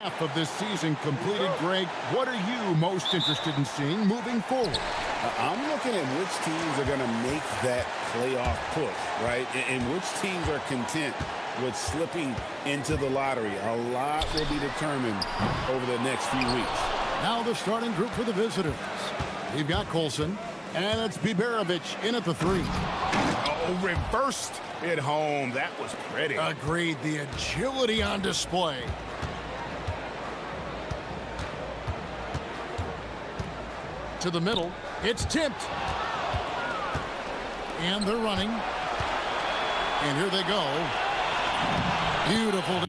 Half of this season completed, Greg. What are you most interested in seeing moving forward? I'm looking at which teams are going to make that playoff push, right? And which teams are content with slipping into the lottery. A lot will be determined over the next few weeks. Now the starting group for the visitors. You've got Colson, and it's Biberovic in at the 3. Oh, reversed it home. That was pretty. Agreed. The agility on display. To the middle. It's tipped. And they're running. And here they go. Beautiful.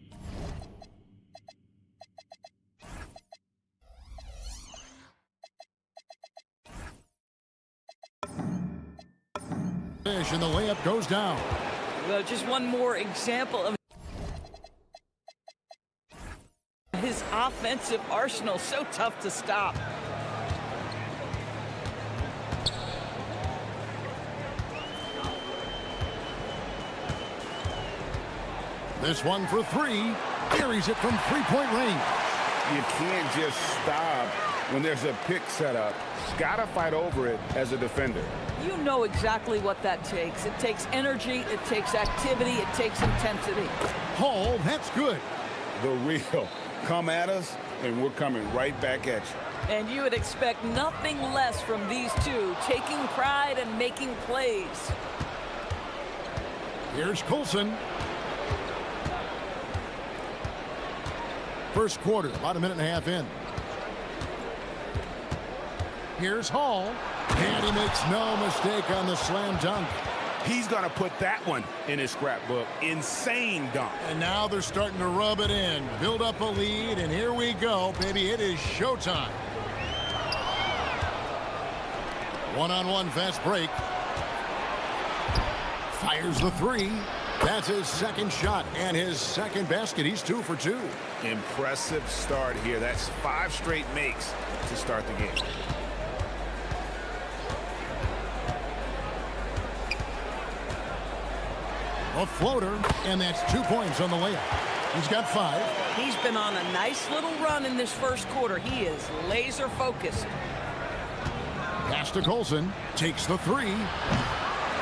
And the layup goes down. Well, just one more example of his offensive arsenal. So tough to stop. This one for 3. Carries it from three-point range. You can't just stop when there's a pick set up. Gotta fight over it as a defender. You know exactly what that takes. It takes energy, it takes activity, it takes intensity. Hall, that's good. The real. Come at us, and we're coming right back at you. And you would expect nothing less from these two, taking pride and making plays. Here's Colson. First quarter, about a minute and a half in. Here's Hall, and he makes no mistake on the slam dunk. He's going to put that one in his scrapbook. Insane dunk. And now they're starting to rub it in, build up a lead, and here we go, baby. It is showtime. One-on-one fast break. Fires the 3. That's his second shot and his second basket. He's 2 for 2. Impressive start here. That's 5 straight makes to start the game. A floater, and that's 2 points on the layup. He's got 5. He's been on a nice little run in this first quarter. He is laser focused. Pass to Colson. Takes the 3.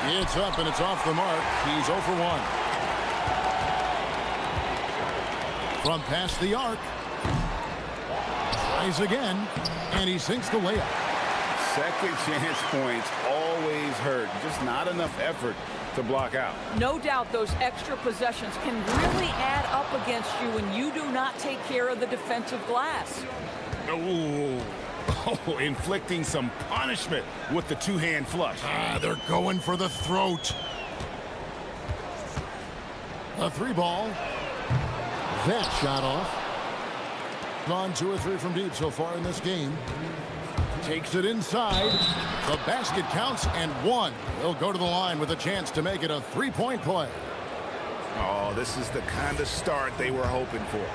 It's up and it's off the mark. He's 0 for 1. From past the arc. Tries again, and he sinks the layup. Second chance points always hurt. Just not enough effort to block out. No doubt those extra possessions can really add up against you when you do not take care of the defensive glass. Ooh. Oh, inflicting some punishment with the 2-hand flush. They're going for the throat. A 3 ball. That shot off. Gone 2 or 3 from deep so far in this game. Takes it inside. The basket counts and 1. He'll go to the line with a chance to make it a 3-point play. Oh, this is the kind of start they were hoping for.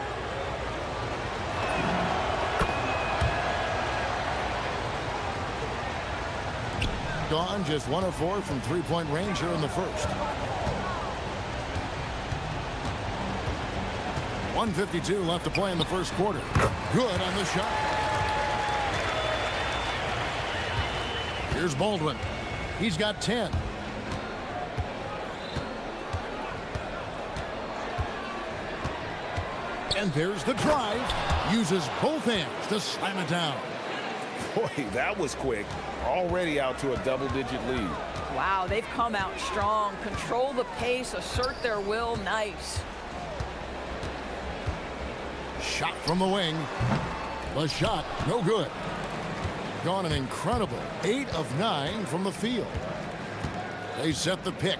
Gone just 1 of 4 from 3-point range here in the first. 1:52 left to play in the first quarter. Good on the shot. Here's Baldwin. He's got 10. And there's the drive. Uses both hands to slam it down. Boy, that was quick. Already out to a double-digit lead. Wow, they've come out strong. Control the pace, assert their will. Nice. Shot from the wing. The shot, no good. Gone an incredible 8 of 9 from the field. They set the pick.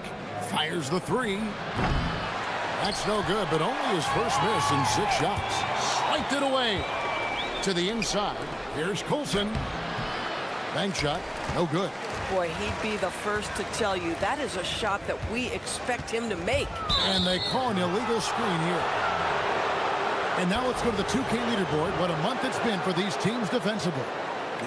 Fires the 3. That's no good, but only his first miss in 6 shots. Spiked it away. To the inside. Here's Colson. Bank shot, no good. Boy, he'd be the first to tell you that is a shot that we expect him to make. And they call an illegal screen here. And now let's go to the 2K leaderboard. What a month it's been for these teams defensively.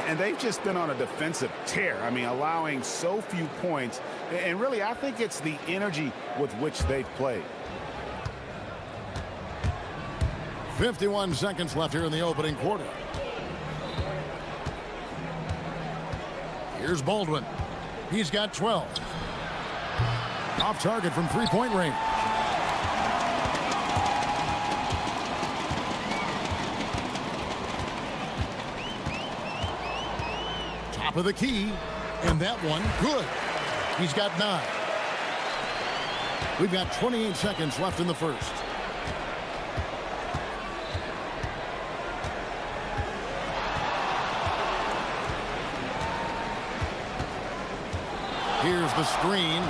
And they've just been on a defensive tear. I mean, allowing so few points. And really, I think it's the energy with which they've played. 51 seconds left here in the opening quarter. Here's Baldwin. He's got 12. Off target from three-point range. Top of the key. And that one, good. He's got 9. We've got 28 seconds left in the first. Here's the screen.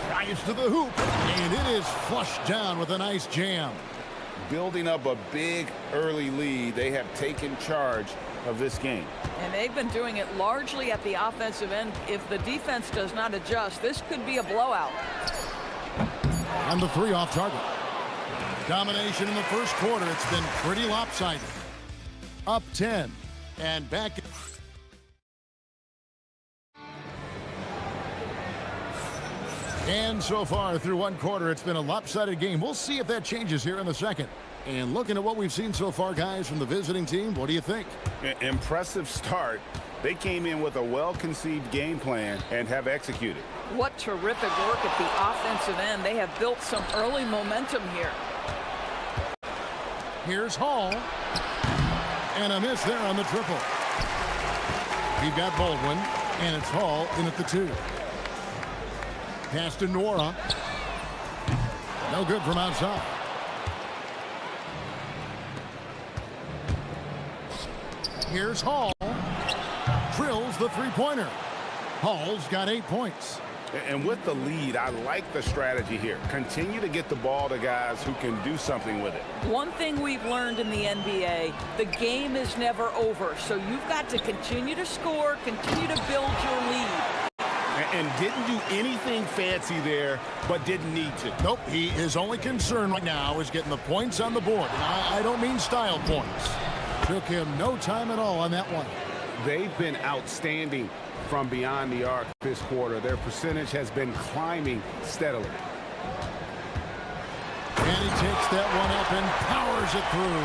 Drives to the hoop. And it is flushed down with a nice jam. Building up a big early lead, they have taken charge of this game. And they've been doing it largely at the offensive end. If the defense does not adjust, this could be a blowout. And the 3 off target. Domination in the first quarter. It's been pretty lopsided. Up 10. And back. And so far through one quarter, it's been a lopsided game. We'll see if that changes here in the second. And looking at what we've seen so far, guys, from the visiting team, what do you think? Impressive start. They came in with a well-conceived game plan and have executed. What terrific work at the offensive end. They have built some early momentum here. Here's Hall. And a miss there on the triple. We've got Baldwin, and it's Hall in at the 2. Pass to Nora. No good from outside. Here's Hall. Drills the three-pointer. Hall's got 8 points. And with the lead, I like the strategy here. Continue to get the ball to guys who can do something with it. One thing we've learned in the NBA, the game is never over. So you've got to continue to score, continue to build your lead. And didn't do anything fancy there, but didn't need to. Nope, his only concern right now is getting the points on the board. And I don't mean style points. Took him no time at all on that one. They've been outstanding from beyond the arc this quarter. Their percentage has been climbing steadily. And he takes that one up and powers it through.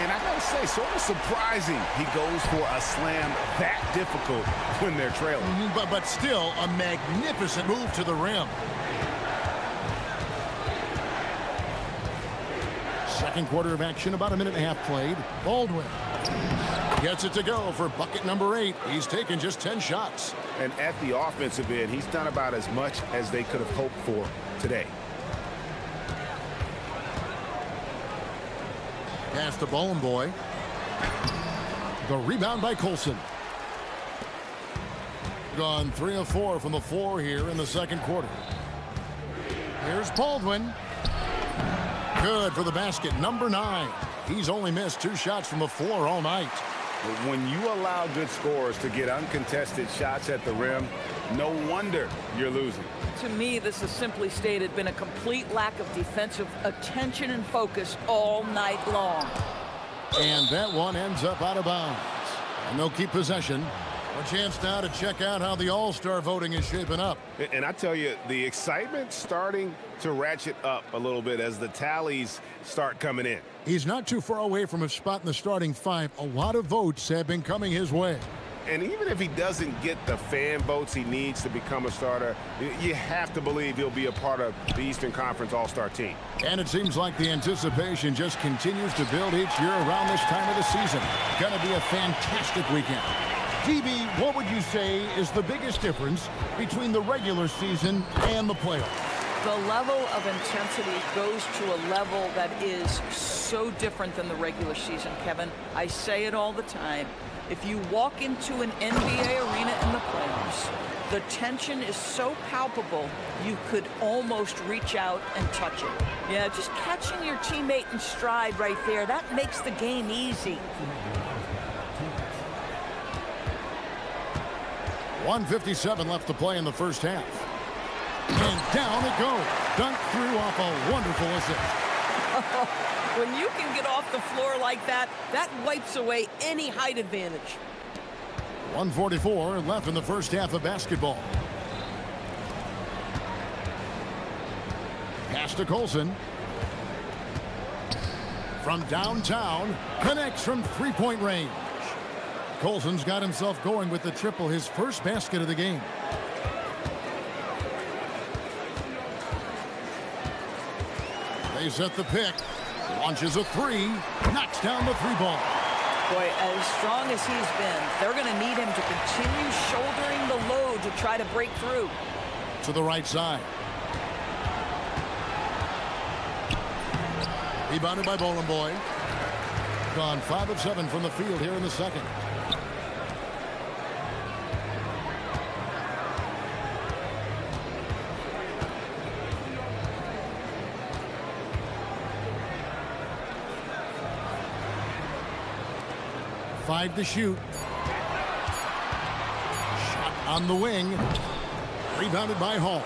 And I gotta say, sort of surprising he goes for a slam that difficult when they're trailing. But still a magnificent move to the rim. Second quarter of action, about a minute and a half played. Baldwin gets it to go for bucket number 8. He's taken just 10 shots. And at the offensive end, he's done about as much as they could have hoped for today. Pass to Bowling Boy. The rebound by Colson. Gone 3 of 4 from the floor here in the second quarter. Here's Baldwin. Good for the basket, number 9. He's only missed 2 shots from the floor all night. But when you allow good scorers to get uncontested shots at the rim, no wonder you're losing. To me, this has simply stated been a complete lack of defensive attention and focus all night long. And that one ends up out of bounds. And they'll keep possession. A chance now to check out how the All-Star voting is shaping up. And I tell you, the excitement's starting to ratchet up a little bit as the tallies start coming in. He's not too far away from a spot in the starting 5. A lot of votes have been coming his way. And even if he doesn't get the fan votes he needs to become a starter, you have to believe he'll be a part of the Eastern Conference All-Star team. And it seems like the anticipation just continues to build each year around this time of the season. Going to be a fantastic weekend. DB, what would you say is the biggest difference between the regular season and the playoffs? The level of intensity goes to a level that is so different than the regular season, Kevin. I say it all the time. If you walk into an NBA arena in the playoffs, the tension is so palpable, you could almost reach out and touch it. Yeah, just catching your teammate in stride right there, that makes the game easy. 1:57 left to play in the first half. And down it goes. Dunked through off a wonderful assist. When you can get off the floor like that, that wipes away any height advantage. 1:44 left in the first half of basketball. Pass to Colson. from downtown, connects from three-point range. Colson's got himself going with the triple, his first basket of the game. They set the pick, launches a three, knocks down the three ball. Boy, as strong as he's been, they're going to need him to continue shouldering the load to try to break through. To the right side. Rebounded by Boy. Gone 5 of 7 from the field here in the second. Five to shoot. Shot on the wing. Rebounded by Hall.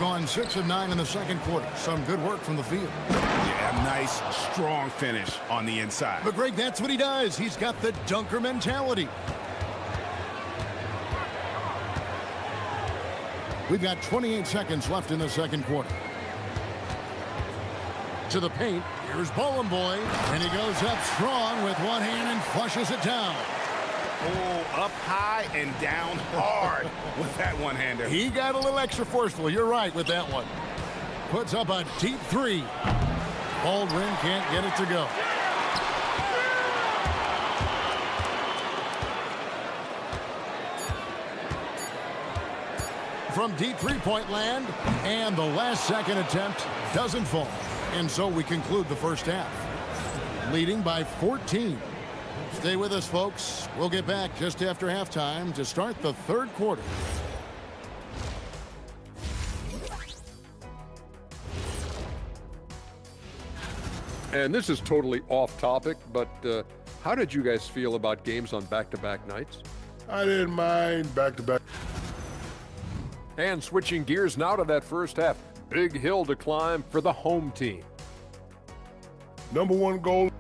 Gone 6 of 9 in the second quarter. Some good work from the field. Yeah, nice, strong finish on the inside. But Greg, that's what he does. He's got the dunker mentality. We've got 28 seconds left in the second quarter. To the paint. Here's Boy, and he goes up strong with one hand and flushes it down. Oh, up high and down hard with that one-hander. He got a little extra forceful. You're right with that one. Puts up a deep three. Baldwin can't get it to go. From deep three-point land, and the last second attempt doesn't fall. And so we conclude the first half, leading by 14. Stay with us, folks. We'll get back just after halftime to start the third quarter. And this is totally off topic, but how did you guys feel about games on back-to-back nights? I didn't mind back-to-back. And switching gears now to that first half. Big hill to climb for the home team. Number one goal.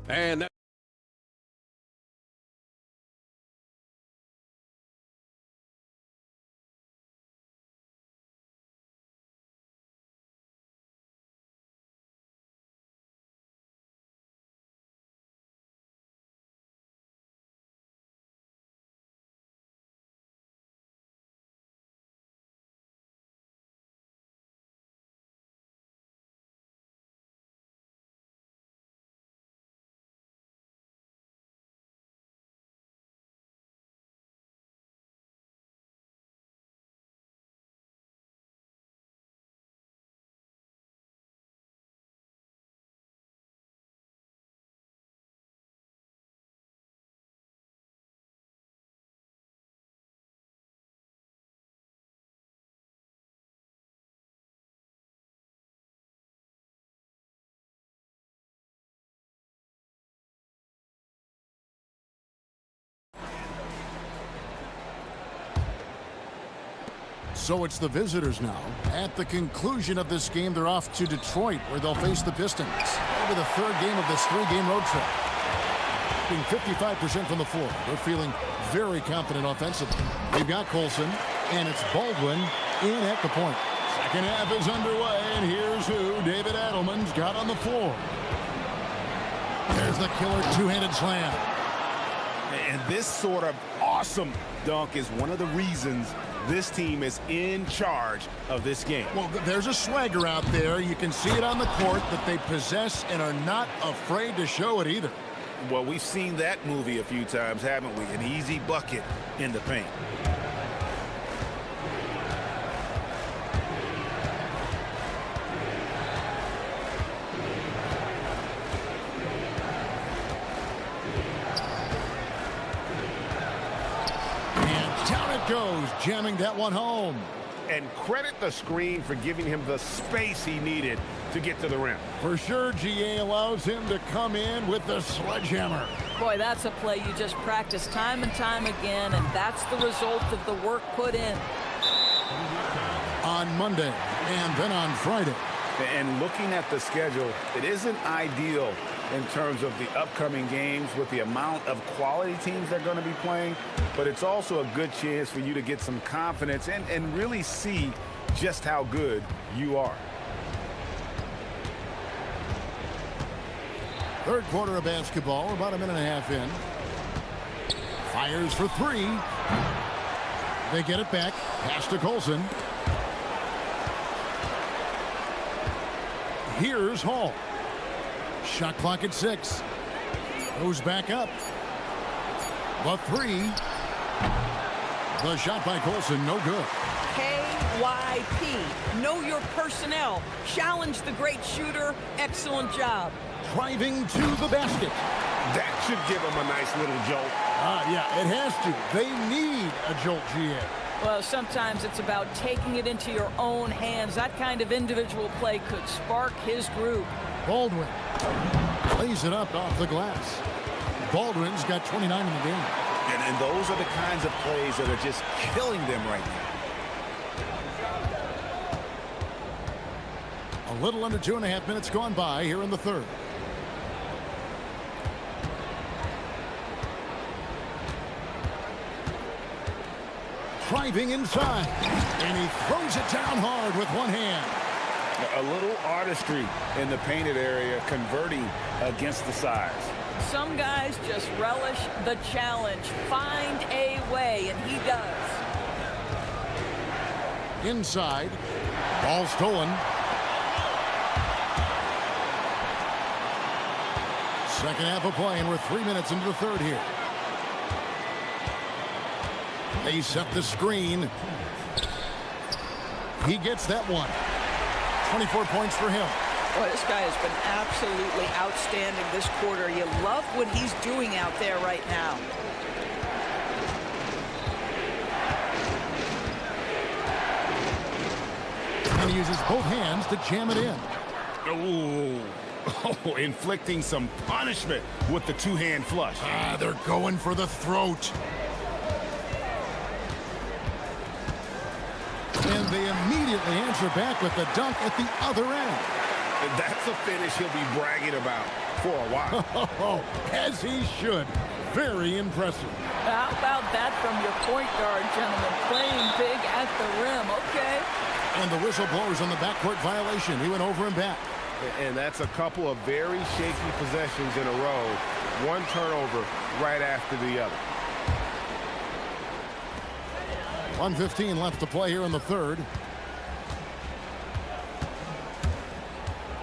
And that So it's the visitors now. At the conclusion of this game, they're off to Detroit, where they'll face the Pistons. Over the third game of this three-game road trip. Being 55% from the floor. They're feeling very confident offensively. They've got Colson, and it's Baldwin in at the point. Second half is underway, and here's who David Adelman's got on the floor. There's the killer two-handed slam. And this sort of awesome dunk is one of the reasons this team is in charge of this game. Well, there's a swagger out there. You can see it on the court that they possess and are not afraid to show it either. Well, we've seen that movie a few times, haven't we? An easy bucket in the paint. Goes, jamming that one home. And credit the screen for giving him the space he needed to get to the rim. For sure, GA allows him to come in with the sledgehammer. Boy, that's a play you just practice time and time again, and that's the result of the work put in. On Monday, and then on Friday. And looking at the schedule, it isn't ideal in terms of the upcoming games with the amount of quality teams they're going to be playing, but it's also a good chance for you to get some confidence and really see just how good you are. Third quarter of basketball, about a minute and a half in. Fires for three. They get it back. Pass to Colson. Here's Hall. Shot clock at 6. Goes back up. The three. The shot by Colson, no good. KYP. Know your personnel. Challenge the great shooter. Excellent job. Driving to the basket. That should give him a nice little jolt. Yeah, it has to. They need a jolt, GA. Well, sometimes it's about taking it into your own hands. That kind of individual play could spark his group. Baldwin lays it up off the glass. Baldwin's got 29 in the game. And those are the kinds of plays that are just killing them right now. A little under 2.5 minutes gone by here in the third. Driving inside, and he throws it down hard with one hand. A little artistry in the painted area, converting against the size. Some guys just relish the challenge. Find a way, and he does. Inside, ball stolen. Second half of play, and we're 3 minutes into the third here. They set the screen. He gets that one. 24 points for him. Boy, this guy has been absolutely outstanding this quarter. You love what he's doing out there right now. And he uses both hands to jam it in. Oh, inflicting some punishment with the two-hand flush. They're going for the throat. And they immediately answer back with the dunk at the other end. That's a finish he'll be bragging about for a while. As he should. Very impressive. How about that from your point guard, gentlemen? Playing big at the rim, okay? And the whistle blows on the backcourt violation. He went over and back. And that's a couple of very shaky possessions in a row. One turnover right after the other. 1:15 left to play here in the third.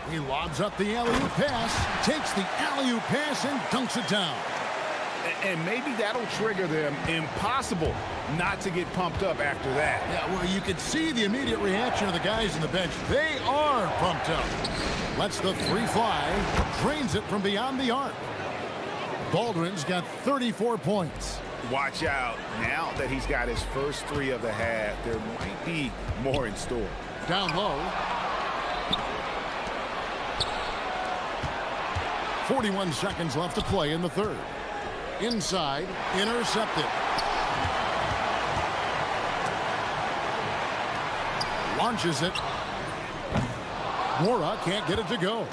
He lobs up the alley-oop pass, takes the alley-oop pass and dunks it down. And maybe that'll trigger them. Impossible not to get pumped up after that. Yeah, well, you could see the immediate reaction of the guys on the bench. They are pumped up. Lets the three fly, drains it from beyond the arc. Baldwin's got 34 points. Watch out. Now that he's got his first three of the half, there might be more in store. Down low. 41 seconds left to play in the third. Inside, intercepted. Launches it. Mora can't get it to go.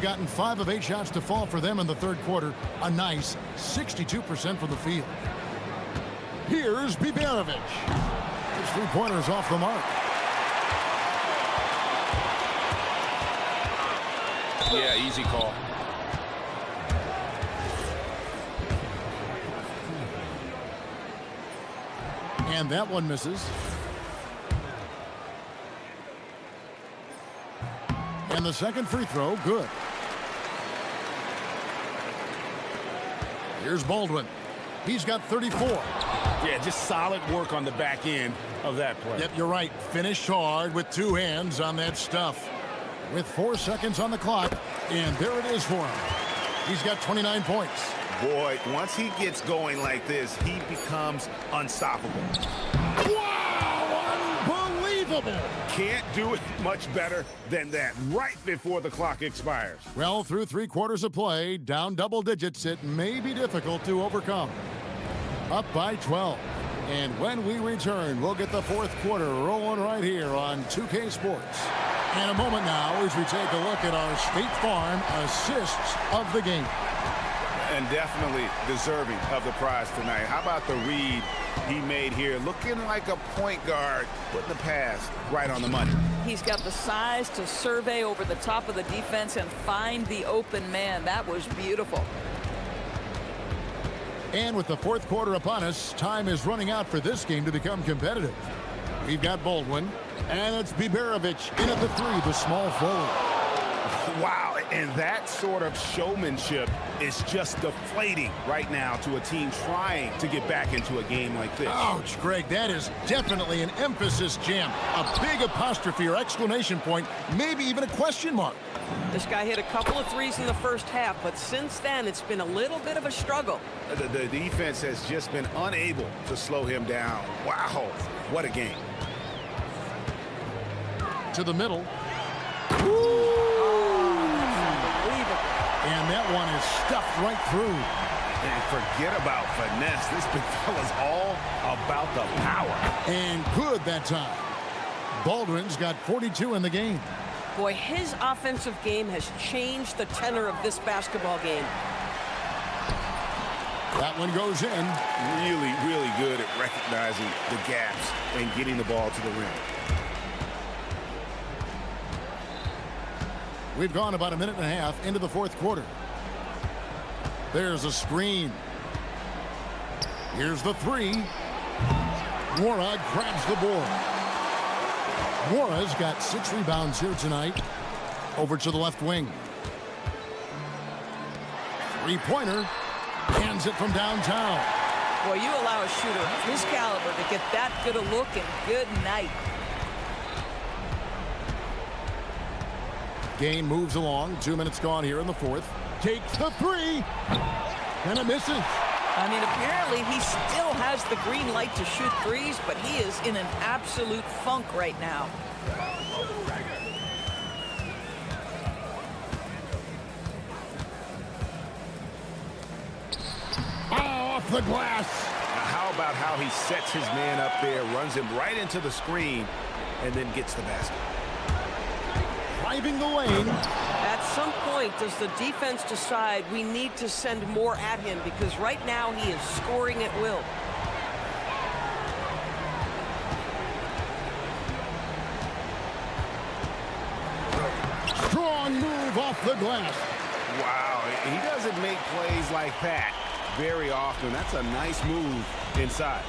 Gotten 5 of 8 shots to fall for them in the third quarter. A nice 62% from the field. Here's Biberovic. His three-pointers off the mark. Yeah, easy call. And that one misses. And the second free throw, good. Here's Baldwin. He's got 34. Yeah, just solid work on the back end of that play. Yep, you're right. Finished hard with 2 hands on that stuff. With 4 seconds on the clock, and there it is for him. He's got 29 points. Boy, once he gets going like this, he becomes unstoppable. Wow, unbelievable. Can't do it much better than that right before the clock expires. Well, through 3 quarters of play, down double digits, it may be difficult to overcome. Up by 12. And when we return, we'll get the fourth quarter rolling right here on 2K Sports. And a moment now as we take a look at our State Farm assists of the game. And definitely deserving of the prize tonight. How about the read he made here? Looking like a point guard, putting the pass right on the money. He's got the size to survey over the top of the defense and find the open man. That was beautiful. And with the fourth quarter upon us, time is running out for this game to become competitive. We've got Baldwin, and it's Biberovic in at the three, the small forward. Wow, and that sort of showmanship is just deflating right now to a team trying to get back into a game like this. Ouch, Greg, that is definitely an emphasis jam. A big apostrophe or exclamation point, maybe even a question mark. This guy hit a couple of threes in the first half, but since then it's been a little bit of a struggle. The defense has just been unable to slow him down. Wow, what a game. To the middle. And that one is stuffed right through. And forget about finesse. This big fella's all about the power. And good that time. Baldwin's got 42 in the game. Boy, his offensive game has changed the tenor of this basketball game. That one goes in. Really, really good at recognizing the gaps and getting the ball to the rim. We've gone about a minute and a half into the fourth quarter. There's a screen. Here's the three. Wara grabs the board. Wara's got 6 rebounds here tonight. Over to the left wing. Three-pointer. Hands it from downtown. Boy, you allow a shooter of his caliber to get that good a look, and good night. Game moves along. 2 minutes gone here in the fourth. Takes the three. And it misses. I mean, apparently he still has the green light to shoot threes, but he is in an absolute funk right now. Off the glass. Now, how about how he sets his man up there, runs him right into the screen, and then gets the basket. Driving the lane. At some point, does the defense decide we need to send more at him? Because right now he is scoring at will. Strong move off the glass. Wow, he doesn't make plays like that very often. That's a nice move inside.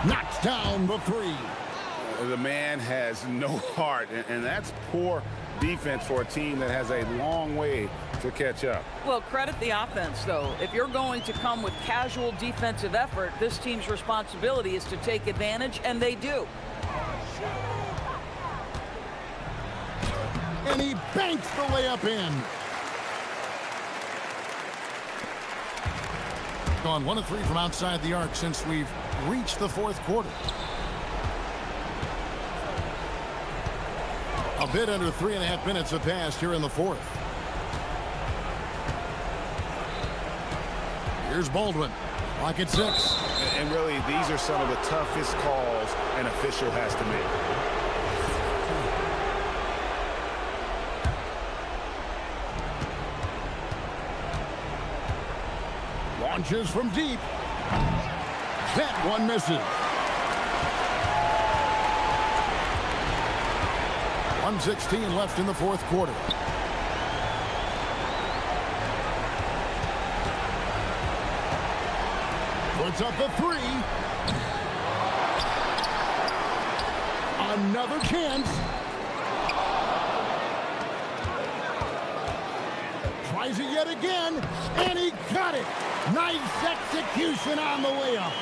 Knocks down the three. The man has no heart, and that's poor defense for a team that has a long way to catch up. Well, credit the offense, though. If you're going to come with casual defensive effort, this team's responsibility is to take advantage, and they do. And he banks the layup in. Gone 1 of 3 from outside the arc since we've reached the fourth quarter. A bit under 3.5 minutes have passed here in the fourth. Here's Baldwin. Lock at 6. And really, these are some of the toughest calls an official has to make. Launches from deep. That one misses. 1:16 left in the fourth quarter. Puts up a three. Another chance. Tries it yet again, and he got it. Nice execution on the layup.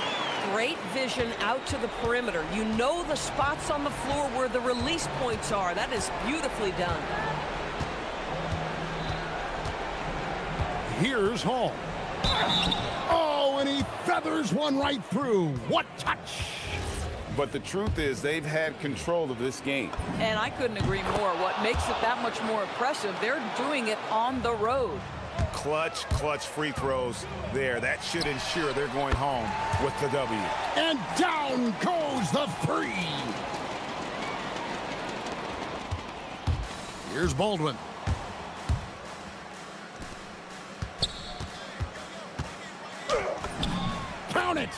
Great vision out to the perimeter. You know the spots on the floor where the release points are. That is beautifully done. Here's Hall. Oh, and he feathers one right through. What touch! But the truth is, they've had control of this game. And I couldn't agree more. What makes it that much more impressive, they're doing it on the road. Clutch free throws there. That should ensure they're going home with the W. And down goes the three. Here's Baldwin. Count it.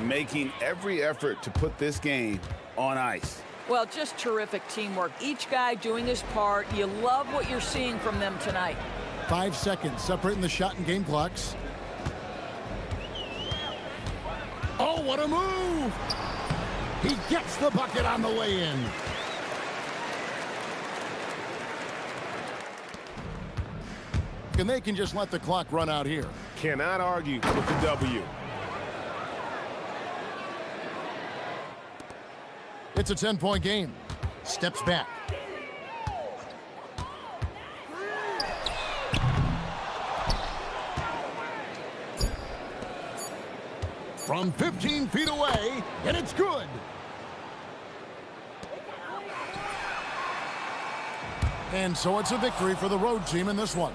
Making every effort to put this game on ice. Well, just terrific teamwork. Each guy doing his part. You love what you're seeing from them tonight. 5 seconds separating the shot and game clocks. Oh, what a move! He gets the bucket on the way in. And they can just let the clock run out here. Cannot argue with the W. It's a 10-point game. Steps back. From 15 feet away, and it's good. And so it's a victory for the road team in this one.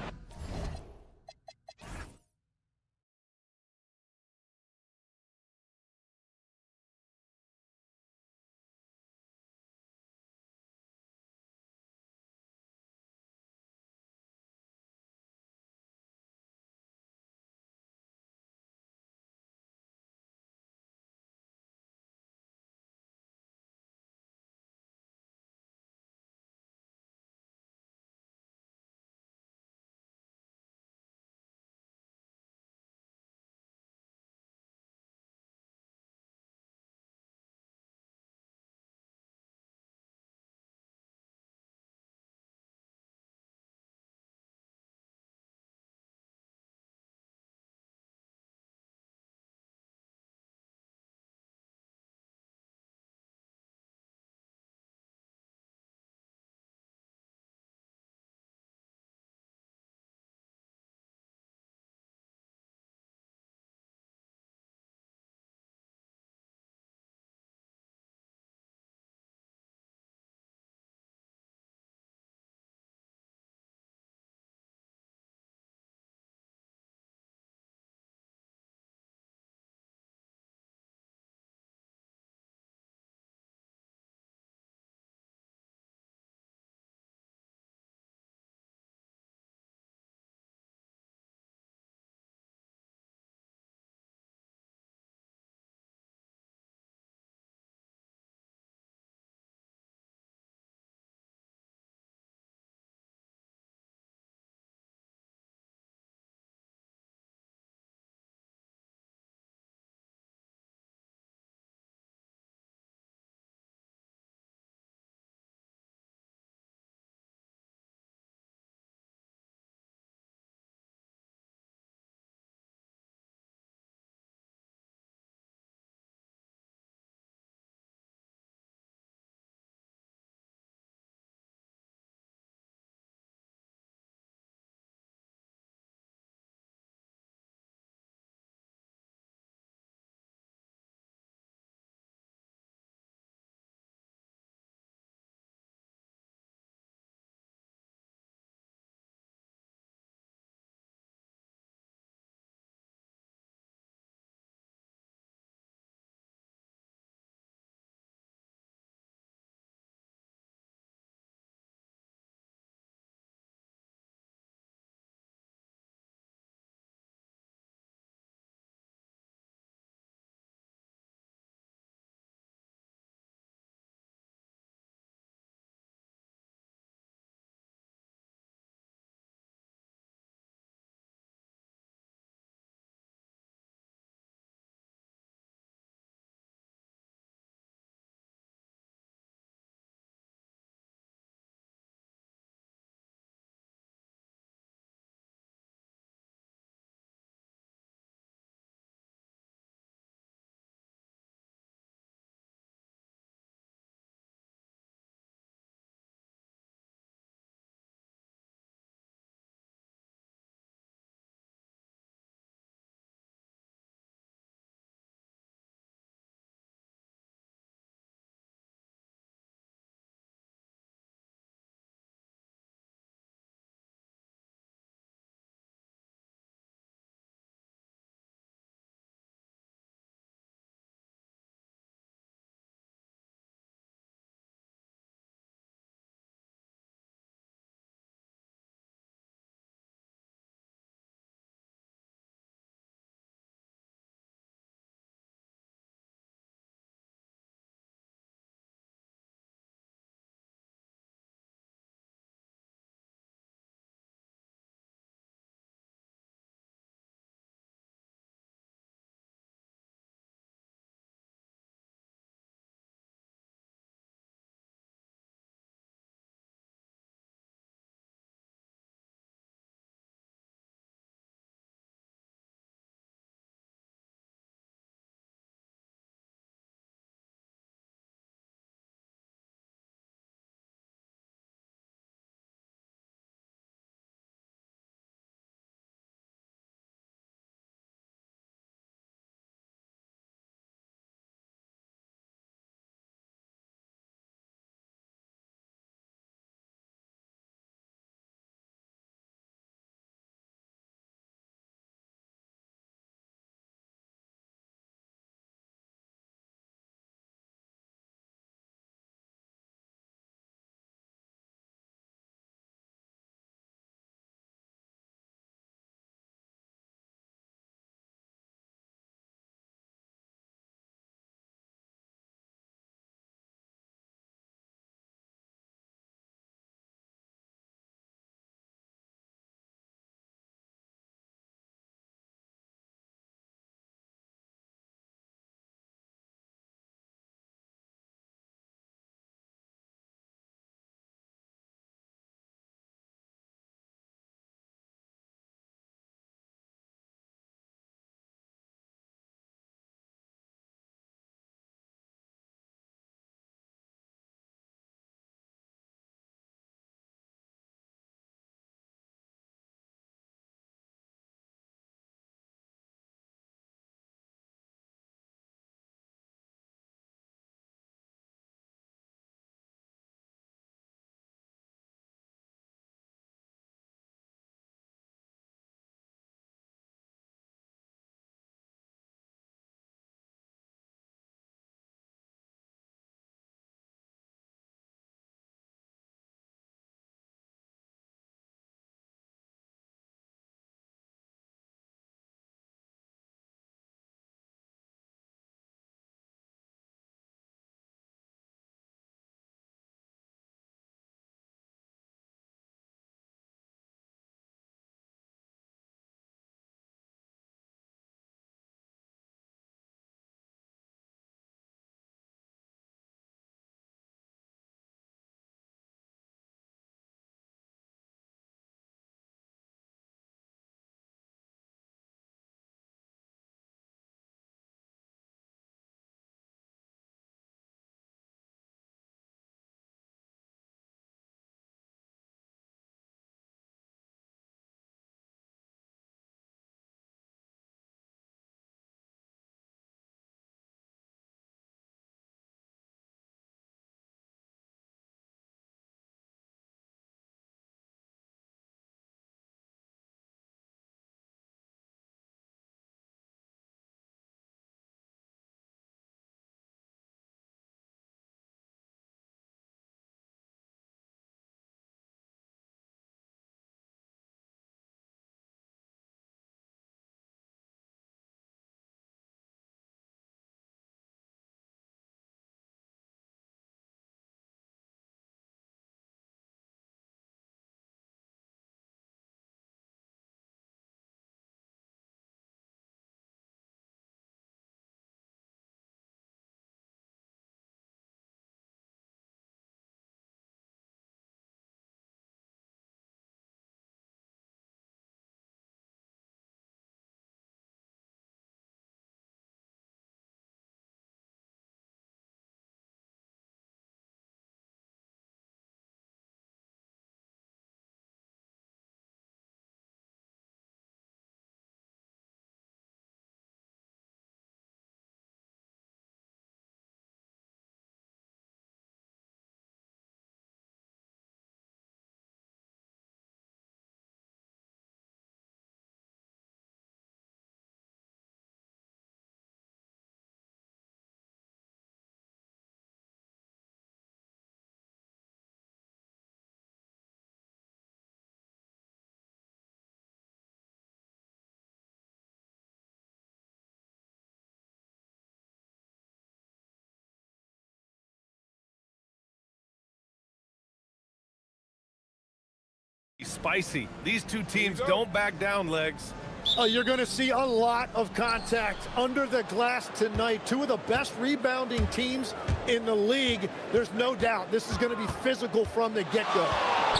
Spicy. These two teams don't back down, Legs. You're going to see a lot of contact under the glass tonight. Two of the best rebounding teams in the league. There's no doubt this is going to be physical from the get-go.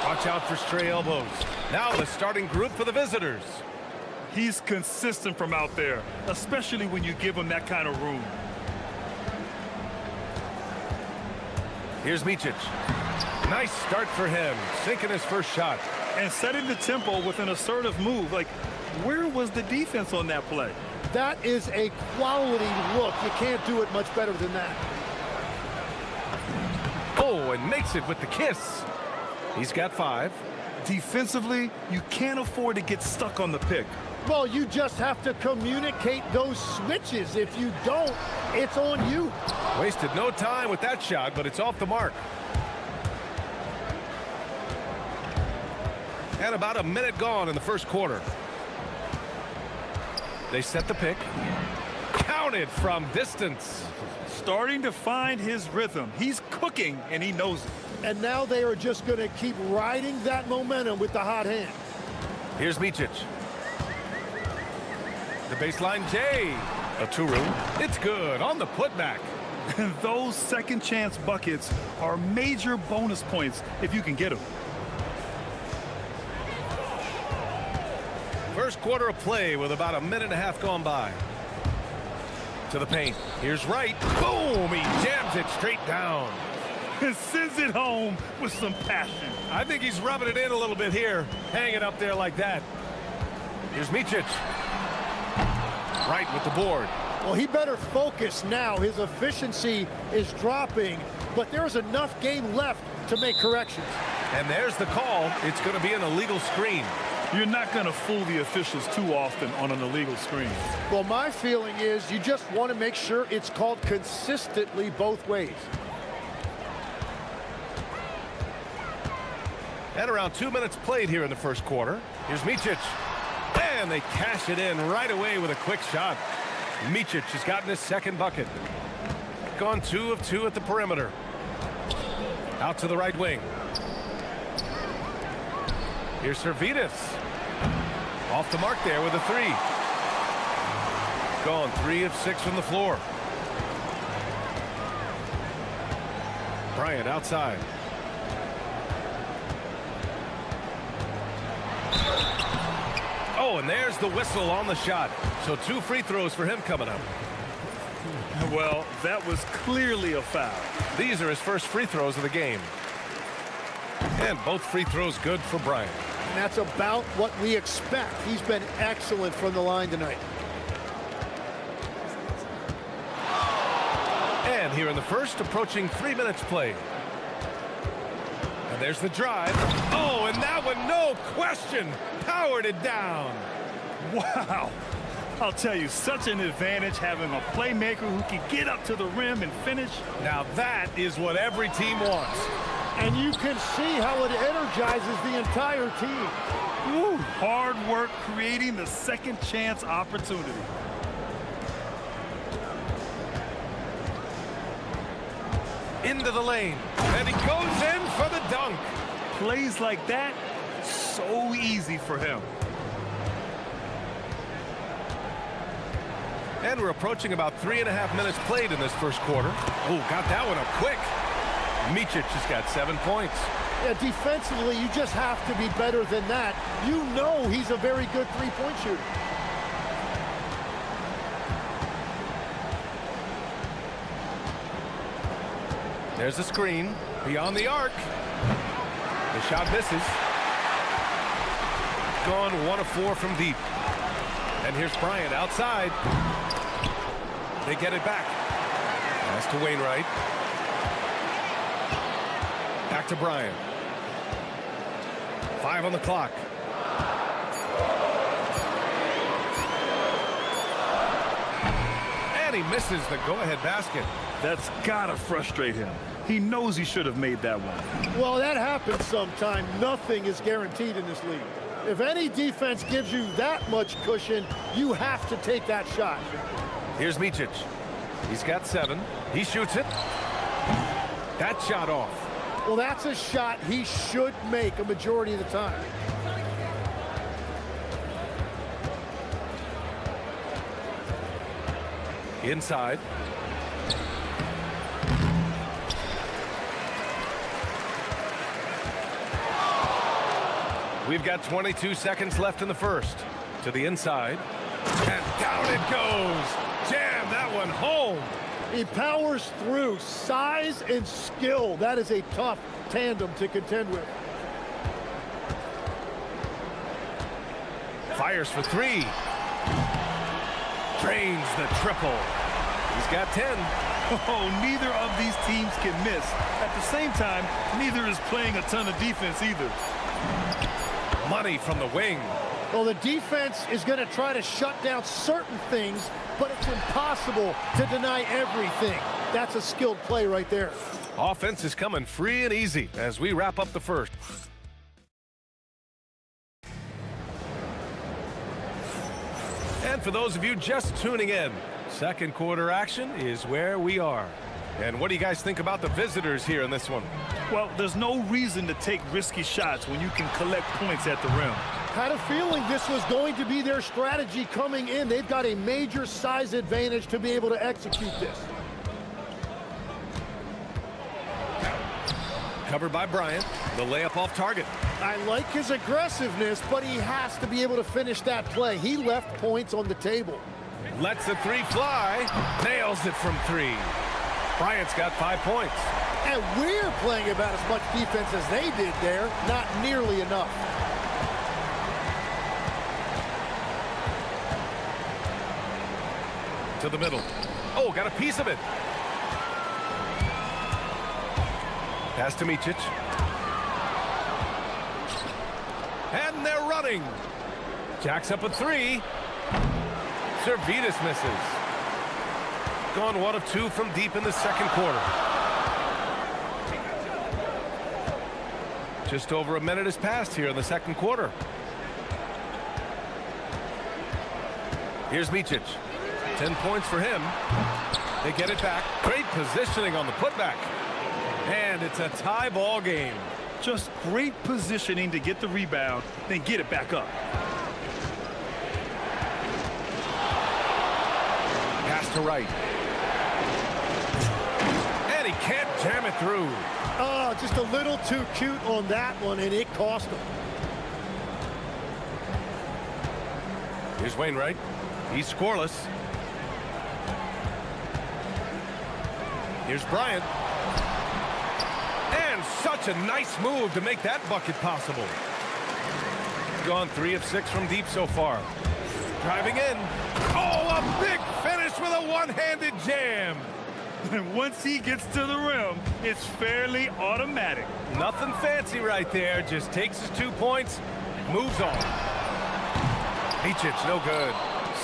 Watch out for stray elbows. Now the starting group for the visitors. He's consistent from out there, especially when you give him that kind of room. Here's Micic. Nice start for him, sinking his first shot. And setting the tempo with an assertive move. Like, where was the defense on that play? That is a quality look. You can't do it much better than that. Oh, and makes it with the kiss. He's got 5. Defensively, you can't afford to get stuck on the pick. Well, you just have to communicate those switches. If you don't, it's on you. Wasted no time with that shot, but it's off the mark. And about a minute gone in the first quarter. They set the pick. Counted from distance. Starting to find his rhythm. He's cooking, and he knows it. And now they are just going to keep riding that momentum with the hot hand. Here's Micic. The baseline J. A two-room. It's good on the putback. Those second chance buckets are major bonus points if you can get them. First quarter of play with about a minute and a half gone by. To the paint. Here's Wright. Boom! He jams it straight down. And sends it home with some passion. I think he's rubbing it in a little bit here. Hanging up there like that. Here's Micic. Wright with the board. Well, he better focus now. His efficiency is dropping, but there's enough game left to make corrections. And there's the call. It's going to be an illegal screen. You're not going to fool the officials too often on an illegal screen. Well, my feeling is you just want to make sure it's called consistently both ways. And around 2 minutes played here in the first quarter. Here's Micic. And they cash it in right away with a quick shot. Micic has gotten his second bucket. Gone 2 of 2 at the perimeter. Out to the right wing. Here's Servetus. Off the mark there with a 3. Gone 3 of 6 from the floor. Bryant outside. Oh, and there's the whistle on the shot. So 2 free throws for him coming up. Well, that was clearly a foul. These are his first free throws of the game. And both free throws good for Bryant. And that's about what we expect. He's been excellent from the line tonight. And here in the first, approaching 3 minutes played. And there's the drive. Oh, and that one, no question, powered it down. Wow. I'll tell you, such an advantage having a playmaker who can get up to the rim and finish. Now that is what every team wants. And you can see how it energizes the entire team. Woo, hard work creating the second chance opportunity. Into the lane. And he goes in for the dunk. Plays like that, so easy for him. And we're approaching about 3.5 minutes played in this first quarter. Oh, got that one up quick. Micic has got 7 points. Yeah, defensively, you just have to be better than that. You know he's a very good three-point shooter. There's the screen. Beyond the arc. The shot misses. Gone 1 of 4 from deep. And here's Bryant outside. They get it back. Pass to Wainwright. Back to Bryant. 5 on the clock. And he misses the go-ahead basket. That's gotta frustrate him. He knows he should have made that one. Well, that happens sometime. Nothing is guaranteed in this league. If any defense gives you that much cushion, you have to take that shot. Here's Micic. He's got 7. He shoots it. That shot off. Well, that's a shot he should make a majority of the time. Inside. We've got 22 seconds left in the first. To the inside. And down it goes. Jam that one home. He powers through. Size and skill. That is a tough tandem to contend with. Fires for three. Drains the triple. He's got 10. Oh, neither of these teams can miss. At the same time, neither is playing a ton of defense either. Money from the wing. Well, the defense is going to try to shut down certain things, but it's impossible to deny everything. That's a skilled play right there. Offense is coming free and easy as we wrap up the first. And for those of you just tuning in, second quarter action is where we are. And what do you guys think about the visitors here in this one? Well, there's no reason to take risky shots when you can collect points at the rim. Had a feeling this was going to be their strategy coming in. They've got a major size advantage to be able to execute this. Covered by Bryant. The layup off target. I like his aggressiveness, but he has to be able to finish that play. He left points on the table. Lets the three fly. Nails it from three. Bryant's got 5 points. And we're playing about as much defense as they did there. Not nearly enough. To the middle. Oh, got a piece of it. Pass to Micic. And they're running. Jacks up a three. Servetus misses. Gone 1 of 2 from deep in the second quarter. Just over a minute has passed here in the second quarter. Here's Micic. 10 points for him. They get it back. Great positioning on the putback. And it's a tie ball game. Just great positioning to get the rebound, then get it back up. Pass to right. And he can't jam it through. Oh, just a little too cute on that one, and it cost him. Here's Wainwright. He's scoreless. Here's Bryant. And such a nice move to make that bucket possible. Gone 3 of 6 from deep so far. Driving in. Oh, a big finish with a one-handed jam. And once he gets to the rim, it's fairly automatic. Nothing fancy right there. Just takes his 2 points, moves on. Micic, no good.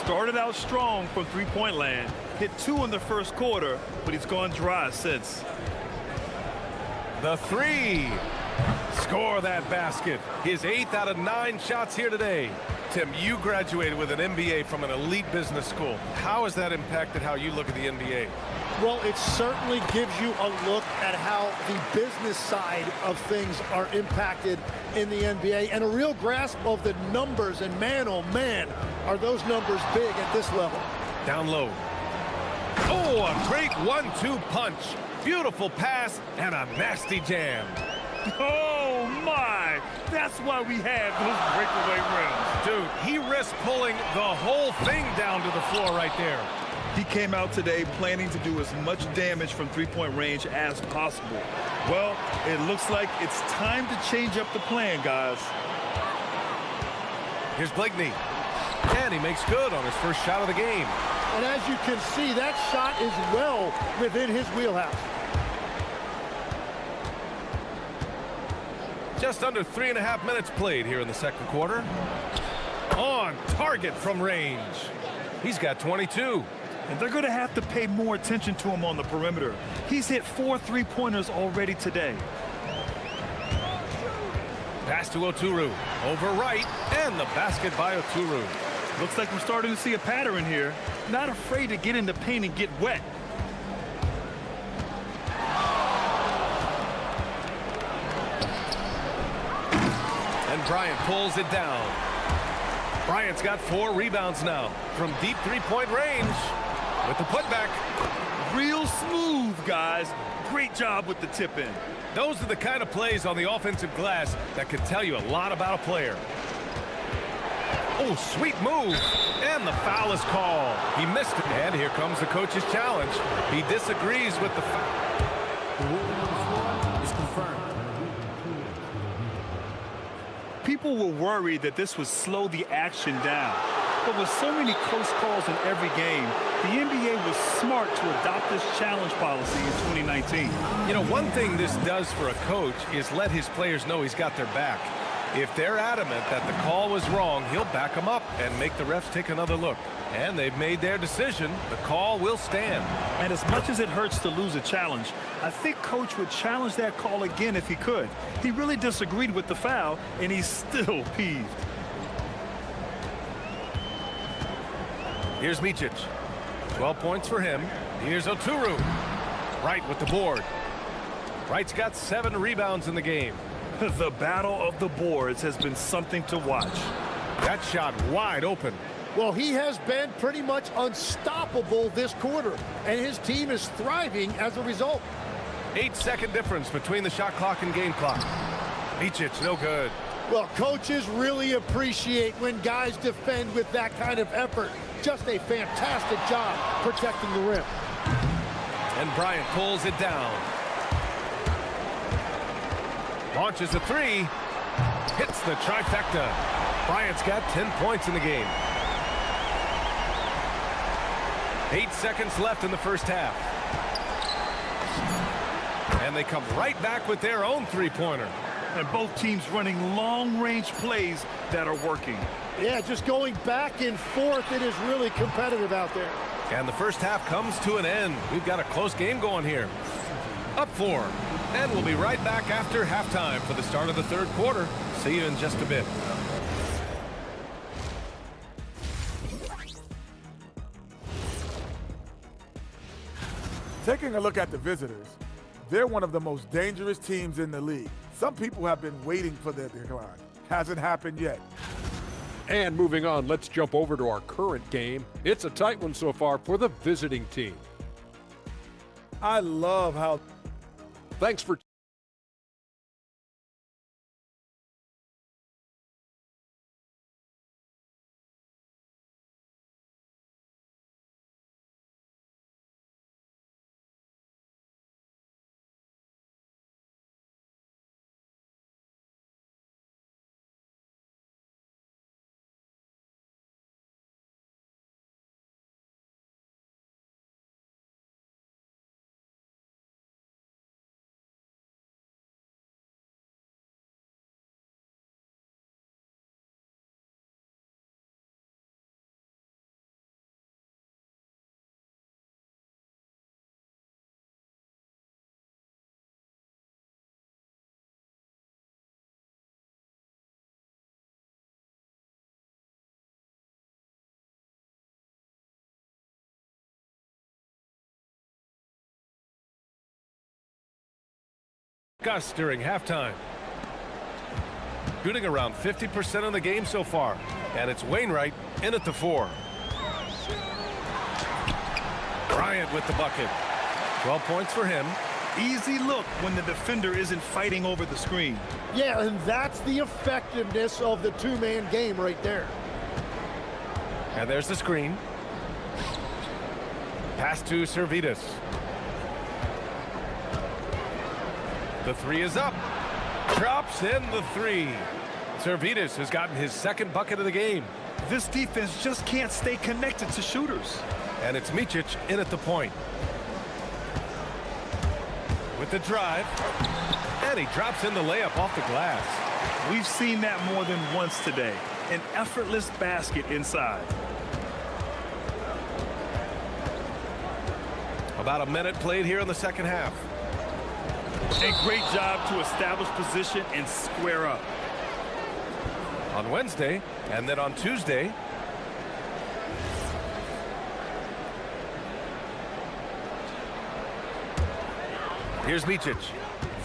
Started out strong from three-point land. Hit 2 in the first quarter, but he's gone dry since. The three. Score that basket. His 8th out of 9 shots here today. Tim, you graduated with an MBA from an elite business school. How has that impacted how you look at the NBA? Well, it certainly gives you a look at how the business side of things are impacted in the NBA and a real grasp of the numbers. And man, oh man, are those numbers big at this level. Down low. Oh, a great 1-2 punch. Beautiful pass and a nasty jam. Oh my! That's why we have those breakaway rims. Dude, he risked pulling the whole thing down to the floor right there. He came out today planning to do as much damage from three-point range as possible. Well, it looks like it's time to change up the plan, guys. Here's Blakeney. And he makes good on his first shot of the game. And as you can see, that shot is well within his wheelhouse. Just under 3.5 minutes played here in the second quarter. On target from range. He's got 22. And they're going to have to pay more attention to him on the perimeter. He's hit 4 three-pointers already today. Pass to Oturu. Over right. And the basket by Oturu. Looks like we're starting to see a pattern here. Not afraid to get in the paint and get wet. And Bryant pulls it down. Bryant's got 4 rebounds now from deep three-point range. with the putback. Real smooth, guys. Great job with the tip in. Those are the kind of plays on the offensive glass that can tell you a lot about a player. Oh, sweet move. And the foul is called. He missed it. And here comes the coach's challenge. He disagrees with the foul. The ruling on the floor is confirmed. People were worried that this would slow the action down. But with so many close calls in every game, the NBA was smart to adopt this challenge policy in 2019. You know, one thing this does for a coach is let his players know he's got their back. If they're adamant that the call was wrong, he'll back them up and make the refs take another look. And they've made their decision. The call will stand. And as much as it hurts to lose a challenge, I think Coach would challenge that call again if he could. He really disagreed with the foul, and he's still peeved. Here's Micic. 12 points for him. Here's Oturu. Wright with the board. Wright's got 7 rebounds in the game. The battle of the boards has been something to watch. That shot wide open. Well, he has been pretty much unstoppable this quarter, and his team is thriving as a result. 8-second difference between the shot clock and game clock. Micic, no good. Well, coaches really appreciate when guys defend with that kind of effort. Just a fantastic job protecting the rim. And Bryant pulls it down. Launches a 3. Hits the trifecta. Bryant's got 10 points in the game. 8 seconds left in the first half. And they come right back with their own three-pointer. And both teams running long-range plays that are working. Yeah, just going back and forth. It is really competitive out there. And the first half comes to an end. We've got a close game going here. Up 4. And we'll be right back after halftime for the start of the third quarter. See you in just a bit. Taking a look at the visitors, they're one of the most dangerous teams in the league. Some people have been waiting for their decline. Hasn't happened yet. And moving on, let's jump over to our current game. It's a tight one so far for the visiting team. I love how... Thanks for... Gus during halftime. Shooting around 50% of the game so far. And it's Wainwright in at the 4. Bryant with the bucket. 12 points for him. Easy look when the defender isn't fighting over the screen. Yeah, and that's the effectiveness of the two-man game right there. And there's the screen. Pass to Servetus. The 3 is up. Drops in the 3. Servetus has gotten his second bucket of the game. This defense just can't stay connected to shooters. And it's Micic in at the point. With the drive. And he drops in the layup off the glass. We've seen that more than once today. An effortless basket inside. About a minute played here in the second half. A great job to establish position and square up. On Wednesday, and then on Tuesday. Here's Micic.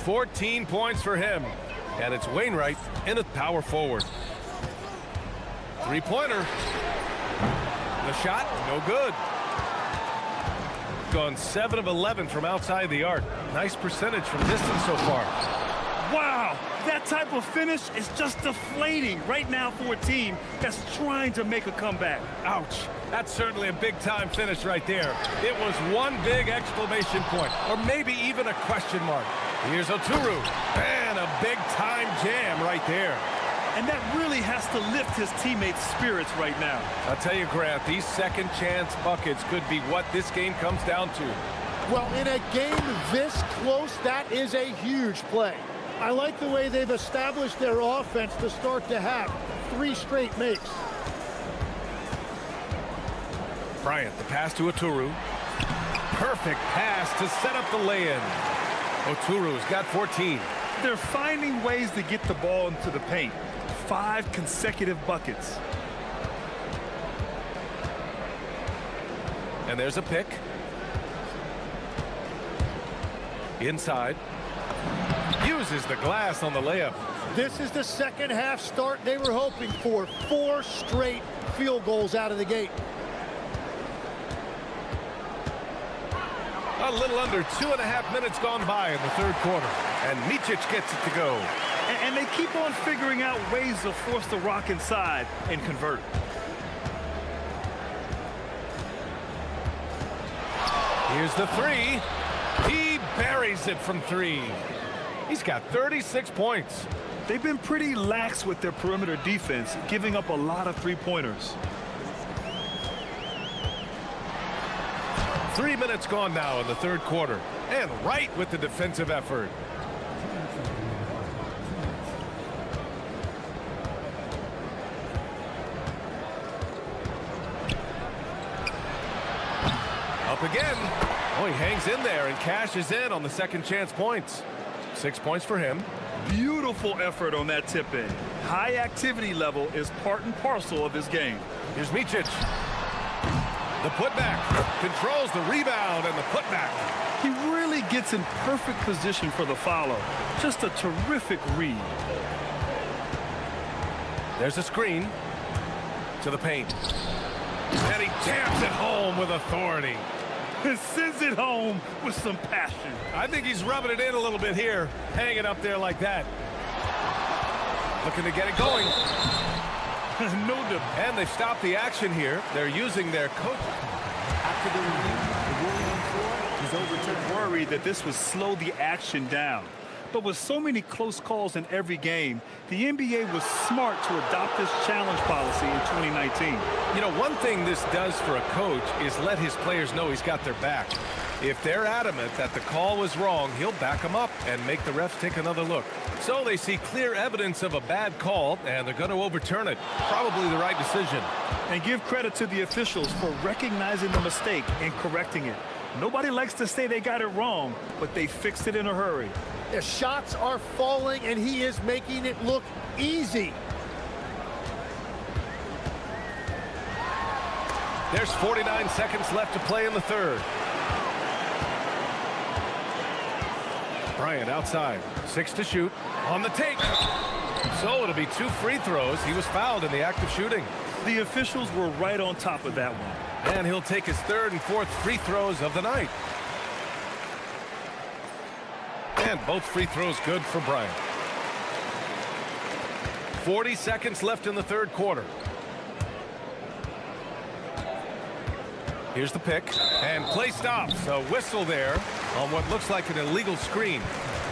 14 points for him. And it's Wainwright in at power forward. Three-pointer. The shot, no good. gone 7 of 11 from outside the arc. Nice percentage from distance so far. Wow, that type of finish is just deflating right now for a team that's trying to make a comeback. Ouch. That's certainly a big-time finish right there. It was one big exclamation point, or maybe even a question mark. Here's Oturu, and a big-time jam right there. And that really has to lift his teammates' spirits right now. I'll tell you, Grant, these second-chance buckets could be what this game comes down to. Well, in a game this close, that is a huge play. I like the way they've established their offense to start to have 3 straight makes. Bryant, the pass to Oturu. Perfect pass to set up the lay-in. Oturu's got 14. They're finding ways to get the ball into the paint. 5 consecutive buckets. And there's a pick. Inside. Uses the glass on the layup. This is the second half start they were hoping for. 4 straight field goals out of the gate. A little under 2.5 minutes gone by in the third quarter. And Micic gets it to go. And they keep on figuring out ways to force the rock inside and convert. Here's the 3. He buries it from 3. He's got 36 points. They've been pretty lax with their perimeter defense, giving up a lot of three-pointers. 3 minutes gone now in the third quarter. And right with the defensive effort. Up again. Oh, he hangs in there and cashes in on the second chance points. 6 points for him. Beautiful effort on that tip-in. High activity level is part and parcel of his game. Here's Micic. The putback. Controls the rebound and the putback. He really gets in perfect position for the follow. Just a terrific read. There's a screen to the paint. And he jams it home with authority. And sends it home with some passion. I think he's rubbing it in a little bit here, hanging up there like that. Looking to get it going. And they've stopped the action here. They're using their coach. After the review, the ruling on the floor is overturned. Worried that this would slow the action down. But with so many close calls in every game, the NBA was smart to adopt this challenge policy in 2019. You know, one thing this does for a coach is let his players know he's got their back. If they're adamant that the call was wrong, he'll back them up and make the refs take another look. So they see clear evidence of a bad call, and they're going to overturn it. Probably the right decision. And give credit to the officials for recognizing the mistake and correcting it. Nobody likes to say they got it wrong, but they fixed it in a hurry. The shots are falling, and he is making it look easy. There's 49 seconds left to play in the third. Bryant outside. 6 to shoot. On the take. So it'll be 2 free throws. He was fouled in the act of shooting. The officials were right on top of that one. And he'll take his 3rd and 4th free throws of the night. And both free throws good for Bryant. 40 seconds left in the third quarter. Here's the pick. And play stops. A whistle there on what looks like an illegal screen.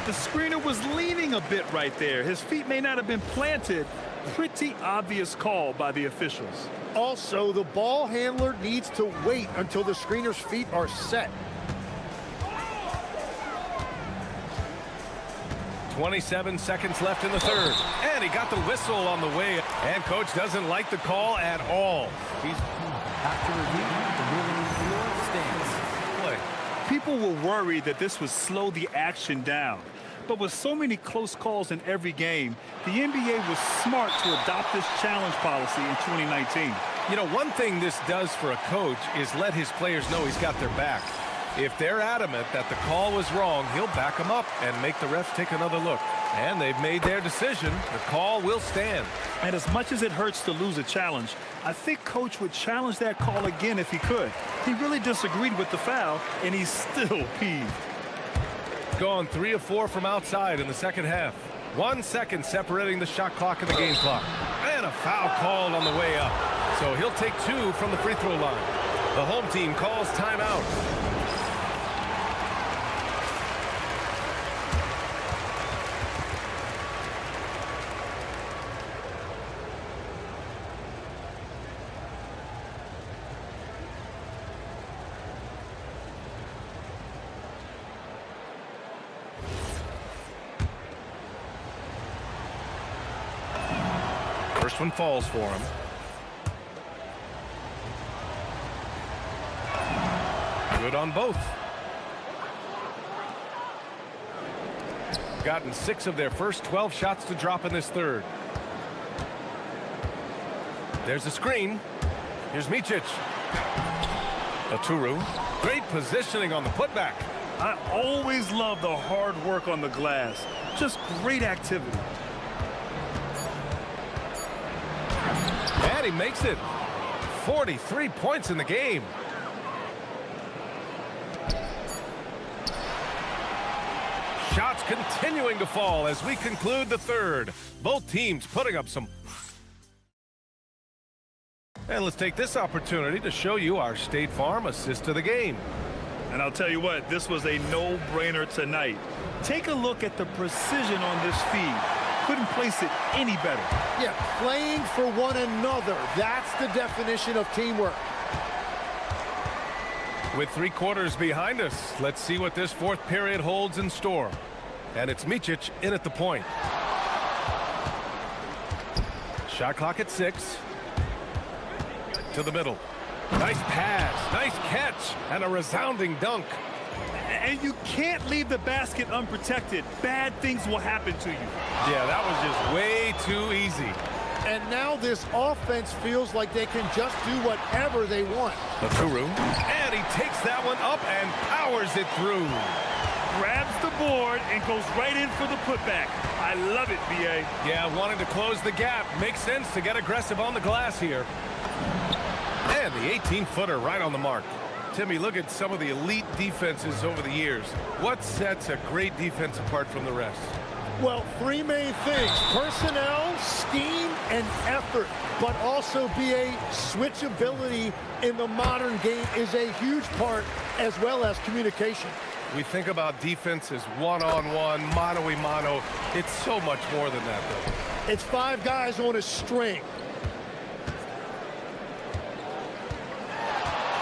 The screener was leaning a bit right there. His feet may not have been planted. Pretty obvious call by the officials. Also, the ball handler needs to wait until the screener's feet are set. 27 seconds left in the third. And he got the whistle on the way. And coach doesn't like the call at all. After review, the ruling on the floor stands. Play. People were worried that this would slow the action down. But with so many close calls in every game, the NBA was smart to adopt this challenge policy in 2019. You know, one thing this does for a coach is let his players know he's got their back. If they're adamant that the call was wrong, he'll back them up and make the refs take another look. And they've made their decision. The call will stand. And as much as it hurts to lose a challenge, I think Coach would challenge that call again if he could. He really disagreed with the foul, and he's still peeved. Gone 3 of 4 from outside in the second half. 1 second separating the shot clock and the game clock. And a foul called on the way up. So he'll take 2 from the free throw line. The home team calls timeout. First one falls for him. Good on both. Gotten 6 of their first 12 shots to drop in this third. There's a screen. Here's Micic. Aturu. Great positioning on the putback. I always love the hard work on the glass. Just great activity. And he makes it. 43 points in the game. Shots continuing to fall as we conclude the third. Both teams putting up some. And let's take this opportunity to show you our State Farm assist to the game. And I'll tell you what, this was a no-brainer tonight. Take a look at the precision on this feed. Couldn't place it any better. Yeah, playing for one another. That's the definition of teamwork. With 3 quarters behind us, let's see what this fourth period holds in store. And it's Micic in at the point. Shot clock at 6. To the middle. Nice pass, nice catch, and a resounding dunk. And you can't leave the basket unprotected. Bad things will happen to you. Yeah, that was just way too easy. And now this offense feels like they can just do whatever they want. Aturu. And he takes that one up and powers it through. Grabs the board and goes right in for the putback. I love it, B.A. Yeah, wanting to close the gap. Makes sense to get aggressive on the glass here. And the 18-footer right on the mark. Timmy, look at some of the elite defenses over the years. What sets a great defense apart from the rest? Well, 3 main things: personnel, scheme, and effort. But also BA, switchability in the modern game is a huge part, as well as communication. We think about defense as one-on-one, mano-a-mano. It's so much more than that, though. It's 5 guys on a string.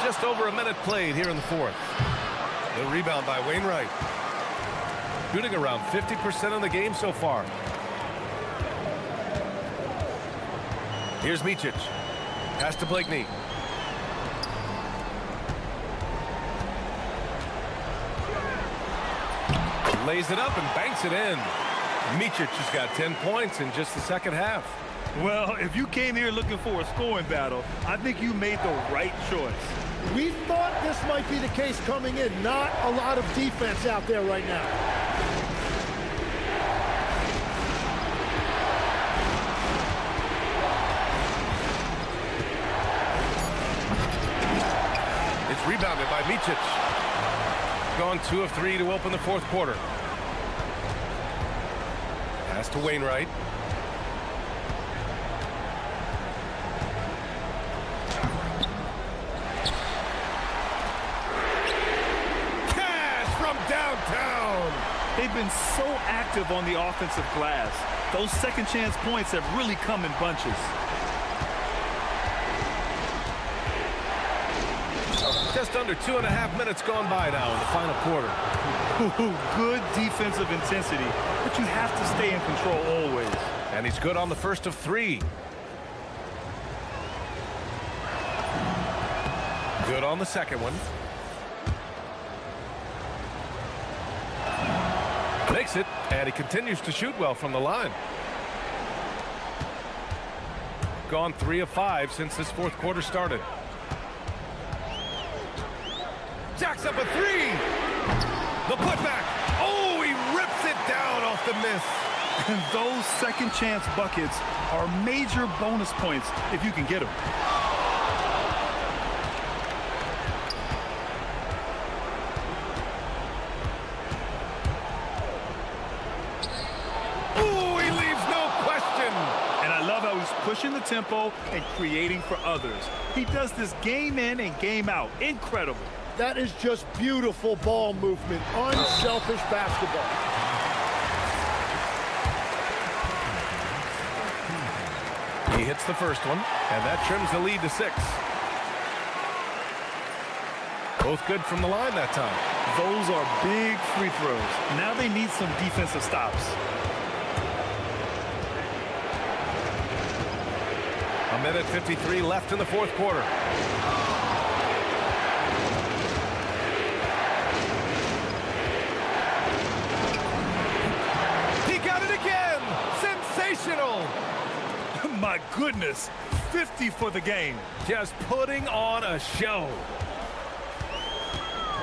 Just over a minute played here in the fourth. The rebound by Wainwright. Shooting around 50% in the game so far. Here's Micic. Pass to Blakeney. Lays it up and banks it in. Micic has got 10 points in just the second half. Well, if you came here looking for a scoring battle, I think you made the right choice. We thought this might be the case coming in. Not a lot of defense out there right now. It's rebounded by Micic. Gone 2 of 3 to open the fourth quarter. Pass to Wainwright. Downtown. They've been so active on the offensive glass. Those second chance points have really come in bunches. Just under 2.5 minutes gone by now in the final quarter. Good defensive intensity, but you have to stay in control always. And he's good on the first of 3. Good on the second one. Makes it, and he continues to shoot well from the line. Gone 3 of 5 since this fourth quarter started. Jacks up a 3. The putback. Oh, he rips it down off the miss. And those second chance buckets are major bonus points if you can get them. Ooh, he leaves no question. And I love how he's pushing the tempo and creating for others. He does this game in and game out. Incredible. That is just beautiful ball movement, unselfish basketball. He hits the first one, and that trims the lead to 6. Both good from the line that time. Those are big free throws. Now they need some defensive stops. A minute 53 left in the fourth quarter. He got it again! Sensational! My goodness, 50 for the game. Just putting on a show.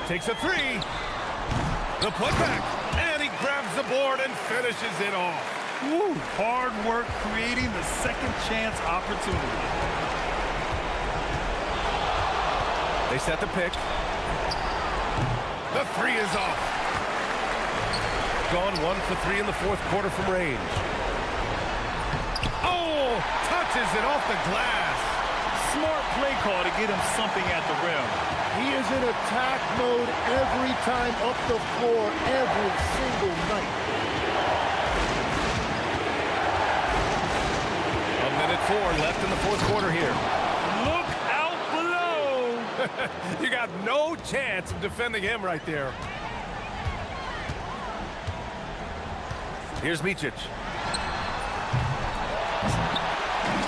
Takes a 3. The putback, and he grabs the board and finishes it off. Woo, hard work creating the second chance opportunity. They set the pick. The 3 is off. Gone 1 for 3 in the fourth quarter from range. Oh, touches it off the glass. Smart play call to get him something at the rim. He is in attack mode every time up the floor, every single night. A minute 4 left in the fourth quarter here. Look out below. You got no chance of defending him right there. Here's Micic.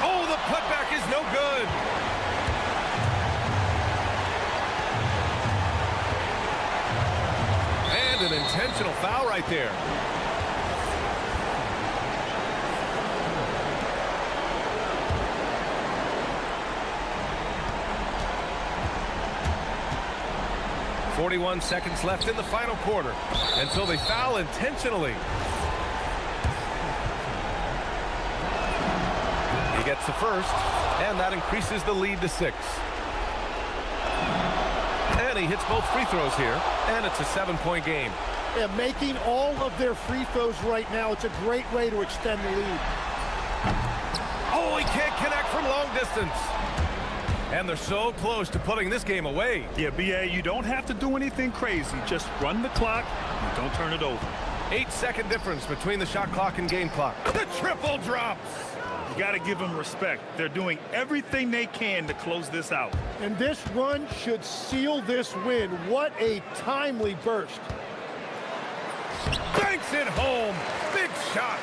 Oh, the putback is no good. And an intentional foul right there. .41 seconds left in the final quarter. And so they foul intentionally. He gets the first, and that increases the lead to 6. And he hits both free throws here, and it's a 7-point game. Yeah, making all of their free throws right now, it's a great way to extend the lead. Oh, he can't connect from long distance. And they're so close to putting this game away. Yeah, BA, you don't have to do anything crazy. Just run the clock and don't turn it over. 8-second difference between the shot clock and game clock. The triple drops. You got to give them respect. They're doing everything they can to close this out. And this run should seal this win. What a timely burst. Banks it home. Big shot.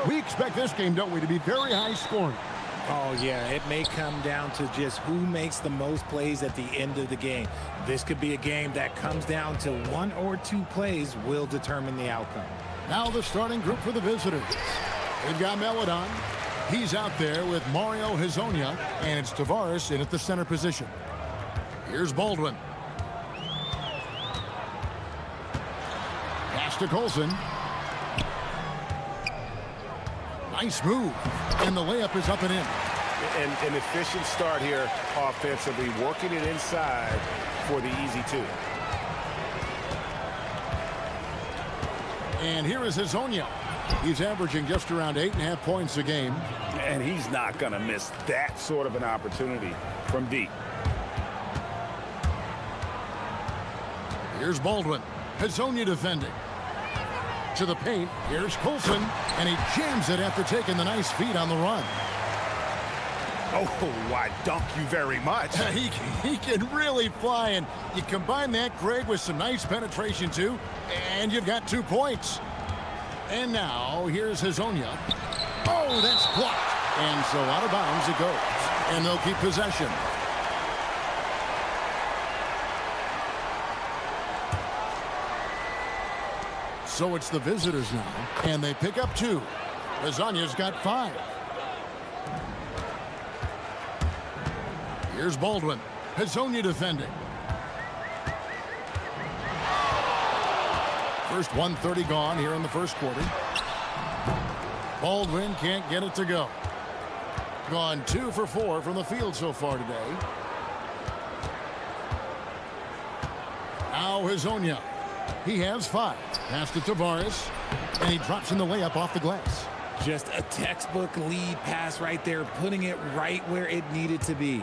We expect this game, don't we, to be very high scoring. Oh, yeah, it may come down to just who makes the most plays at the end of the game. This could be a game that comes down to 1 or 2 plays will determine the outcome. Now the starting group for the visitors. They've got Melodon. He's out there with Mario Hezonja, and it's Tavares in at the center position. Here's Baldwin. Pass to Colson. Nice move. And the layup is up and in. An efficient start here offensively, working it inside for the easy 2. And here is Hezonja. He's averaging just around 8.5 points a game. And he's not going to miss that sort of an opportunity from deep. Here's Baldwin. Hezonja defending. To the paint. Here's Colson. And he jams it after taking the nice feed on the run. Oh, why, dunk you very much. He can really fly. And you combine that, Greg, with some nice penetration, too. And you've got 2 points. And now, here's Hezonja. Oh, that's blocked. And so out of bounds it goes. And they'll keep possession. So it's the visitors now. And they pick up 2. Hezonja's got 5. Here's Baldwin. Hezonja defending. First 1:30 gone here in the first quarter. Baldwin can't get it to go. Gone 2 for 4 from the field so far today. Now Hezonja. He has 5. Pass to Tavares. And he drops in the layup off the glass. Just a textbook lead pass right there, putting it right where it needed to be.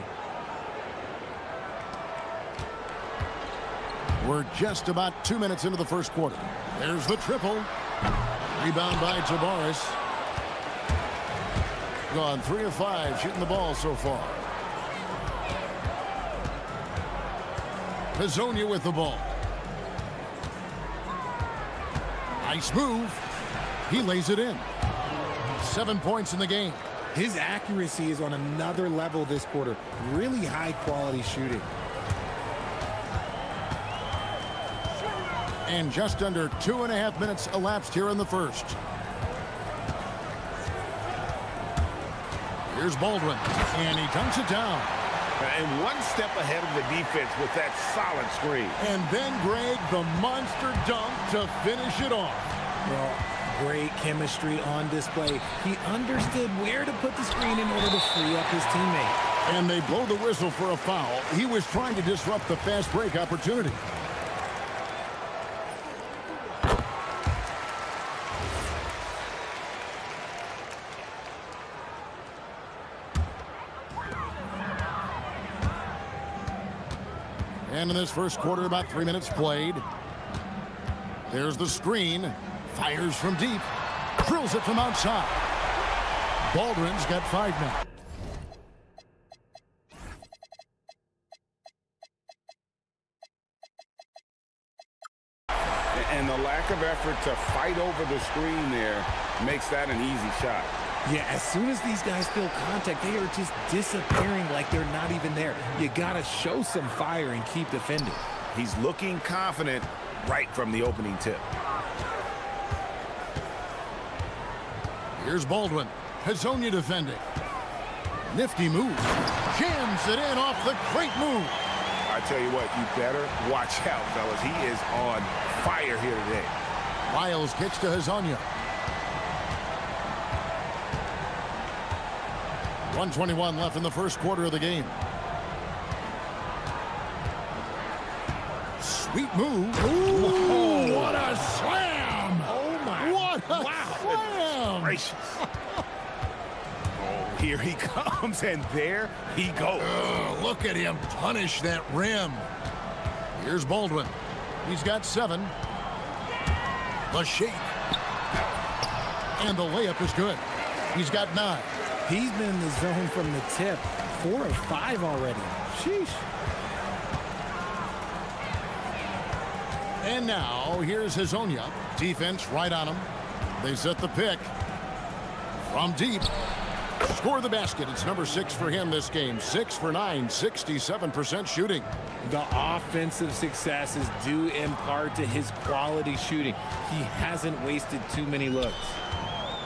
We're just about 2 minutes into the first quarter. There's the triple. Rebound by Tavares. Gone 3 of 5 shooting the ball so far. Hezonja with the ball. Nice move. He lays it in. 7 points in the game. His accuracy is on another level this quarter. Really high quality shooting. And just under 2.5 minutes elapsed here in the first. Here's Baldwin, and he dunks it down. And 1 step ahead of the defense with that solid screen. And then, Greg, the monster dunk to finish it off. Well, great chemistry on display. He understood where to put the screen in order to free up his teammate. And they blow the whistle for a foul. He was trying to disrupt the fast break opportunity. And in this first quarter, about 3 minutes played. There's the screen. Fires from deep. Drills it from outside. Baldwin's got 5 now. And the lack of effort to fight over the screen there makes that an easy shot. Yeah, as soon as these guys feel contact, they are just disappearing like they're not even there. You got to show some fire and keep defending. He's looking confident right from the opening tip. Here's Baldwin. Hezonja defending. Nifty move. Jams it in off the great move. I tell you what, you better watch out, fellas. He is on fire here today. Miles kicks to Hezonja. 1:21 left in the first quarter of the game. Sweet move. Ooh, what a slam! Oh, my. What a slam! Gracious. Oh, here he comes, and there he goes. Look at him punish that rim. Here's Baldwin. He's got 7. The shake. And the layup is good. He's got 9. He's been in the zone from the tip. 4 of 5 already. Sheesh. And now, here's Hezonja. Defense right on him. They set the pick. From deep. Score the basket. It's number 6 for him this game. 6 for 9, 67% shooting. The offensive success is due in part to his quality shooting. He hasn't wasted too many looks.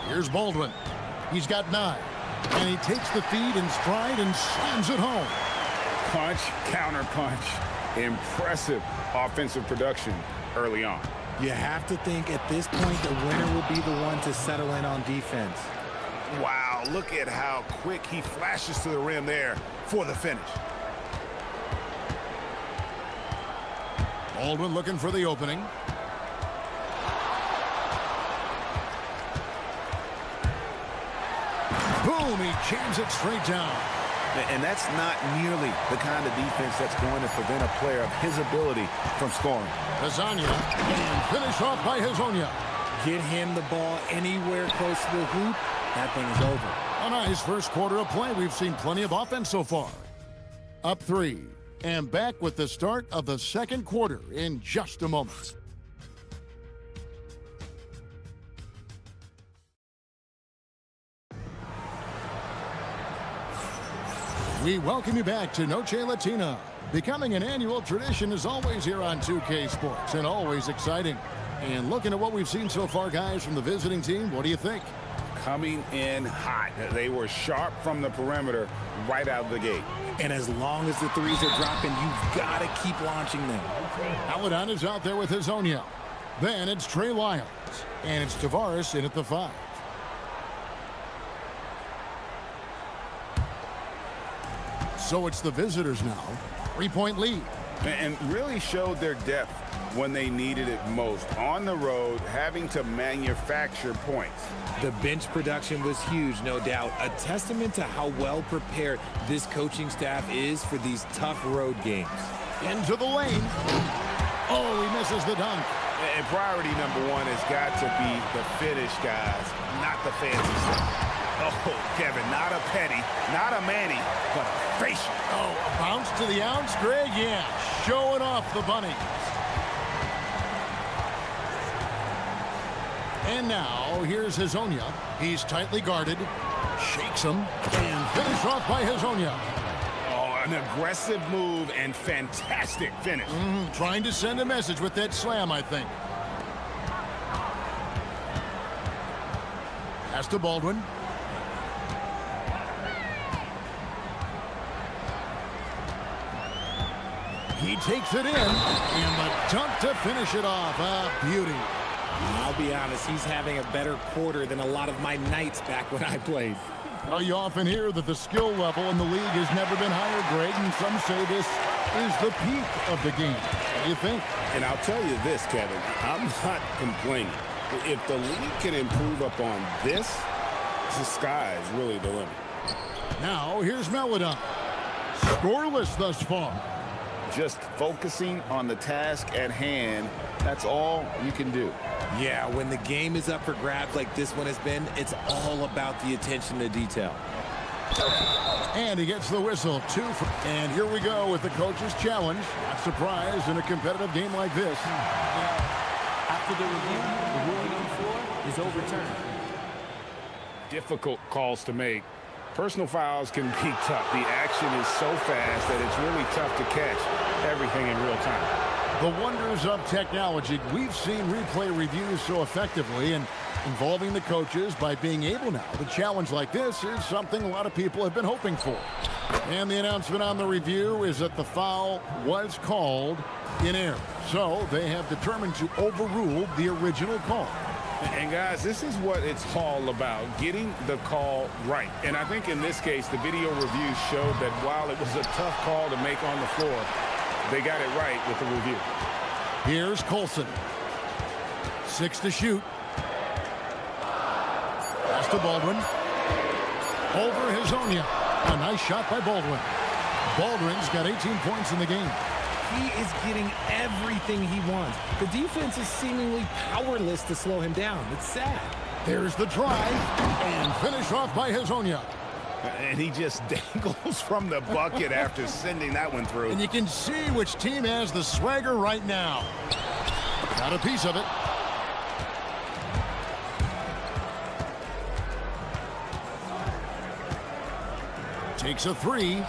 Here's Baldwin. He's got 9. And he takes the feed in stride and slams it home. Punch, counter punch. Impressive offensive production early on. You have to think at this point the winner will be the one to settle in on defense. Wow, look at how quick he flashes to the rim there for the finish. Baldwin looking for the opening. Boom, he jams it straight down. And that's not nearly the kind of defense that's going to prevent a player of his ability from scoring. Lasagna, and finish off by Hazonia. Get him the ball anywhere close to the hoop, that thing is over. A nice first quarter of play. We've seen plenty of offense so far. Up 3, and back with the start of the second quarter in just a moment. We welcome you back to Noche Latina. Becoming an annual tradition is always here on 2K Sports, and always exciting. And looking at what we've seen so far, guys, from the visiting team, what do you think? Coming in hot. They were sharp from the perimeter right out of the gate. And as long as the threes are dropping, you've got to keep launching them. Aladon is out there with Hazonia. Then it's Trey Lyons, and it's Tavares in at the 5. So it's the visitors now. 3-point lead. And really showed their depth when they needed it most. On the road, having to manufacture points. The bench production was huge, no doubt. A testament to how well prepared this coaching staff is for these tough road games. Into the lane. Oh, he misses the dunk. And priority number 1 has got to be the finish, guys, not the fancy stuff. Oh, Kevin, not a penny, not a Manny, but a facial. Oh, a bounce to the ounce, Greg? Yeah, showing off the bunny. And now, here's Hazonia. He's tightly guarded, shakes him, and finish off by Hazonia. Oh, an aggressive move and fantastic finish. Trying to send a message with that slam, I think. Pass to Baldwin. He takes it in, and the dunk to finish it off. A beauty. I'll be honest, he's having a better quarter than a lot of my nights back when I played. Well, you often hear that the skill level in the league has never been higher, Greg, and some say this is the peak of the game. What do you think? And I'll tell you this, Kevin, I'm not complaining. If the league can improve upon this, the sky is really the limit. Now, here's Meladon. Scoreless thus far. Just focusing on the task at hand, that's all you can do. Yeah, when the game is up for grabs like this one has been, it's all about the attention to detail. And he gets the whistle. 2 for... And here we go with the coach's challenge. Not surprised in a competitive game like this. After the review, the ruling on the floor is overturned. Difficult calls to make. Personal fouls can be tough. The action is so fast that it's really tough to catch everything in real time. The wonders of technology. We've seen replay reviews so effectively, and involving the coaches by being able now to challenge like this is something a lot of people have been hoping for. And the announcement on the review is that the foul was called in error. So they have determined to overrule the original call. And guys, this is what it's all about, getting the call right. And I think in this case, the video review showed that while it was a tough call to make on the floor, they got it right with the review. Here's Colson. 6 to shoot. Pass to Baldwin. Over Hazonia. A nice shot by Baldwin. Baldwin's got 18 points in the game. He is getting everything he wants. The defense is seemingly powerless to slow him down. It's sad. There's the drive, and finish off by Hazonia. And he just dangles from the bucket after sending that one through. And you can see which team has the swagger right now. Got a piece of it. Takes a three.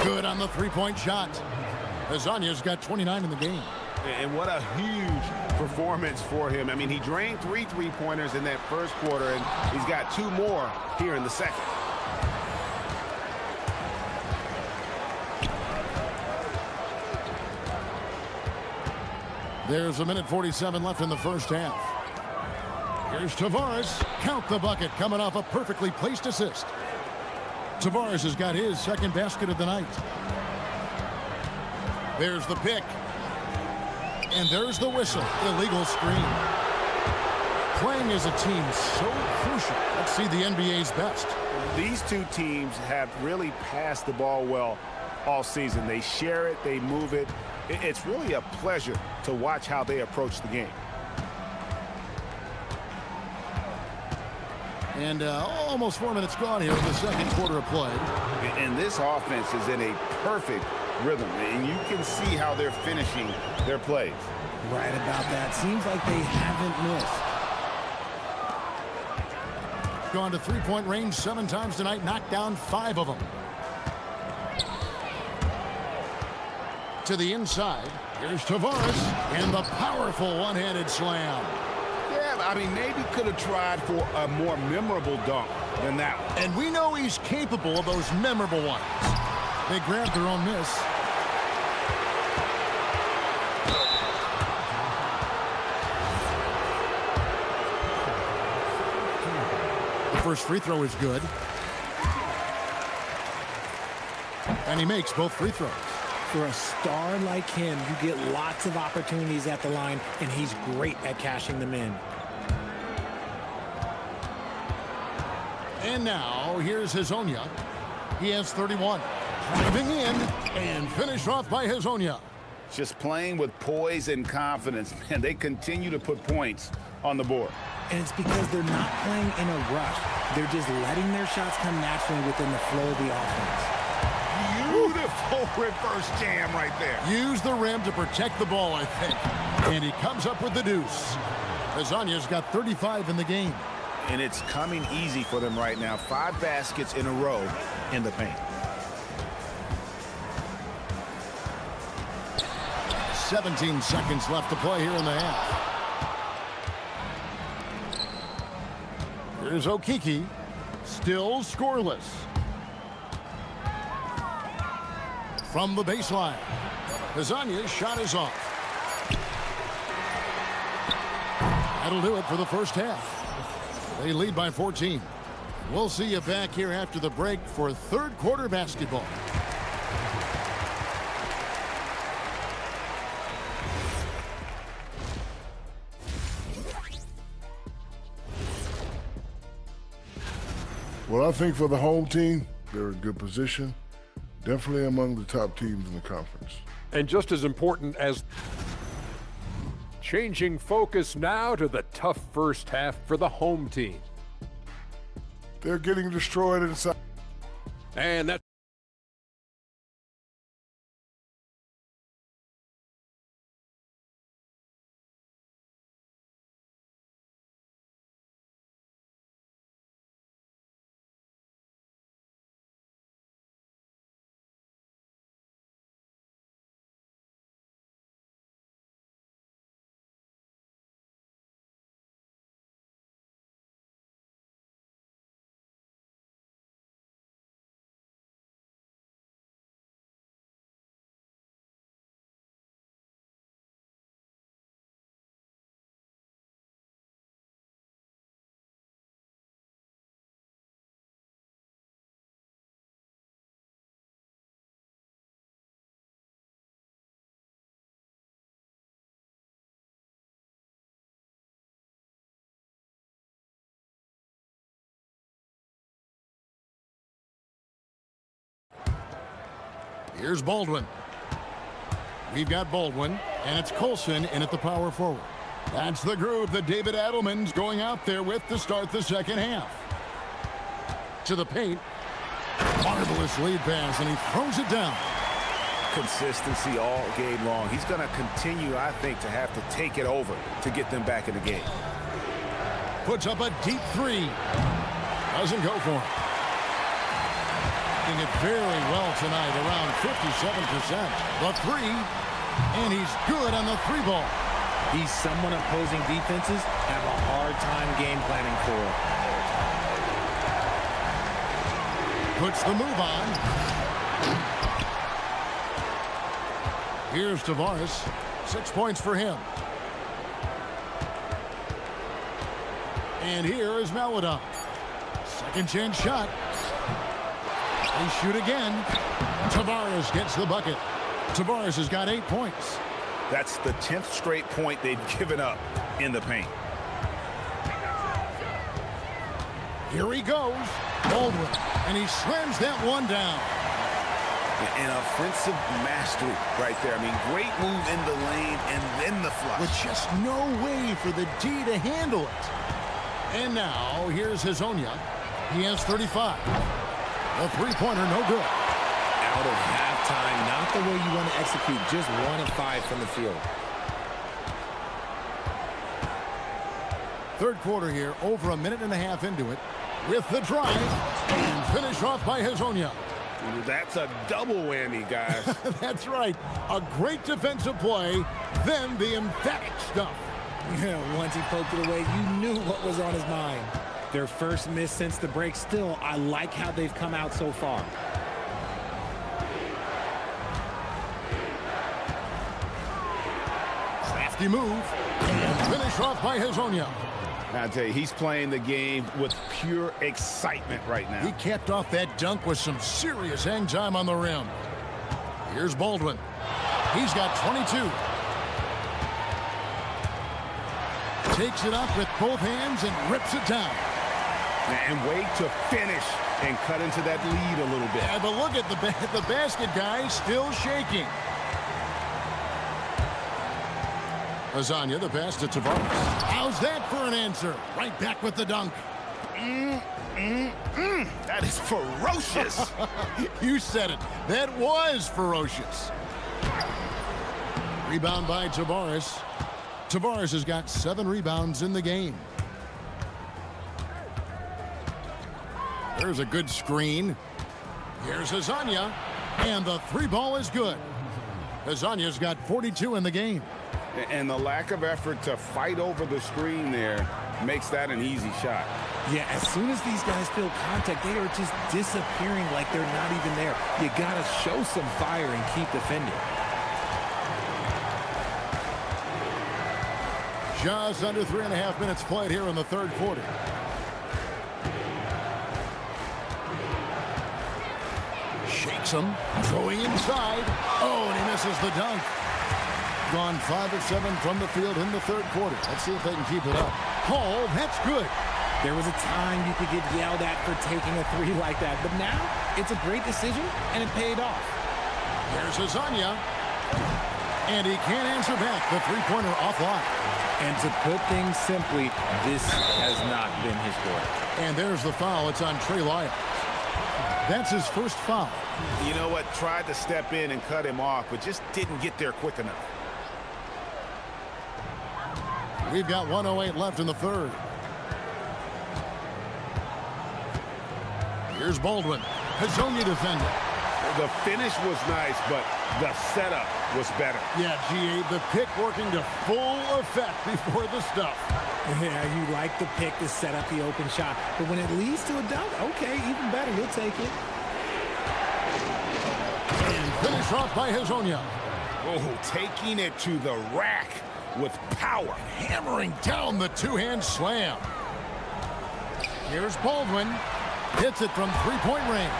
Good on the three-point shot. Azanya's got 29 in the game. And what a huge performance for him. I mean, he drained 3 3-pointers in that first quarter, and he's got 2 more here in the second. There's a minute 47 left in the first half. Here's Tavares. Count the bucket, coming off a perfectly placed assist. Tavares has got his second basket of the night. There's the pick. And there's the whistle. Illegal screen. Playing as a team so crucial. Let's see the NBA's best. These two teams have really passed the ball well all season. They share it, they move it. It's really a pleasure to watch how they approach the game. And almost 4 minutes gone here in the second quarter of play. And this offense is in a perfect rhythm, and you can see how they're finishing their plays. Right about that. Seems like they haven't missed. Gone to three-point range 7 times tonight, knocked down 5 of them. To the inside, here's Tavares, and the powerful one-handed slam. Yeah, I mean, maybe could have tried for a more memorable dunk than that one. And we know he's capable of those memorable ones. They grabbed their own miss. The first free throw is good. And he makes both free throws. For a star like him, you get lots of opportunities at the line, and he's great at cashing them in. And now, here's Hazonia. He has 31. Driving in, and finished off by Hazonia. Just playing with poise and confidence, and they continue to put points on the board. And it's because they're not playing in a rush. They're just letting their shots come naturally within the flow of the offense. Beautiful reverse jam right there. Use the rim to protect the ball, I think. And he comes up with the deuce. Hazonia got 35 in the game. And it's coming easy for them right now. 5 baskets in a row in the paint. 17 seconds left to play here in the half. Here's Okiki. Still scoreless. From the baseline. Hazanya's shot is off. That'll do it for the first half. They lead by 14. We'll see you back here after the break for third quarter basketball. Well, I think for the home team, they're in good position. Definitely among the top teams in the conference. And just as important as changing focus now to the tough first half for the home team. They're getting destroyed inside. And that's Here's Baldwin. We've got Baldwin, and it's Colson in at the power forward. That's the groove that David Adelman's going out there with to start the second half. To the paint. Marvelous lead pass, and he throws it down. Consistency all game long. He's going to continue, I think, to have to take it over to get them back in the game. Puts up a deep three. Doesn't go for it. shooting it very well tonight, around 57%. The three, and he's good on the three ball. He's someone opposing defenses have a hard time game planning for. Puts the move on. Here's Tavares. 6 points for him. And here is Maladon. Second chance shot. They shoot again. Tavares gets the bucket. Tavares has got 8 points. That's the 10th straight point they've given up in the paint. Here he goes. Baldwin. And he slams that one down. An offensive mastery right there. I mean, great move in the lane and then the flush. With just no way for the D to handle it. And now, here's Hazonia. He has 35. The three-pointer, no good. Out of halftime, not the way you want to execute, just 1 of 5 from the field. Third quarter here, over a minute and a half into it, with the drive, and finish off by Hazonia. That's a double whammy, guys. That's right. A great defensive play, then the emphatic stuff. Once he poked it away, you knew what was on his mind. Their first miss since the break. Still, I like how they've come out so far. Crafty move, and finish off by Hazonia. I tell you, he's playing the game with pure excitement right now. He capped off that dunk with some serious hang time on the rim. Here's Baldwin. He's got 22. Takes it up with both hands and rips it down. And wait to finish and cut into that lead a little bit. Yeah, but look at the basket guy still shaking. Lasagna, the pass to Tavares. How's that for an answer? Right back with the dunk. That is ferocious. You said it. That was ferocious. Rebound by Tavares. Tavares has got 7 rebounds in the game. There's a good screen. Here's Hazonia, and the three ball is good. Hazania's got 42 in the game. And the lack of effort to fight over the screen there makes that an easy shot. Yeah, as soon as these guys feel contact, they are just disappearing like they're not even there. You got to show some fire and keep defending. Just under 3.5 minutes played here in the third quarter. Shakes him, throwing inside. Oh, and he misses the dunk. Gone 5 of 7 from the field in the third quarter. Let's see if they can keep it up. Oh, that's good. There was a time you could get yelled at for taking a 3 like that, but now it's a great decision, and it paid off. There's Hazonia, and he can't answer back. The three-pointer offline. And to put things simply, this has not been his work. And there's the foul. It's on Trey Lyles. That's his first foul. You know what? Tried to step in and cut him off, but just didn't get there quick enough. We've got 1:08 left in the third. Here's Baldwin. Hazonia defending. The finish was nice, but the setup was better. Yeah, G.A., the pick working to full effect before the stuff. Yeah, you like the pick to set up the open shot. But when it leads to a dunk, okay, even better. You'll take it. And finish off by Hazonia. Oh, taking it to the rack with power. Hammering down the two-hand slam. Here's Baldwin. Hits it from three-point range.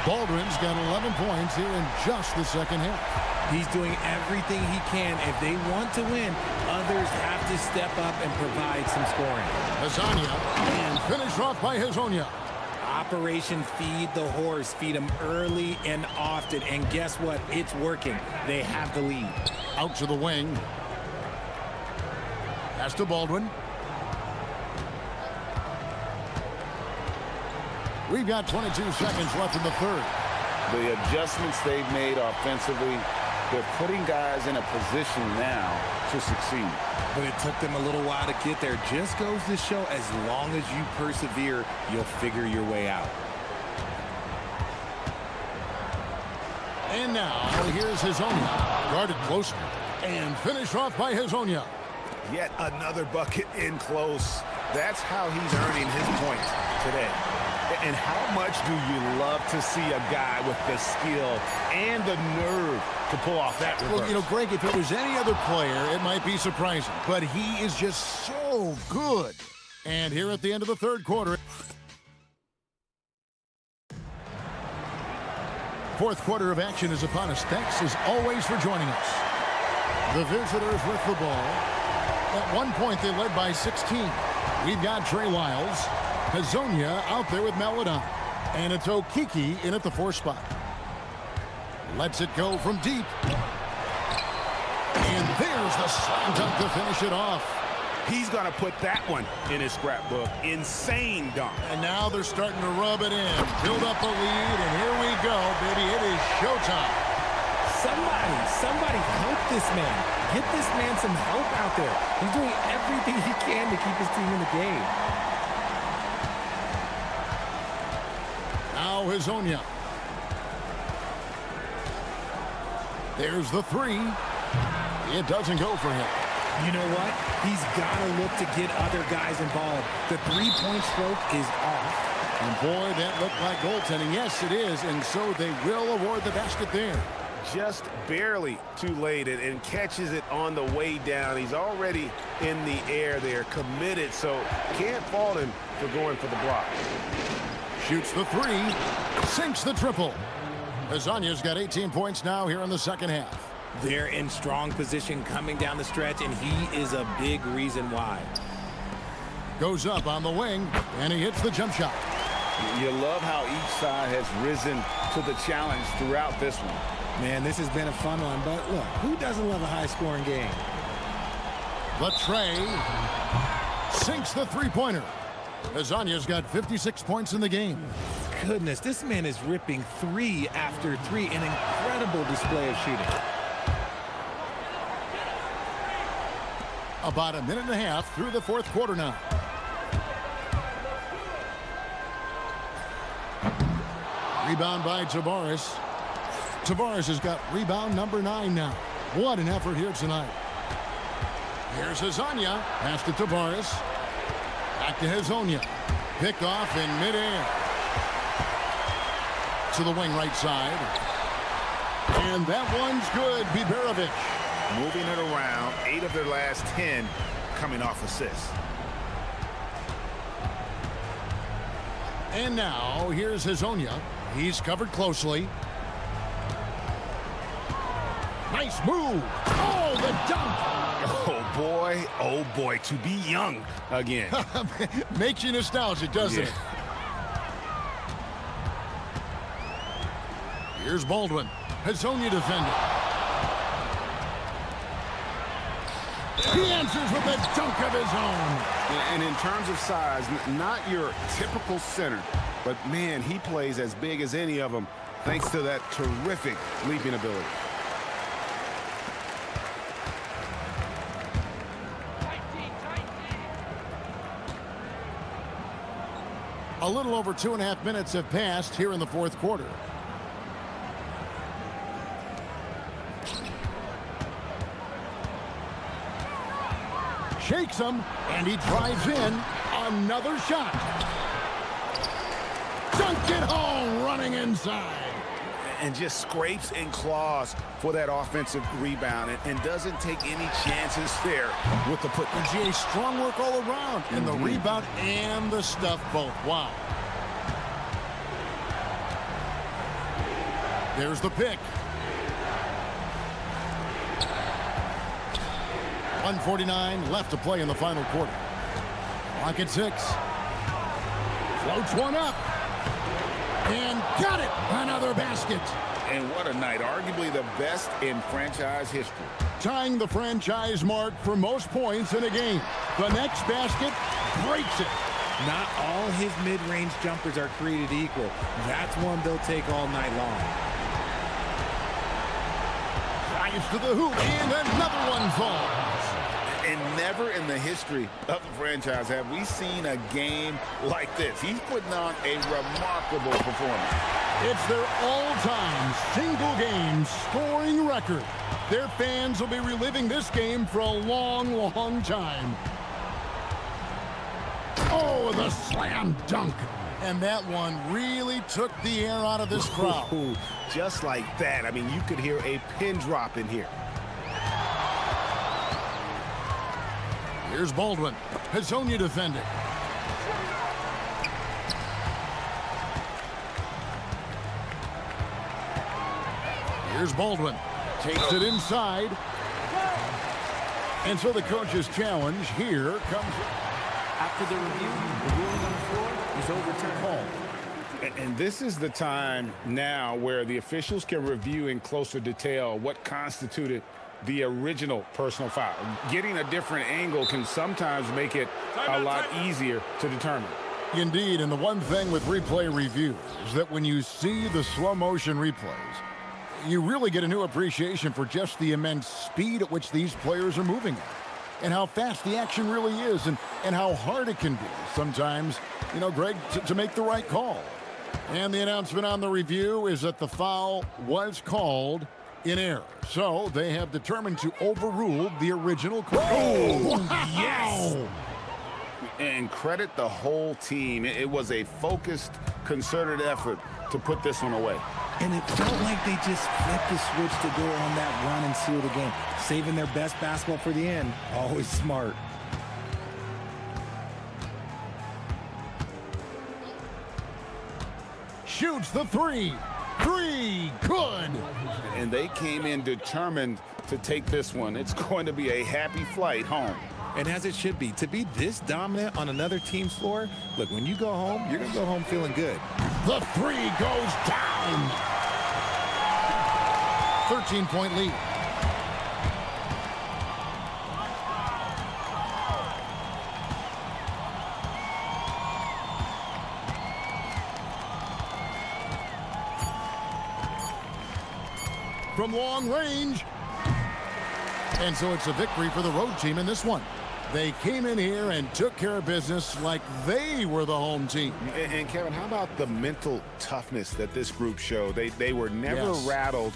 Baldwin's got 11 points here in just the second half. He's doing everything he can. If they want to win, others have to step up and provide some scoring. Hazonia, and finish off by Hazonia. Operation Feed the Horse. Feed him early and often. And guess what? It's working. They have the lead. Out to the wing. Pass to Baldwin. We've got 22 seconds left in the third. The adjustments they've made offensively, they're putting guys in a position now to succeed. But it took them a little while to get there. Just goes to show, as long as you persevere, you'll figure your way out. And now, here's Hazonia. Guarded closely. And finished off by Hazonia. Yet another bucket in close. That's how he's earning his points today. And how much do you love to see a guy with the skill and the nerve to pull off that reverse? Well, you know, Greg, if it was any other player, it might be surprising. But he is just so good. And here at the end of the third quarter. Fourth quarter of action is upon us. Thanks, as always, for joining us. The visitors with the ball. At one point, they led by 16. We've got Trey Wiles. Hazonia out there with Maladon. And it's Okiki in at the 4 spot. Lets it go from deep. And there's the slam dunk to finish it off. He's going to put that one in his scrapbook. Insane dunk. And now they're starting to rub it in. Build up a lead, and here we go, baby. It is showtime. Somebody help this man. Get this man some help out there. He's doing everything he can to keep his team in the game. Now Hazonia. There's the 3. It doesn't go for him. You know what? He's got to look to get other guys involved. The three-point stroke is off. And boy, that looked like goaltending. Yes, it is. And so they will award the basket there. Just barely too late and catches it on the way down. He's already in the air there, committed, so can't fault him for going for the block. Shoots the 3, sinks the triple. Hazonia's got 18 points now here in the second half. They're in strong position coming down the stretch, and he is a big reason why. Goes up on the wing, and he hits the jump shot. You love how each side has risen to the challenge throughout this one. Man, this has been a fun one, but look, who doesn't love a high-scoring game? The Trey sinks the three-pointer. Hazonia's got 56 points in the game. Goodness, this man is ripping 3 after 3. An incredible display of shooting. About a minute and a half through the fourth quarter now. Rebound by Tavares. Tavares has got rebound number 9 now. What an effort here tonight. Here's Hazonia. Pass to Tavares. Back to Hazonia. Pick off in midair. To the wing right side. And that one's good. Biberovic. Moving it around. 8 of their last 10 coming off assists. And now here's Hazonia. He's covered closely. Nice move. Oh, the dunk. Oh boy, to be young again. Makes you nostalgic, doesn't it? Here's Baldwin. Hazonia defender. He answers with a dunk of his own. And in terms of size, not your typical center, but man, he plays as big as any of them thanks to that terrific leaping ability. A little over 2.5 minutes have passed here in the fourth quarter. Shakes him, and he drives in. Another shot. Dunk it home, running inside. And just scrapes and claws for that offensive rebound and doesn't take any chances there with the put. And GA, strong work all around in the rebound and the stuff both. Wow. There's the pick. 1:49 left to play in the final quarter. Clock at 6. Floats one up. And got it. Another basket. And what a night. Arguably the best in franchise history. Tying the franchise mark for most points in a game. The next basket breaks it. Not all his mid-range jumpers are created equal. That's one they'll take all night long. Drives to the hoop, and another one falls. And never in the history of the franchise have we seen a game like this. He's putting on a remarkable performance. It's their all-time single-game scoring record. Their fans will be reliving this game for a long, long time. Oh, the slam dunk. And that one really took the air out of this crowd. Ooh, just like that. I mean, you could hear a pin drop in here. Here's Baldwin. Hazonia defending. Here's Baldwin. Takes it inside. And so the coach's challenge here comes. After the review, the ruling on the floor is overturned. And this is the time now where the officials can review in closer detail what constituted the original personal foul. Getting a different angle can sometimes make it a lot easier to determine. Indeed, and the one thing with replay review is that when you see the slow motion replays, you really get a new appreciation for just the immense speed at which these players are moving at, and how fast the action really is, and how hard it can be sometimes, you know, Greg, to make the right call. And the announcement on the review is that the foul was called in error. So they have determined to overrule the original call. Oh, wow. Yes! And credit the whole team. It was a focused, concerted effort to put this one away. And it felt like they just flipped the switch to go on that run and seal the game. Saving their best basketball for the end. Always smart. Shoots the three. Three, good. And they came in determined to take this one. It's going to be a happy flight home. And as it should be, to be this dominant on another team's floor, look, when you go home, you're going to go home feeling good. The three goes down. 13-point lead. From long range. And so it's a victory for the road team in this one. They came in here and took care of business like they were the home team. And Kevin, how about the mental toughness that this group showed? They were never rattled.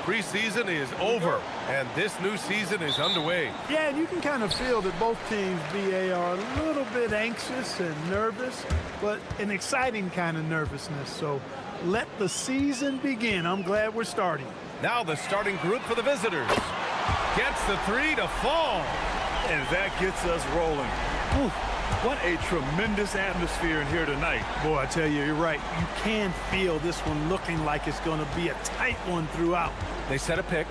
preseason is over, and this new season is underway. Yeah, and you can kind of feel that both teams, BA, are a little bit anxious and nervous, but an exciting kind of nervousness. So let the season begin. I'm glad we're starting. Now the starting group for the visitors. Gets the three to fall. And that gets us rolling. Whew, what a tremendous atmosphere in here tonight. Boy, I tell you, you're right. You can feel this one looking like it's going to be a tight one throughout. They set a pick.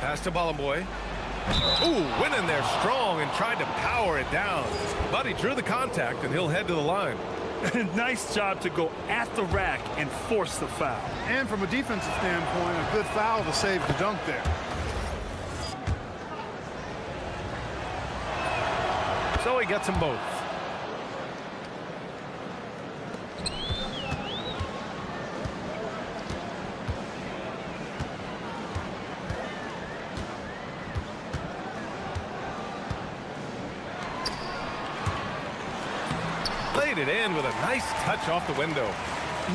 Pass to Ballamboy. Ooh, went in there strong and tried to power it down. But he drew the contact, and he'll head to the line. Nice job to go at the rack and force the foul. And from a defensive standpoint, a good foul to save the dunk there. So he gets them both. Played it in with a nice touch off the window.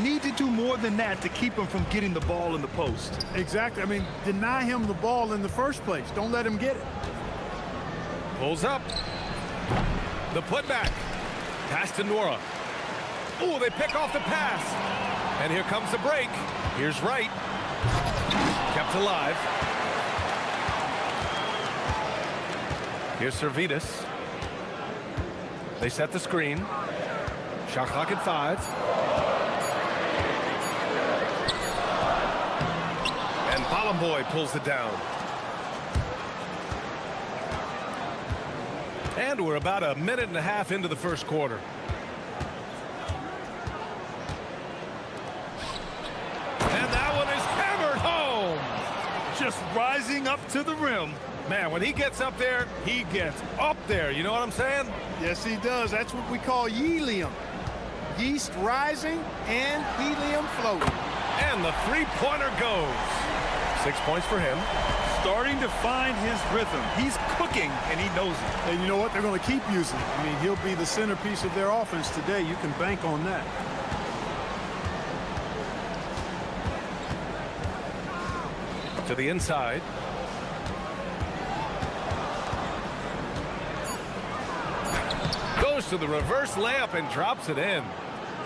Need to do more than that to keep him from getting the ball in the post. Exactly. I mean, deny him the ball in the first place. Don't let him get it. Pulls up. The putback. Pass to Nora. Oh, they pick off the pass. And here comes the break. Here's Wright. Kept alive. Here's Servetus. They set the screen. Shot clock at 5. And Ballamboy pulls it down. And we're about a minute and a half into the first quarter. And that one is hammered home. Just rising up to the rim. Man, when he gets up there, he gets up there. You know what I'm saying? Yes, he does. That's what we call helium. Yeast rising and helium floating. And the three-pointer goes. 6 points for him. Starting to find his rhythm. He's cooking, and he knows it. And you know what? They're going to keep using it. I mean, he'll be the centerpiece of their offense today. You can bank on that. To the inside. Goes to the reverse layup and drops it in.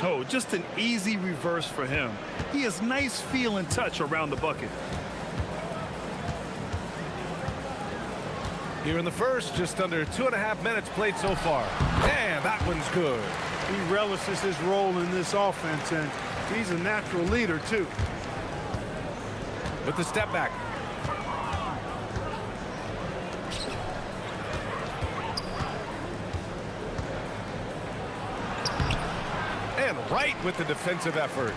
Oh, just an easy reverse for him. He has nice feel and touch around the bucket. Here in the first, just under 2.5 minutes played so far. And that one's good. He relishes his role in this offense, and he's a natural leader, too. With the step back. And right with the defensive effort.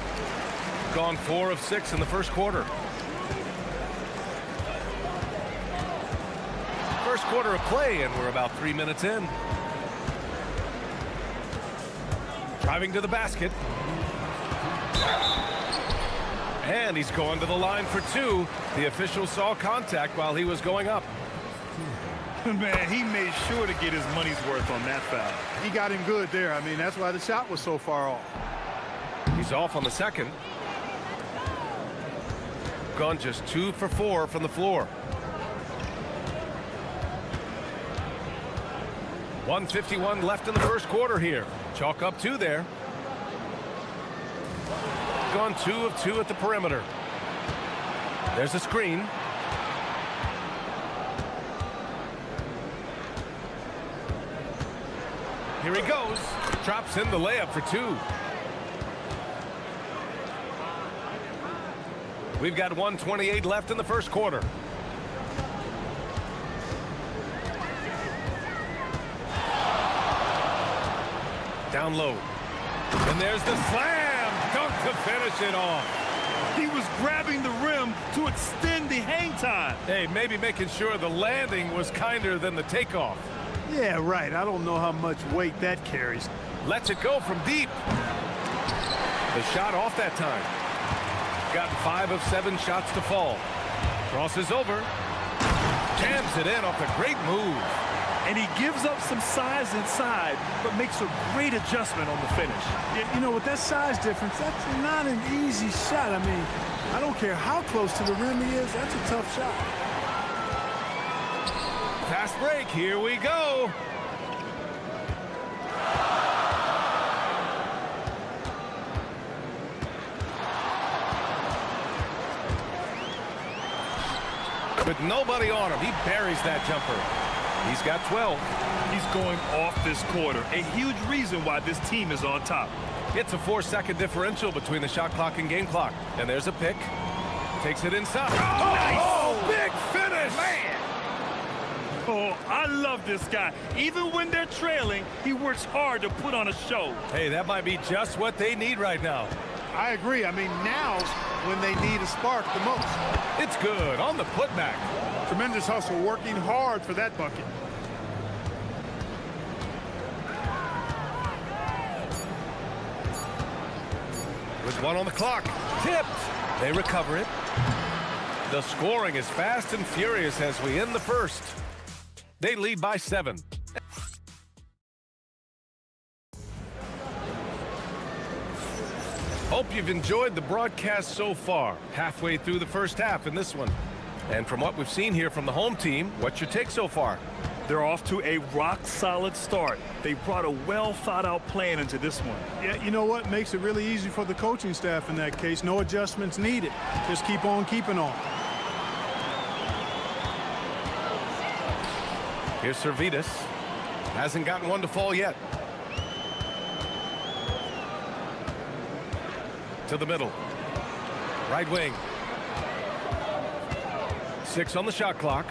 Gone 4 of 6 in the first quarter. First quarter of play, and we're about 3 minutes in. Driving to the basket. And he's going to the line for 2. The official saw contact while he was going up. Man, he made sure to get his money's worth on that foul. He got him good there. I mean, that's why the shot was so far off. He's off on the second. Gone just 2 for 4 from the floor. 1:51 left in the first quarter here. Chalk up 2 there. Gone 2 of 2 at the perimeter. There's a screen. Here he goes. Drops in the layup for 2. We've got 1:28 left in the first quarter. Down low. And there's the slam dunk to finish it off. He was grabbing the rim to extend the hang time. Hey, maybe making sure the landing was kinder than the takeoff. Yeah, right. I don't know how much weight that carries. Lets it go from deep. The shot off that time. Got 5 of 7 shots to fall. Crosses over. Jams it in off a great move. and he gives up some size inside, but makes a great adjustment on the finish. Yeah, you know, with that size difference, that's not an easy shot. I mean, I don't care how close to the rim he is, that's a tough shot. Fast break, here we go. With nobody on him, he buries that jumper. He's got 12. He's going off this quarter, a huge reason why this team is on top. It's a 4-second differential between the shot clock and game clock. And there's a pick. Takes it inside. Oh, nice! Oh, big finish! Man! Oh, I love this guy. Even when they're trailing, he works hard to put on a show. Hey, that might be just what they need right now. I agree. I mean, now's when they need a spark the most. It's good on the putback. Tremendous hustle, working hard for that bucket. With 1 on the clock. Tipped. They recover it. The scoring is fast and furious as we end the first. They lead by 7. Hope you've enjoyed the broadcast so far. Halfway through the first half in this one. And from what we've seen here from the home team, what's your take so far? They're off to a rock-solid start. They brought a well-thought-out plan into this one. Yeah, you know what? Makes it really easy for the coaching staff in that case. No adjustments needed. Just keep on keeping on. Here's Servetus. Hasn't gotten one to fall yet. To the middle. Right wing. 6 on the shot clock.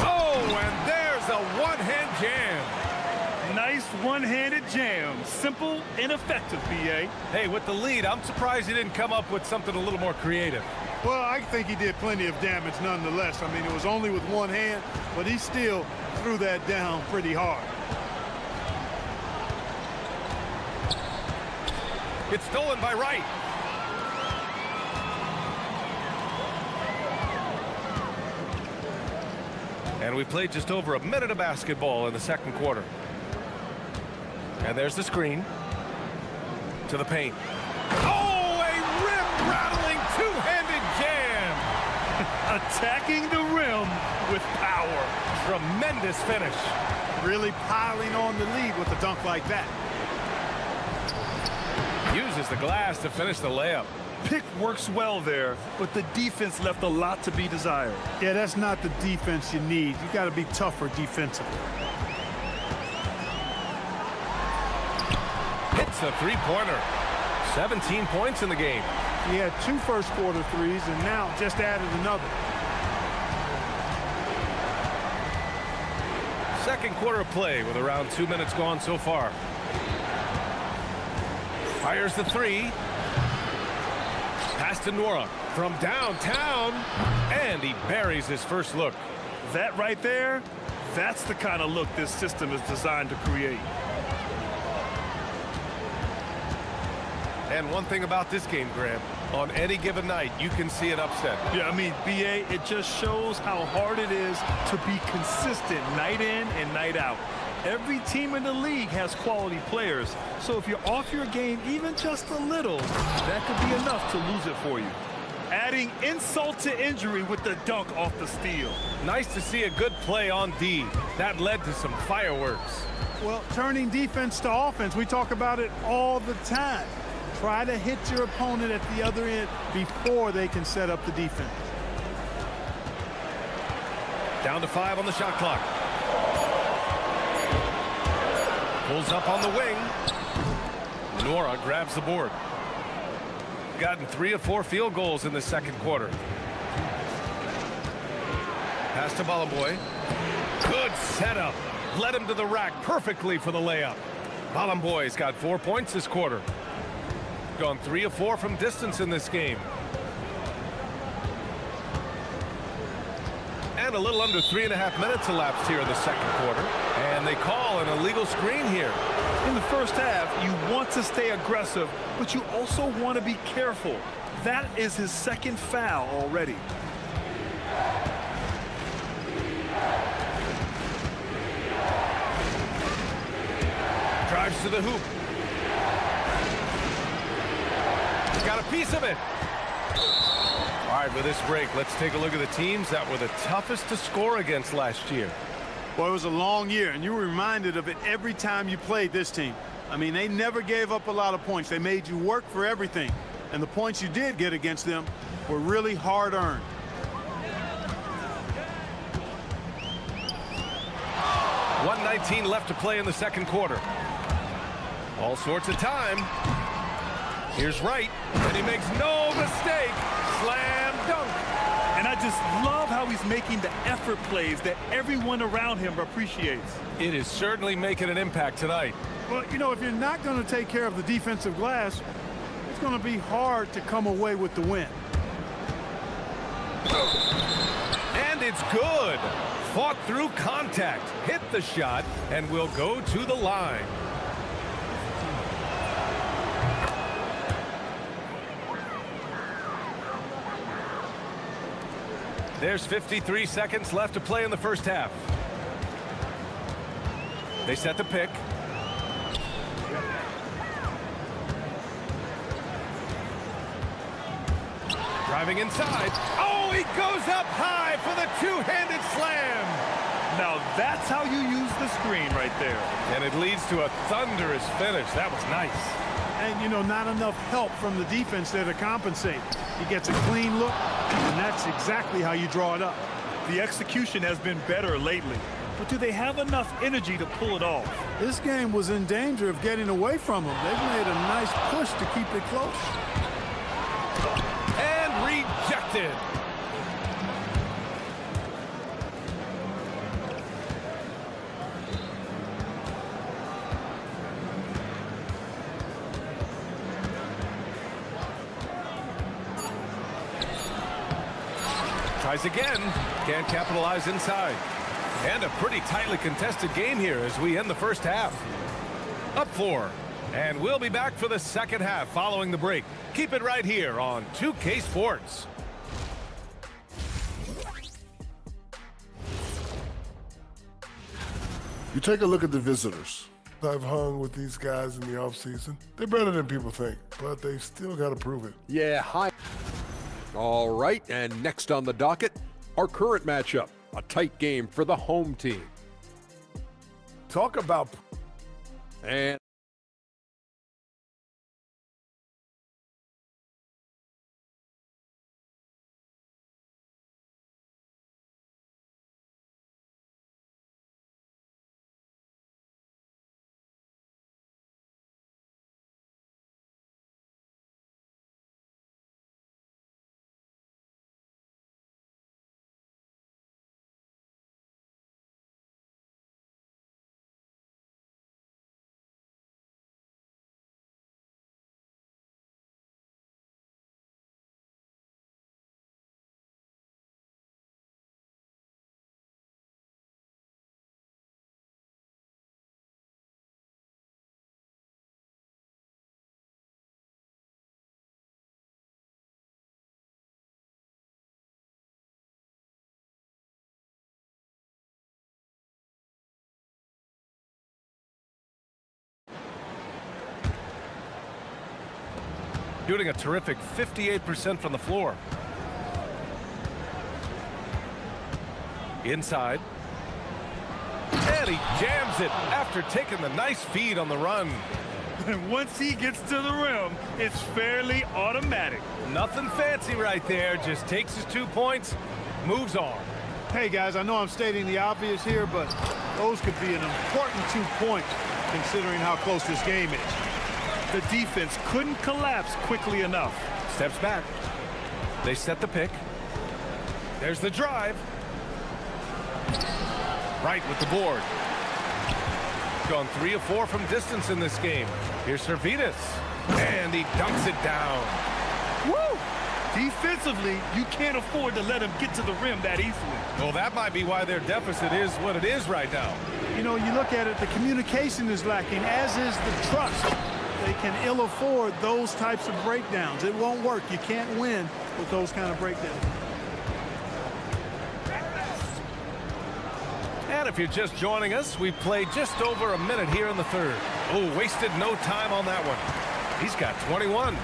Oh, and there's a one-hand jam. Nice one-handed jam. Simple and effective, B.A. Hey, with the lead, I'm surprised he didn't come up with something a little more creative. Well, I think he did plenty of damage nonetheless. I mean, it was only with one hand, but he still threw that down pretty hard. It's stolen by Wright. And we played just over a minute of basketball in the second quarter. And there's the screen. To the paint. Oh, a rim-rattling two-handed jam. Attacking the rim with power. Tremendous finish. Really piling on the lead with a dunk like that. Uses the glass to finish the layup. Pick works well there, but the defense left a lot to be desired. Yeah, that's not the defense you need. You got to be tougher defensively. Hits a three-pointer. 17 points in the game. He had 2 first-quarter threes and now just added another. Second quarter of play with around 2 minutes gone so far. Fires the three. Pass to Nora from downtown, and he buries his first look. That right there, that's the kind of look this system is designed to create. And one thing about this game, Graham, on any given night, you can see an upset. Yeah, I mean, B.A., it just shows how hard it is to be consistent night in and night out. Every team in the league has quality players, so if you're off your game even just a little, that could be enough to lose it for you. Adding insult to injury with the dunk off the steal. Nice to see a good play on D. That led to some fireworks. Well, turning defense to offense, we talk about it all the time. Try to hit your opponent at the other end before they can set up the defense. Down to 5 on the shot clock. Pulls up on the wing. Nora grabs the board. Gotten 3 of 4 field goals in the second quarter. Pass to Balaboy. Good setup. Led him to the rack perfectly for the layup. Balaboy's got 4 points this quarter. Gone 3 of 4 from distance in this game. And a little under 3.5 minutes elapsed here in the second quarter. And they call an illegal screen here. In the first half, you want to stay aggressive, but you also want to be careful. That is his second foul already. to the hoop. Got a piece of it. All right, with this break, let's take a look at the teams that were the toughest to score against last year. Well, it was a long year, and you were reminded of it every time you played this team. I mean, they never gave up a lot of points. They made you work for everything. And the points you did get against them were really hard-earned. .119 left to play in the second quarter. All sorts of time. Here's Wright, and he makes no mistake. Slam dunk. And I just love how he's making the effort plays that everyone around him appreciates. It is certainly making an impact tonight. Well, you know, if you're not going to take care of the defensive glass, it's going to be hard to come away with the win. And it's good. Fought through contact, hit the shot, and will go to the line. There's 53 seconds left to play in the first half. They set the pick. Driving inside. Oh, he goes up high for the two-handed slam. Now that's how you use the screen right there. And it leads to a thunderous finish. That was nice. And, you know, not enough help from the defense there to compensate. He gets a clean look, and that's exactly how you draw it up. The execution has been better lately, but do they have enough energy to pull it off? This game was in danger of getting away from them. They've made a nice push to keep it close. And rejected. Tries again. Can't capitalize inside. And a pretty tightly contested game here as we end the first half. Up 4. And we'll be back for the second half following the break. Keep it right here on 2K Sports. You take a look at the visitors. I've hung with these guys in the offseason. They're better than people think, but they still got to prove it. Yeah, hi. All right, and next on the docket, our current matchup, a tight game for the home team. Talk about... And shooting a terrific 58% from the floor. Inside. And he jams it after taking the nice feed on the run. And once he gets to the rim, it's fairly automatic. Nothing fancy right there. Just takes his 2 points, moves on. Hey, guys, I know I'm stating the obvious here, but those could be an important 2 points considering how close this game is. The defense couldn't collapse quickly enough. Steps back. They set the pick. There's the drive. Right with the board. Gone 3 of 4 from distance in this game. Here's Servetus. And he dunks it down. Woo! Defensively, you can't afford to let him get to the rim that easily. Well, that might be why their deficit is what it is right now. You know, you look at it, the communication is lacking, as is the trust. They can ill afford those types of breakdowns. It won't work. You can't win with those kind of breakdowns. And if you're just joining us, we've played just over a minute here in the third. Oh, wasted no time on that one. He's got 21.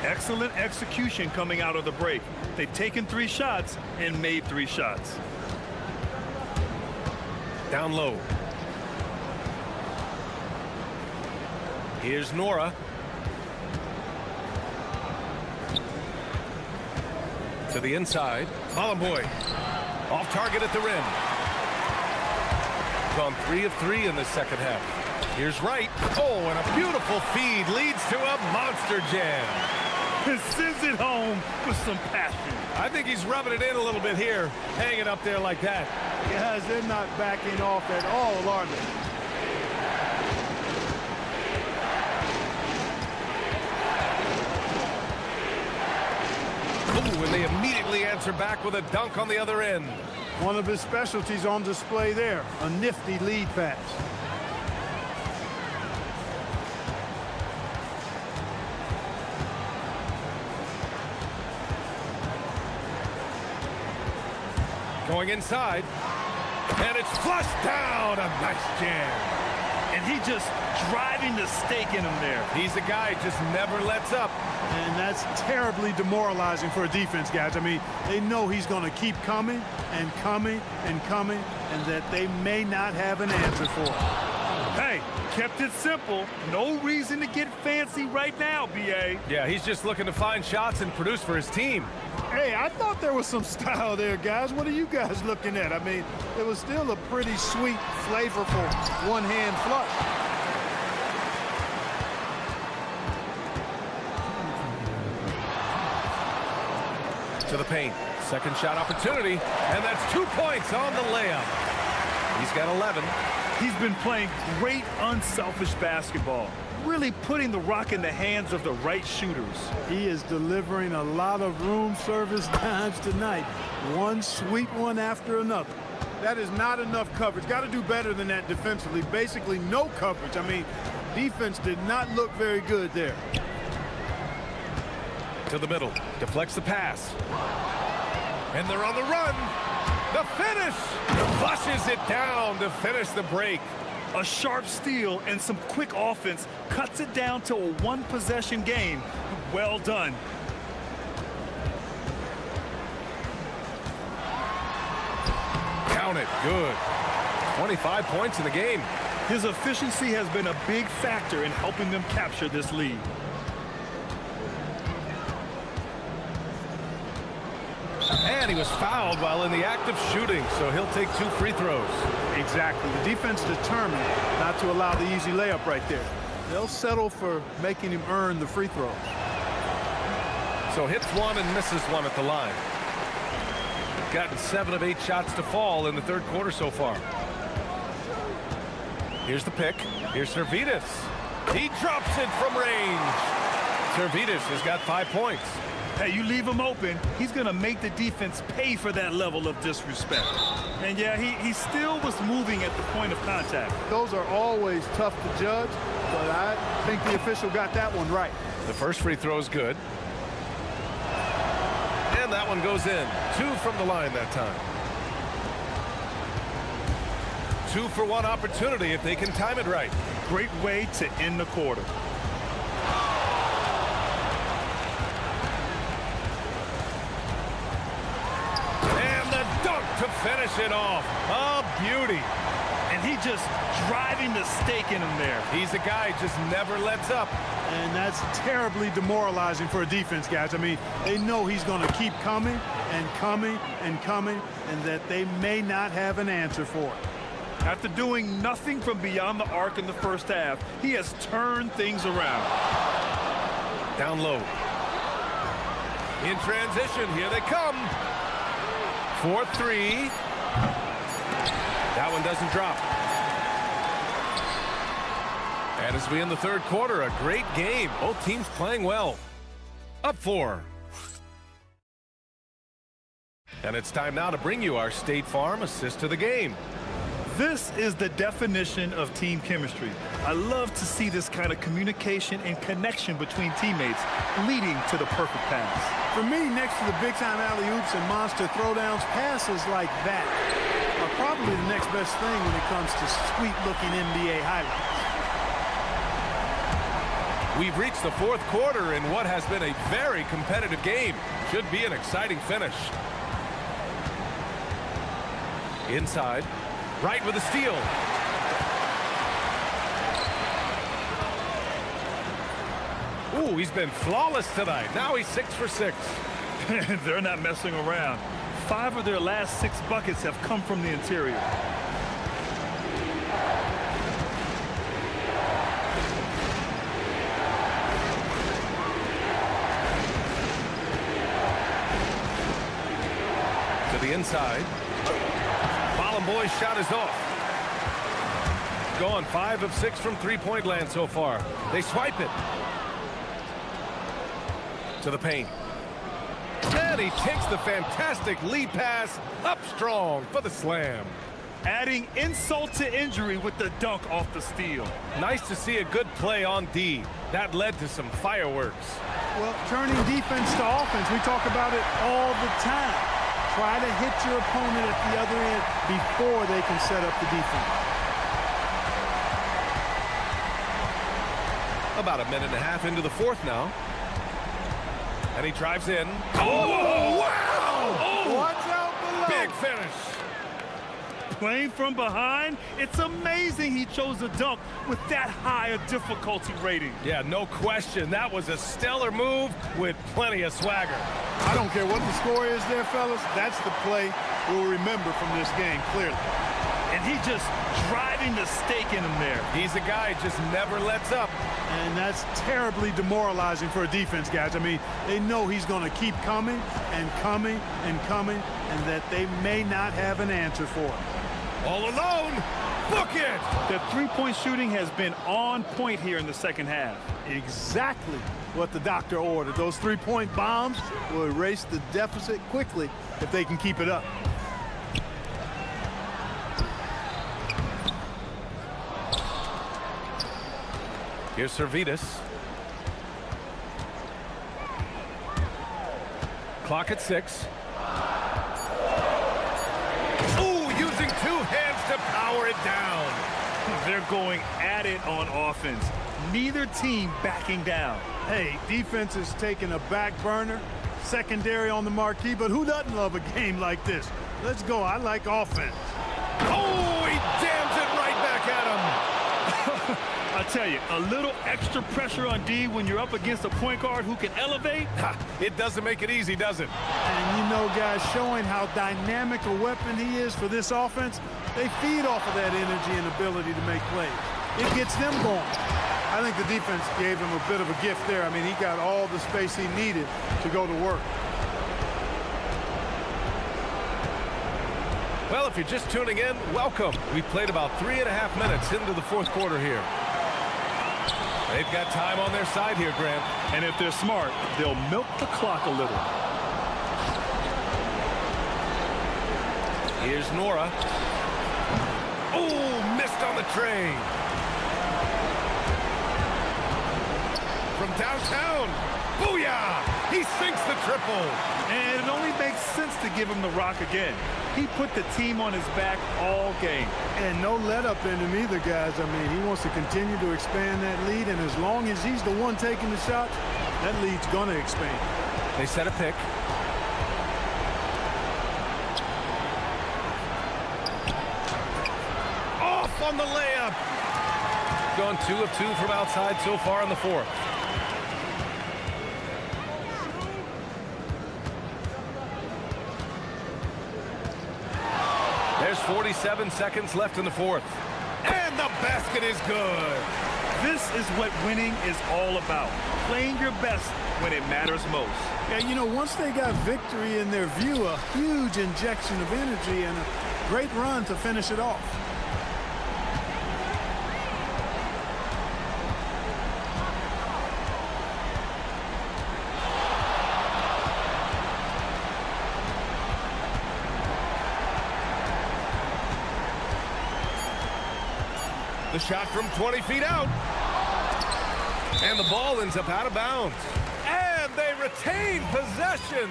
Excellent execution coming out of the break. They've taken 3 shots and made 3 shots. Down low. Here's Nora. To the inside. Bollenboy. Off target at the rim. Gone 3 of 3 in the second half. Here's Wright. Oh, and a beautiful feed leads to a monster jam. He sends it home with some passion. I think he's rubbing it in a little bit here, hanging up there like that. Guys, they're not backing off at all, are they? Ooh, and they immediately answer back with a dunk on the other end. One of his specialties on display there, a nifty lead pass. Going inside, and it's flushed down. A nice jam. And he just driving the stake in him there. He's a guy who just never lets up. And that's terribly demoralizing for a defense, guys. I mean, they know he's going to keep coming and coming and coming, and that they may not have an answer for it. Hey, kept it simple. No reason to get fancy right now, B.A. Yeah, he's just looking to find shots and produce for his team. Hey, I thought there was some style there, guys. What are you guys looking at? I mean, it was still a pretty sweet, flavorful one-hand flush. To the paint. Second shot opportunity, and that's 2 points on the layup. He's got 11. He's been playing great, unselfish basketball, really putting the rock in the hands of the right shooters. He is delivering a lot of room service dimes tonight. One sweet one after another. That is not enough coverage. Got to do better than that defensively. Basically no coverage. I mean, defense did not look very good there. To the middle, deflects the pass. And they're on the run. The finish! Flushes it down to finish the break. A sharp steal and some quick offense cuts it down to a one-possession game. Well done. Count it. Good. 25 points in the game. His efficiency has been a big factor in helping them capture this lead. And he was fouled while in the act of shooting, so he'll take 2 free throws. Exactly. The defense determined not to allow the easy layup right there. They'll settle for making him earn the free throws. So hits 1 and misses 1 at the line. Gotten 7 of 8 shots to fall in the third quarter so far. Here's the pick. Here's Servidis. He drops it from range. Servidis has got 5 points. Hey, you leave him open, he's going to make the defense pay for that level of disrespect. And yeah, he still was moving at the point of contact. Those are always tough to judge, but I think the official got that one right. The first free throw is good. And that one goes in. 2 from the line that time. 2 for 1 opportunity if they can time it right. Great way to end the quarter. To finish it off. A beauty. And he just driving the stake in him there. He's a guy who just never lets up. And that's terribly demoralizing for a defense, guys. I mean, they know he's going to keep coming and coming and coming, and that they may not have an answer for it. After doing nothing from beyond the arc in the first half, he has turned things around. Down low. In transition, here they come. 4-3. That one doesn't drop. And as we end the third quarter, a great game. Both teams playing well. Up 4. And it's time now to bring you our State Farm assist to the game. This is the definition of team chemistry. I love to see this kind of communication and connection between teammates leading to the perfect pass. For me, next to the big-time alley-oops and monster throwdowns, passes like that are probably the next best thing when it comes to sweet-looking NBA highlights. We've reached the fourth quarter in what has been a very competitive game. Should be an exciting finish. Inside, right with a steal. Ooh, he's been flawless tonight. Now he's 6 for 6. They're not messing around. 5 of their last 6 buckets have come from the interior. To the inside. Ballin Boy's shot is off. Gone 5 of 6 from three-point land so far. They swipe it. To the paint. And he takes the fantastic lead pass up strong for the slam. Adding insult to injury with the dunk off the steal. Nice to see a good play on D. That led to some fireworks. Well, turning defense to offense, we talk about it all the time. Try to hit your opponent at the other end before they can set up the defense. About a minute and a half into the fourth now. And he drives in. Oh, wow! Oh, watch out below. Big finish. Playing from behind, it's amazing he chose a dunk with that high a difficulty rating. Yeah, no question. That was a stellar move with plenty of swagger. I don't care what the score is there, fellas. That's the play we'll remember from this game, clearly. And he just driving the stake in him there. He's a guy who just never lets up. And that's terribly demoralizing for a defense, guys. I mean, they know he's going to keep coming and coming and coming, and that they may not have an answer for it. All alone. Book it. The three-point shooting has been on point here in the second half. Exactly what the doctor ordered. Those three-point bombs will erase the deficit quickly if they can keep it up. Here's Servetus. Clock at 6. Ooh, using 2 hands to power it down. They're going at it on offense. Neither team backing down. Hey, defense is taking a back burner, secondary on the marquee, but who doesn't love a game like this? Let's go. I like offense. Oh, he jams it right back at him. I tell you, a little extra pressure on D when you're up against a point guard who can elevate. It doesn't make it easy, does it? And you know, guys, showing how dynamic a weapon he is for this offense, they feed off of that energy and ability to make plays. It gets them going. I think the defense gave him a bit of a gift there. I mean, he got all the space he needed to go to work. Well, if you're just tuning in, welcome. We've played about 3.5 minutes into the fourth quarter here. They've got time on their side here, Grant. And if they're smart, they'll milk the clock a little. Here's Nora. Oh, missed on the tray. From downtown. Booyah! He sinks the triple. And it only makes sense to give him the rock again. He put the team on his back all game. And no let up in him either, guys. I mean, he wants to continue to expand that lead, and as long as he's the one taking the shots, that lead's going to expand. They set a pick. Off on the layup. Gone 2 of 2 from outside so far in the fourth. There's 47 seconds left in the fourth. And the basket is good. This is what winning is all about. Playing your best when it matters most. Yeah, you know, once they got victory in their view, a huge injection of energy and a great run to finish it off. The shot from 20 feet out. And the ball ends up out of bounds. And they retain possession.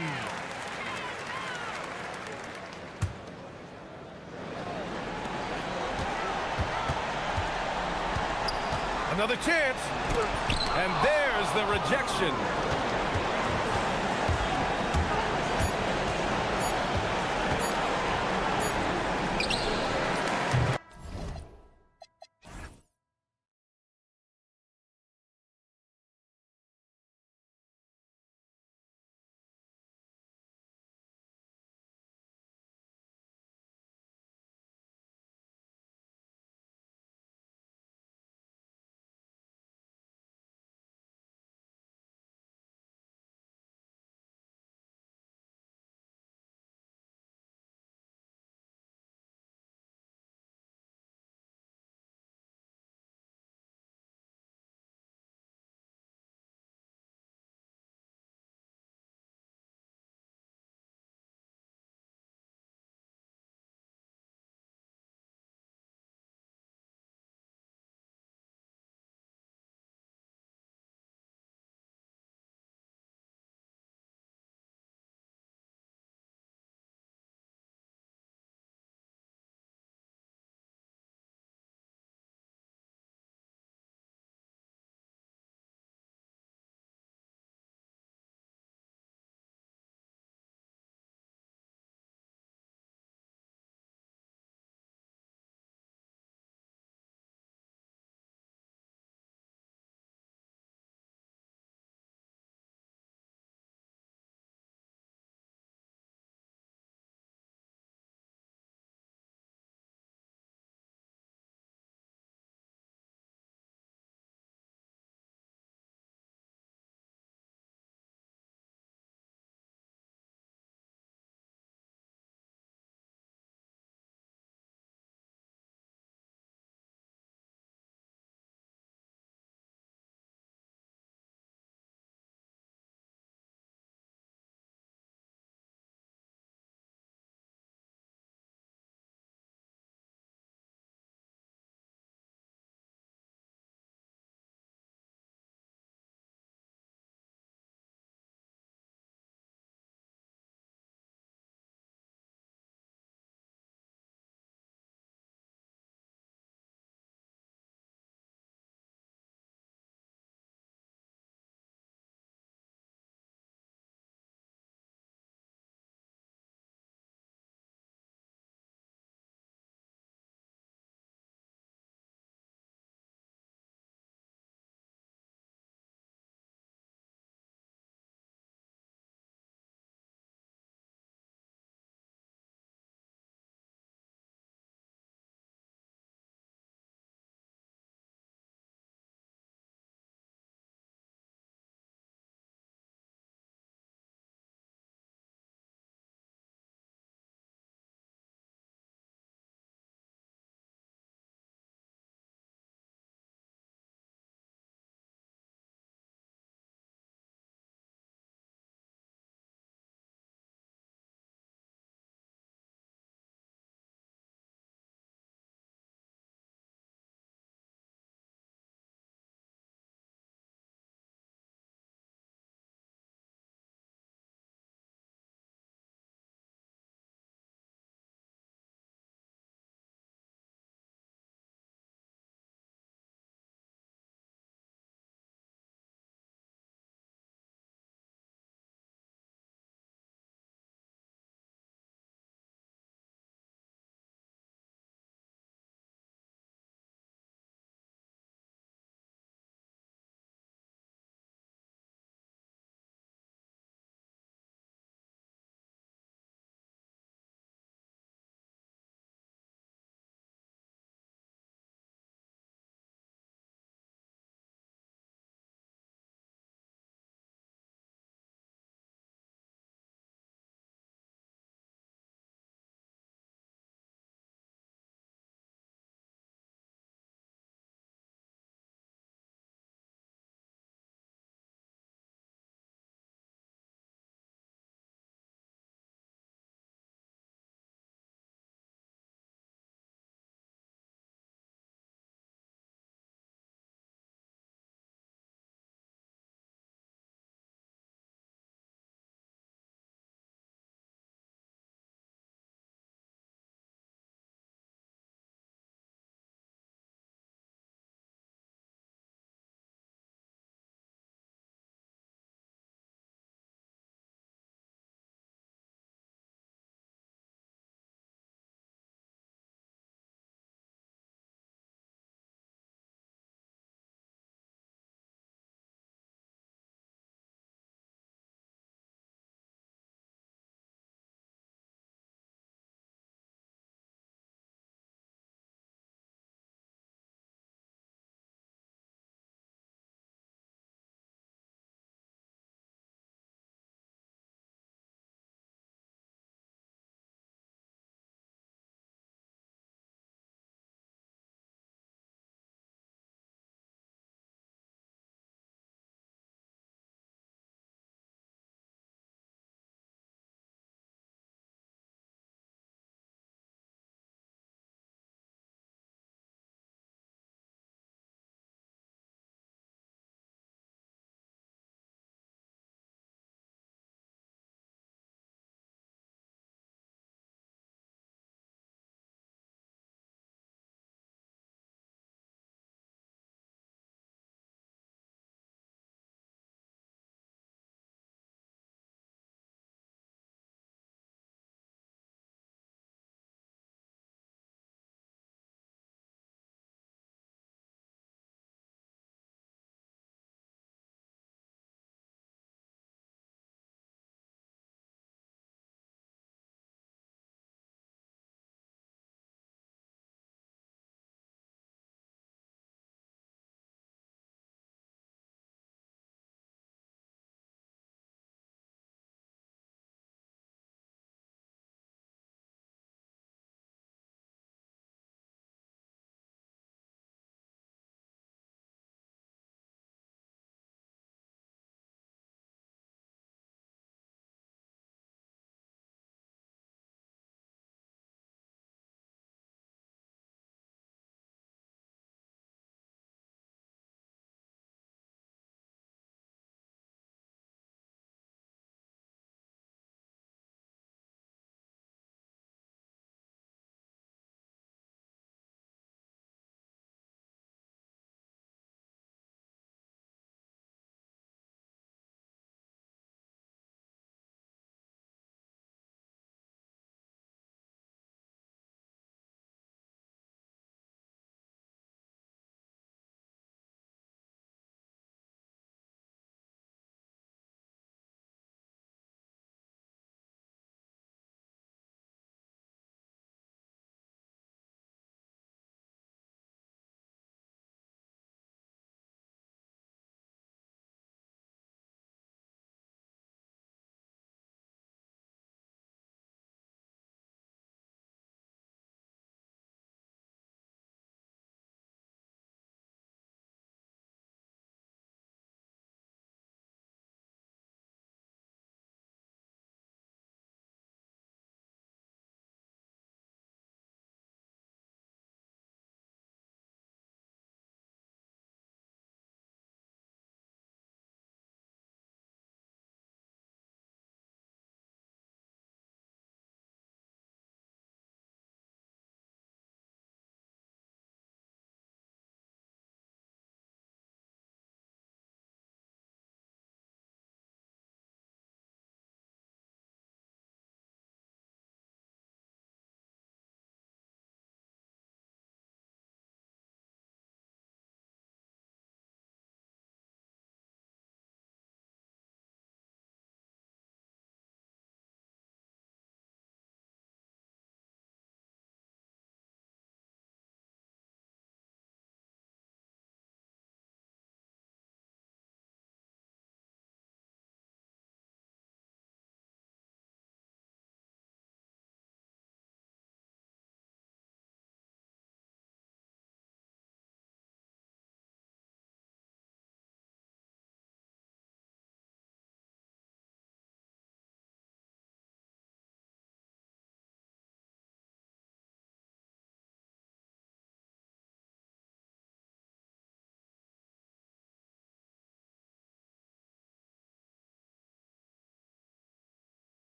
Another chance. And there's the rejection.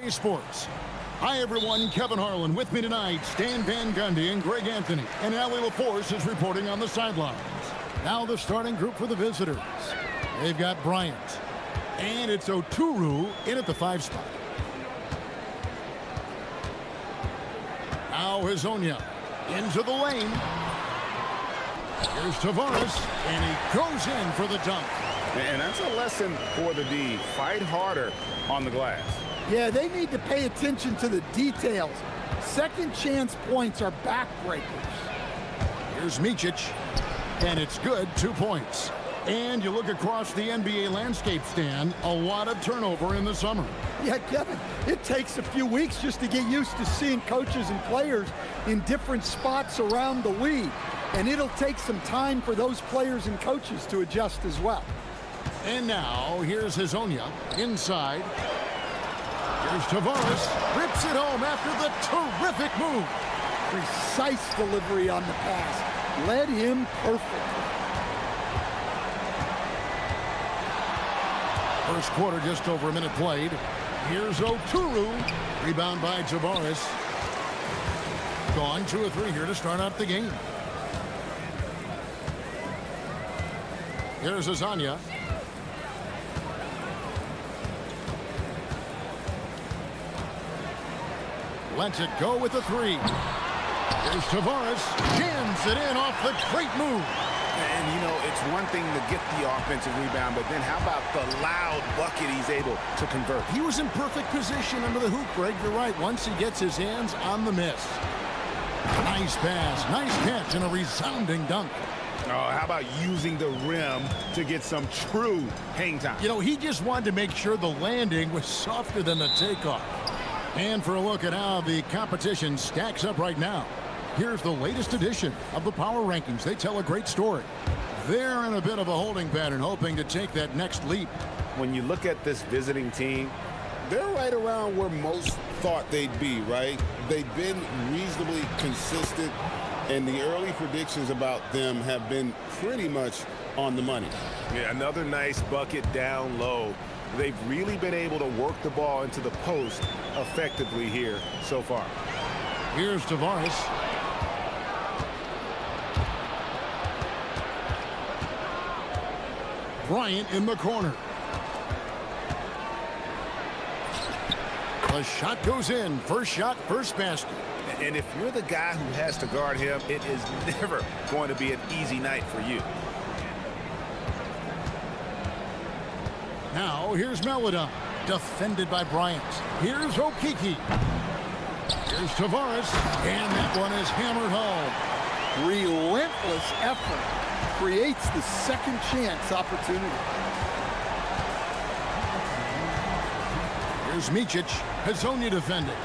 Sports. Hi, everyone. Kevin Harlan with me tonight. Stan Van Gundy and Greg Anthony. And Allie LaForce is reporting on the sidelines. Now the starting group for the visitors. They've got Bryant. And it's Oturu in at the 5 spot. Now Hazonia into the lane. Here's Tavares, and he goes in for the dunk. And that's a lesson for the D. Fight harder on the glass. Yeah, they need to pay attention to the details. Second chance points are backbreakers. Here's Micic, and it's good, 2 points. And you look across the NBA landscape, Stan, a lot of turnover in the summer. Yeah, Kevin, it takes a few weeks just to get used to seeing coaches and players in different spots around the league. And it'll take some time for those players and coaches to adjust as well. And now, here's Hazonia inside. Here's Tavares, rips it home after the terrific move. Precise delivery on the pass. Led him perfect. First quarter, just over a minute played. Here's Oturu. Rebound by Tavares. Gone 2 of 3 here to start out the game. Here's Hazonia. Lets it go with the 3. Here's Tavares. Jams it in off the great move. And, you know, it's one thing to get the offensive rebound, but then how about the loud bucket he's able to convert? He was in perfect position under the hoop, Greg. You're right. Once he gets his hands on the miss. Nice pass, nice catch, and a resounding dunk. Oh, how about using the rim to get some true hang time? You know, he just wanted to make sure the landing was softer than the takeoff. And for a look at how the competition stacks up right now, here's the latest edition of the Power Rankings. They tell a great story. They're in a bit of a holding pattern, hoping to take that next leap. When you look at this visiting team, they're right around where most thought they'd be, right? They've been reasonably consistent, and the early predictions about them have been pretty much on the money. Yeah, another nice bucket down low. They've really been able to work the ball into the post effectively here so far. Here's Tavares. Bryant in the corner. The shot goes in. First shot, first basket. And if you're the guy who has to guard him, it is never going to be an easy night for you. Now, here's Melida, defended by Bryant. Here's Okiki. Here's Tavares, and that one is hammered home. Relentless effort creates the second chance opportunity. Here's Micic, Hazonia defended.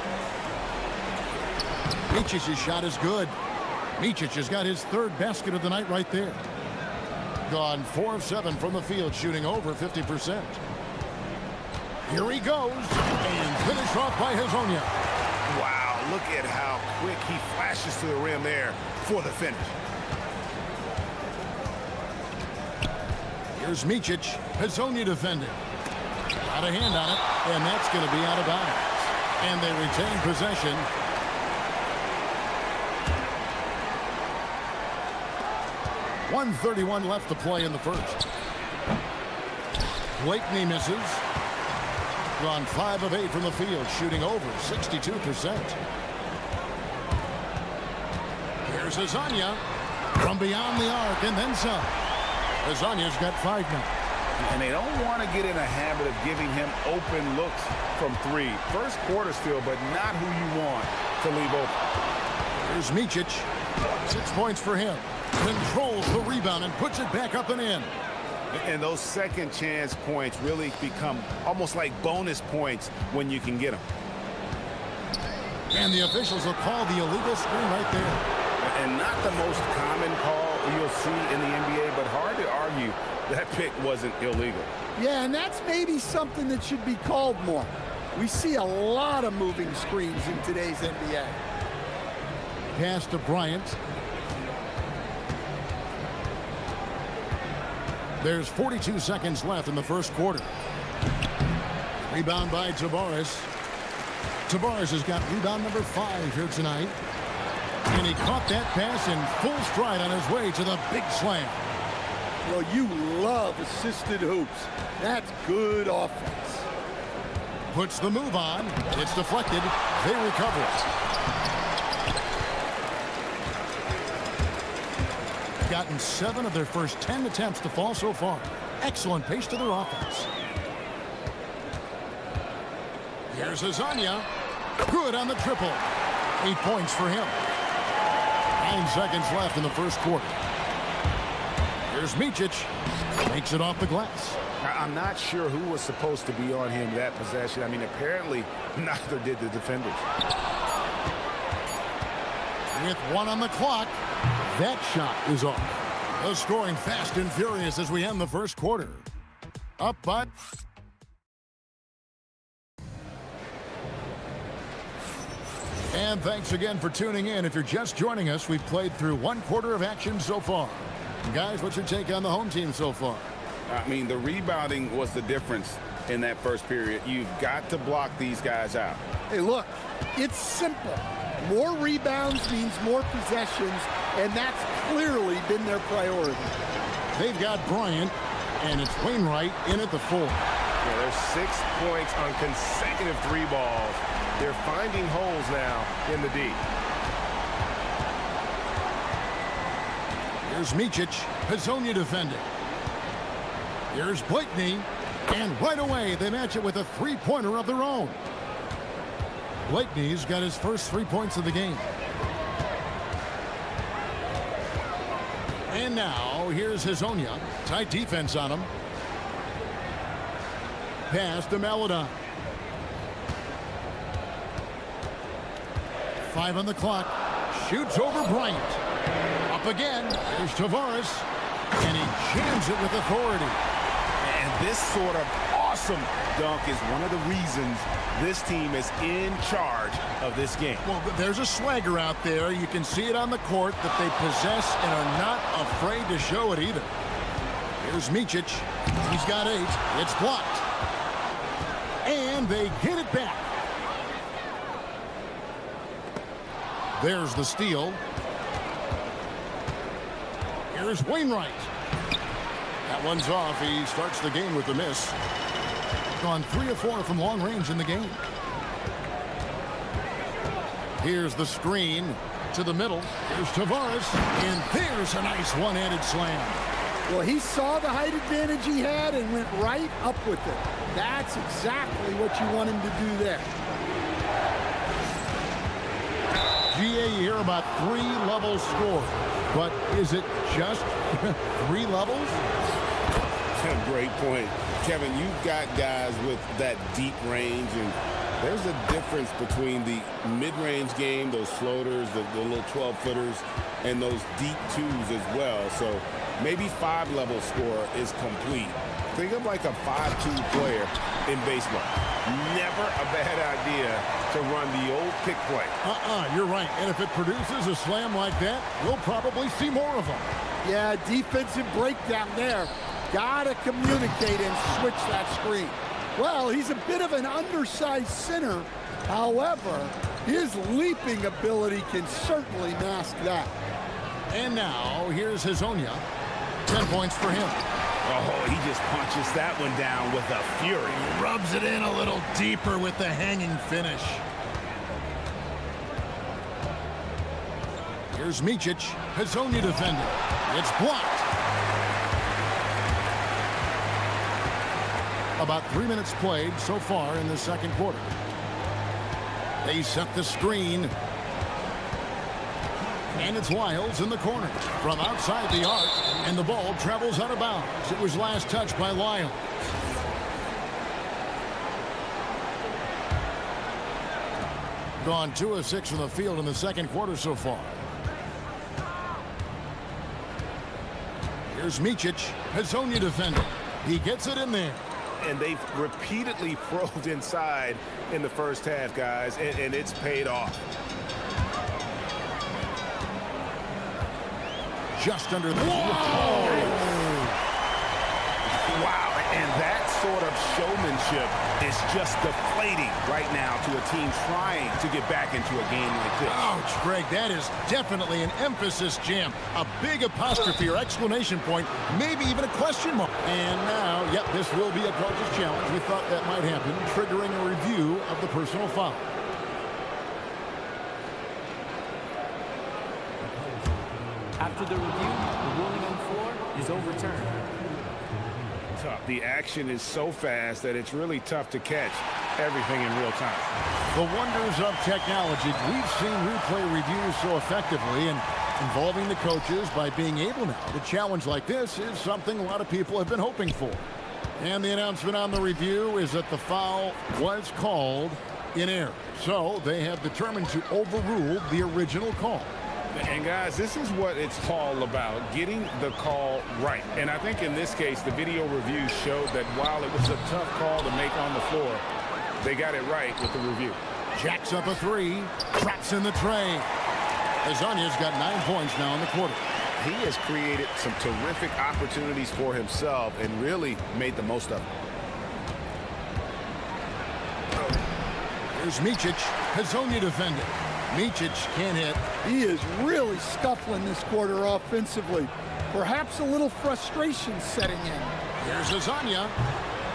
Micic's shot is good. Micic has got his 3rd basket of the night right there. Gone 4 of 7 from the field, shooting over 50%. Here he goes, and finished off by Hazonia. Wow, look at how quick he flashes to the rim there for the finish. Here's Micic, Hazonia defending. Got a hand on it, and that's going to be out of bounds. And they retain possession. .131 left to play in the first. Blakeney misses. Gone 5 of 8 from the field, shooting over 62%. Here's Hazonia from beyond the arc, and then some. Hazonia's got 5 now. And they don't want to get in a habit of giving him open looks from 3. First quarter still, but not who you want to leave open. Here's Micic. 6 points for him. Controls the rebound and puts it back up and in. And those second chance points really become almost like bonus points when you can get them. And the officials will call the illegal screen right there. And not the most common call you'll see in the NBA, but hard to argue that pick wasn't illegal. Yeah, and that's maybe something that should be called more. We see a lot of moving screens in today's NBA. Pass to Bryant. There's 42 seconds left in the first quarter. Rebound by Tavares. Tavares has got rebound number 5 here tonight. And he caught that pass in full stride on his way to the big slam. Well, you love assisted hoops. That's good offense. Puts the move on. It's deflected. They recover it. Gotten 7 of their first 10 attempts to fall so far. Excellent pace to their offense. Here's Azania. Good on the triple. 8 points for him. 9 seconds left in the first quarter. Here's Micic. Makes it off the glass. I'm not sure who was supposed to be on him that possession. I mean, apparently neither did the defenders. With 1 on the clock, that shot is off. The scoring fast and furious as we end the first quarter. Up by... And thanks again for tuning in. If you're just joining us, we've played through 1 quarter of action so far. Guys, what's your take on the home team so far? I mean, the rebounding was the difference in that first period. You've got to block these guys out. Hey, look, it's simple. More rebounds means more possessions, and that's clearly been their priority. They've got Bryant, and it's Wainwright in at the 4. Yeah, there's 6 points on consecutive 3 balls. They're finding holes now in the D. Here's Micic. Hazonia defending. Here's Blakeney. And right away, they match it with a 3-pointer of their own. Blakeney's got his first 3 points of the game. And now, here's Hazonia. Tight defense on him. Pass to Maladon. 5 on the clock. Shoots over Bryant. Up again. Here's Tavares. And he jams it with authority. And this sort of awesome dunk is one of the reasons this team is in charge of this game. Well, there's a swagger out there. You can see it on the court that they possess and are not afraid to show it either. Here's Micic. He's got 8. It's blocked. And they get it back. There's the steal. Here's Wainwright. That one's off. He starts the game with the miss. Gone 3 of 4 from long range in the game. Here's the screen to the middle. Here's Tavares. And there's a nice one-handed slam. Well, he saw the height advantage he had and went right up with it. That's exactly what you want him to do there. GA, you hear about 3 levels scored. But is it just 3 levels? Great point. Kevin, you've got guys with that deep range, and there's a difference between the mid-range game, those floaters, the little 12-footers, and those deep 2s as well. So maybe 5-level score is complete. Think of like a 5-2 player in baseball. Never a bad idea to run the old pick play. You're right. And if it produces a slam like that, we'll probably see more of them. Yeah, defensive breakdown there. Gotta communicate and switch that screen. Well, he's a bit of an undersized center. However, his leaping ability can certainly mask that. And now, here's Hazonia. 10 points for him. Oh, he just punches that one down with a fury. He rubs it in a little deeper with the hanging finish. Here's Micic. Hazonia defending. It's blocked. About 3 minutes played so far in the second quarter. They set the screen. And it's Lyles in the corner from outside the arc, and the ball travels out of bounds. It was last touched by Lyles. Gone 2 of 6 from the field in the second quarter so far. Here's Micic. Hazonia defending. He gets it in there. And they've repeatedly probed inside in the first half, guys, and it's paid off. Just under the... Whoa! Wow, and that's sort of showmanship is just deflating right now to a team trying to get back into a game like this. Ouch, Greg, that is definitely an emphasis jam. A big apostrophe or exclamation point, maybe even a question mark. And now, yep, this will be a coach's challenge. We thought that might happen, triggering a review of the personal foul. After the review, the ruling on the floor is overturned. Tough. The action is so fast that it's really tough to catch everything in real time. The wonders of technology. We've seen replay reviews so effectively, and involving the coaches by being able now to challenge like this is something a lot of people have been hoping for. And the announcement on the review is that the foul was called in error. So they have determined to overrule the original call. And guys, this is what it's all about, getting the call right. And I think in this case, the video review showed that while it was a tough call to make on the floor, they got it right with the review. Jacks up a three, traps in the tray. Azania's got 9 points now in the quarter. He has created some terrific opportunities for himself and really made the most of it. Here's Micic. Hazonia defending. Micic can't hit. He is really scuffling this quarter offensively. Perhaps a little frustration setting in. Here's Azania.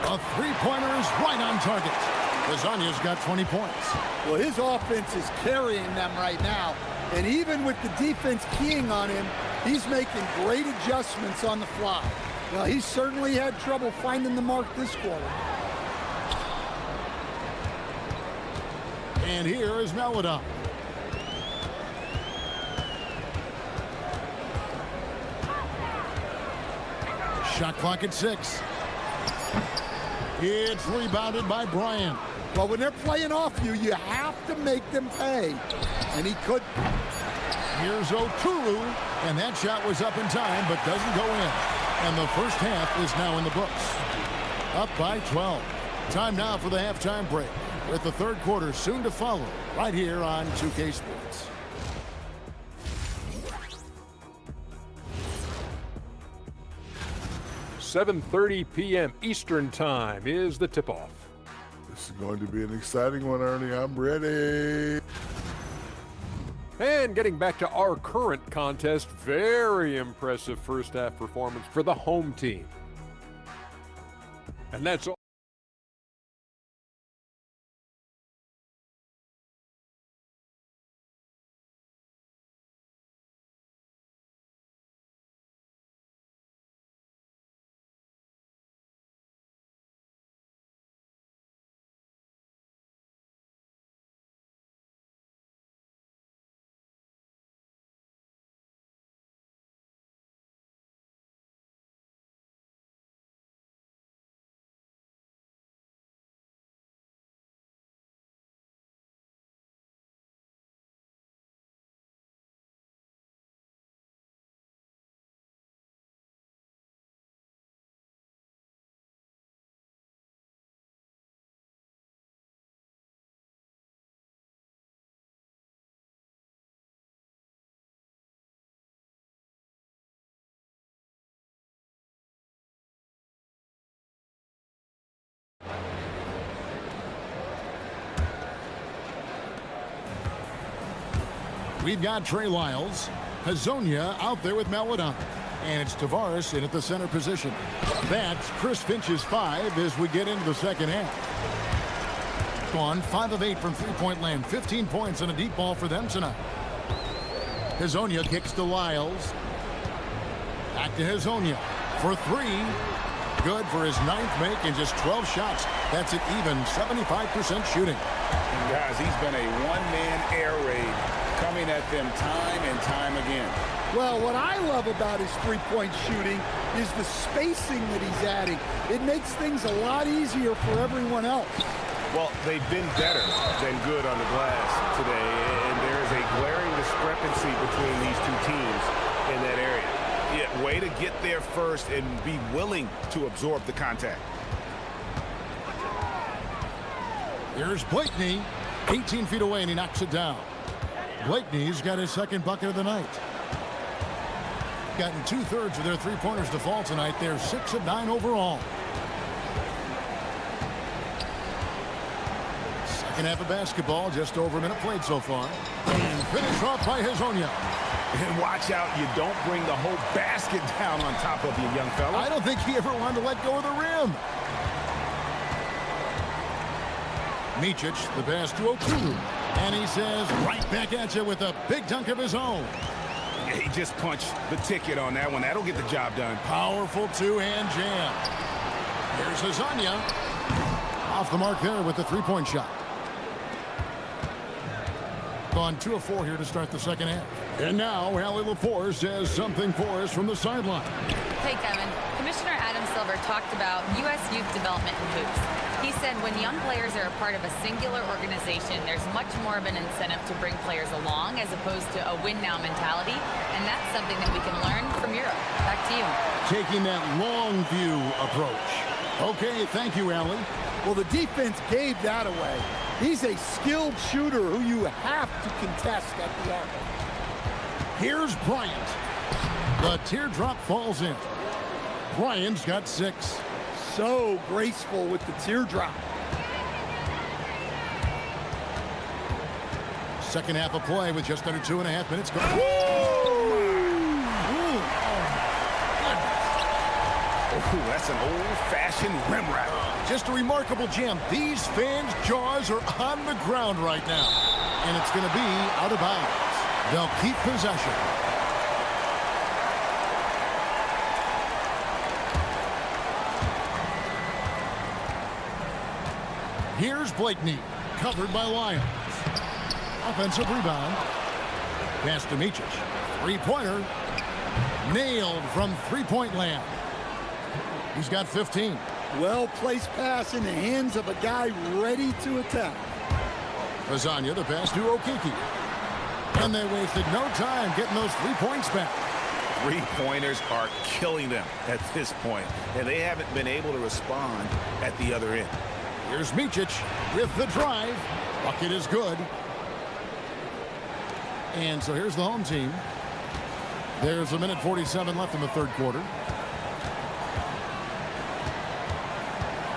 A three-pointer is right on target. Azania's got 20 points. Well, his offense is carrying them right now. And even with the defense keying on him, he's making great adjustments on the fly. Well, he certainly had trouble finding the mark this quarter. And here is Melodon. Shot clock at 6. It's rebounded by Bryant. Well, when they're playing off you, you have to make them pay. And he could. Here's Oturu, and that shot was up in time, but doesn't go in. And the first half is now in the books. Up by 12. Time now for the halftime break, with the third quarter soon to follow, right here on 2K Sports. $7:30 p.m. Eastern Time is the tip-off. This is going to be an exciting one, Ernie. I'm ready. And getting back to our current contest, very impressive first half performance for the home team. And that's all. We've got Trey Lyles, Hazonia out there with Melodon, and it's Tavares in at the center position. That's Chris Finch's 5 as we get into the second half. Gone 5 of 8 from three-point land, 15 points and a deep ball for them tonight. Hazonia kicks to Lyles. Back to Hazonia for 3. Good for his 9th make and just 12 shots. That's an even 75% shooting. And guys, he's been a one-man air raid coming at them time and time again. Well, what I love about his three-point shooting is the spacing that he's adding. It makes things a lot easier for everyone else. Well, they've been better than good on the glass today, and there is a glaring discrepancy between these two teams in that area. Yeah, way to get there first and be willing to absorb the contact. Here's Blakeney, 18 feet away, and he knocks it down. Blakeney's got his second bucket of the night. Gotten 2/3 of their three-pointers to fall tonight. They're 6 of 9 overall. Second half of basketball, just over a minute played so far. And finish off by Hezonja. And watch out, you don't bring the whole basket down on top of you, young fella. I don't think he ever wanted to let go of the rim. Micic, the pass to Okuru. And he says, right back at you with a big dunk of his own. He just punched the ticket on that one. That'll get the job done. Powerful two-hand jam. Here's Hezonja. Off the mark there with the three-point shot. Gone 2 of 4 here to start the second half. And now, Allie LaForce says something for us from the sideline. Hey, Kevin. Commissioner Adam Silver talked about U.S. youth development in hoops. He said when young players are a part of a singular organization, there's much more of an incentive to bring players along as opposed to a win-now mentality, and that's something that we can learn from Europe. Back to you. Taking that long view approach. Okay, thank you, Allie. Well, the defense gave that away. He's a skilled shooter who you have to contest at the arc. Here's Bryant. The teardrop falls in. Bryant's got 6. So graceful with the teardrop. Second half of play with just under 2.5 minutes gone. Oh, that's an old-fashioned rim wrap. Just a remarkable jam. These fans' jaws are on the ground right now. And it's going to be out of bounds. They'll keep possession. Here's Blakeney, covered by Lyons. Offensive rebound. Pass to Micic. Three-pointer. Nailed from three-point land. He's got 15. Well-placed pass in the hands of a guy ready to attack. Hezonja, the pass to Okiki. And they wasted no time getting those 3 points back. Three-pointers are killing them at this point, and they haven't been able to respond at the other end. Here's Micic with the drive. Bucket is good. And so here's the home team. There's 1:47 left in the third quarter.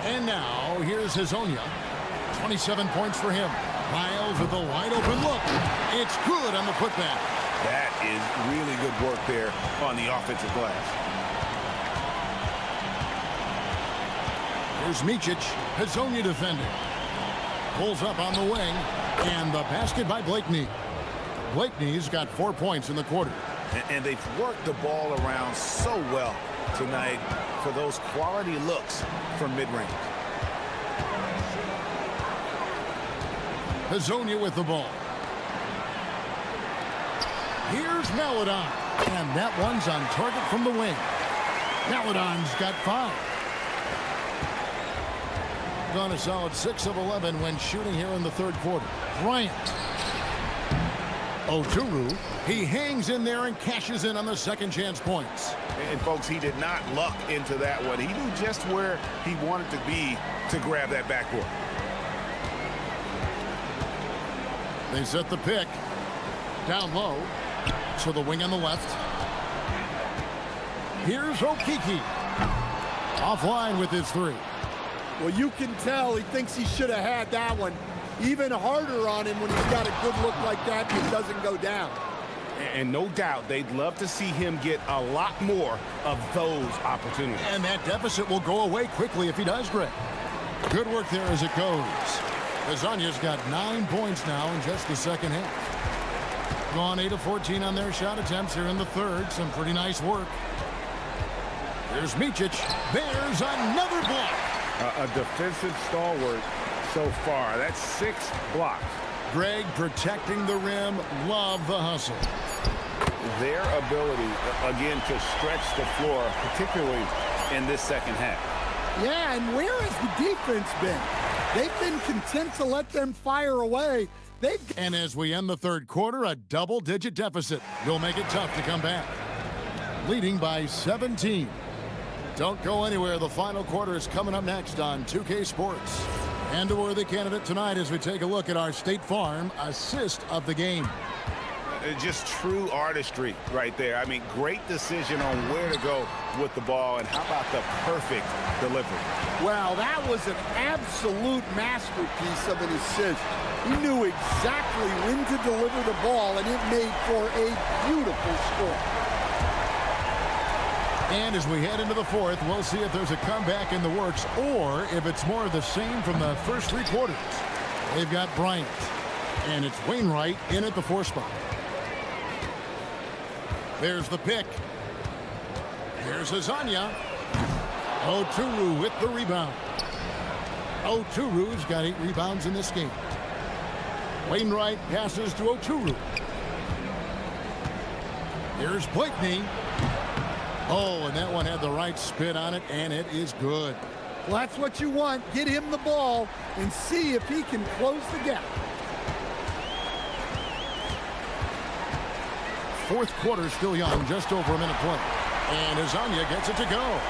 And now here's Hezonja. 27 points for him. Miles with a wide open look. It's good on the putback. That is really good work there on the offensive glass. Here's Micic. Hezonja defending. Pulls up on the wing. And the basket by Blakeney. Blakeney's got 4 points in the quarter. And they've worked the ball around so well tonight for those quality looks from mid-range. Hezonja with the ball. Here's Maledon. And that one's on target from the wing. Maledon's got 5. Gone a solid 6 of 11 when shooting here in the third quarter. Bryant. Okuru. He hangs in there and cashes in on the second chance points. And folks, he did not luck into that one. He knew just where he wanted to be to grab that backboard. They set the pick. Down low. To the wing on the left. Here's Okiki. Offline with his 3. Well, you can tell he thinks he should have had that one. Even harder on him when he's got a good look like that and it doesn't go down. And no doubt they'd love to see him get a lot more of those opportunities. And that deficit will go away quickly if he does, Greg. Good work there as it goes. Hezonja's got 9 points now in just the second half. Gone 8 of 14 on their shot attempts here in the third. Some pretty nice work. Here's Micic. There's another block. A defensive stalwart so far. That's 6 blocks. Greg protecting the rim. Love the hustle. Their ability, again, to stretch the floor, particularly in this second half. Yeah, and where has the defense been? They've been content to let them fire away. And as we end the third quarter, a double-digit deficit will make it tough to come back. Leading by 17. Don't go anywhere. The final quarter is coming up next on 2K Sports. And a worthy candidate tonight as we take a look at our State Farm assist of the game. Just true artistry right there. I mean, great decision on where to go with the ball, and how about the perfect delivery? Wow, that was an absolute masterpiece of an assist. He knew exactly when to deliver the ball, and it made for a beautiful score. And as we head into the fourth, we'll see if there's a comeback in the works or if it's more of the same from the first three quarters. They've got Bryant, and it's Wainwright in at the 4 spot. There's the pick. Here's Azania. Oturu with the rebound. Oturu's got 8 rebounds in this game. Wainwright passes to Oturu. Here's Blakeney. Oh, and that one had the right spin on it, and it is good. Well, that's what you want. Get him the ball and see if he can close the gap. Fourth quarter still young, just over a minute play. And Azania gets it to go.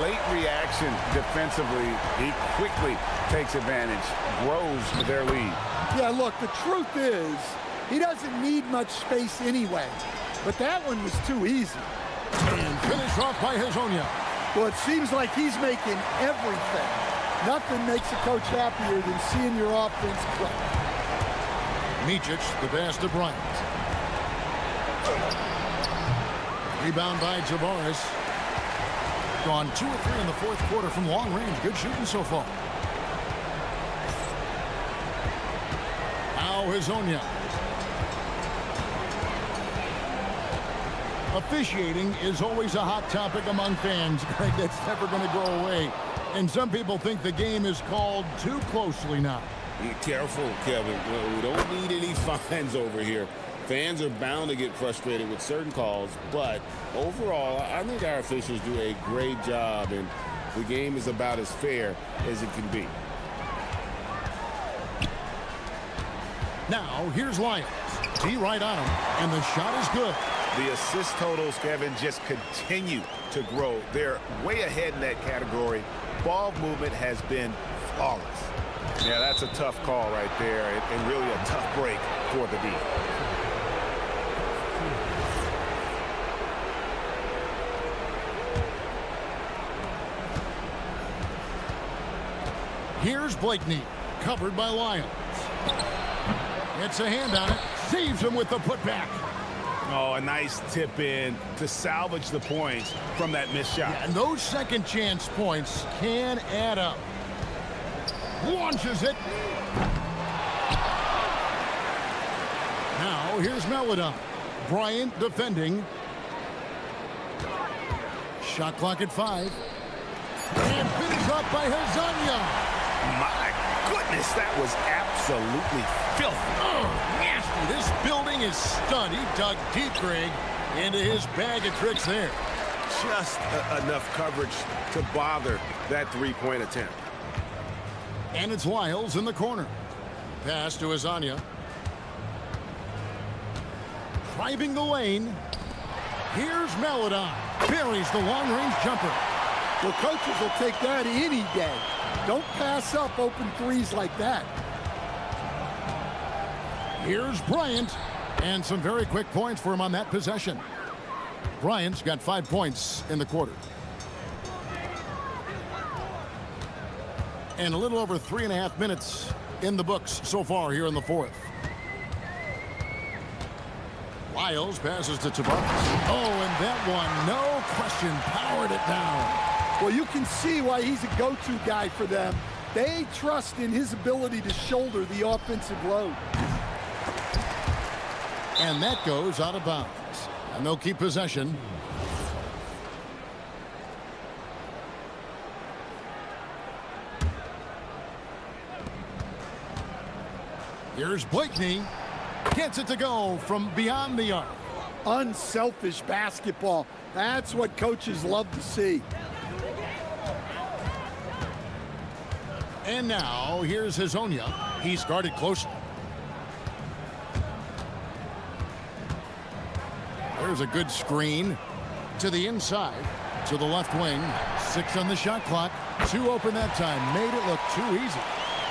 Late reaction defensively. He quickly takes advantage, grows their lead. Yeah, look, the truth is he doesn't need much space anyway. But that one was too easy. And finished off by Hazonia. Well, it seems like he's making everything. Nothing makes a coach happier than seeing your offense click. Micic, the pass to Bryant. Rebound by Javaris. Gone 2 or 3 in the fourth quarter from long range. Good shooting so far. Now Hazonia. Officiating is always a hot topic among fans, Greg. That's never going to go away. And some people think the game is called too closely now. Be careful, Kevin. We don't need any fines over here. Fans are bound to get frustrated with certain calls, but overall, I think our officials do a great job, and the game is about as fair as it can be. Now, here's Lyons. T right on him, and the shot is good. The assist totals, Kevin, just continue to grow. They're way ahead in that category. Ball movement has been flawless. Yeah, that's a tough call right there, and really a tough break for the D. Here's Blakeney, covered by Lyons. Gets a hand on it, saves him with the putback. Oh, a nice tip in to salvage the points from that missed shot. Yeah, and those second chance points can add up. Launches it. Now here's Melodon. Bryant defending. Shot clock at 5. And finished up by Hazonia. My goodness, that was absolutely filthy. Oh, nasty. This building is stunned. He dug deep, Greg, into his bag of tricks there. Just enough coverage to bother that three-point attempt. And it's Lyles in the corner. Pass to Azania. Driving the lane. Here's Melodon. Buries the long-range jumper. Well, coaches will take that any day. Don't pass up open threes like that. Here's Bryant. And some very quick points for him on that possession. Bryant's got 5 points in the quarter. And a little over 3.5 minutes in the books so far here in the fourth. Lyles passes to Tavares. Oh, and that one, no question, powered it down. Well, you can see why he's a go-to guy for them. They trust in his ability to shoulder the offensive load. And that goes out of bounds. And they'll keep possession. Here's Blakeney. Gets it to go from beyond the arc. Unselfish basketball. That's what coaches love to see. And now, here's Hazonia. He's guarded closely. There's a good screen to the inside, to the left wing. 6 on the shot clock. 2 open that time. Made it look too easy.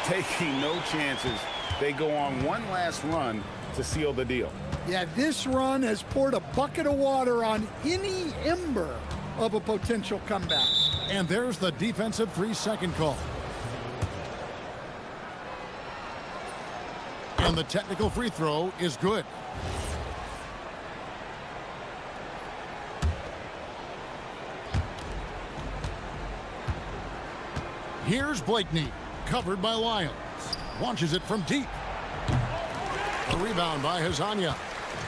Taking no chances. They go on one last run to seal the deal. Yeah, this run has poured a bucket of water on any ember of a potential comeback. And there's the defensive 3-second call. And the technical free throw is good. Here's Blakeney, covered by Lyons. Launches it from deep. A rebound by Hazanya.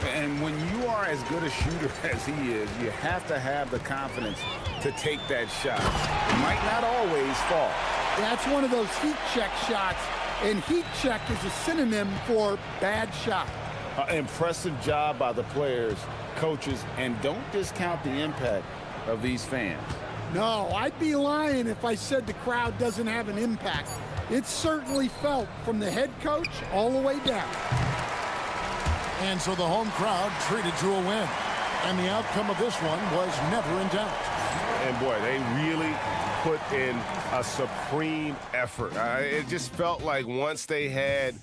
And when you are as good a shooter as he is, you have to have the confidence to take that shot. It might not always fall. That's one of those heat check shots, and heat check is a synonym for bad shot. Impressive job by the players, coaches, and don't discount the impact of these fans. No, I'd be lying if I said the crowd doesn't have an impact. It's certainly felt from the head coach all the way down. And so the home crowd treated to a win. And the outcome of this one was never in doubt. And boy, they really put in a supreme effort. It just felt like once they had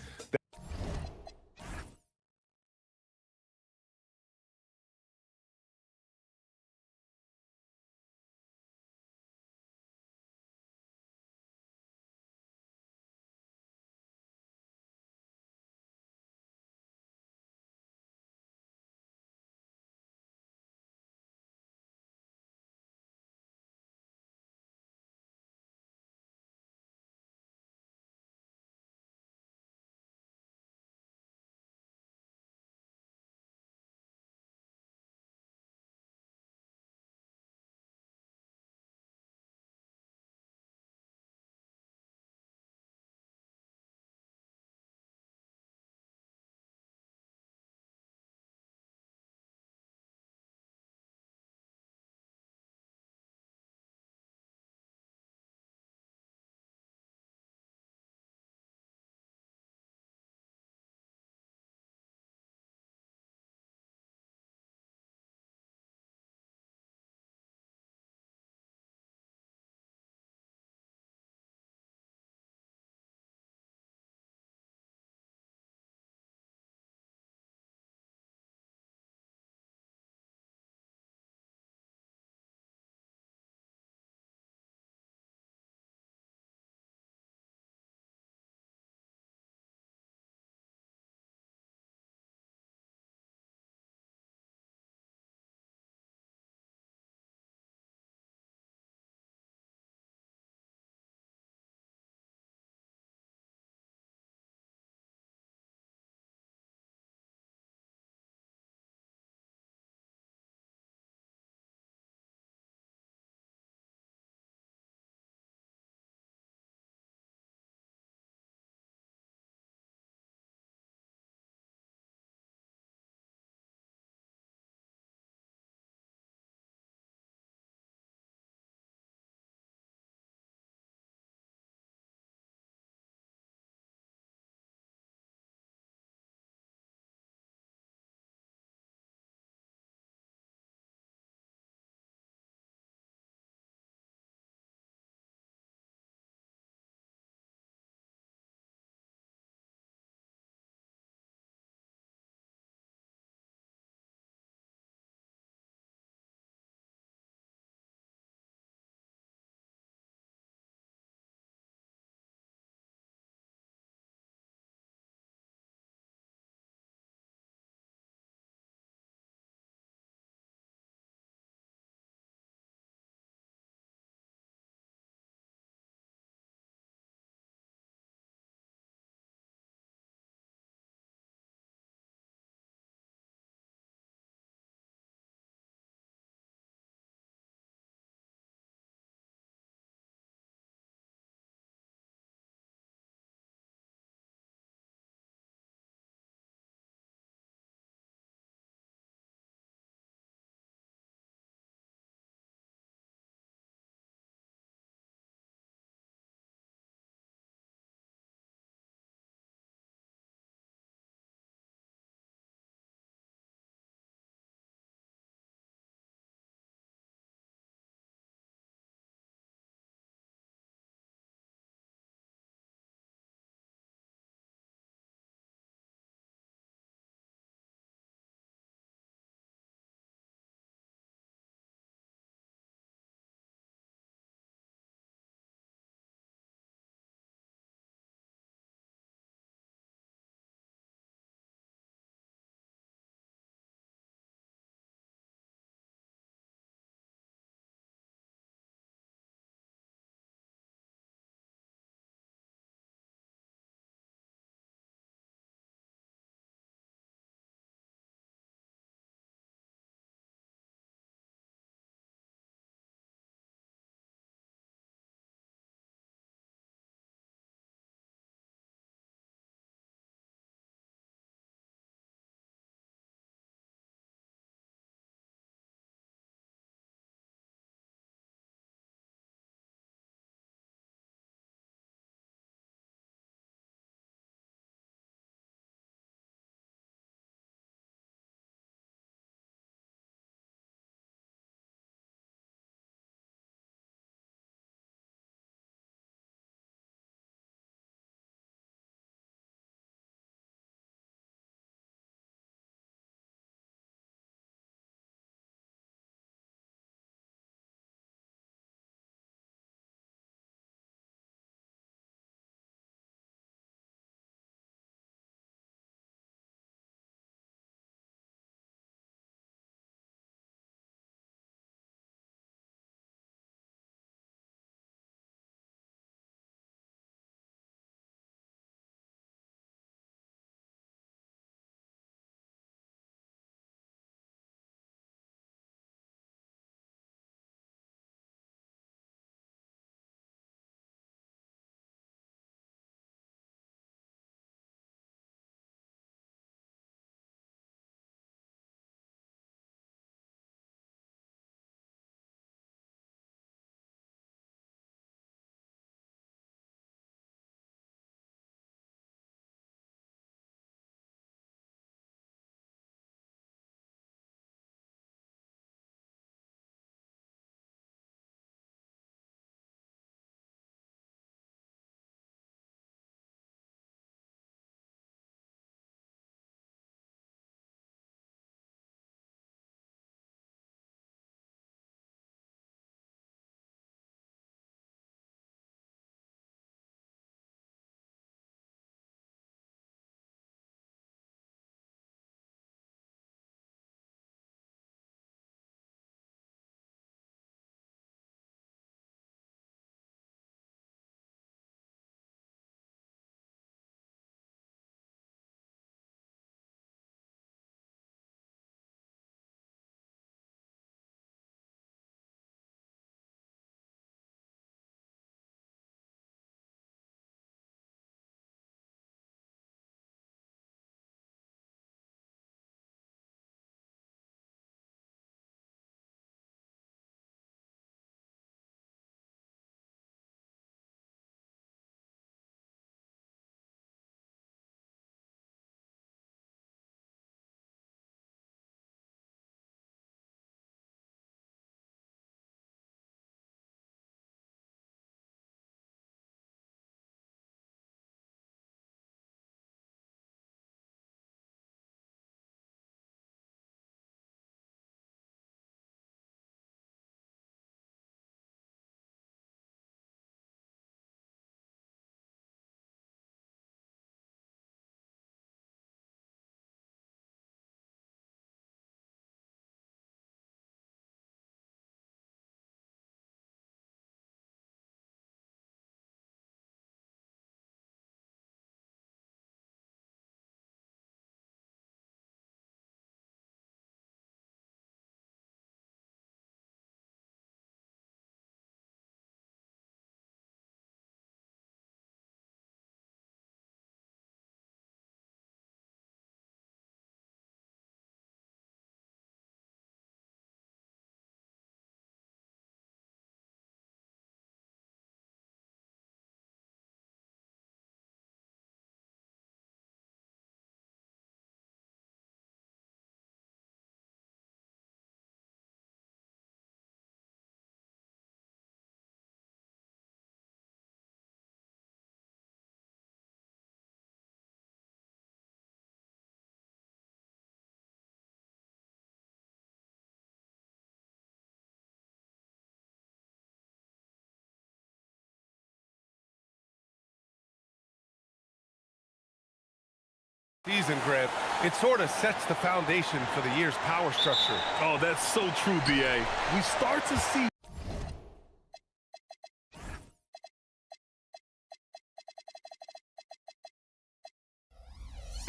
Season, Grant. It sort of sets the foundation for the year's power structure. Oh, that's so true, B.A. We start to see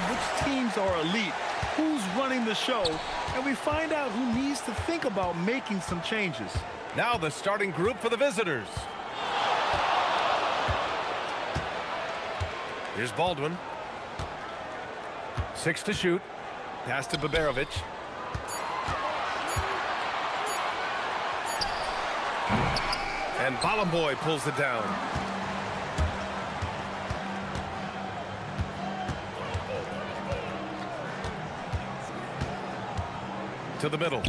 which teams are elite, who's running the show, and we find out who needs to think about making some changes. Now the starting group for the visitors. Here's Baldwin. 6 to shoot. Pass to Baberovic. And Balamboy pulls it down. To the middle.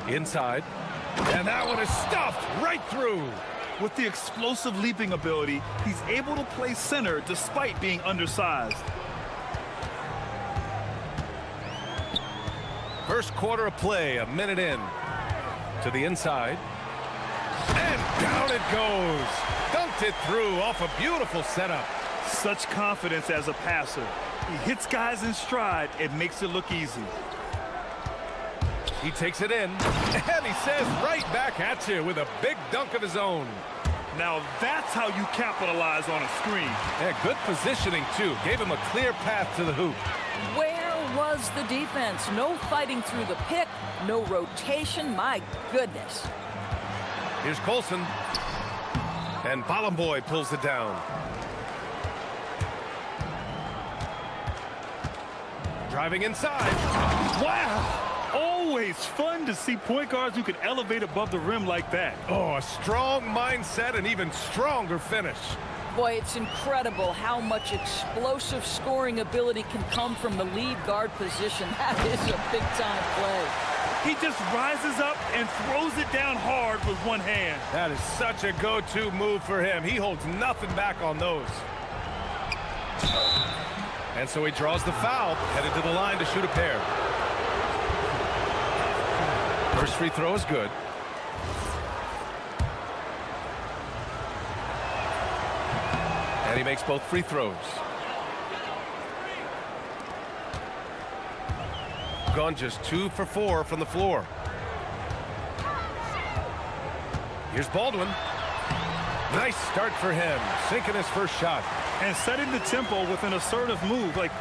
Inside. And that one is stuffed right through. With the explosive leaping ability, he's able to play center despite being undersized. First quarter of play, a minute in. To the inside. And down it goes. Dunked it through off a beautiful setup. Such confidence as a passer. He hits guys in stride. It makes it look easy. He takes it in, and he says right back at you with a big dunk of his own. Now that's how you capitalize on a screen. Yeah, good positioning, too. Gave him a clear path to the hoop. Where was the defense? No fighting through the pick, no rotation. My goodness. Here's Colson. And Balamboy pulls it down. Driving inside. Wow! Always fun to see point guards who can elevate above the rim like that. Oh, a strong mindset and even stronger finish. Boy, it's incredible how much explosive scoring ability can come from the lead guard position. That is a big-time play. He just rises up and throws it down hard with one hand. That is such a go-to move for him. He holds nothing back on those. And so he draws the foul, headed to the line to shoot a pair. First free throw is good. And he makes both free throws. Gone just 2 for 4 from the floor. Here's Baldwin. Nice start for him, sinking his first shot. And setting the tempo with an assertive move. Like,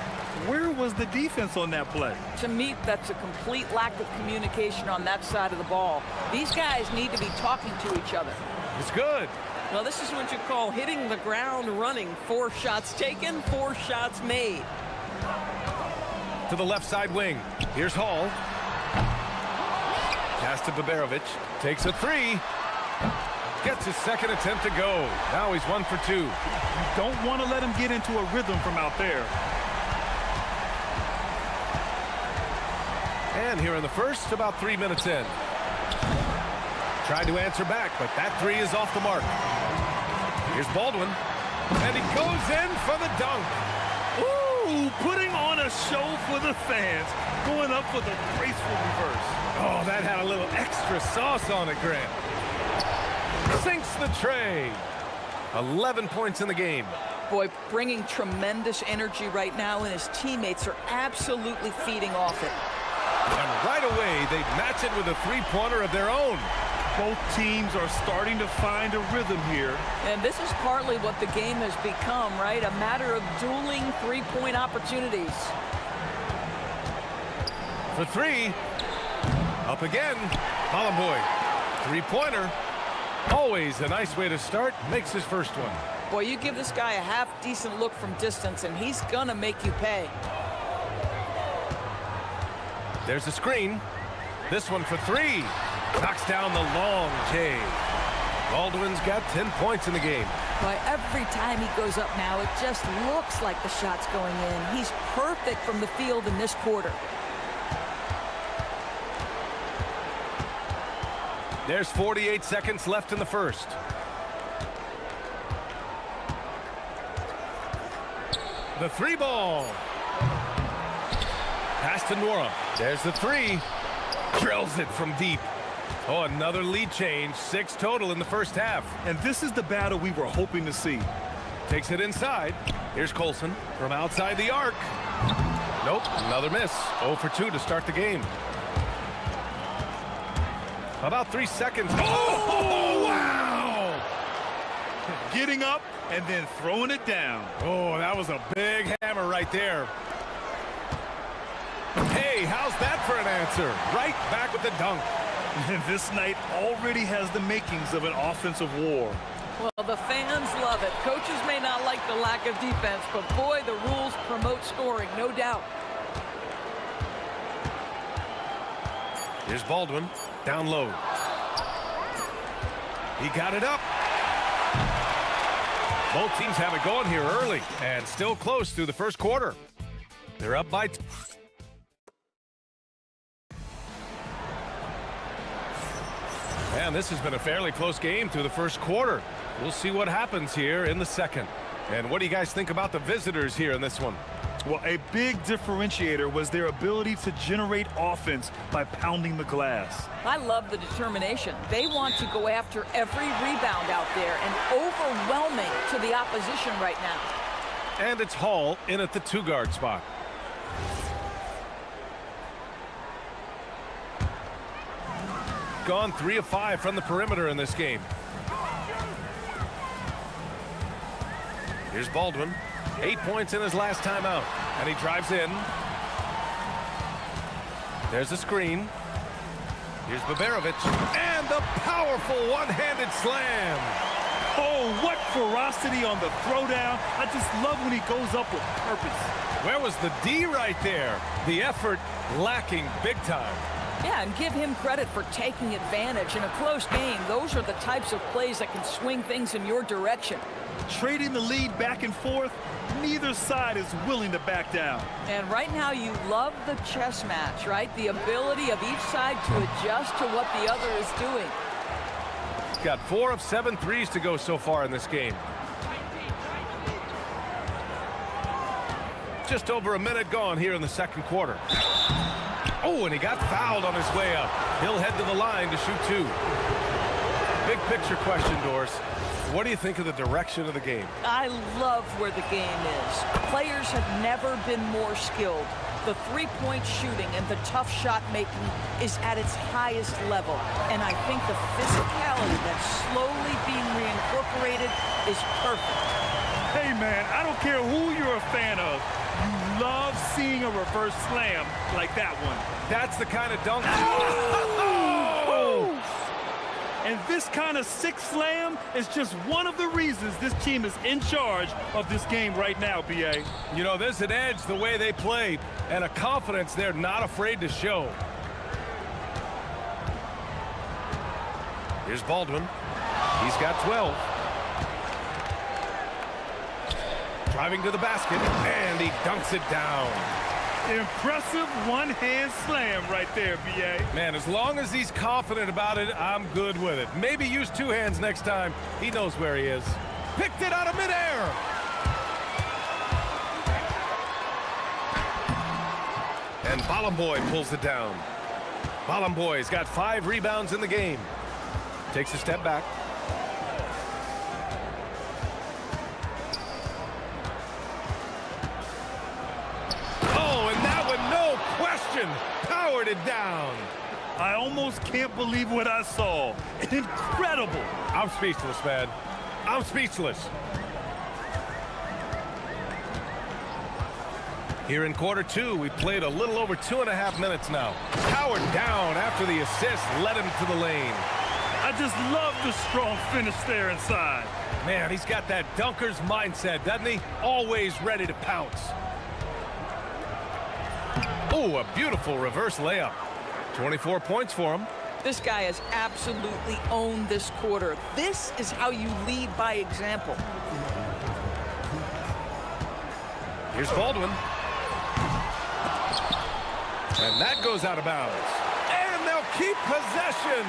where was the defense on that play? To me, that's a complete lack of communication on that side of the ball. These guys need to be talking to each other. It's good. Well, this is what you call hitting the ground running. 4 shots taken, 4 shots made. To the left side wing. Here's Hall. Pass to Baberovic. Takes a 3. Gets his second attempt to go. Now he's 1 for 2. You don't want to let him get into a rhythm from out there. And here in the first, about 3 minutes in. Tried to answer back, but that 3 is off the mark. Here's Baldwin. And he goes in for the dunk. Ooh, putting on a show for the fans. Going up for the graceful reverse. Oh, that had a little extra sauce on it, Grant. Sinks the tray. 11 points in the game. Boy, bringing tremendous energy right now, and his teammates are absolutely feeding off it. And right away, they match it with a three-pointer of their own. Both teams are starting to find a rhythm here. And this is partly what the game has become, right? A matter of dueling three-point opportunities. For 3. Up again. Balamboy. Three-pointer. Always a nice way to start. Makes his first one. Boy, you give this guy a half-decent look from distance, and he's gonna make you pay. There's a screen. This one for 3. Knocks down the long J. Baldwin's got 10 points in the game. Boy, every time he goes up now, it just looks like the shot's going in. He's perfect from the field in this quarter. There's 48 seconds left in the first. The 3 ball. Pass to Nora. There's the 3. Drills it from deep. Oh, another lead change. 6 total in the first half. And this is the battle we were hoping to see. Takes it inside. Here's Colson from outside the arc. Nope, another miss. 0 for 2 to start the game. About 3 seconds. Oh, wow! Getting up and then throwing it down. Oh, that was a big hammer right there. Hey, how's that for an answer? Right back with the dunk. And this night already has the makings of an offensive war. Well, the fans love it. Coaches may not like the lack of defense, but boy, the rules promote scoring, no doubt. Here's Baldwin, down low. He got it up. Both teams have it going here early and still close through the first quarter. They're up by... And this has been a fairly close game through the first quarter. We'll see what happens here in the second. And what do you guys think about the visitors here in this one? Well, a big differentiator was their ability to generate offense by pounding the glass. I love the determination. They want to go after every rebound out there and overwhelming to the opposition right now. And it's Hall in at the 2-guard spot. Gone 3 of 5 from the perimeter in this game. Here's Baldwin. 8 points in his last time out. And he drives in. There's a screen. Here's Baberovic. And the powerful one-handed slam. Oh, what ferocity on the throwdown. I just love when he goes up with purpose. Where was the D right there? The effort lacking big time. Yeah, and give him credit for taking advantage. In a close game, those are the types of plays that can swing things in your direction. Trading the lead back and forth, neither side is willing to back down. And right now you love the chess match, right? The ability of each side to adjust to what the other is doing. He's got 4 of 7 threes to go so far in this game. Just over a minute gone here in the second quarter. Oh, and he got fouled on his way up. He'll head to the line to shoot 2. Big picture question, Doris. What do you think of the direction of the game? I love where the game is. Players have never been more skilled. The three-point shooting and the tough shot making is at its highest level. And I think the physicality that's slowly being reincorporated is perfect. Hey, man, I don't care who you're a fan of. You love seeing a reverse slam like that one. That's the kind of dunk. Oh! And this kind of sick slam is just one of the reasons this team is in charge of this game right now, B.A. You know, there's an edge the way they play and a confidence they're not afraid to show. Here's Baldwin. He's got 12. Driving to the basket, and he dunks it down. Impressive one-hand slam right there, B.A. Man, as long as he's confident about it, I'm good with it. Maybe use 2 hands next time. He knows where he is. Picked it out of midair. And Bolomboy pulls it down. Bolomboy's got 5 rebounds in the game. Takes a step back. Powered it down. I almost can't believe what I saw. Incredible. I'm speechless, man. I'm speechless. Here in quarter 2, we played a little over 2.5 minutes now. Powered down after the assist led him to the lane. I just love the strong finish there inside. Man, he's got that dunker's mindset, doesn't he? Always ready to pounce. Oh, a beautiful reverse layup. 24 points for him. This guy has absolutely owned this quarter. This is how you lead by example. Here's Baldwin. And that goes out of bounds. And they'll keep possession.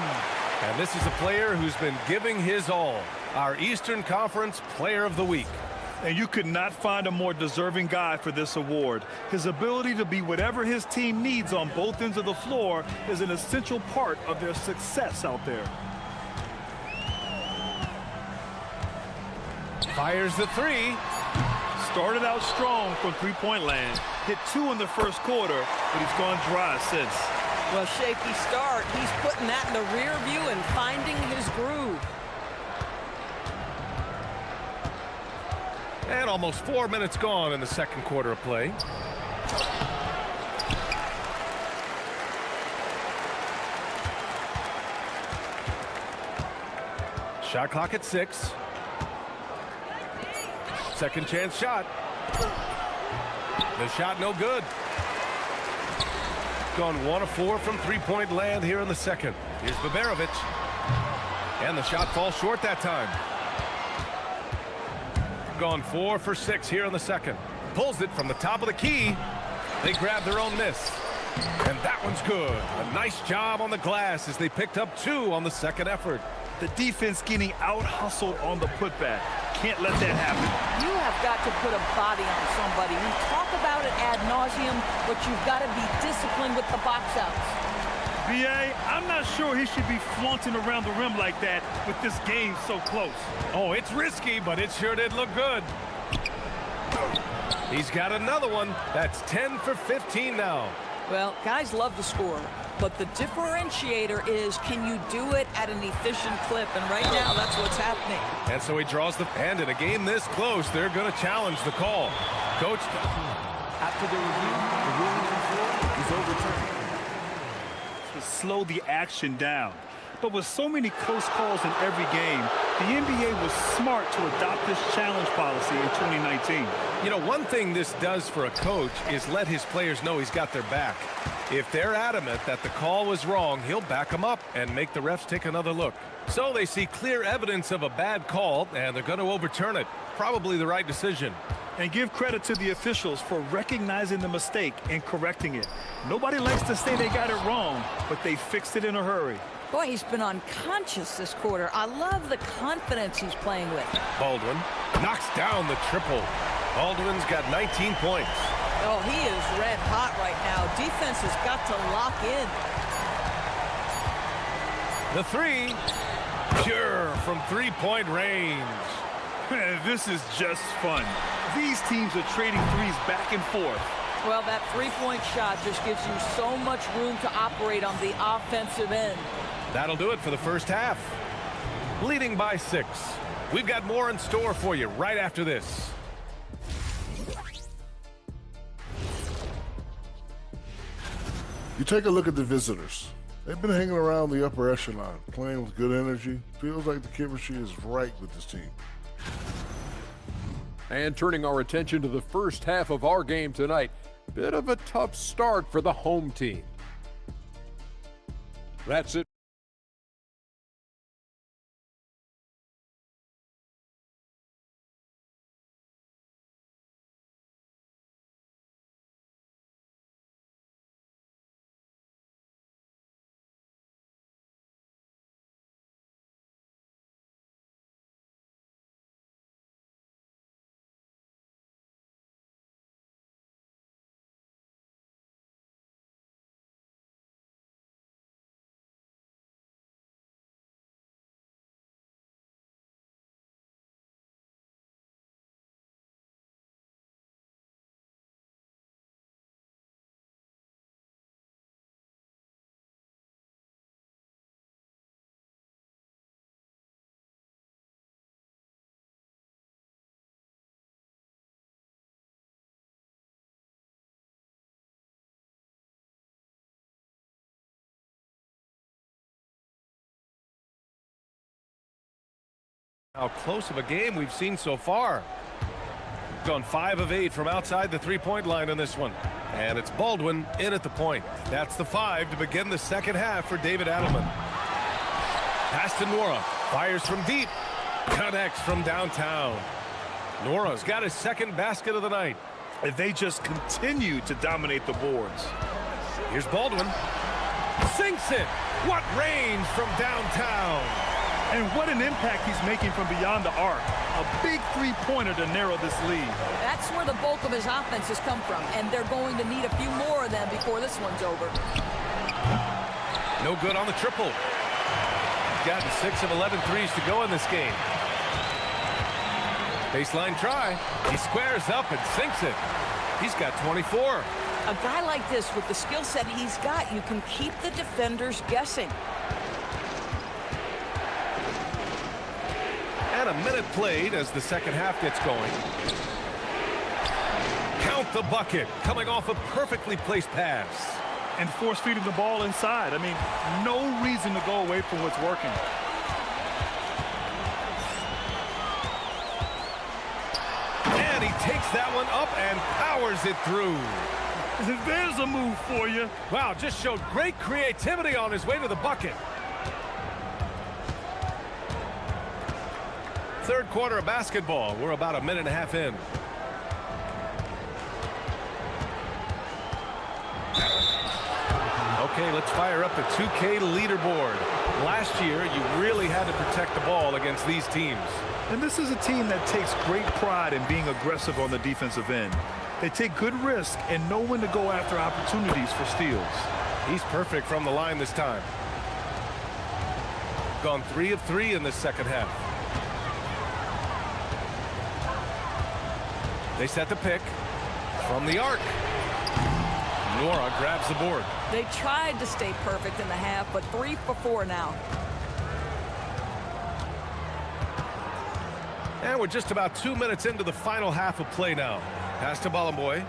And this is a player who's been giving his all. Our Eastern Conference Player of the Week. And you could not find a more deserving guy for this award. His ability to be whatever his team needs on both ends of the floor is an essential part of their success out there. Fires the three. Started out strong from three-point land. Hit 2 in the first quarter, but he's gone dry since. Well, shaky start. He's putting that in the rear view and finding his groove. And almost 4 minutes gone in the second quarter of play. Shot clock at 6. Second chance shot. The shot no good. Gone 1 of 4 from three-point land here in the second. Here's Baberovic. And the shot falls short that time. Gone 4 for 6 here in the second. Pulls it from the top of the key. They grab their own miss. And that one's good. A nice job on the glass as they picked up 2 on the second effort. The defense getting out-hustled on the putback. Can't let that happen. You have got to put a body on somebody. We talk about it ad nauseum, but you've got to be disciplined with the box outs. B.A., I'm not sure he should be flaunting around the rim like that with this game so close. Oh, it's risky, but it sure did look good. He's got another one. That's 10 for 15 now. Well, guys love to score, but the differentiator is, can you do it at an efficient clip? And right now, that's what's happening. And so he draws the hand. In a game this close, they're going to challenge the call. Coach. After the review, the ruling on the floor is overturned. To slow the action down. But with so many close calls in every game, the NBA was smart to adopt this challenge policy in 2019. You know, one thing this does for a coach is let his players know he's got their back. If they're adamant that the call was wrong, he'll back them up and make the refs take another look. So they see clear evidence of a bad call, and they're going to overturn it. Probably the right decision. And give credit to the officials for recognizing the mistake and correcting it. Nobody likes to say they got it wrong, but they fixed it in a hurry. Boy, he's been unconscious this quarter. I love the confidence he's playing with. Baldwin knocks down the triple. Baldwin's got 19 points. Oh, he is red hot right now. Defense has got to lock in. The three, pure from three-point range. This is just fun. These teams are trading threes back and forth. Well, that three-point shot just gives you so much room to operate on the offensive end. That'll do it for the first half. Leading by 6. We've got more in store for you right after this. You take a look at the visitors. They've been hanging around the upper echelon, playing with good energy. Feels like the chemistry is right with this team. And turning our attention to the first half of our game tonight, bit of a tough start for the home team. That's it. How close of a game we've seen so far. Gone 5 of 8 from outside the three-point line in this one. And it's Baldwin in at the point. That's the 5 to begin the second half for David Adelman. Pass to Nora. Fires from deep. Connects from downtown. Nora's got his second basket of the night. And they just continue to dominate the boards. Here's Baldwin. Sinks it. What range from downtown. And what an impact he's making from beyond the arc. A big three-pointer to narrow this lead. That's where the bulk of his offense has come from, and they're going to need a few more of them before this one's over. No good on the triple. Gotten 6 of 11 threes to go in this game. Baseline try. He squares up and sinks it. He's got 24. A guy like this, with the skill set he's got, you can keep the defenders guessing. And a minute played as the second half gets going. Count the bucket, coming off a perfectly placed pass. And force-feeding the ball inside. I mean, no reason to go away from what's working. And he takes that one up and powers it through. There's a move for you. Wow, just showed great creativity on his way to the bucket. Third quarter of basketball. We're about a minute and a half in. Okay, let's fire up the 2K leaderboard. Last year, you really had to protect the ball against these teams. And this is a team that takes great pride in being aggressive on the defensive end. They take good risk and know when to go after opportunities for steals. He's perfect from the line this time. Gone 3 of 3 in this second half. They set the pick from the arc. Nora grabs the board. They tried to stay perfect in the half, but 3 for 4 now. And we're just about 2 minutes into the final half of play now. Pass to Ballamboy.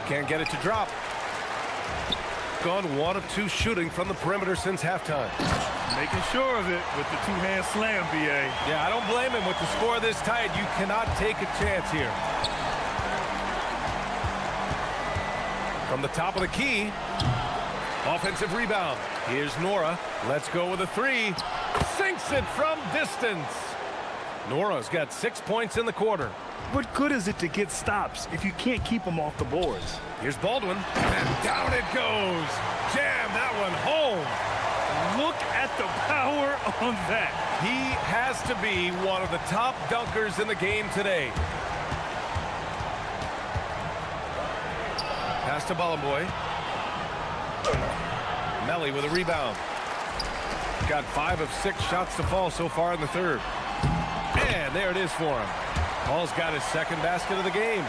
Can't get it to drop. Gone 1 of 2 shooting from the perimeter since halftime. Making sure of it with the two-hand slam, B.A. Yeah, I don't blame him. With the score this tight, you cannot take a chance here. From the top of the key, offensive rebound. Here's Nora. Let's go with a 3. Sinks it from distance. Nora's got 6 points in the quarter. What good is it to get stops if you can't keep them off the boards? Here's Baldwin, and down it goes. Jam that one home. Look at the power on that. He has to be one of the top dunkers in the game today. Pass to Ballamboy. Melly with a rebound. Got 5 of 6 shots to fall so far in the third. And there it is for him. Paul's got his second basket of the game.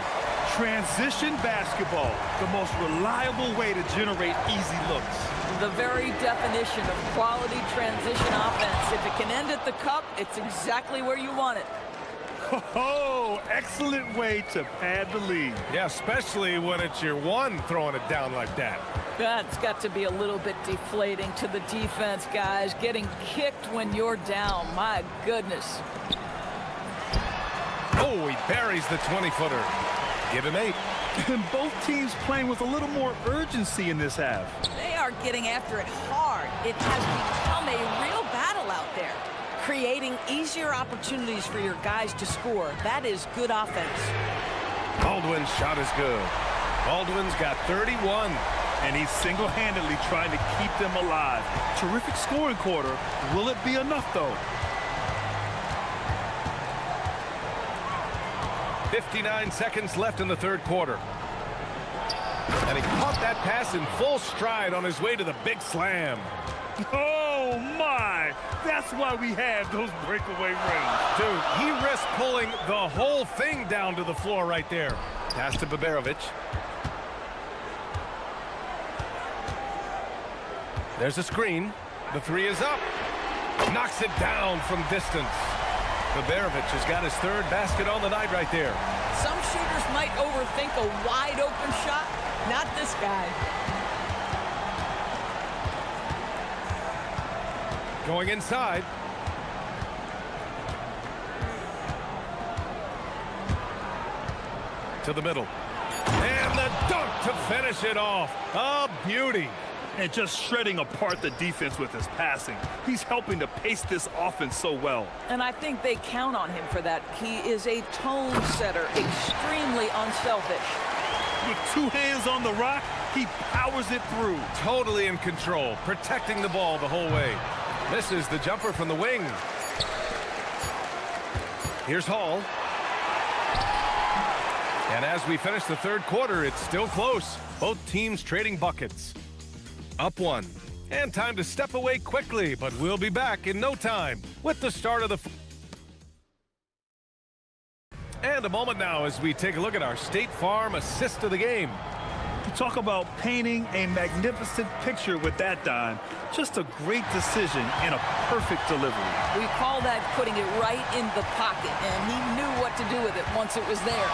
Transition basketball, the most reliable way to generate easy looks. The very definition of quality transition offense. If it can end at the cup, it's exactly where you want it. Oh, excellent way to pad the lead. Yeah, especially when it's your one throwing it down like that. That's got to be a little bit deflating to the defense, guys. Getting kicked when you're down. My goodness. Oh, he buries the 20-footer. Give him 8. And both teams playing with a little more urgency in this half. They are getting after it hard. It has become a real battle out there. Creating easier opportunities for your guys to score. That is good offense. Baldwin's shot is good. Baldwin's got 31. And he's single-handedly trying to keep them alive. Terrific scoring quarter. Will it be enough, though? 59 seconds left in the third quarter. And he caught that pass in full stride on his way to the big slam. Oh, my. That's why we have those breakaway rings. Dude, he risked pulling the whole thing down to the floor right there. Pass to Baberovic. There's a screen. The 3 is up. Knocks it down from distance. Baberovic has got his third basket on the night right there. Some shooters might overthink a wide open shot. Not this guy. Going inside. To the middle. And the dunk to finish it off. A beauty. And just shredding apart the defense with his passing. He's helping to pace this offense so well. And I think they count on him for that. He is a tone setter, extremely unselfish. With 2 hands on the rock, he powers it through. Totally in control, protecting the ball the whole way. Misses the jumper from the wing. Here's Hall. And as we finish the third quarter, it's still close. Both teams trading buckets. Up 1. And time to step away quickly, but we'll be back in no time with the start of the... And a moment now as we take a look at our State Farm assist of the game. You talk about painting a magnificent picture with that dime. Just a great decision and a perfect delivery. We call that putting it right in the pocket, and he knew what to do with it once it was there.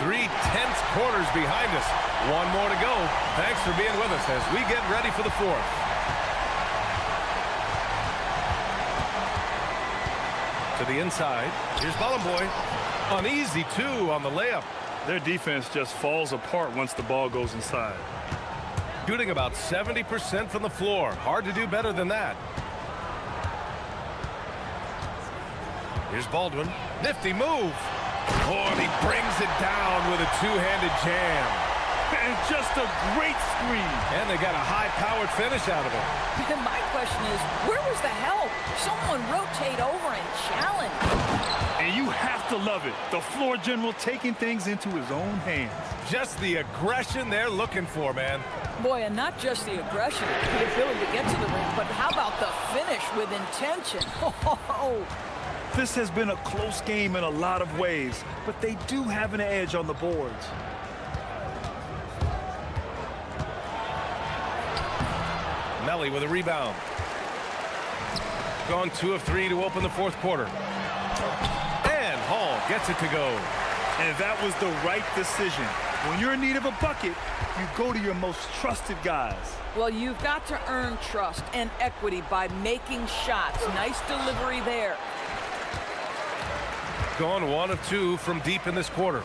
3 tense quarters behind us. 1 more to go. Thanks for being with us as we get ready for the 4th. To the inside. Here's Bollenboy. Uneasy, too, on the layup. Their defense just falls apart once the ball goes inside. Shooting about 70% from the floor. Hard to do better than that. Here's Baldwin. Nifty move. Oh, and he brings it down with a 2-handed jam. And just a great screen. And they got a high-powered finish out of it. And my question is, where was the help? Someone rotate over and challenge. And you have to love it. The floor general taking things into his own hands. Just the aggression they're looking for, man. Boy, and not just the aggression, the ability to get to the ring, but how about the finish with intention? Oh. This has been a close game in a lot of ways, but they do have an edge on the boards. Melly with a rebound. Gone 2 of 3 to open the 4th quarter. And Hall gets it to go. And that was the right decision. When you're in need of a bucket, you go to your most trusted guys. Well, you've got to earn trust and equity by making shots. Nice delivery there. Gone 1 of 2 from deep in this quarter.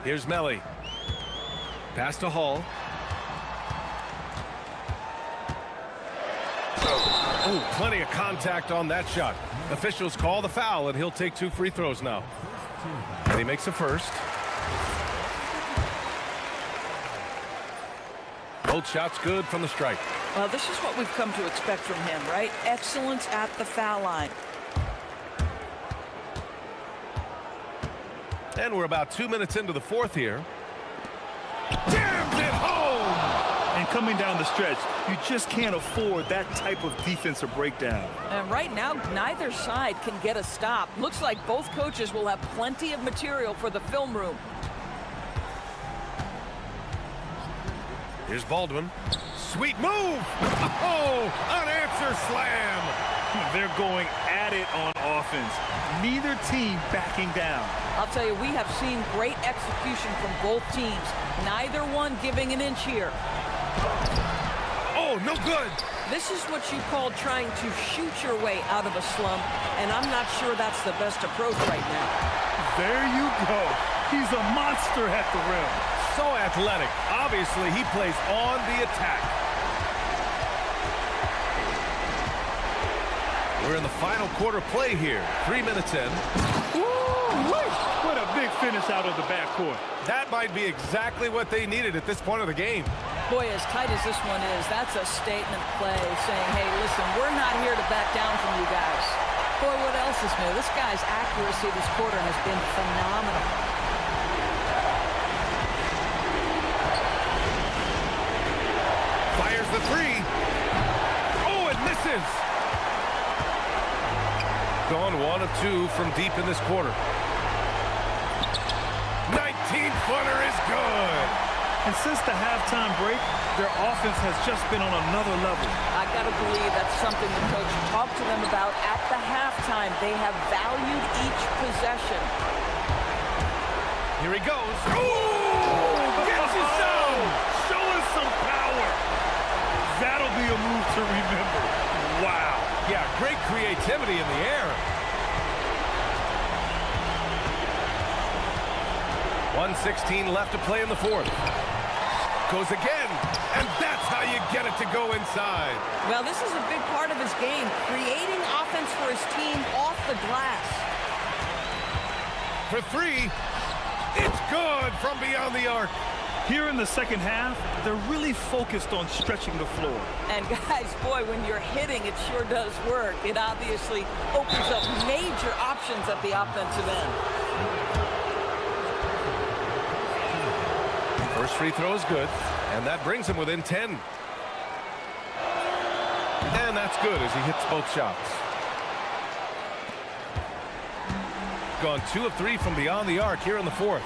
Here's Melly. Pass to Hall. Oh, plenty of contact on that shot. Officials call the foul, and he'll take 2 free throws now. And he makes the first. Both shots good from the strike. Well, this is what we've come to expect from him, right? Excellence at the foul line. And we're about 2 minutes into the 4th here. Jams it home! And coming down the stretch, you just can't afford that type of defensive breakdown. And right now, neither side can get a stop. Looks like both coaches will have plenty of material for the film room. Here's Baldwin. Sweet move! Oh, unanswered slam! They're going at it on offense. Neither team backing down. I'll tell you, we have seen great execution from both teams. Neither one giving an inch here. Oh, no good! This is what you call trying to shoot your way out of a slump, and I'm not sure that's the best approach right now. There you go. He's a monster at the rim. So athletic. Obviously, he plays on the attack. We're in the final quarter play here. 3 minutes in. What a big finish out of the backcourt. That might be exactly what they needed at this point of the game. Boy, as tight as this one is, that's a statement play saying, hey, listen, we're not here to back down from you guys. Boy, what else is new? This guy's accuracy this quarter has been phenomenal. Fires the 3. Oh, it misses. Gone 1 of 2 from deep in this quarter. 19-footer is good. And since the halftime break, their offense has just been on another level. I got to believe that's something the coach talked to them about at the halftime. They have valued each possession. Here he goes. Ooh! Gets you some! Showing some power. That'll be a move to remember. Wow. Yeah, great creativity in the air. 1:16 left to play in the 4th. Goes again, and that's how you get it it to go inside. Well, this is a big part of his game, creating offense for his team off the glass. For three, it's good from beyond the arc. Here in the second half, they're really focused on stretching the floor. And guys, boy, when you're hitting, it sure does work. It obviously opens up major options at the offensive end. First free throw is good, and that brings him within 10. And that's good as he hits both shots. Gone 2 of 3 from beyond the arc here in the fourth.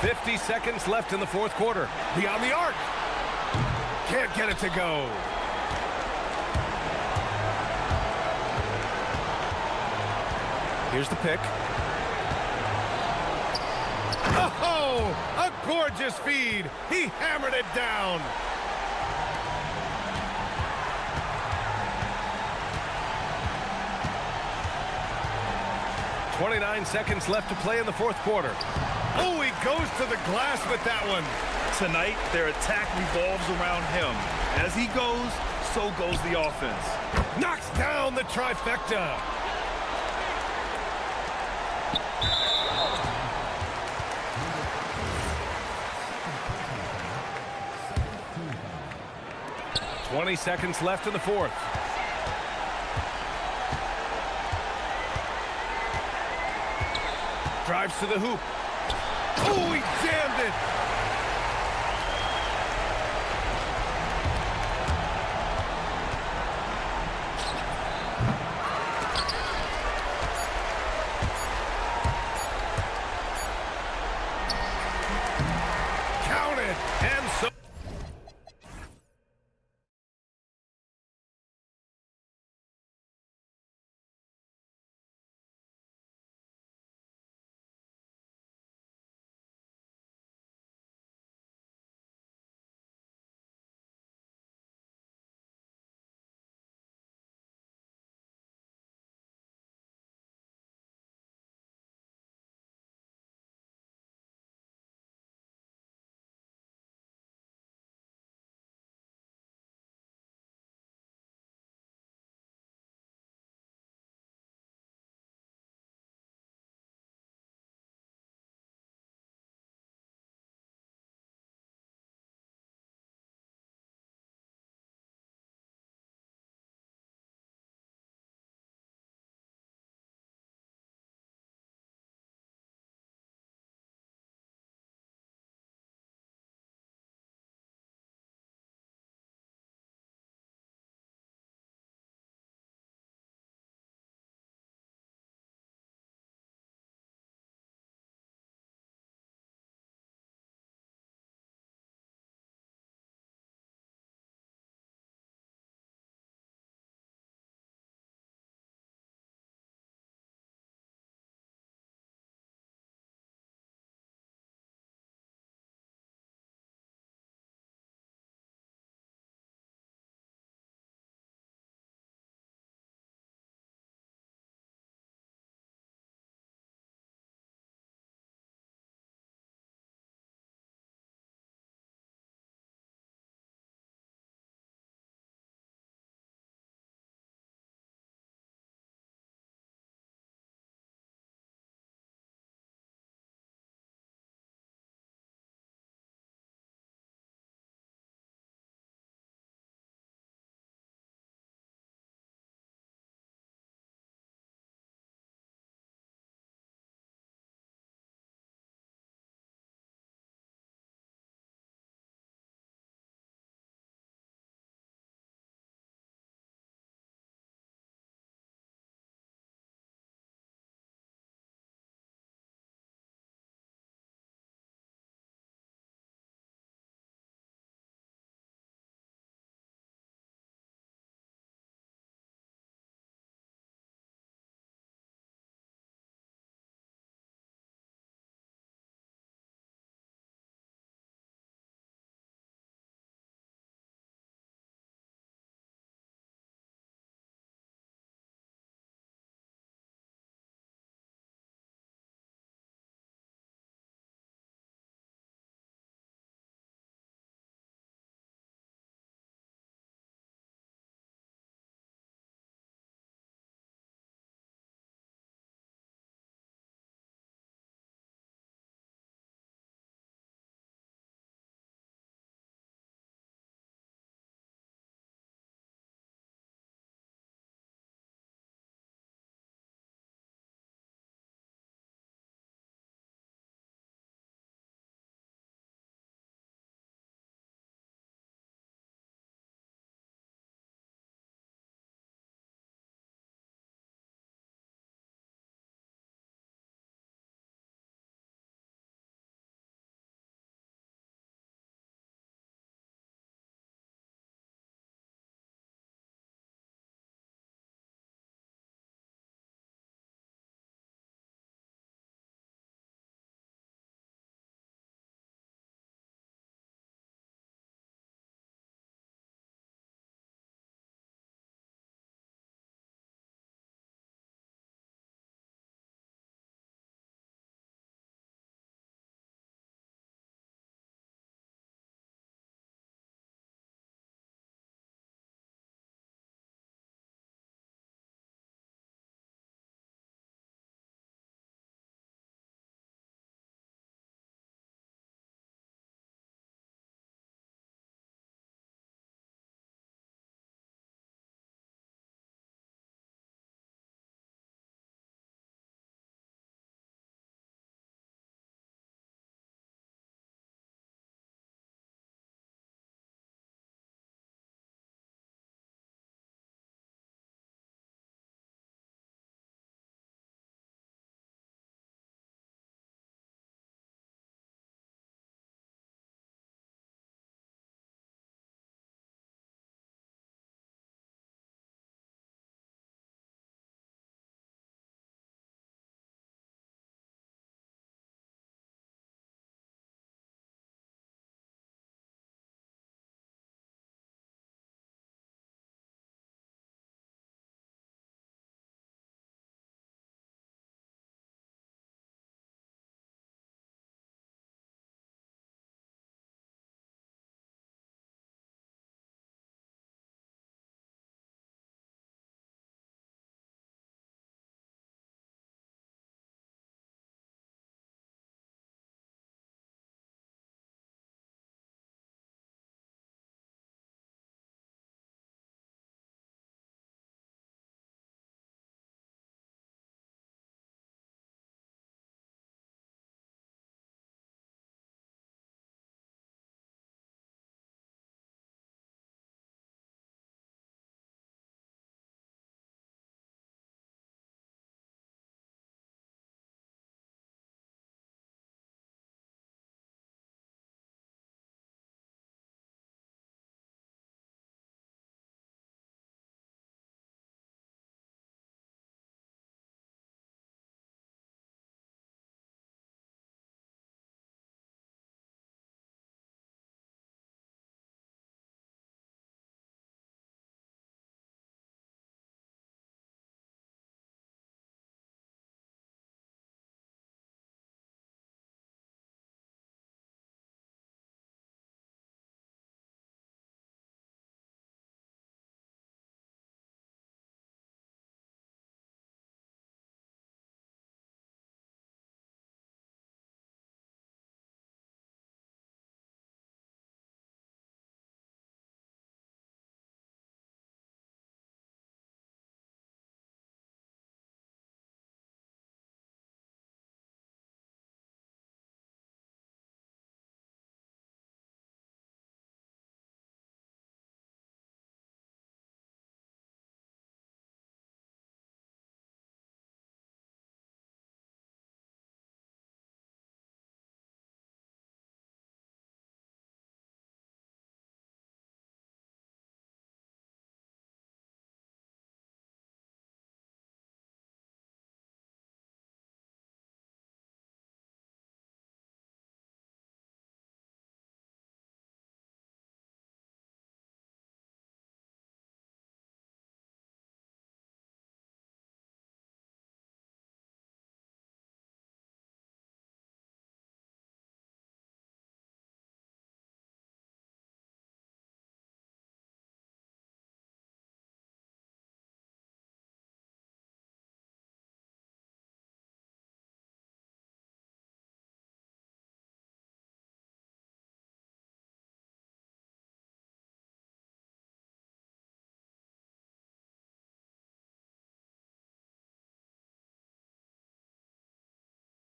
50 seconds left in the fourth quarter. Beyond the arc. Can't get it to go. Here's the pick. Oh, a gorgeous feed. He hammered it down. .29 seconds left to play in the fourth quarter. Oh, he goes to the glass with that one. Tonight, their attack revolves around him. As he goes, so goes the offense. Knocks down the trifecta. .20 seconds left in the fourth. Drives to the hoop. Oh, he jammed it. Count it. And so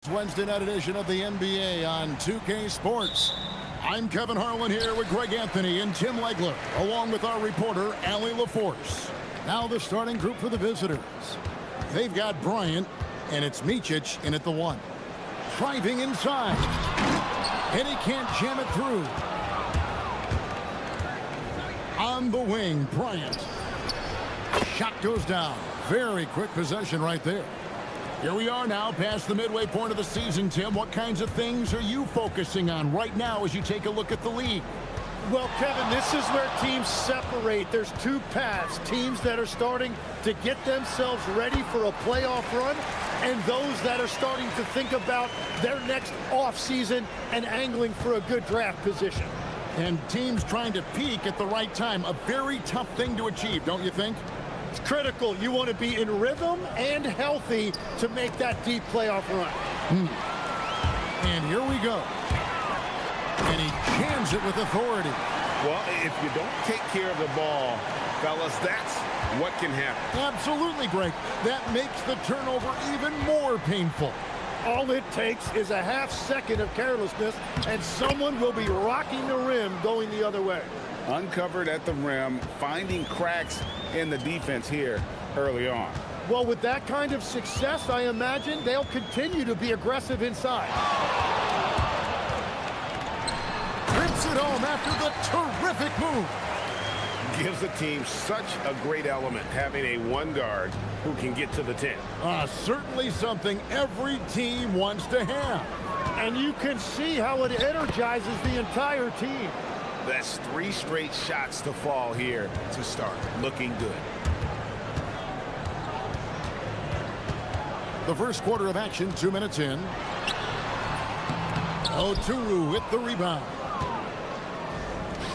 Wednesday night edition of the NBA on 2K Sports. I'm Kevin Harlan here with Greg Anthony and Tim Legler, along with our reporter, Allie LaForce. Now the starting group for the visitors. They've got Bryant, and it's Micic in at the 1. Driving inside. And he can't jam it through. On the wing, Bryant. Shot goes down. Very quick possession right there. Here we are now past the midway point of the season, Tim. What kinds of things are you focusing on right now as you take a look at the league? Well, Kevin, this is where teams separate. There's two paths. Teams that are starting to get themselves ready for a playoff run, and those that are starting to think about their next offseason and angling for a good draft position. And teams trying to peak at the right time. A very tough thing to achieve, don't you think? It's critical. You want to be in rhythm and healthy to make that deep playoff run. And here we go. And he jams it with authority. Well, if you don't take care of the ball, fellas, that's what can happen. Absolutely, Greg. That makes the turnover even more painful. All it takes is a half second of carelessness, and someone will be rocking the rim going the other way. Uncovered at the rim, finding cracks in the defense here early on. Well, with that kind of success, I imagine they'll continue to be aggressive inside. Trips it home after the terrific move. Gives the team such a great element, having a one guard who can get to the 10. Certainly something every team wants to have. And you can see how it energizes the entire team. That's 3 straight shots to fall here to start. Looking good. The first quarter of action, 2 minutes in. Oturu with the rebound.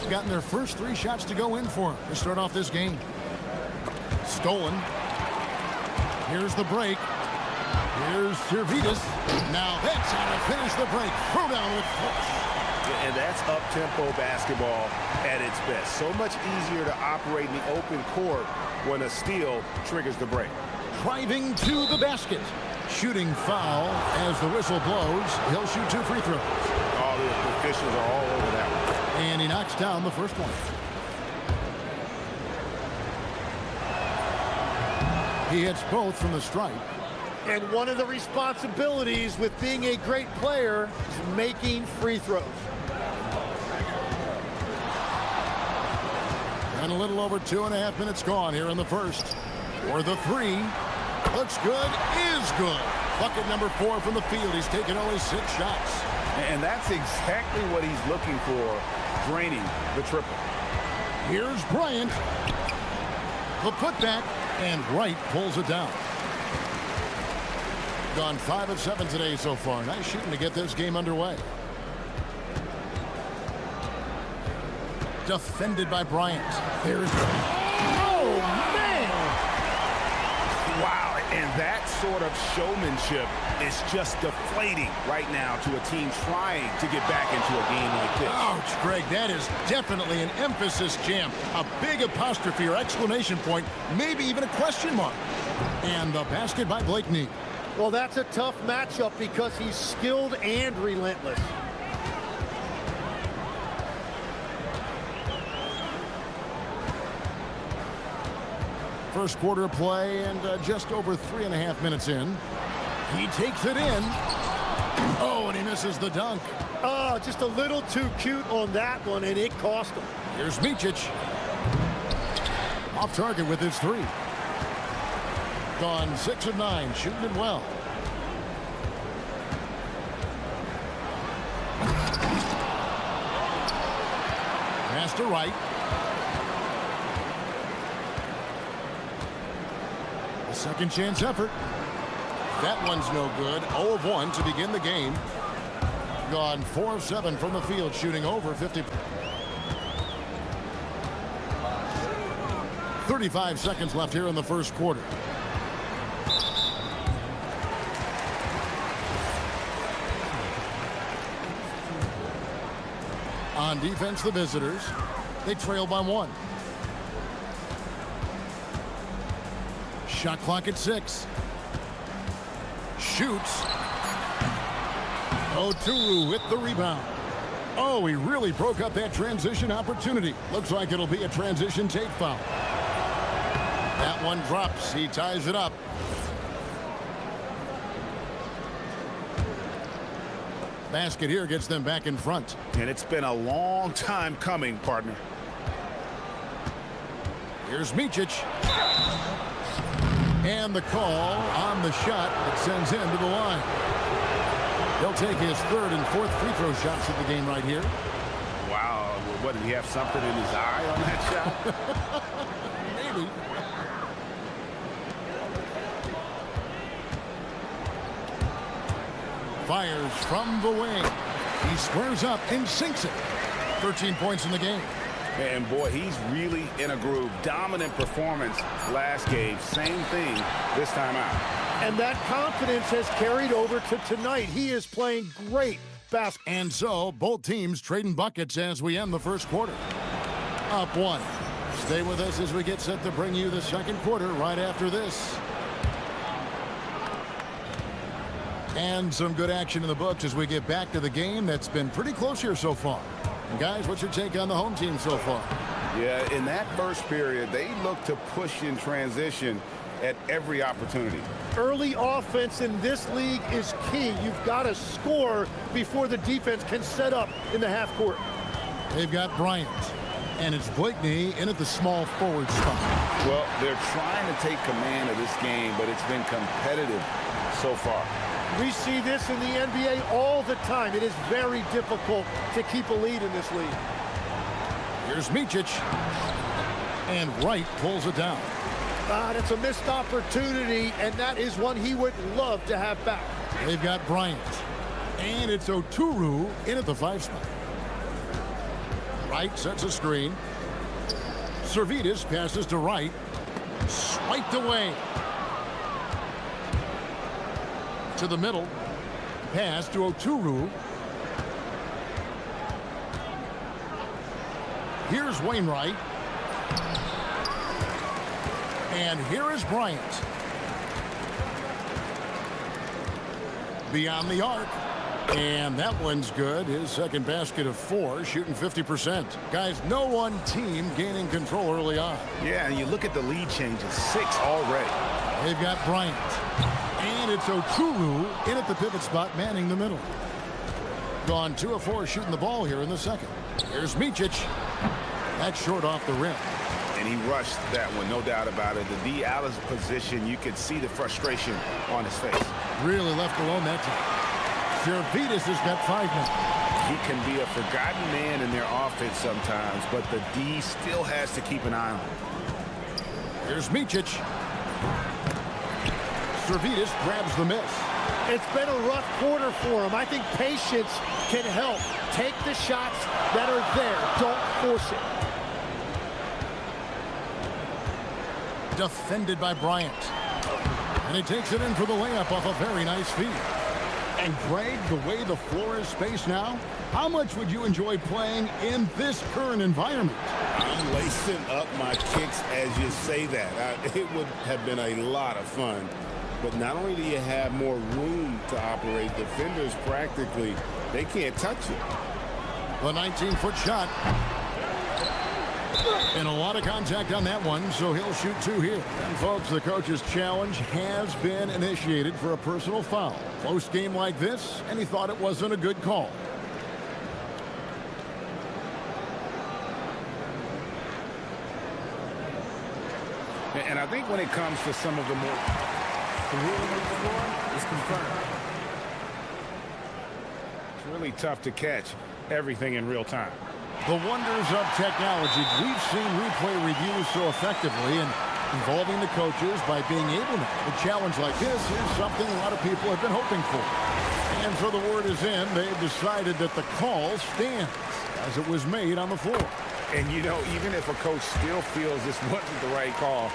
Gotten their first 3 shots to go in for him to start off this game. Stolen. Here's the break. Here's Servetus. Now that's how to finish the break. Throw down with force. And that's up-tempo basketball at its best. So much easier to operate in the open court when a steal triggers the break. Driving to the basket. Shooting foul as the whistle blows. He'll shoot 2 free throws. All the officials are all over that one. And he knocks down the first one. He hits both from the stripe. And one of the responsibilities with being a great player is making free throws. And a little over 2.5 minutes gone here in the first. For the 3. Looks good, is good. Bucket number 4 from the field. He's taken only 6 shots. And that's exactly what he's looking for, draining the triple. Here's Bryant. The putback, and Wright pulls it down. Gone 5 of 7 today so far. Nice shooting to get this game underway. Defended by Bryant. There's... Oh, man! Wow, and that sort of showmanship is just deflating right now to a team trying to get back into a game like this. Ouch, Greg, that is definitely an emphasis jam. A big apostrophe or exclamation point, maybe even a question mark. And the basket by Blakeney. Well, that's a tough matchup because he's skilled and relentless. First quarter of play and just over 3.5 minutes in. He takes it in. Oh, and he misses the dunk. Oh, just a little too cute on that one, and it cost him. Here's Micic. Off target with his 3. Gone 6 of 9, shooting it well. Pass to Wright. A second chance effort. That one's no good. 0 of 1 to begin the game. Gone 4 of 7 from the field, shooting over 50. 35 seconds left here in the first quarter. On defense, the visitors. They trail by 1. Shot clock at 6. Shoots. Oturu with the rebound. Oh, he really broke up that transition opportunity. Looks like it'll be a transition take foul. That one drops. He ties it up. Basket here gets them back in front. And it's been a long time coming, partner. Here's Micic. And the call on the shot that sends him to the line. He'll take his third and fourth free throw shots of the game right here. Wow. What, did he have something in his eye on that shot? Maybe. Fires from the wing. He squares up and sinks it. 13 points in the game. And boy, he's really in a groove. Dominant performance last game. Same thing this time out. And that confidence has carried over to tonight. He is playing great basketball. And so, both teams trading buckets as we end the first quarter. Up one. Stay with us as we get set to bring you the second quarter right after this. And some good action in the books as we get back to the game that's been pretty close here so far. And guys, what's your take on the home team so far? Yeah, in that first period, they look to push in transition at every opportunity. Early offense in this league is key. You've got to score before the defense can set up in the half court. They've got Bryant, and it's Blakeney in at the small forward spot. Well, they're trying to take command of this game, but it's been competitive so far. We see this in the NBA all the time. It is very difficult to keep a lead in this league. Here's Micic, and Wright pulls it down. It's a missed opportunity, and that is one he would love to have back. They've got Bryant, and it's Oturu in at the 5 spot. Wright sets a screen. Servidis passes to Wright. Swiped away. To the middle. Pass to Oturu. Here's Wainwright. And here is Bryant. Beyond the arc. And that one's good. His second basket of 4, shooting 50%. Guys, no one team gaining control early on. Yeah, and you look at the lead changes, 6 already. They've got Bryant. And it's Oturu in at the pivot spot, manning the middle. Gone 2 of 4 shooting the ball here in the second. Here's Micic. That's short off the rim. And he rushed that one, no doubt about it. The D out of position, you could see the frustration on his face. Really left alone that time. Servidis has got 5 minutes. He can be a forgotten man in their offense sometimes, but the D still has to keep an eye on him. Here's Micic. Servidis grabs the miss. It's been a rough quarter for him. I think patience can help. Take the shots that are there. Don't force it. Defended by Bryant. And he takes it in for the layup off a very nice feed. And Greg, the way the floor is spaced now, how much would you enjoy playing in this current environment? I'm lacing up my kicks as you say that. It would have been a lot of fun. But not only do you have more room to operate, defenders practically, they can't touch it. The 19-foot shot. And a lot of contact on that one, so he'll shoot 2 here. And folks, the coach's challenge has been initiated for a personal foul. Close game like this, and he thought it wasn't a good call. And I think when it comes to some of the more... The ruling on the floor is confirmed. It's really tough to catch everything in real time. The wonders of technology. We've seen replay reviews so effectively and involving the coaches by being able to. A challenge like this is something a lot of people have been hoping for. And so the word is in. They've decided that the call stands as it was made on the floor. And, you know, even if a coach still feels this wasn't the right call,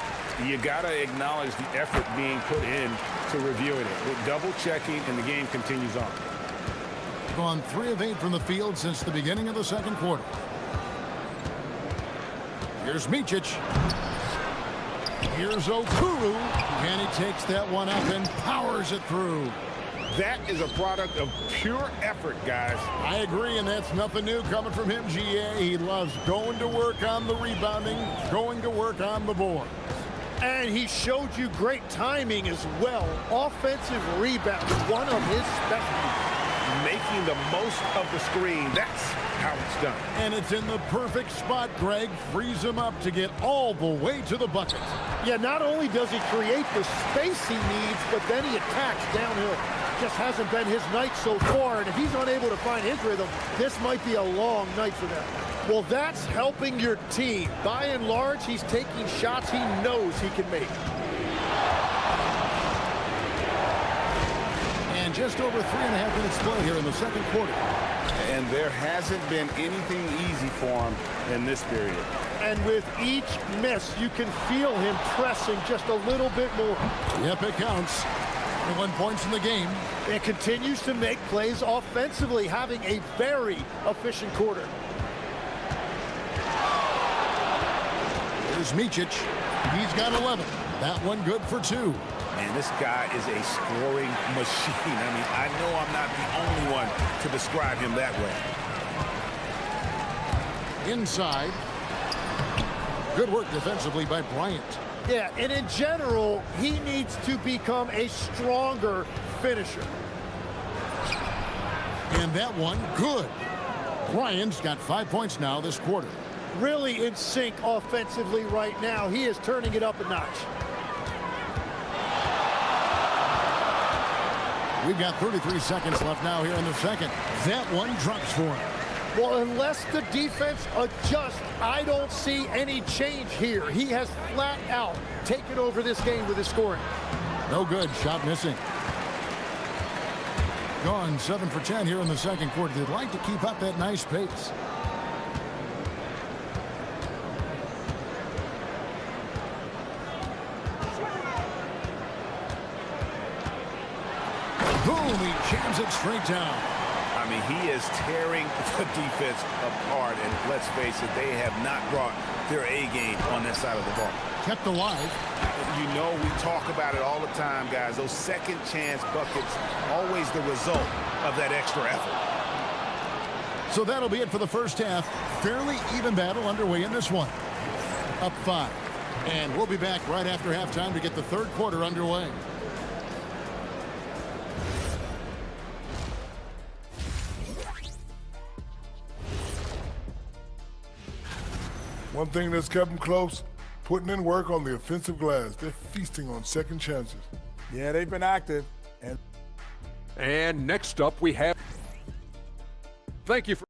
you got to acknowledge the effort being put in to reviewing it. With double checking, and the game continues on. Gone 3 of 8 from the field since the beginning of the second quarter. Here's Micic. Here's Oturu. And he takes that one up and powers it through. That is a product of pure effort, guys. I agree, and that's nothing new coming from him, GA. He loves going to work on the rebounding, going to work on the board. And he showed you great timing as well. Offensive rebound, one of his specialties. Making the most of the screen. That's how it's done. And it's in the perfect spot, Greg. Frees him up to get all the way to the bucket. Yeah, not only does he create the space he needs, but then he attacks downhill. Just hasn't been his night so far, and if he's unable to find his rhythm, this might be a long night for them. Well, that's helping your team. By and large, he's taking shots he knows he can make. And just over 3.5 minutes play here in the second quarter. And there hasn't been anything easy for him in this period. And with each miss, you can feel him pressing just a little bit more. Yep, it counts. 21 points in the game. It continues to make plays offensively, having a very efficient quarter. Here's Micic. He's got 11. That one good for 2. Man, this guy is a scoring machine. I mean, I know I'm not the only one to describe him that way. Inside. Good work defensively by Bryant. Yeah, and in general, he needs to become a stronger finisher. And that one, good. Bryant's got 5 points now this quarter. Really in sync offensively right now. He is turning it up a notch. We've got 33 seconds left now here in the second. That one drops for him. Well, unless the defense adjusts, I don't see any change here. He has flat out taken over this game with his scoring. No good. Shot missing. Gone 7 for 10 here in the second quarter. They'd like to keep up that nice pace. Boom, he jams it straight down. I mean, he is tearing the defense apart, and let's face it, they have not brought their A game on that side of the ball. Kept alive. You know, we talk about it all the time, guys. Those second chance buckets, always the result of that extra effort. So that'll be it for the first half. Fairly even battle underway in this one. Up 5. And we'll be back right after halftime to get the third quarter underway. One thing that's kept them close, putting in work on the offensive glass. They're feasting on second chances. Yeah, they've been active. And next up we have... Thank you for...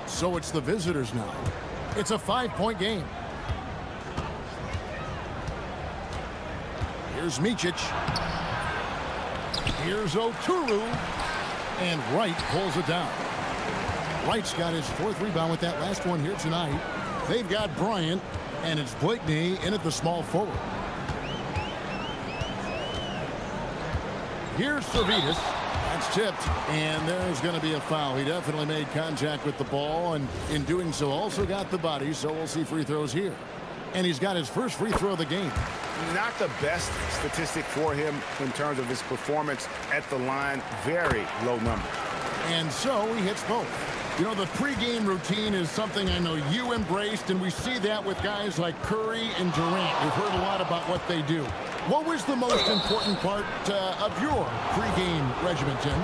So it's the visitors now. It's a 5-point game. Here's Micic. Here's Oturu. And Wright pulls it down. Wright's got his 4th rebound with that last one here tonight. They've got Bryant, and it's Blakeney in at the small forward. Here's Servetus. That's tipped, and there's going to be a foul. He definitely made contact with the ball, and in doing so also got the body, so we'll see free throws here. And he's got his first free throw of the game. Not the best statistic for him in terms of his performance at the line. Very low number. And so he hits both. You know, the pregame routine is something I know you embraced, and we see that with guys like Curry and Durant. We've heard a lot about what they do. What was the most important part of your pregame regimen, Tim?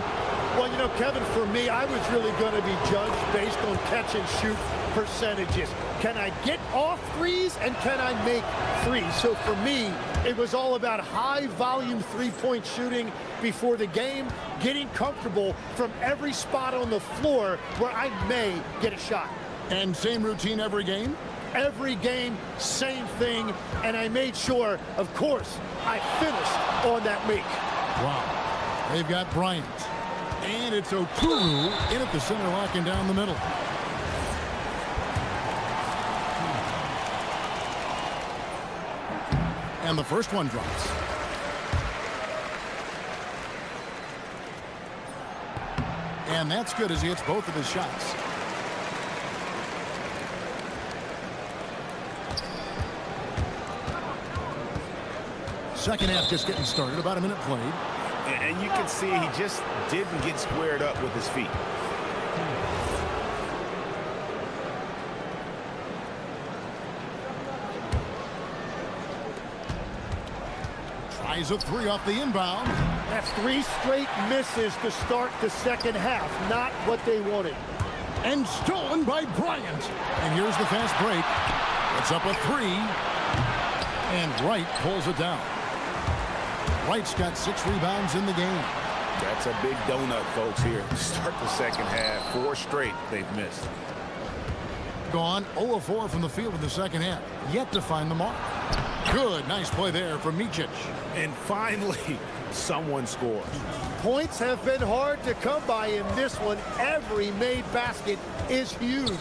Well, you know, Kevin, for me, I was really going to be judged based on catch and shoot percentages. Can I get off threes and can I make threes? So for me, it was all about high volume three-point shooting before the game, getting comfortable from every spot on the floor where I may get a shot. And same routine every game? Every game, same thing, and I made sure, of course, I finished on that make. Wow. They've got Bryant. And it's Oturu in at the center, locking down the middle. And the first one drops. And that's good as he hits both of his shots. Second half just getting started, about a minute played. And you can see he just didn't get squared up with his feet. Tries a three off the inbound. That's 3 straight misses to start the second half. Not what they wanted. And stolen by Bryant. And here's the fast break. It's up a 3. And Wright pulls it down. Wright's got 6 rebounds in the game. That's a big donut, folks, here to start the second half. 4 straight they've missed. Gone 0 of 4 from the field in the second half. Yet to find the mark. Good, nice play there from Micic. And finally, someone scores. Points have been hard to come by in this one. Every made basket is huge.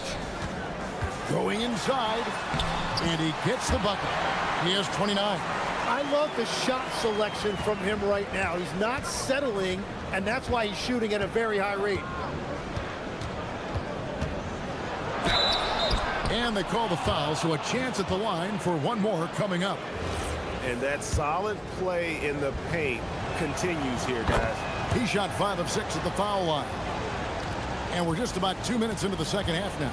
Going inside, and he gets the bucket. He has 29. I love the shot selection from him right now. He's not settling, and that's why he's shooting at a very high rate. And they call the foul, so a chance at the line for one more coming up. And that solid play in the paint continues here, guys. He shot 5 of 6 at the foul line. And we're just about 2 minutes into the second half now.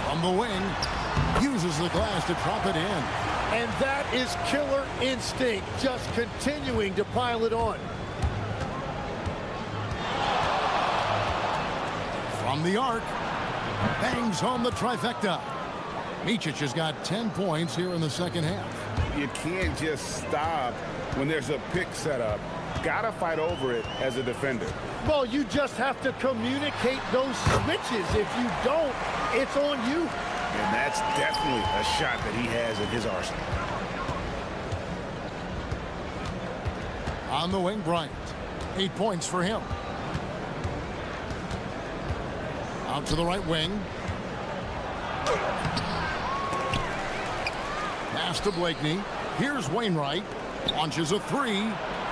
From the wing, uses the glass to drop it in. And that is killer instinct, just continuing to pile it on. From the arc, bangs home the trifecta. Micic has got 10 points here in the second half. You can't just stop when there's a pick set up. Gotta fight over it as a defender. Well, you just have to communicate those switches. If you don't, it's on you. And that's definitely a shot that he has in his arsenal. On the wing, Bryant. 8 points for him. Out to the right wing. Pass to Blakeney. Here's Wainwright. Launches a 3.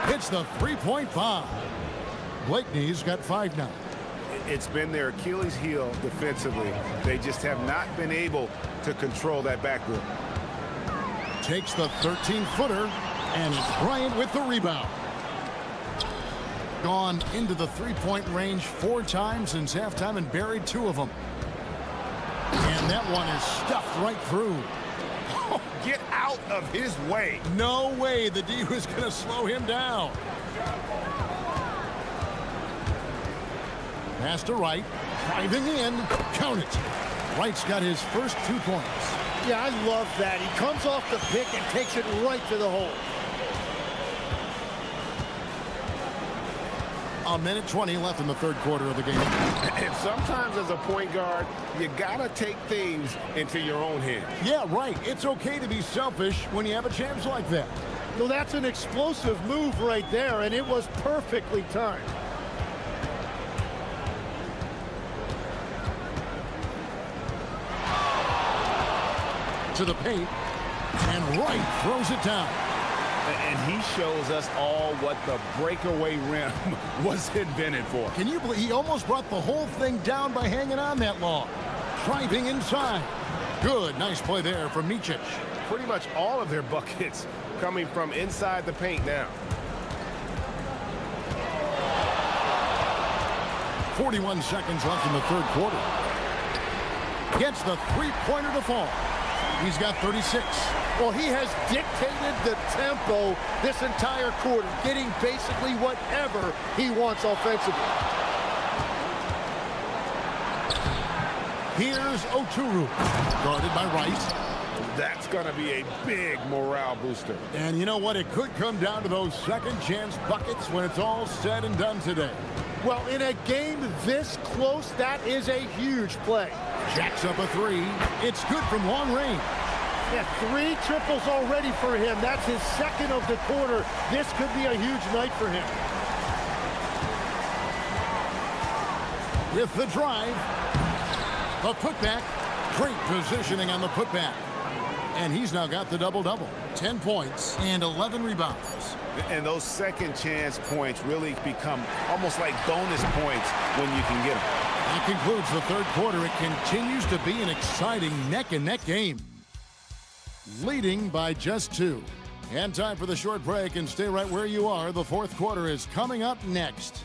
Hits the three-point bomb. Blakeney's got 5 now. It's been their Achilles heel defensively. They just have not been able to control that backboard. Takes the 13-footer, and it's Bryant with the rebound. Gone into the three-point range 4 times since halftime and buried 2 of them. And that one is stuffed right through. Oh, get out of his way. No way the D was going to slow him down. Pass to Wright, driving in, count it. Wright's got his first 2 points. Yeah, I love that. He comes off the pick and takes it right to the hole. A minute 20 left in the third quarter of the game. And sometimes as a point guard, you gotta take things into your own hands. Yeah, right. It's okay to be selfish when you have a chance like that. Well, that's an explosive move right there, and it was perfectly timed. To the paint, and Wright throws it down. And he shows us all what the breakaway rim was invented for. Can you believe he almost brought the whole thing down by hanging on that long? Driving inside. Good, nice play there from Micic. Pretty much all of their buckets coming from inside the paint now. 41 seconds left in the third quarter. Gets the three-pointer to fall. He's got 36. Well, he has dictated the tempo this entire quarter, getting basically whatever he wants offensively. Here's Oturu, guarded by Rice. That's going to be a big morale booster. And you know what? It could come down to those second-chance buckets when it's all said and done today. Well, in a game this close, that is a huge play. Jacks up a three. It's good from long range. Yeah, 3 triples already for him. That's his second of the quarter. This could be a huge night for him. With the drive, the putback. Great positioning on the putback. And he's now got the double-double. 10 points and 11 rebounds. And those second chance points really become almost like bonus points when you can get them. That concludes the third quarter. It continues to be an exciting neck-and-neck game. Leading by just 2. And time for the short break, and stay right where you are. The fourth quarter is coming up next.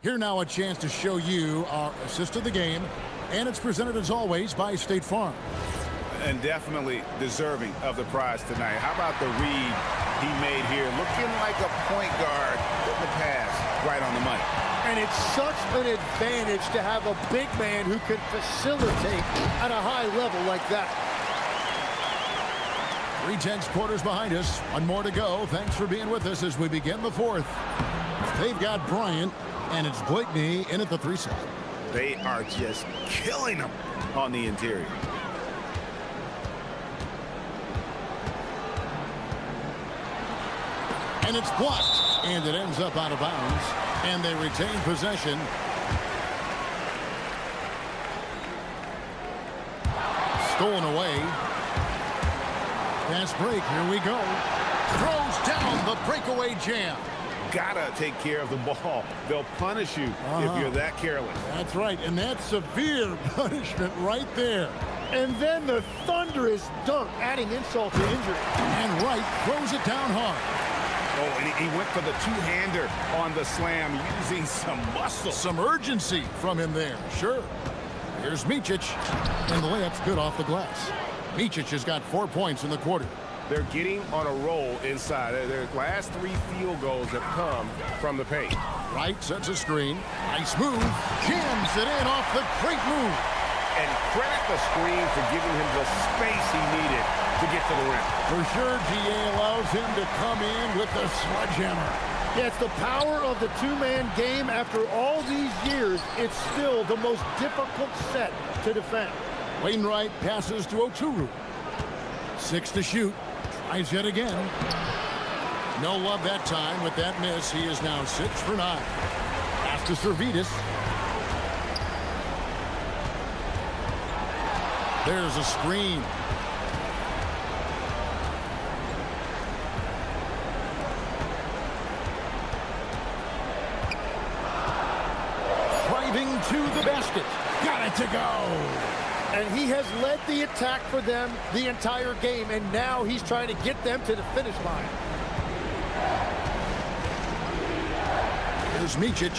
Here now a chance to show you our assist of the game, and it's presented as always by State Farm. And definitely deserving of the prize tonight. How about the read he made here? Looking like a point guard with the pass right on the money. And it's such an advantage to have a big man who can facilitate at a high level like that. 3 tense quarters behind us. 1 more to go. Thanks for being with us as we begin the fourth. They've got Bryant, and it's Blakeney in at the 3 side. They are just killing them on the interior. And it's blocked, and it ends up out of bounds, and they retain possession. Stolen away. Pass break, here we go. Throws down the breakaway jam. Gotta take care of the ball. They'll punish you if you're that careless. That's right, and that's severe punishment right there. And then the thunderous dunk, adding insult to injury. And Wright throws it down hard. Oh, and he went for the two-hander on the slam, using some muscle. Some urgency from him there, sure. Here's Micic, and the layup's good off the glass. Micic has got 4 points in the quarter. They're getting on a roll inside. Their last 3 field goals have come from the paint. Wright sets a screen. Nice move. Jams it in off the great move. And credit the screen for giving him the space he needed to get to the rim. For sure, GA allows him to come in with the sledgehammer. Yeah, it's the power of the two-man game. After all these years, it's still the most difficult set to defend. Wainwright passes to Oturu. 6 to shoot. Tries yet again. No love that time with that miss. He is now 6 for 9. Pass to Servetus. There's a screen. Driving to the basket. Got it to go. And he has led the attack for them the entire game, and now he's trying to get them to the finish line. Here's Micic.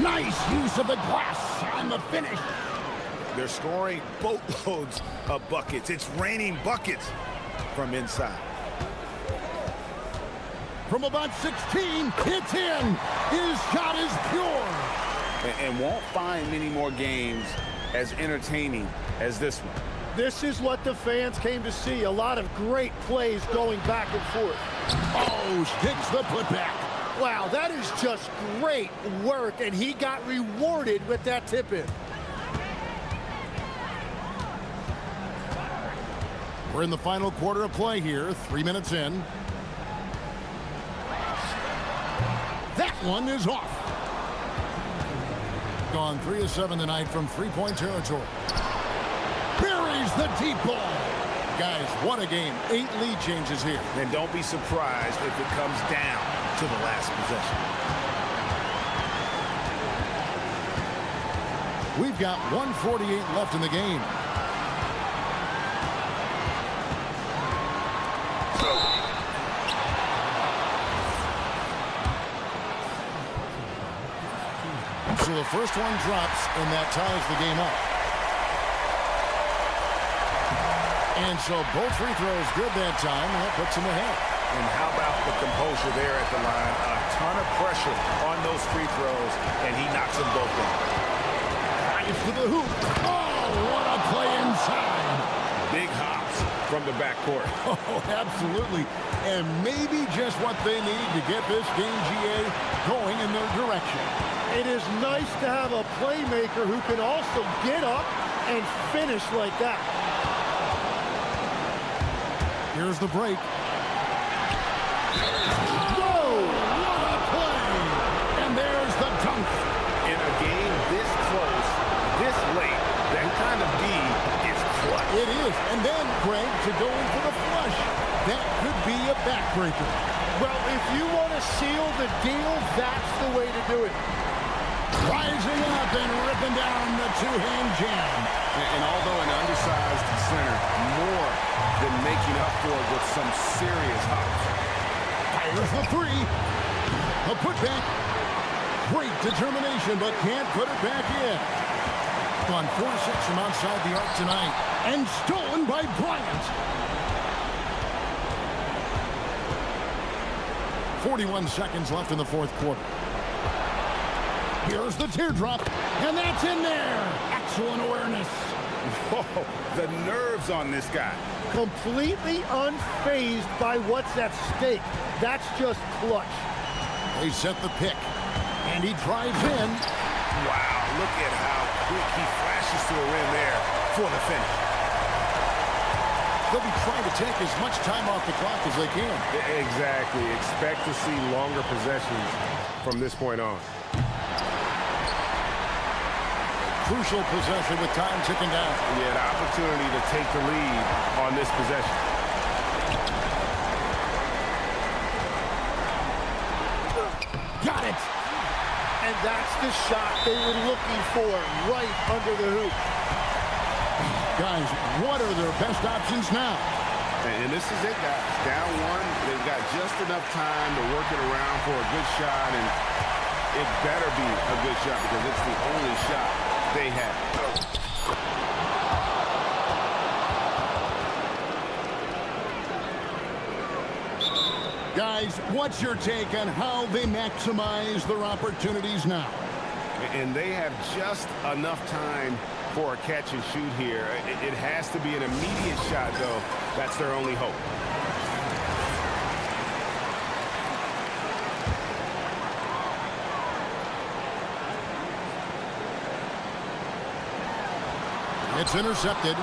Nice use of the glass on the finish. They're scoring boatloads of buckets. It's raining buckets from inside. From about 16, it's in. His shot is pure. And won't find many more games as entertaining as this one. This is what the fans came to see. A lot of great plays going back and forth. Oh, sticks the putback. Wow, that is just great work, and he got rewarded with that tip-in. We're in the final quarter of play here, 3 minutes in. That one is off. Gone 3 of 7 tonight from three-point territory. Buries the deep ball. Guys, what a game. 8 lead changes here. And don't be surprised if it comes down to the last possession. We've got 1:48 left in the game. So the first one drops, and that ties the game up. And so both free throws good that time, and that puts him ahead. And how about the composure there at the line? A ton of pressure on those free throws, and he knocks them both down. Drives to the hoop. Oh, what a play inside. Big hops from the backcourt. Oh, absolutely. And maybe just what they need to get this game, GA, going in their direction. It is nice to have a playmaker who can also get up and finish like that. Here's the break. Whoa! What a play! And there's the dunk. In a game this close, this late, that kind of D is clutch. It is. And then, Greg, to go in for the flush. That could be a backbreaker. Well, if you want to seal the deal, that's the way to do it. Rising up and ripping down the two-hand jam. And although an undersized center, more than making up for it with some serious hops. Fires the three. A putback. Great determination, but can't put it back in. On 4-6 from outside the arc tonight. And stolen by Bryant. 41 seconds left in the fourth quarter. Here's the teardrop, and that's in there. Excellent awareness. Whoa, the nerves on this guy. Completely unfazed by what's at stake. That's just clutch. They set the pick, and he drives in. Wow, look at how quick he flashes to the rim there for the finish. They'll be trying to take as much time off the clock as they can. Exactly. Expect to see longer possessions from this point on. Crucial possession with time ticking down. Yeah, the opportunity to take the lead on this possession. Got it! And that's the shot they were looking for, right under the hoop. Guys, what are their best options now? And this is it, guys. Down one, they've got just enough time to work it around for a good shot, and it better be a good shot because it's the only shot they have. Guys, what's your take on how they maximize their opportunities now? And they have just enough time for a catch and shoot here. It has to be an immediate shot, though. That's their only hope. It's intercepted.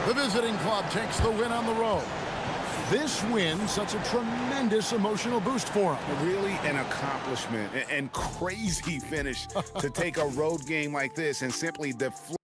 The visiting club takes the win on the road. This win, such a tremendous emotional boost for them. Really an accomplishment and crazy finish to take a road game like this and simply deflect.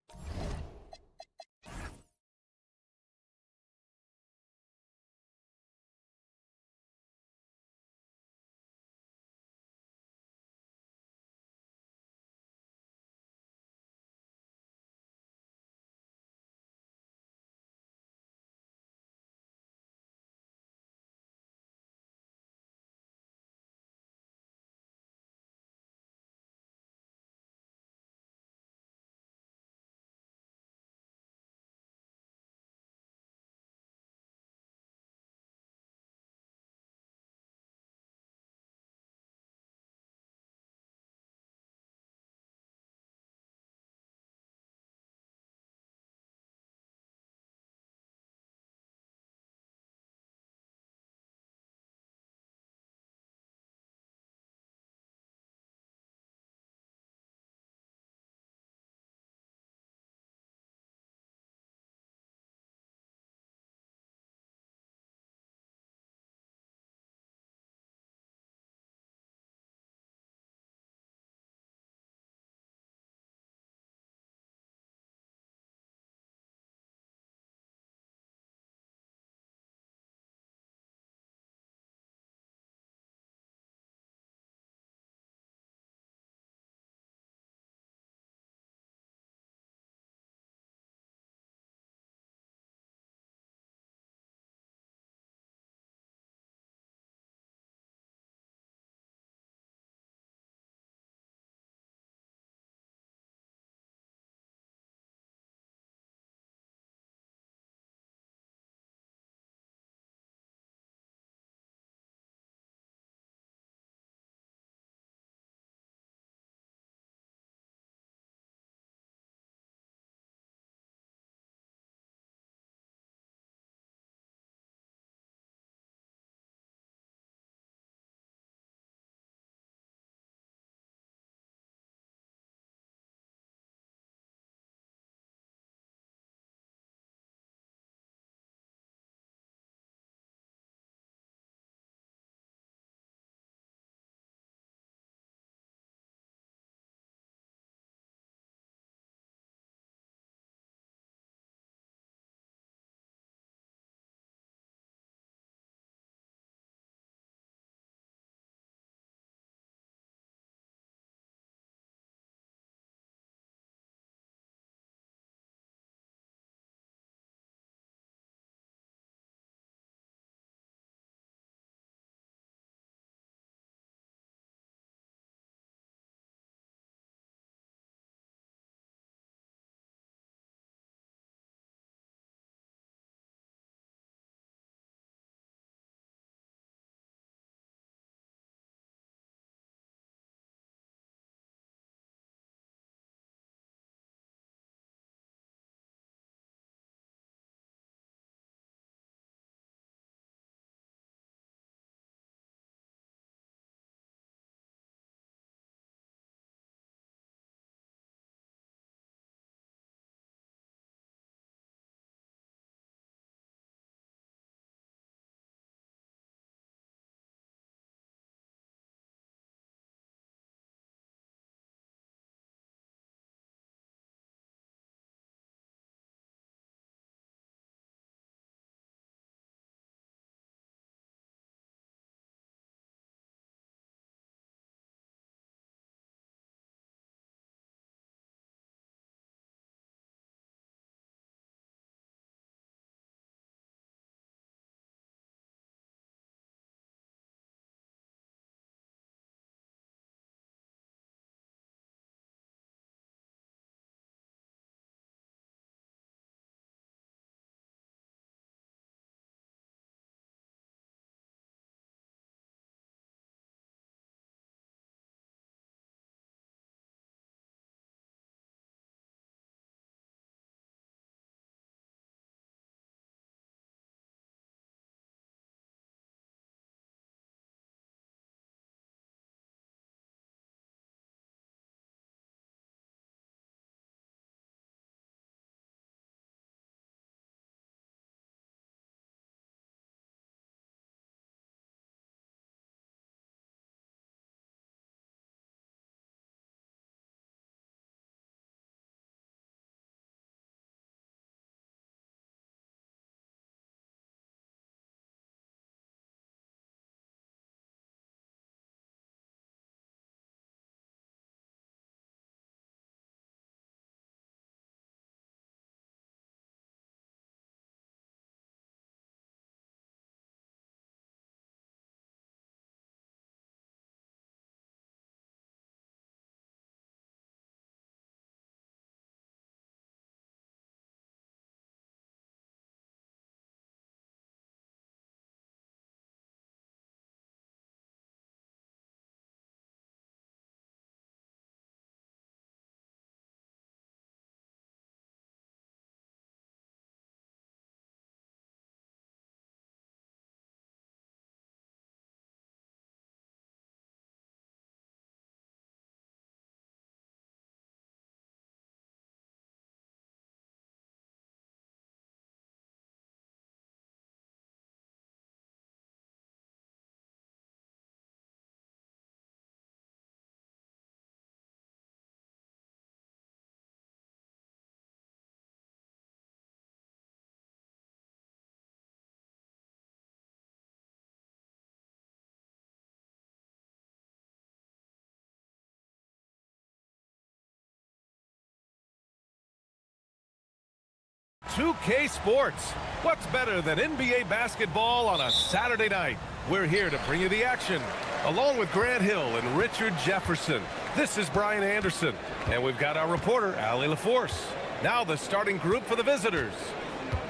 2K Sports. What's better than NBA basketball on a Saturday night? We're here to bring you the action, along with Grant Hill and Richard Jefferson. This is Brian Anderson, and we've got our reporter, Allie LaForce. Now the starting group for the visitors.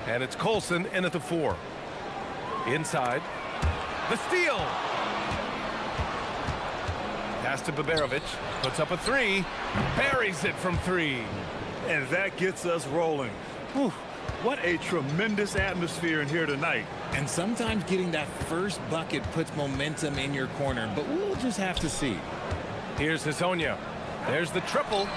And it's Colson in at the 4. Inside, the steal. Pass to Baberovic, puts up a 3, buries it from 3. And that gets us rolling. Whew, what a tremendous atmosphere in here tonight. And sometimes getting that first bucket puts momentum in your corner, but we'll just have to see. Here's Hezonja. There's the triple.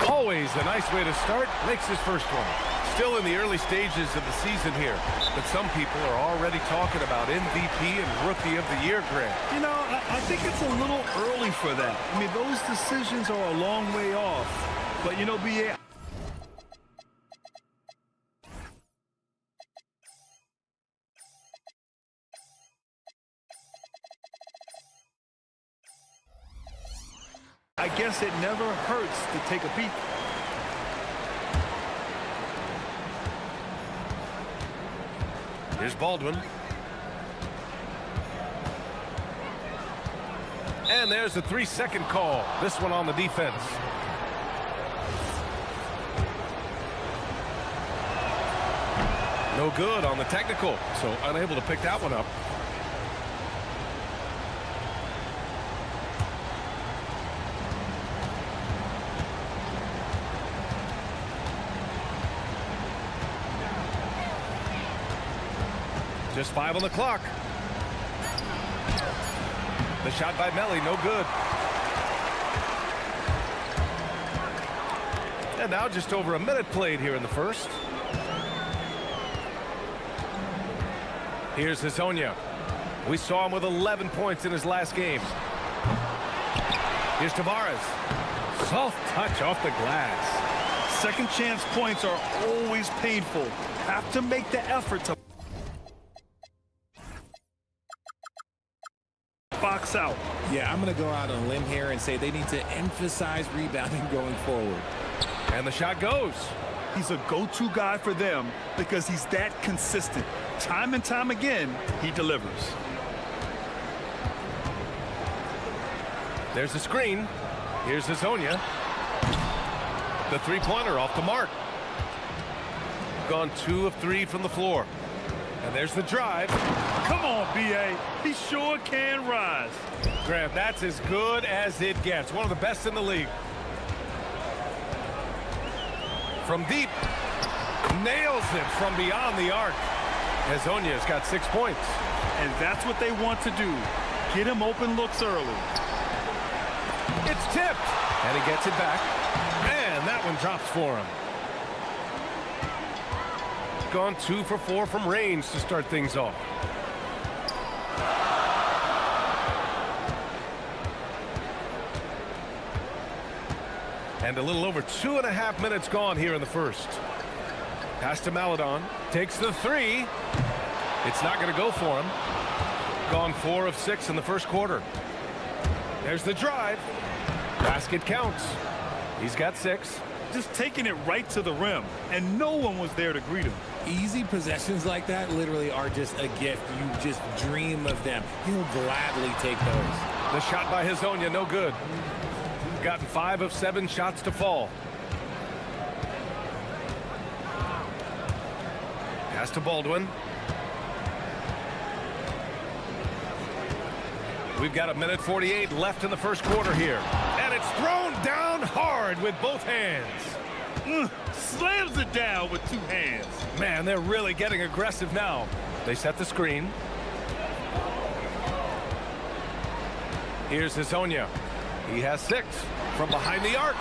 Always a nice way to start. Makes his first one. Still in the early stages of the season here, but some people are already talking about MVP and Rookie of the Year, Grant. You know, I think it's a little early for that. I mean, those decisions are a long way off. But, you know, B.A., I guess it never hurts to take a peek. Here's Baldwin. And there's a 3-second call. This one on the defense. No good on the technical, so unable to pick that one up. Just 5 on the clock. The shot by Melly, no good. And now just over a minute played here in the first. Here's Hezonja. We saw him with 11 points in his last game. Here's Tavares. Soft touch off the glass. Second chance points are always painful. Have to make the effort to box out. Yeah, I'm going to go out on a limb here and say they need to emphasize rebounding going forward. And the shot goes. He's a go-to guy for them because he's that consistent. Time and time again, he delivers. There's the screen. Here's Hezonja. The three-pointer off the mark. Gone 2 of 3 from the floor. And there's the drive. Come on, B.A. He sure can rise. Grant, that's as good as it gets. One of the best in the league. From deep. Nails it from beyond the arc. Hezonja's got 6 points. And that's what they want to do. Get him open looks early. It's tipped. And he gets it back. And that one drops for him. Gone 2 for 4 from range to start things off. And a little over 2.5 minutes gone here in the first. Pass to Maledon. Takes the 3. It's not going to go for him. Gone 4 of 6 in the first quarter. There's the drive. Basket counts. He's got 6. Just taking it right to the rim, and no one was there to greet him. Easy possessions like that literally are just a gift. You just dream of them. He'll gladly take those. The shot by Hezonja, no good. Gotten 5 of 7 shots to fall. Pass to Baldwin. We've got 1:48 left in the first quarter here. And it's thrown down hard with both hands. Slams it down with 2 hands. Man, they're really getting aggressive now. They set the screen. Here's Hezonja. He has 6 from behind the arc.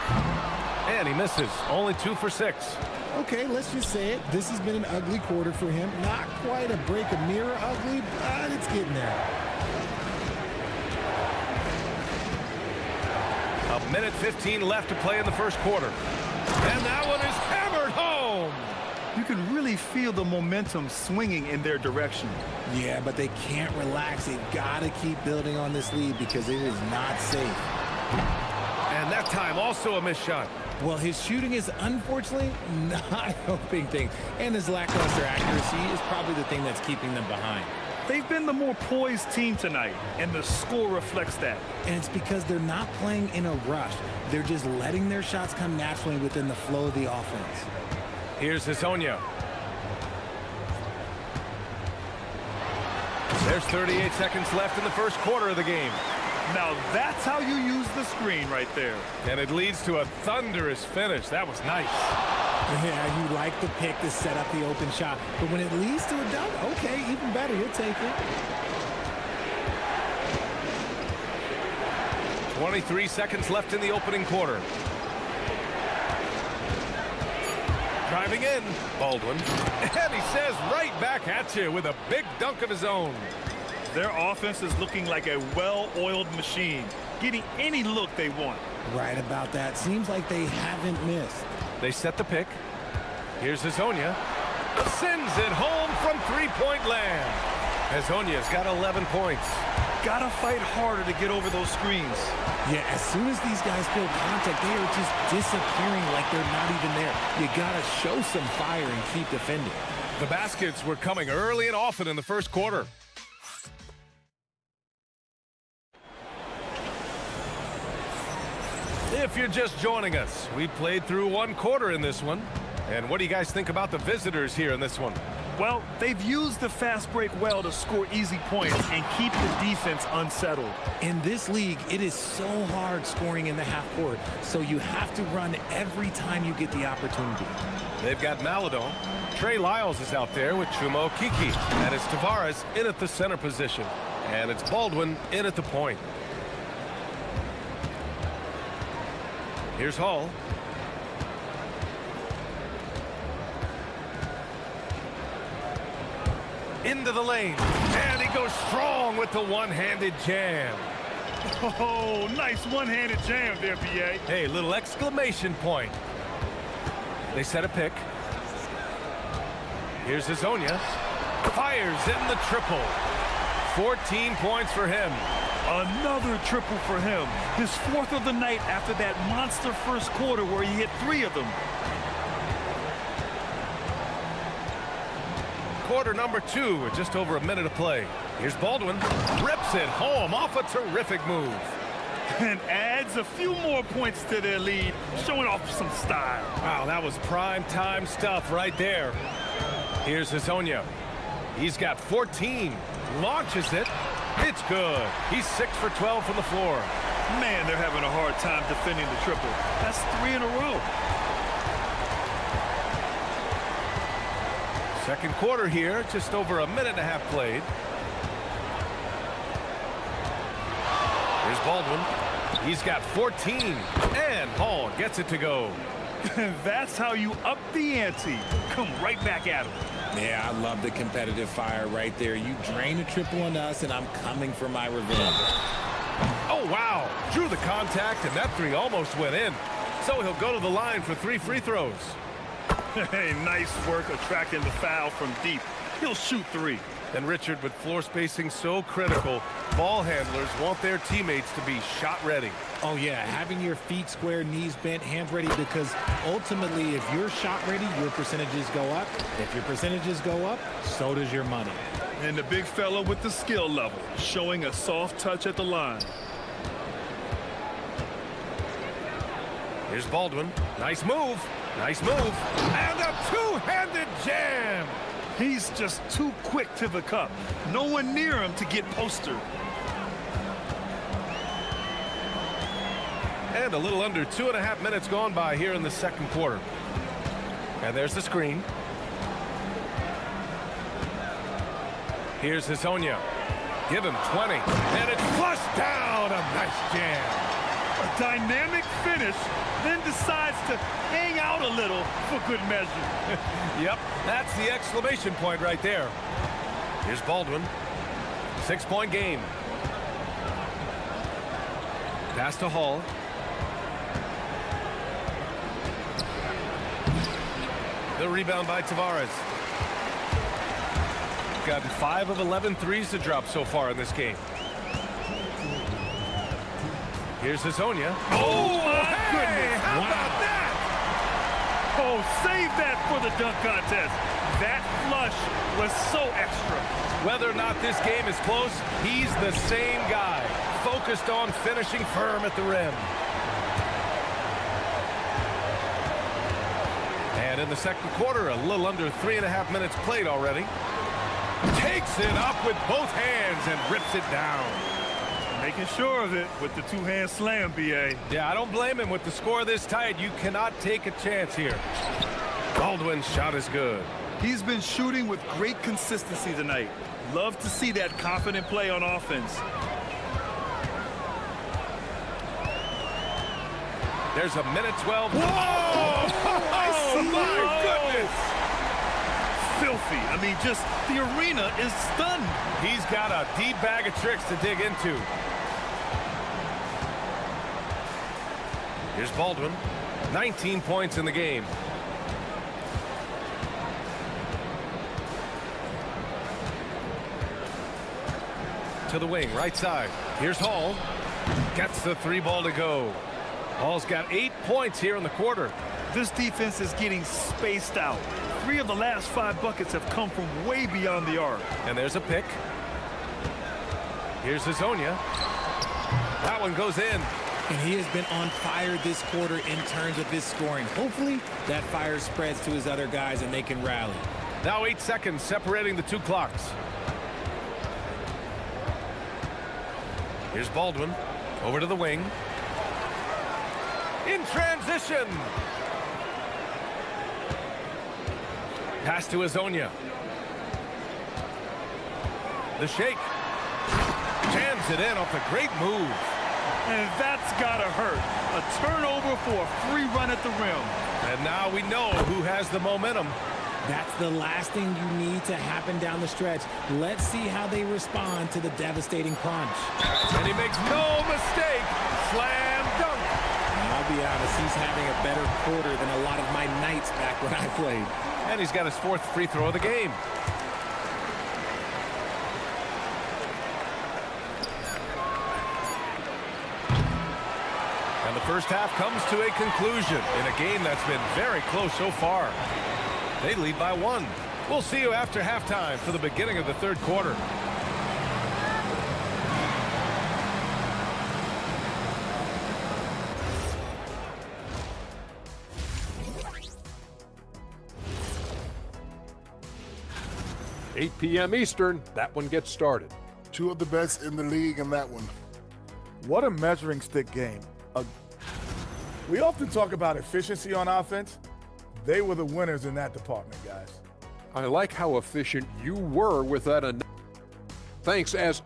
And he misses. Only 2 for 6. Okay, let's just say it. This has been an ugly quarter for him. Not quite a break a mirror ugly, but it's getting there. 1:15 left to play in the first quarter. And that one is hammered home. You can really feel the momentum swinging in their direction. Yeah, but they can't relax. They've got to keep building on this lead because it is not safe. And that time also a missed shot. Well, his shooting is unfortunately not helping things, and his lackluster accuracy is probably the thing that's keeping them behind. They've been the more poised team tonight, and the score reflects that. And it's because they're not playing in a rush. They're just letting their shots come naturally within the flow of the offense. Here's Hezonja. There's 38 seconds left in the first quarter of the game. Now that's how you use the screen right there. And it leads to a thunderous finish. That was nice. Yeah, you like the pick to set up the open shot, but when it leads to a dunk, okay, even better, you'll take it. 23 seconds left in the opening quarter. Driving in, Baldwin. And he says right back at you with a big dunk of his own. Their offense is looking like a well-oiled machine, getting any look they want. Right about that. Seems like they haven't missed. They set the pick. Here's Hezonja. Sends it home from three-point land. Hezonja's got 11 points. Gotta fight harder to get over those screens. Yeah, as soon as these guys feel contact, they are just disappearing like they're not even there. You gotta show some fire and keep defending. The baskets were coming early and often in the first quarter. If you're just joining us, we played through one quarter in this one. And what do you guys think about the visitors here in this one? Well, they've used the fast break well to score easy points and keep the defense unsettled. In this league, it is so hard scoring in the half court, so you have to run every time you get the opportunity. They've got Maladon. Trey Lyles is out there with Chuma Okeke. And it's Tavares in at the center position. And it's Baldwin in at the point. Here's Hall. Into the lane. And he goes strong with the one-handed jam. Oh, nice one-handed jam there, B.A. Hey, little exclamation point. They set a pick. Here's Hezonja. Fires in the triple. 14 points for him. Another triple for him. His fourth of the night after that monster first quarter where he hit 3 of them. Quarter number 2 with just over a minute of play. Here's Baldwin. Rips it home off a terrific move. And adds a few more points to their lead, showing off some style. Wow, that was prime time stuff right there. Here's Hezonja. He's got 14. Launches it. It's good. He's 6 for 12 from the floor. Man, they're having a hard time defending the triple. That's 3 in a row. Second quarter here, just over a minute and a half played. Here's Baldwin. He's got 14, and Hall gets it to go. That's how you up the ante. Come right back at him. Yeah, I love the competitive fire right there. You drain a triple on us, and I'm coming for my revenge. Oh, wow. Drew the contact, and that 3 almost went in. So he'll go to the line for 3 free throws. Hey, nice work attracting the foul from deep. He'll shoot 3. And Richard, with floor spacing so critical, ball handlers want their teammates to be shot ready. Oh, yeah, having your feet square, knees bent, hands ready, because ultimately, if you're shot ready, your percentages go up. If your percentages go up, so does your money. And the big fella with the skill level, showing a soft touch at the line. Here's Baldwin. Nice move. Nice move. And a two-handed jam. He's just too quick to the cup. No one near him to get postered. And a little under 2.5 minutes gone by here in the second quarter. And there's the screen. Here's Hezonja. Give him 20. And it's flushed down. A nice jam. A dynamic finish, then decides to hang out a little for good measure. Yep, that's the exclamation point right there. Here's Baldwin. 6-point game. Pass to Hall. The rebound by Tavares. Gotten 5 of 11 threes to drop so far in this game. Here's Hezonja. Oh, my goodness. How about that? Oh, save that for the dunk contest. That flush was so extra. Whether or not this game is close, he's the same guy, focused on finishing firm at the rim. And in the second quarter, a little under 3.5 minutes played already. Takes it up with both hands and rips it down. Making sure of it with the two-hand slam, B.A. Yeah, I don't blame him. With the score this tight, you cannot take a chance here. Baldwin's shot is good. He's been shooting with great consistency tonight. Love to see that confident play on offense. There's a minute 12. Whoa! Oh, my goodness! Filthy. I mean, just the arena is stunned. He's got a deep bag of tricks to dig into. Here's Baldwin. 19 points in the game. To the wing, right side. Here's Hall. Gets the three ball to go. Hall's got 8 points here in the quarter. This defense is getting spaced out. 3 of the last 5 buckets have come from way beyond the arc. And there's a pick. Here's Hazonia. That one goes in. And he has been on fire this quarter in terms of his scoring. Hopefully that fire spreads to his other guys and they can rally. Now 8 seconds separating the two clocks. Here's Baldwin. Over to the wing. In transition. Pass to Hazonia. The shake. Jams it in off a great move. And that's gotta hurt. A turnover for a free run at the rim. And now we know who has the momentum. That's the last thing you need to happen down the stretch. Let's see how they respond to the devastating punch. And he makes no mistake. Slam dunk. And I'll be honest, he's having a better quarter than a lot of my nights back when I played. And he's got his 4th free throw of the game. And the first half comes to a conclusion in a game that's been very close so far. They lead by 1. We'll see you after halftime for the beginning of the third quarter. $8 p.m. Eastern, that one gets started. 2 of the best in the league in that one. What a measuring stick game. We often talk about efficiency on offense. They were the winners in that department, guys. I like how efficient you were with that. Thanks as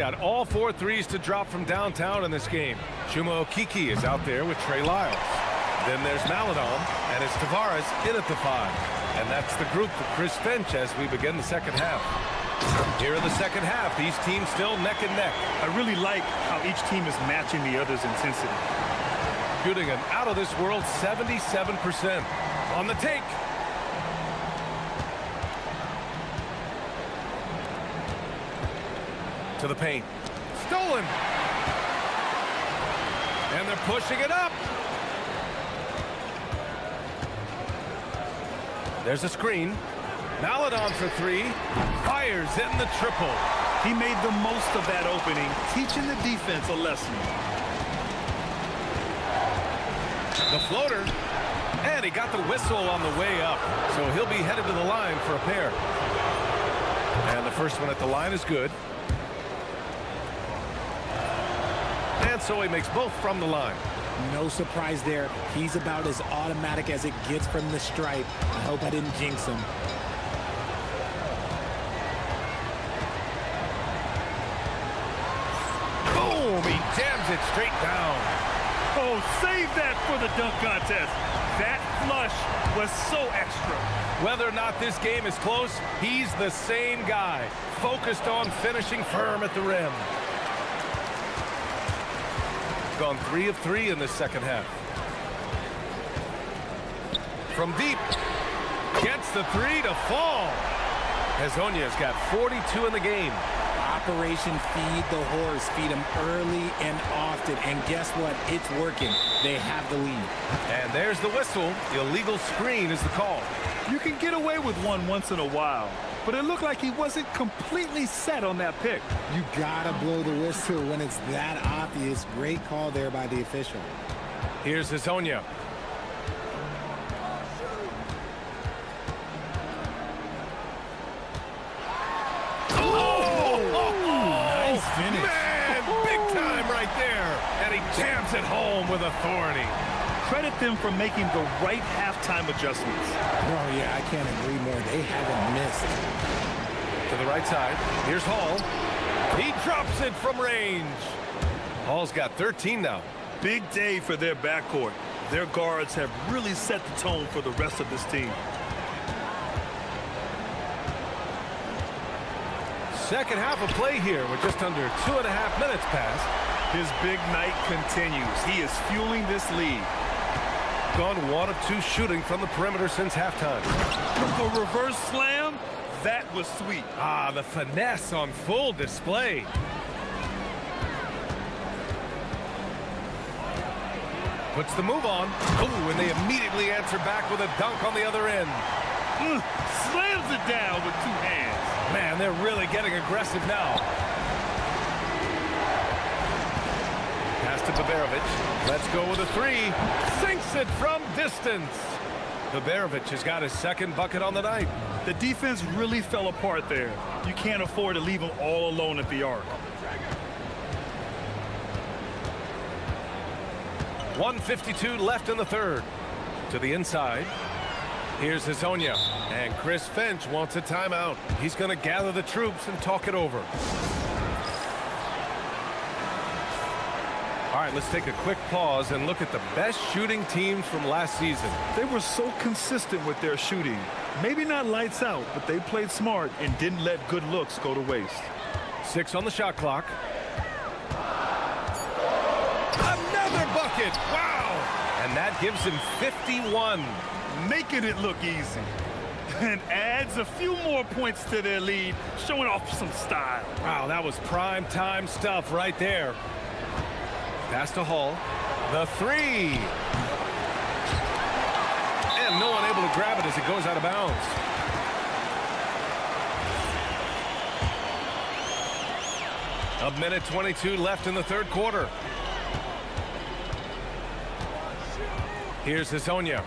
got all 4 threes to drop from downtown in this game. Chuma Okeke is out there with Trey Lyles. Then there's Maladon, and it's Tavares in at the 5. And that's the group for Chris Finch as we begin the second half. Here in the second half, these teams still neck and neck. I really like how each team is matching the other's intensity. Shooting an out-of-this-world 77%. On the take. To the paint. Stolen. And they're pushing it up. There's a screen. Maladon for 3. Fires in the triple. He made the most of that opening, teaching the defense a lesson. The floater. And he got the whistle on the way up. So he'll be headed to the line for a pair. And the first one at the line is good. And so he makes both from the line. No surprise there. He's about as automatic as it gets from the stripe. I hope I didn't jinx him. Boom! He jams it straight down. Oh, save that for the dunk contest. That flush was so extra. Whether or not this game is close, he's the same guy, focused on finishing firm at the rim. Gone 3 of 3 in this second half. From deep, gets the 3 to fall. Hezonja's got 42 in the game. Operation Feed the Horse. Feed him early and often. And guess what? It's working. They have the lead. And there's the whistle. Illegal screen is the call. You can get away with one once in a while, but it looked like he wasn't completely set on that pick. You gotta blow the whistle when it's that obvious. Great call there by the official. Here's Hezonja. Finish. Man, big time right there. And he jams it home with authority. Credit them for making the right halftime adjustments. Oh, yeah, I can't agree more. They haven't missed. To the right side. Here's Hall. He drops it from range. Hall's got 13 now. Big day for their backcourt. Their guards have really set the tone for the rest of this team. Second half of play here with just under 2.5 minutes passed. His big night continues. He is fueling this lead. Gone 1 of 2 shooting from the perimeter since halftime. The reverse slam, that was sweet. Ah, the finesse on full display. Puts the move on. Oh, and they immediately answer back with a dunk on the other end. Slams it down with 2 hands. Man, they're really getting aggressive now. Pass to Baberovic. Let's go with a 3. Sinks it from distance. Baberovic has got his second bucket on the night. The defense really fell apart there. You can't afford to leave them all alone at the arc. 1:52 left in the third. To the inside. Here's Hezonja. And Chris Finch wants a timeout. He's going to gather the troops and talk it over. All right, let's take a quick pause and look at the best shooting teams from last season. They were so consistent with their shooting. Maybe not lights out, but they played smart and didn't let good looks go to waste. 6 on the shot clock. Another bucket! Wow! And that gives him 51. Making it look easy. And adds a few more points to their lead, showing off some style. Wow, that was prime time stuff right there. Pass to Hall. The 3. And no one able to grab it as it goes out of bounds. A minute 22 left in the third quarter. Here's Hezonja.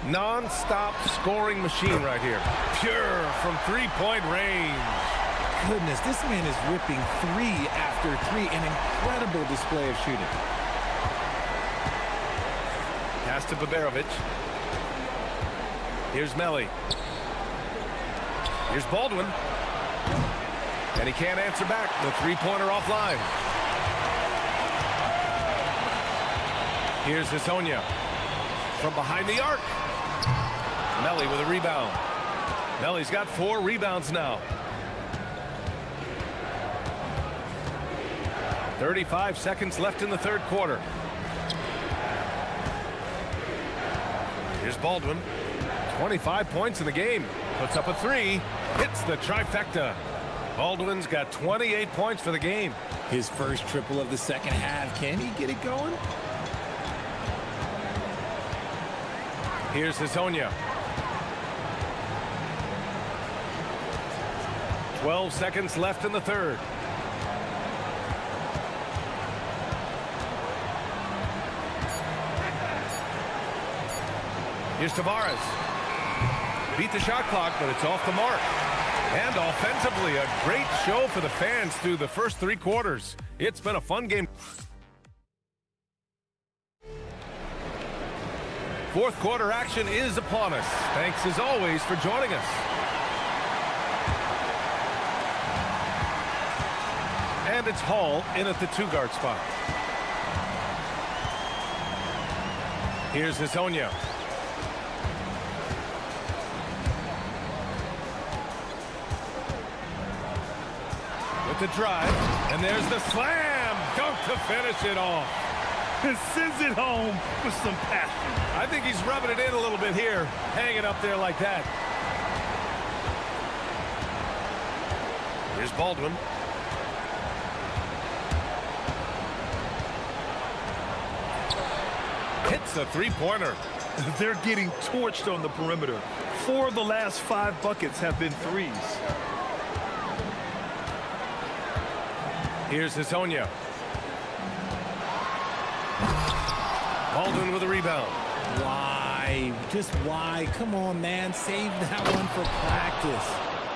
Non-stop scoring machine right here. Pure from three-point range. Goodness, this man is ripping 3 after 3. An incredible display of shooting. Pass to Baberovic. Here's Melli. Here's Baldwin. And he can't answer back. The three-pointer offline. Here's Hezonja. From behind the arc. Melli with a rebound. Melli's got 4 rebounds now. 35 seconds left in the third quarter. Here's Baldwin. 25 points in the game. Puts up a 3. Hits the trifecta. Baldwin's got 28 points for the game. His first triple of the second half. Can he get it going? Here's Hezonja. 12 seconds left in the third. Here's Tavares. Beat the shot clock, but it's off the mark. And offensively, a great show for the fans through the first 3 quarters. It's been a fun game. Fourth quarter action is upon us. Thanks as always for joining us. And it's Hall in at the 2-guard spot. Here's Hezonja. With the drive, and there's the slam dunk to finish it off. And sends it home with some passion. I think he's rubbing it in a little bit here, hanging up there like that. Here's Baldwin. Hits a 3-pointer. They're getting torched on the perimeter. 4 of the last 5 buckets have been threes. Here's Hezonja. Baldwin with a rebound. Why? Just why? Come on, man. Save that one for practice.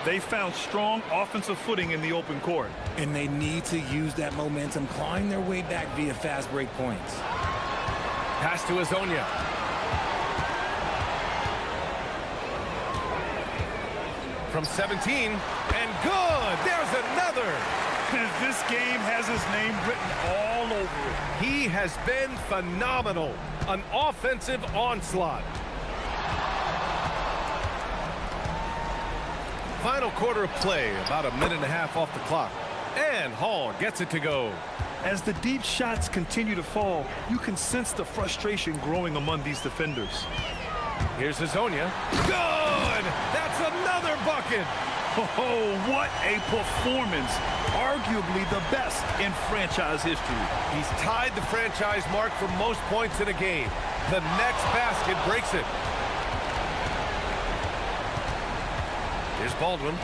They found strong offensive footing in the open court. And they need to use that momentum, climb their way back via fast break points. Pass to Hezonja. From 17, and good! There's another! This game has his name written all over it. He has been phenomenal. An offensive onslaught. Final quarter of play, about a minute and a half off the clock. And Hall gets it to go. As the deep shots continue to fall, you can sense the frustration growing among these defenders. Here's Hezonja. Good! That's another bucket! Oh, what a performance. Arguably the best in franchise history. He's tied the franchise mark for most points in a game. The next basket breaks it. Here's Baldwin.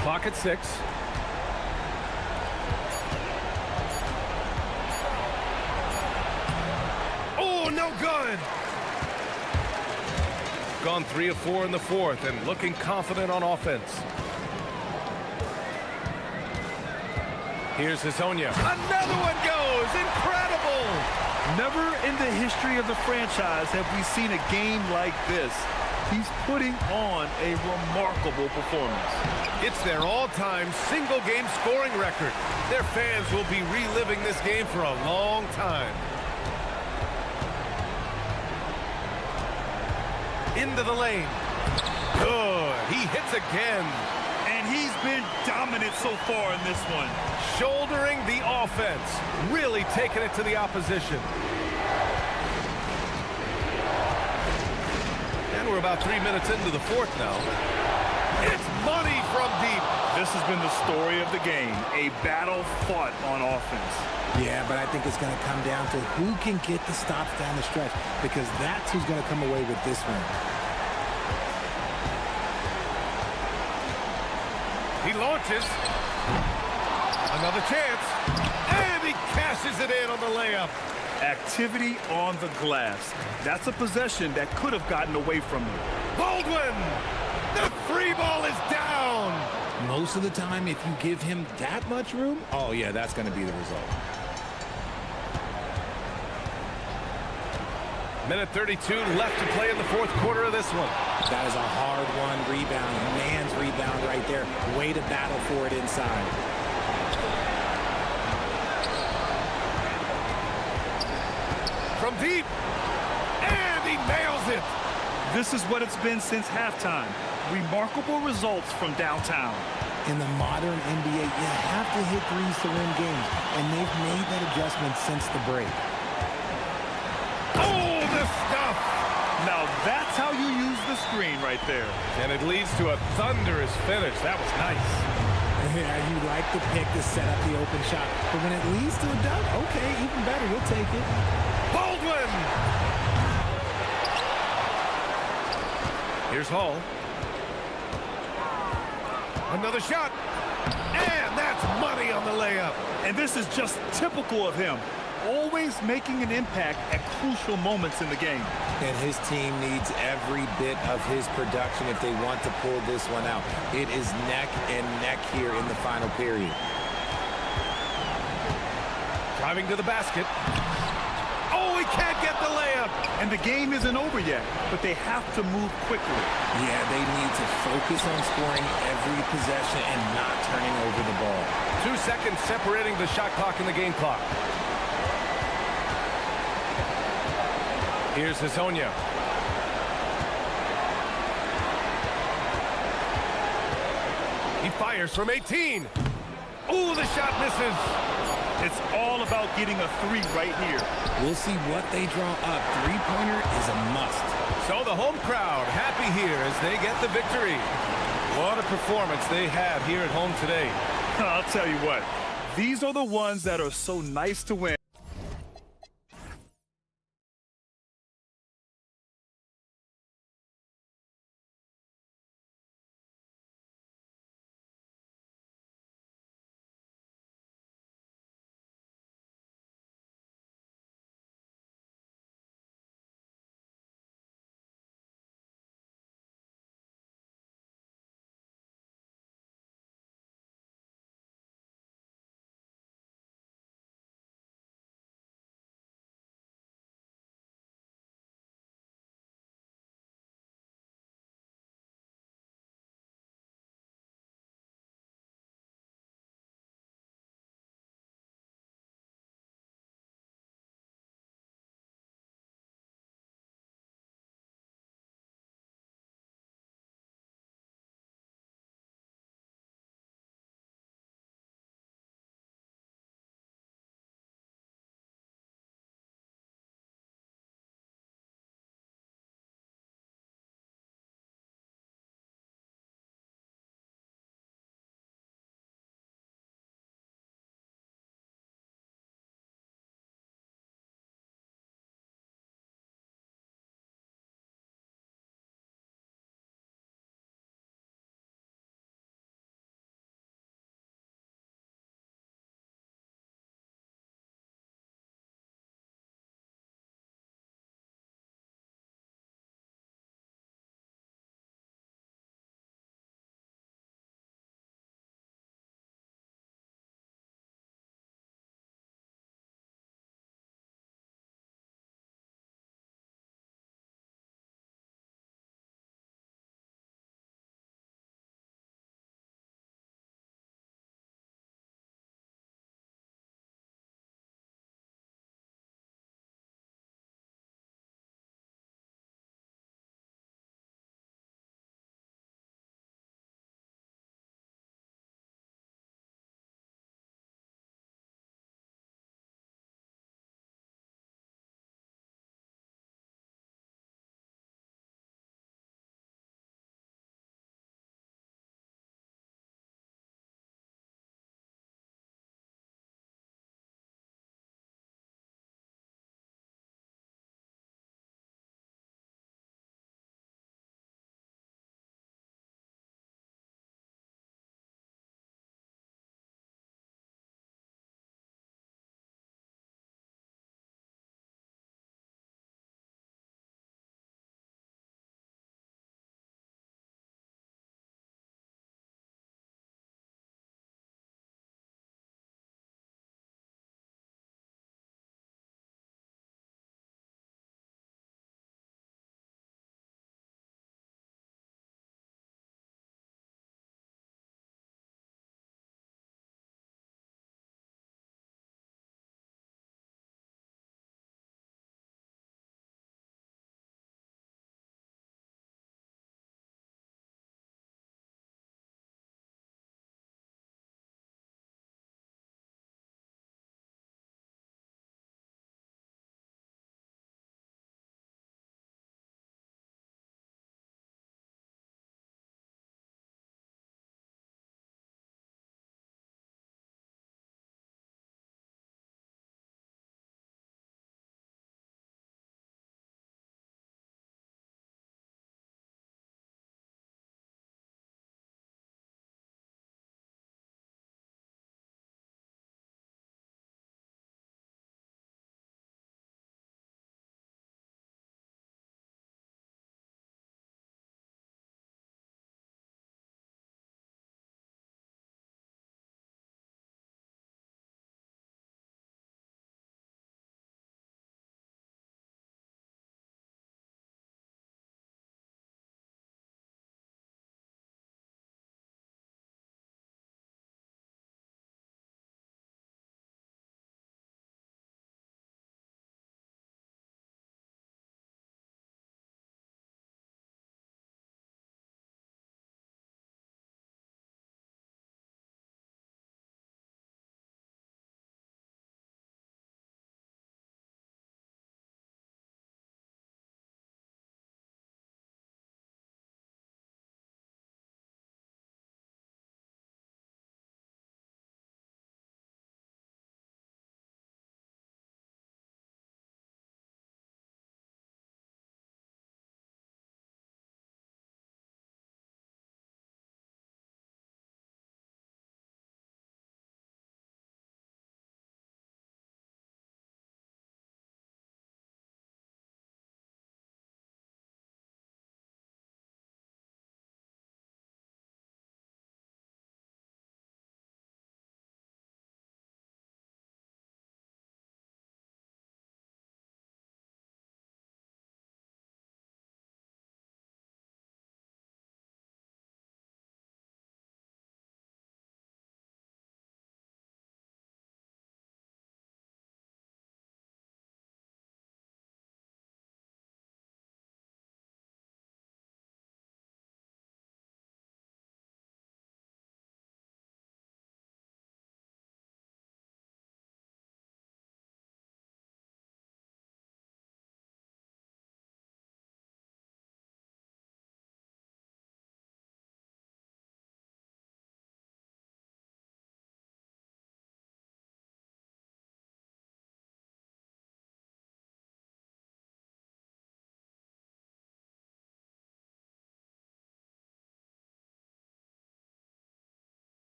Clock at 6. Oh, no good! Gone 3 of 4 in the fourth and looking confident on offense. Here's Hezonja. Another one goes! Incredible! Never in the history of the franchise have we seen a game like this. He's putting on a remarkable performance. It's their all-time single-game scoring record. Their fans will be reliving this game for a long time. Into the lane. Good. He hits again. And he's been dominant so far in this one. Shouldering the offense. Really taking it to the opposition. And we're about 3 minutes into the fourth now. It's money from deep. This has been the story of the game. A battle fought on offense. Yeah, but I think it's going to come down to who can get the stops down the stretch, because that's who's going to come away with this one. He launches. Another chance. And he cashes it in on the layup. Activity on the glass. That's a possession that could have gotten away from him. Baldwin! The free ball is down! Most of the time, if you give him that much room, oh yeah, that's going to be the result. Minute 32 left to play in the fourth quarter of this one. That is a hard-won rebound. Man's rebound right there. Way to battle for it inside. From deep. And he nails it. This is what it's been since halftime. Remarkable results from downtown. In the modern NBA, you have to hit threes to win games, and they've made that adjustment since the break. Oh, the stuff! Now that's how you use the screen right there. And it leads to a thunderous finish. That was nice. Yeah, you like the pick to set up the open shot, but when it leads to a dunk, okay, even better, you'll take it. Baldwin! Here's Hall. Another shot. And that's money on the layup. And this is just typical of him. always making an impact at crucial moments in the game. And his team needs every bit of his production if they want to pull this one out. It is neck and neck here in the final period. Driving to the basket. Oh, he can't get the layup. And the game isn't over yet, but they have to move quickly. Yeah, they need to focus on scoring every possession and not turning over the ball. 2 seconds separating the shot clock and the game clock. Here's Hazonia. He fires from 18. Ooh, the shot misses. It's all about getting a three right here. We'll see what they draw up. Three-pointer is a must. So the home crowd happy here as they get the victory. What a performance they had here at home today. I'll tell you what, these are the ones that are so nice to win.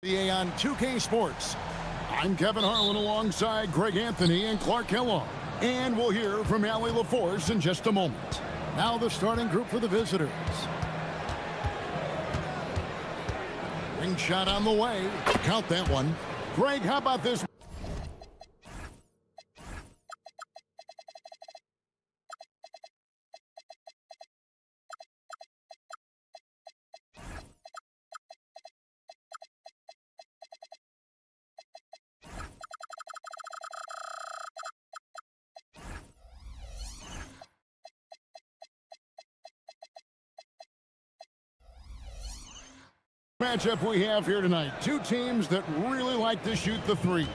On 2K Sports. I'm Kevin Harlan alongside Greg Anthony and Clark Kellogg. And we'll hear from Allie LaForce in just a moment. Now the starting group for the visitors. Ring shot on the way. Count that one. Greg, how about this? Matchup we have here tonight. Two teams that really like to shoot the three.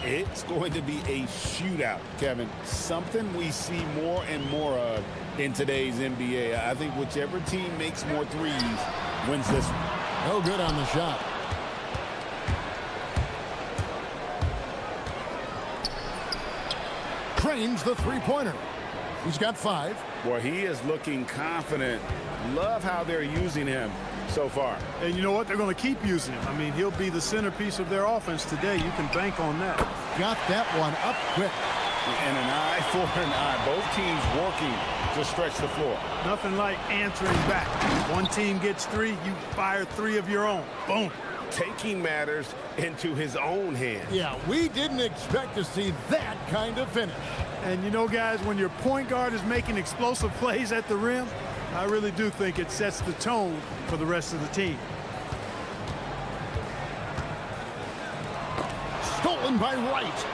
It's going to be a shootout, Kevin. Something we see more and more of in today's NBA. I think whichever team makes more threes wins this one. No good on the shot. Trains the three-pointer. He's got 5. Well, he is looking confident. Love how they're using him so far. And you know what? They're going to keep using him. I mean, he'll be the centerpiece of their offense today. You can bank on that. Got that one up quick. And an eye for an eye. Both teams working to stretch the floor. Nothing like answering back. One team gets 3, you fire 3 of your own. Boom. Taking matters into his own hands. Yeah, we didn't expect to see that kind of finish. And you know, guys, when your point guard is making explosive plays at the rim, I really do think it sets the tone for the rest of the team. Stolen by Wright.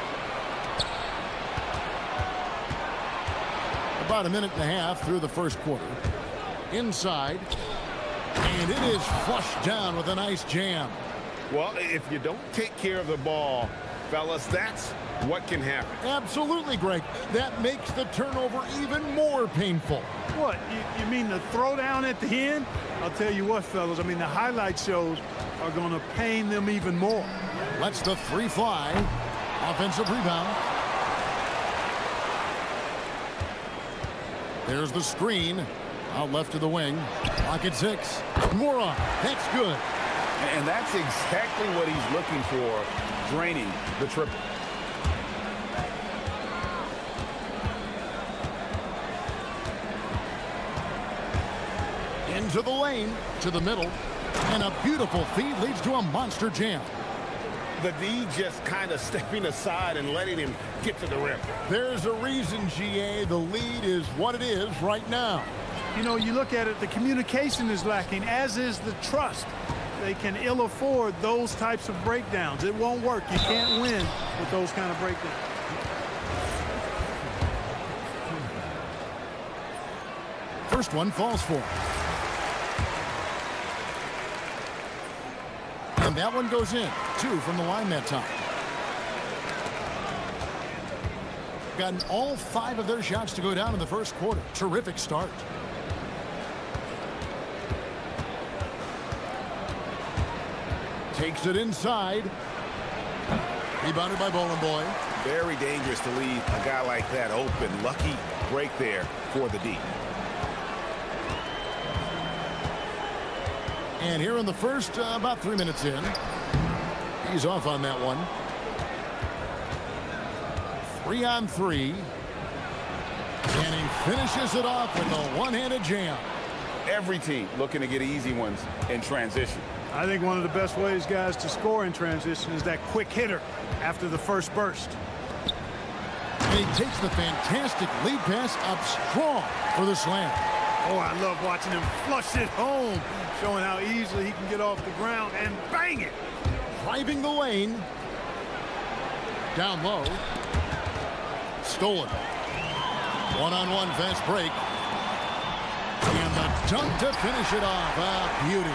About a minute and a half through the first quarter. Inside. And it is flushed down with a nice jam. Well, if you don't take care of the ball, fellas, that's what can happen. Absolutely, Greg. That makes the turnover even more painful. What? You mean the throwdown at the end? I'll tell you what, fellas. I mean, the highlight shows are going to pain them even more. Lets the 3 fly. Offensive rebound. There's the screen. Out left to the wing. Pocket 6. Moron. That's good. And that's exactly what he's looking for, draining the triple. Into the lane, to the middle. And a beautiful feed leads to a monster jam. The D just kind of stepping aside and letting him get to the rim. There's a reason, GA, the lead is what it is right now. You know, you look at it, the communication is lacking, as is the trust. They can ill afford those types of breakdowns. It won't work. You can't win with those kind of breakdowns. First one falls for. And that one goes in. 2 from the line that time. Gotten all 5 of their shots to go down in the first quarter. Terrific start. Takes it inside. Rebounded by Bowling Boy. Very dangerous to leave a guy like that open. Lucky break there for the D. And here in the first, about 3 minutes in, he's off on that one. 3-on-3. And he finishes it off with a one-handed jam. Every team looking to get easy ones in transition. I think one of the best ways, guys, to score in transition is that quick hitter after the first burst. And he takes the fantastic lead pass up strong for the slam. Oh, I love watching him flush it home, showing how easily he can get off the ground and bang it. Driving the lane. Down low. Stolen. One-on-one fast break. And the dunk to finish it off. A beauty.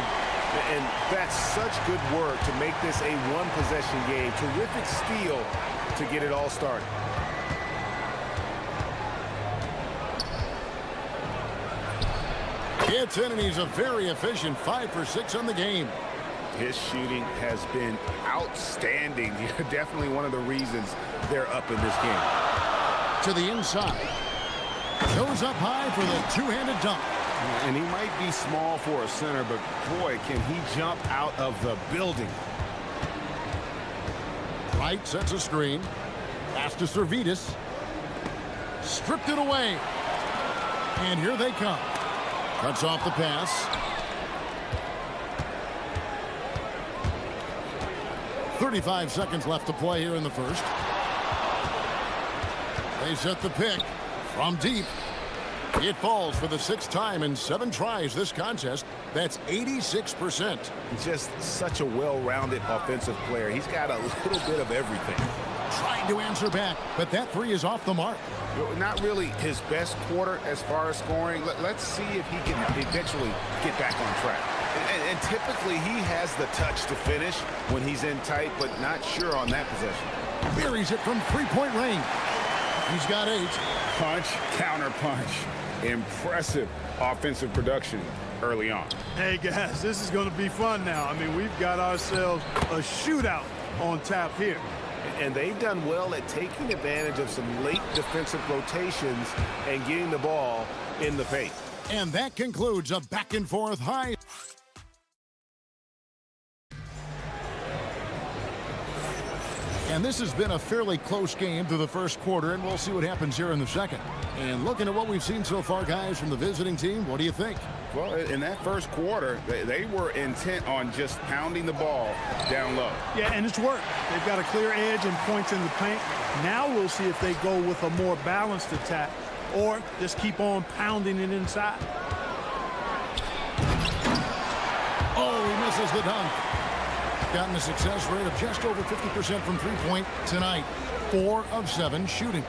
And that's such good work to make this a one-possession game. Terrific steal to get it all started. It's in, and he's a very efficient 5 for 6 on the game. His shooting has been outstanding. Definitely one of the reasons they're up in this game. To the inside. Goes up high for the two-handed dunk. And he might be small for a center, but boy, can he jump out of the building. Right sets a screen. Pass to Servetus. Stripped it away. And here they come. Cuts off the pass. 35 seconds left to play here in the first. They set the pick from deep. It falls for the 6th time in 7 tries this contest. That's 86%. He's just such a well-rounded offensive player. He's got a little bit of everything. Trying to answer back, but that 3 is off the mark. Not really his best quarter as far as scoring. Let's see if he can eventually get back on track. And typically he has the touch to finish when he's in tight, but not sure on that possession. Buries it from 3-point range. He's got 8. Punch, counter punch. Impressive offensive production early on. Hey, guys, this is going to be fun now. I mean, we've got ourselves a shootout on tap here. And they've done well at taking advantage of some late defensive rotations and getting the ball in the paint. And that concludes a back-and-forth high. And this has been a fairly close game through the first quarter, and we'll see what happens here in the second. And looking at what we've seen so far, guys, from the visiting team, what do you think? Well, in that first quarter, they were intent on just pounding the ball down low. Yeah, and it's worked. They've got a clear edge and points in the paint. Now we'll see if they go with a more balanced attack or just keep on pounding it inside. Oh, he misses the dunk. Gotten a success rate of just over 50% from three-point tonight. 4 of 7 shooting.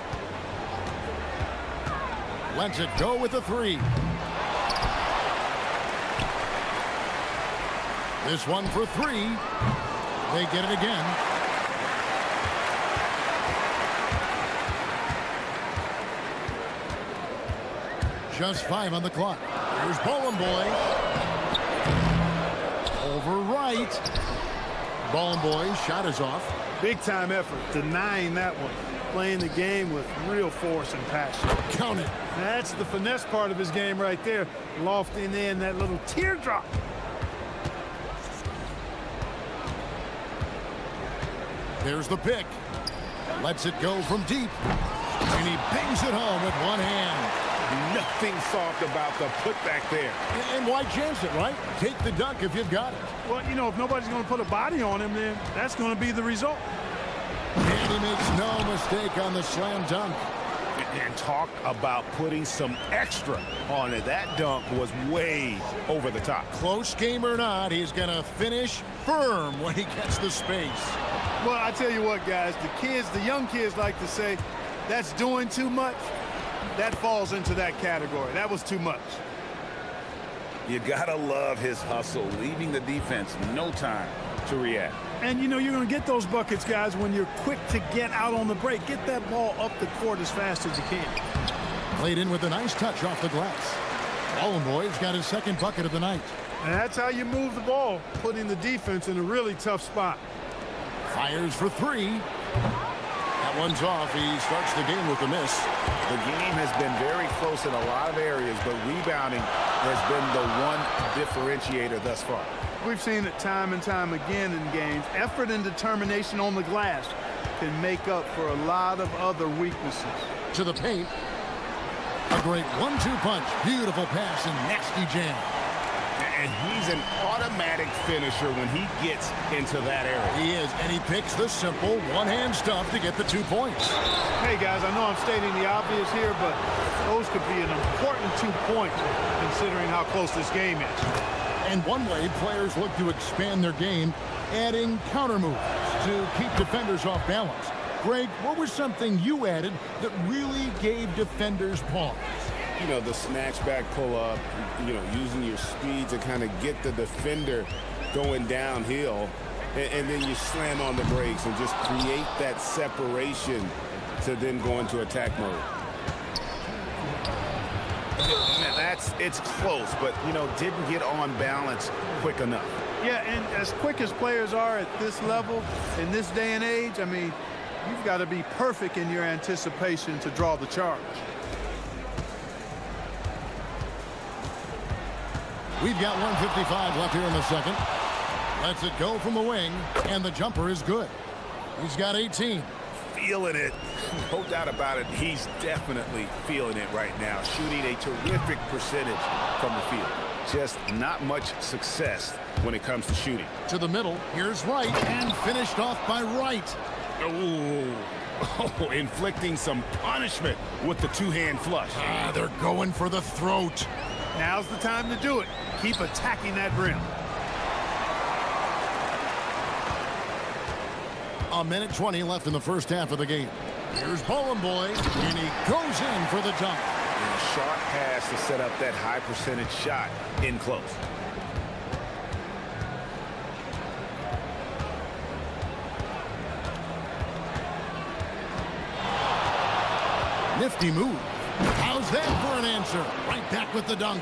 Lets it go with a 3. This one for 3. They get it again. Just 5 on the clock. Here's Ball and Boy. Over right. Ball and Boy's shot is off. Big time effort, denying that one. Playing the game with real force and passion. Count it. That's the finesse part of his game right there. Lofting in that little teardrop. There's the pick. Lets it go from deep. And he bangs it home with one hand. Nothing soft about the putback there. And why chance it, right? Take the dunk if you've got it. Well, you know, if nobody's going to put a body on him, then that's going to be the result. And he makes no mistake on the slam dunk. And talk about putting some extra on it. That dunk was way over the top. Close game or not, he's going to finish firm when he gets the space. Well, I tell you what, guys, the young kids like to say, that's doing too much. That falls into that category. That was too much. You gotta love his hustle, leaving the defense no time to react. And you know you're going to get those buckets, guys, when you're quick to get out on the break. Get that ball up the court as fast as you can. Played in with a nice touch off the glass. Ball and Boy's got his second bucket of the night. And that's how you move the ball, putting the defense in a really tough spot. Fires for 3. That one's off. He starts the game with a miss. The game has been very close in a lot of areas, but rebounding has been the one differentiator thus far. We've seen it time and time again in games. Effort and determination on the glass can make up for a lot of other weaknesses. To the paint. A great 1-2 punch. Beautiful pass and nasty jam. And he's an automatic finisher when he gets into that area. He is, and he picks the simple one-hand stuff to get the 2 points. Hey, guys, I know I'm stating the obvious here, but those could be an important 2 points considering how close this game is. And one way players look to expand their game, adding counter moves to keep defenders off balance. Greg, what was something you added that really gave defenders pause? You know, the snatch back pull up, you know, using your speed to kind of get the defender going downhill, and then you slam on the brakes and just create that separation to then go into attack mode. It's close, but, you know, didn't get on balance quick enough. Yeah, and as quick as players are at this level, in this day and age, I mean, you've got to be perfect in your anticipation to draw the charge. We've got 1:55 left here in the second. Lets it go from the wing, and the jumper is good. He's got 18. Feeling it. No doubt about it. He's definitely feeling it right now. Shooting a terrific percentage from the field. Just not much success when it comes to shooting. To the middle. Here's Wright. And finished off by Wright. Oh, inflicting some punishment with the two-hand flush. They're going for the throat. Now's the time to do it. Keep attacking that rim. A minute 20 left in the first half of the game. Here's Bowling Boy, and he goes in for the dunk. And a sharp pass to set up that high percentage shot in close. Nifty move. How's that for an answer? Right back with the dunk.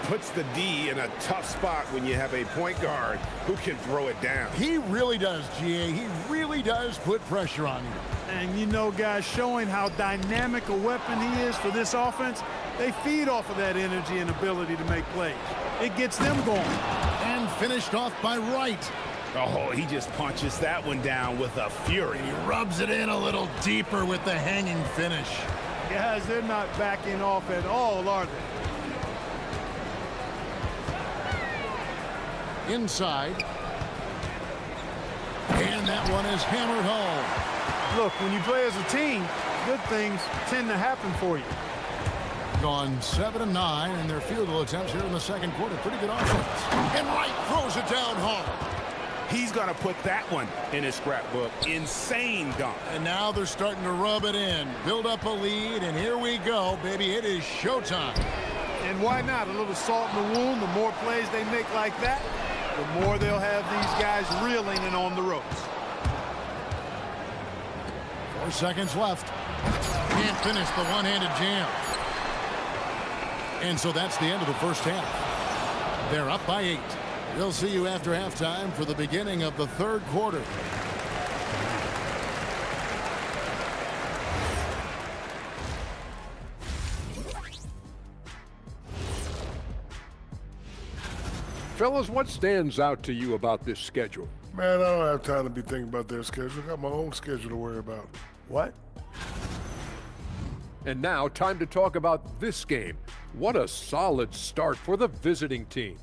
Puts the D in a tough spot when you have a point guard who can throw it down. He really does, GA. He really does put pressure on you. And you know, guys, showing how dynamic a weapon he is for this offense, they feed off of that energy and ability to make plays. It gets them going. And finished off by Wright. Oh, he just punches that one down with a fury. He rubs it in a little deeper with the hanging finish. Guys, they're not backing off at all, are they? Inside. And that one is hammered home. Look, when you play as a team, good things tend to happen for you. Gone 7 of 9 in their field goal attempts here in the second quarter. Pretty good offense. And Wright throws it down hard. He's going to put that one in his scrapbook. Insane dunk. And now they're starting to rub it in. Build up a lead, and here we go, baby. It is showtime. And why not? A little salt in the wound. The more plays they make like that, the more they'll have these guys reeling and on the ropes. 4 seconds left. Can't finish the one-handed jam. And so that's the end of the first half. They're up by 8. We'll see you after halftime for the beginning of the third quarter. Fellas, what stands out to you about this schedule? Man, I don't have time to be thinking about their schedule. I got my own schedule to worry about. What? And now, time to talk about this game. What a solid start for the visiting team.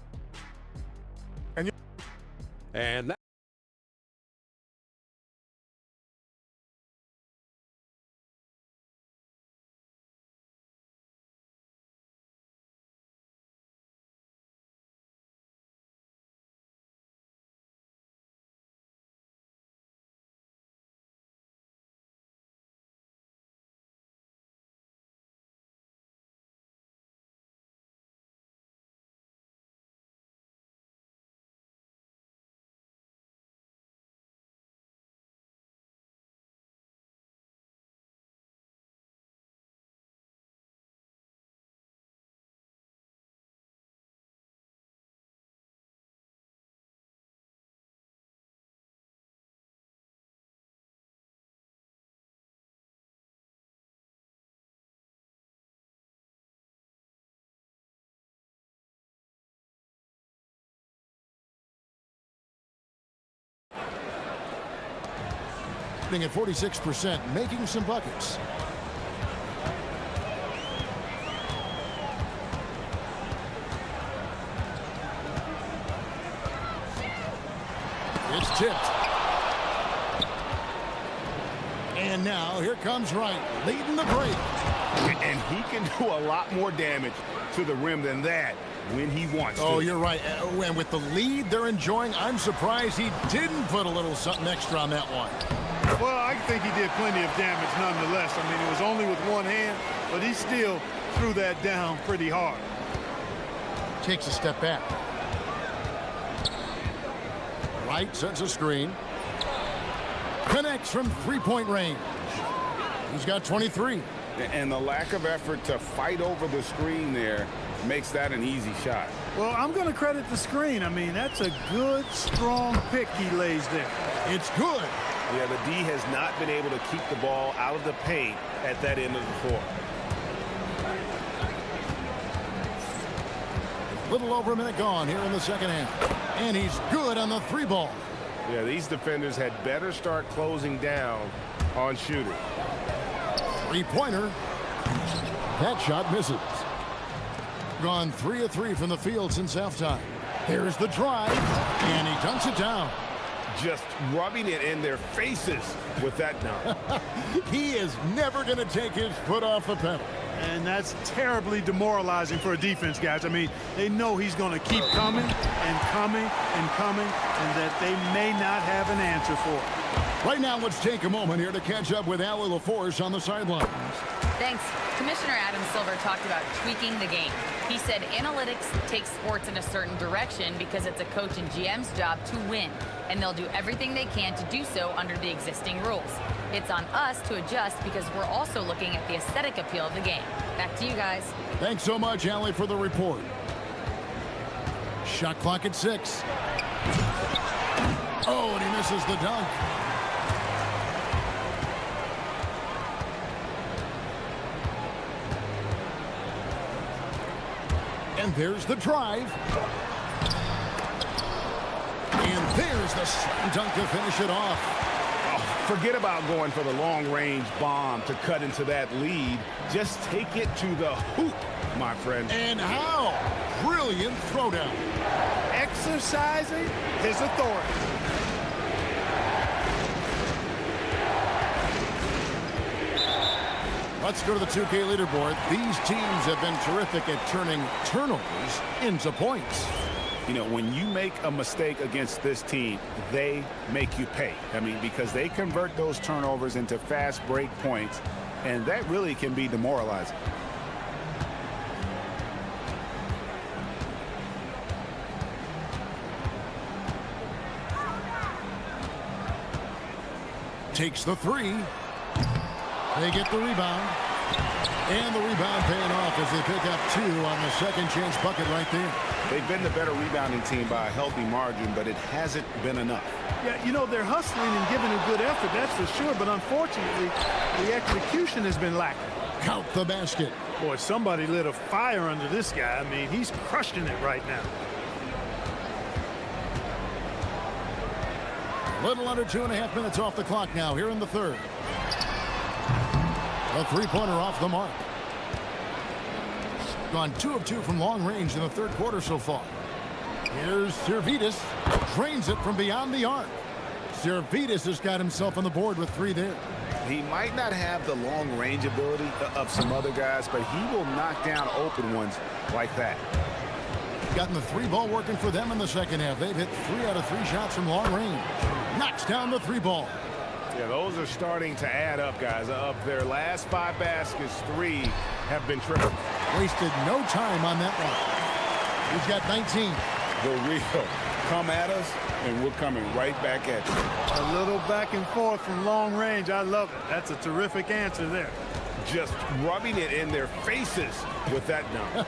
And that at 46%, making some buckets. It's tipped. And now here comes Wright, leading the break. And he can do a lot more damage to the rim than that when he wants to. Oh, you're right. And with the lead they're enjoying, I'm surprised he didn't put a little something extra on that one. Well, I think he did plenty of damage nonetheless. I mean, it was only with one hand, but he still threw that down pretty hard. Takes a step back. Wright sets a screen. Connects from three-point range. He's got 23. And the lack of effort to fight over the screen there makes that an easy shot. Well, I'm going to credit the screen. I mean, that's a good, strong pick he lays there. It's good. Yeah, the D has not been able to keep the ball out of the paint at that end of the floor. A little over a minute gone here in the second half. And he's good on the 3 ball. Yeah, these defenders had better start closing down on shooting. Three-pointer. That shot misses. Gone 3 of 3 from the field since halftime. Here's the drive, and he dunks it down. Just rubbing it in their faces with that dunk. He is never going to take his foot off the pedal. And that's terribly demoralizing for a defense, guys. I mean, they know he's going to keep coming and coming and coming, and that they may not have an answer for it. Right now, let's take a moment here to catch up with Allie LaForce on the sidelines. Thanks. Commissioner Adam Silver talked about tweaking the game. He said analytics takes sports in a certain direction because it's a coach and GM's job to win, and they'll do everything they can to do so under the existing rules. It's on us to adjust because we're also looking at the aesthetic appeal of the game. Back to you guys. Thanks so much, Allie, for the report. Shot clock at 6. Oh, and he misses the dunk. And there's the drive. And there's the slam dunk to finish it off. Oh, forget about going for the long-range bomb to cut into that lead. Just take it to the hoop, my friend. And how? Brilliant throwdown. Exercising his authority. Let's go to the 2K leaderboard. These teams have been terrific at turning turnovers into points. You know, when you make a mistake against this team, they make you pay. I mean, because they convert those turnovers into fast break points, and that really can be demoralizing. Takes the 3. They get the rebound. And the rebound paying off as they pick up 2 on the second chance bucket right there. They've been the better rebounding team by a healthy margin, but it hasn't been enough. Yeah, you know, they're hustling and giving a good effort, that's for sure, but unfortunately, the execution has been lacking. Count the basket. Boy, somebody lit a fire under this guy. I mean, he's crushing it right now. A little under 2.5 minutes off the clock now here in the third. A three-pointer off the mark. Gone 2 of 2 from long range in the third quarter so far. Here's Servidis. Drains it from beyond the arc. Servidis has got himself on the board with 3 there. He might not have the long range ability of some other guys, but he will knock down open ones like that. Gotten the 3 ball working for them in the second half. They've hit 3 out of 3 shots from long range. Knocks down the 3 ball. Yeah, those are starting to add up, guys. Of their last 5 baskets, 3 have been triple. Wasted no time on that one. He's got 19. The real come at us, and we're coming right back at you. A little back and forth from long range. I love it. That's a terrific answer there. Just rubbing it in their faces with that dunk.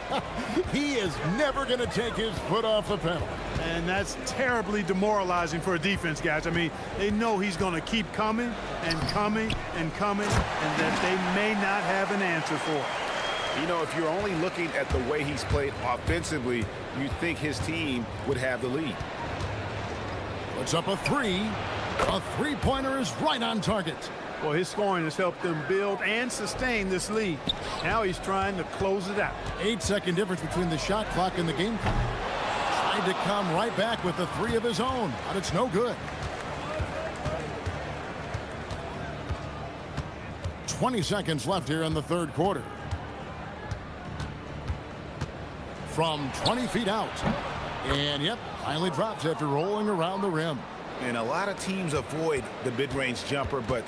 He is never going to take his foot off the pedal. And that's terribly demoralizing for a defense, guys. I mean, they know he's going to keep coming and coming and coming, and that they may not have an answer for it. You know, if you're only looking at the way he's played offensively, you'd think his team would have the lead. Puts up a 3. A three-pointer is right on target. Well, his scoring has helped them build and sustain this lead. Now he's trying to close it out. 8-second difference between the shot clock and the game clock. Tried to come right back with the 3 of his own, but it's no good. 20 seconds left here in the third quarter. From 20 feet out. And, yep, finally drops after rolling around the rim. And a lot of teams avoid the mid-range jumper, but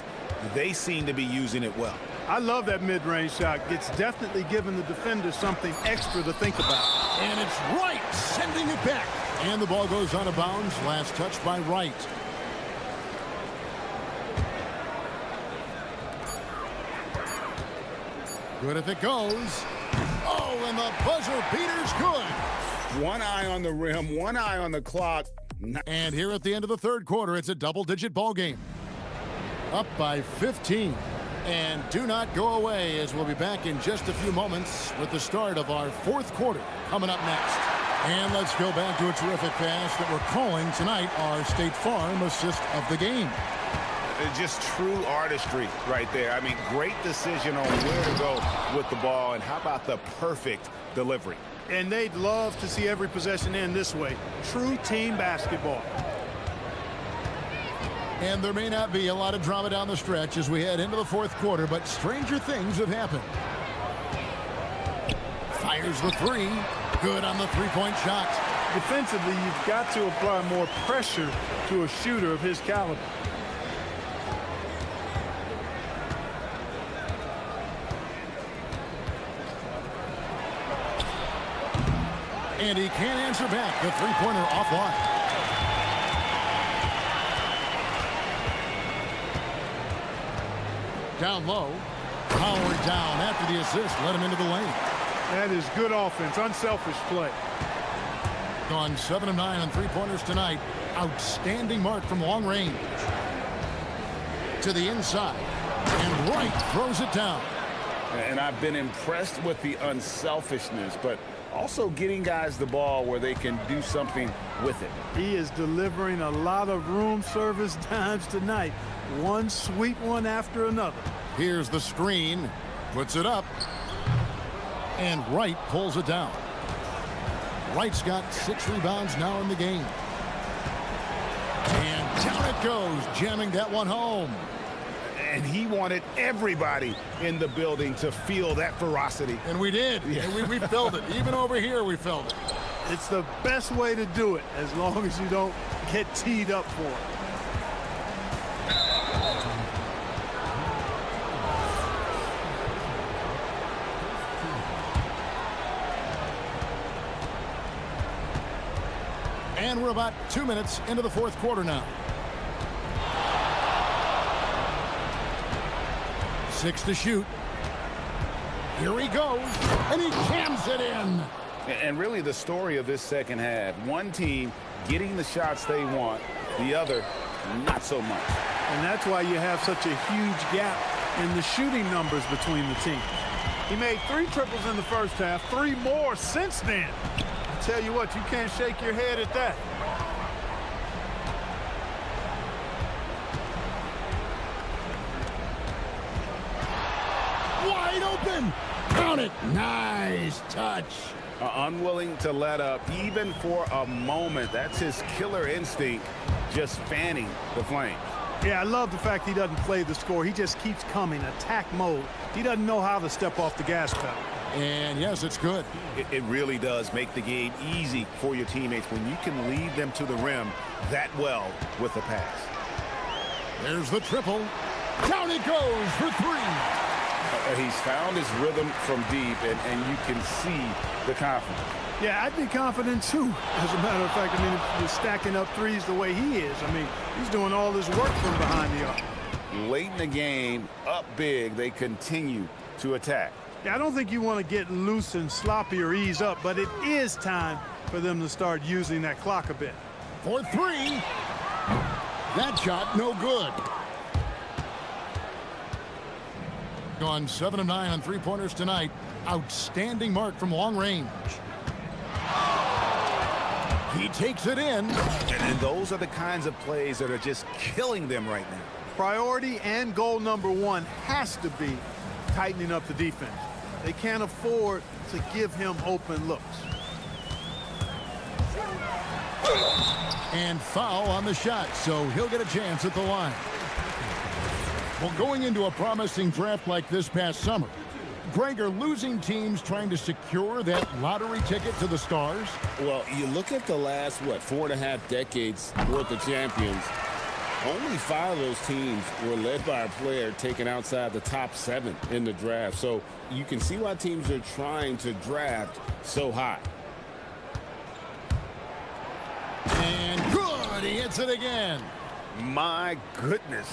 they seem to be using it well. I love that mid-range shot. It's definitely giving the defender something extra to think about. And it's Wright sending it back. And the ball goes out of bounds. Last touch by Wright. Good if it goes. Oh, and the buzzer beater's good. One eye on the rim, one eye on the clock. And here at the end of the third quarter, it's a double-digit ball game. Up by 15. And do not go away, as we'll be back in just a few moments with the start of our fourth quarter coming up next. And let's go back to a terrific pass that we're calling tonight our State Farm assist of the game. Just true artistry right there. I mean, great decision on where to go with the ball, and how about the perfect delivery? And they'd love to see every possession end this way. True team basketball. And there may not be a lot of drama down the stretch as we head into the fourth quarter, but stranger things have happened. Fires the three. Good on the three-point shot. Defensively, you've got to apply more pressure to a shooter of his caliber. And he can't answer back. The three-pointer offline. Down low. Powered down after the assist. Let him into the lane. That is good offense. Unselfish play. Gone 7 of 9 on three-pointers tonight. Outstanding mark from long range. To the inside. And Wright throws it down. And I've been impressed with the unselfishness, but also getting guys the ball where they can do something with it. He is delivering a lot of room service times tonight. One sweet one after another. Here's the screen. Puts it up. And Wright pulls it down. Wright's got 6 rebounds now in the game. And down it goes, jamming that one home. And he wanted everybody in the building to feel that ferocity. And we did. Yeah. And we felt it. Even over here, we felt it. It's the best way to do it, as long as you don't get teed up for it. And we're about 2 minutes into the fourth quarter now. 6 to shoot. Here he goes, and he jams it in. And really the story of this second half, one team getting the shots they want, the other not so much. And that's why you have such a huge gap in the shooting numbers between the teams. He made 3 triples in the first half, 3 more since then. I tell you what, you can't shake your head at that. Wide open. Count it. Nice touch. Unwilling to let up even for a moment. That's his killer instinct, just fanning the flames. Yeah, I love the fact he doesn't play the score. He just keeps coming, attack mode. He doesn't know how to step off the gas pedal. And yes, it's good. It really does make the game easy for your teammates when you can lead them to the rim that well with a pass. There's the triple. Down it goes for 3. He's found his rhythm from deep, and you can see the confidence. Yeah, I'd be confident too. As a matter of fact, I mean, if you're stacking up threes the way he is, I mean, he's doing all this work from behind the arc. Late in the game, up big, they continue to attack. Yeah, I don't think you want to get loose and sloppy or ease up, but it is time for them to start using that clock a bit. For 3. That shot, no good. Gone 7 of 9 on three-pointers tonight. Outstanding mark from long range. He takes it in. And those are the kinds of plays that are just killing them right now. Priority and goal number 1 has to be tightening up the defense. They can't afford to give him open looks. And foul on the shot, so he'll get a chance at the line. Well, going into a promising draft like this past summer, Greg, are losing teams trying to secure that lottery ticket to the stars? Well, you look at the last, 4.5 decades worth of champions, only 5 of those teams were led by a player taken outside the top 7 in the draft. So you can see why teams are trying to draft so high. And good, he hits it again. My goodness,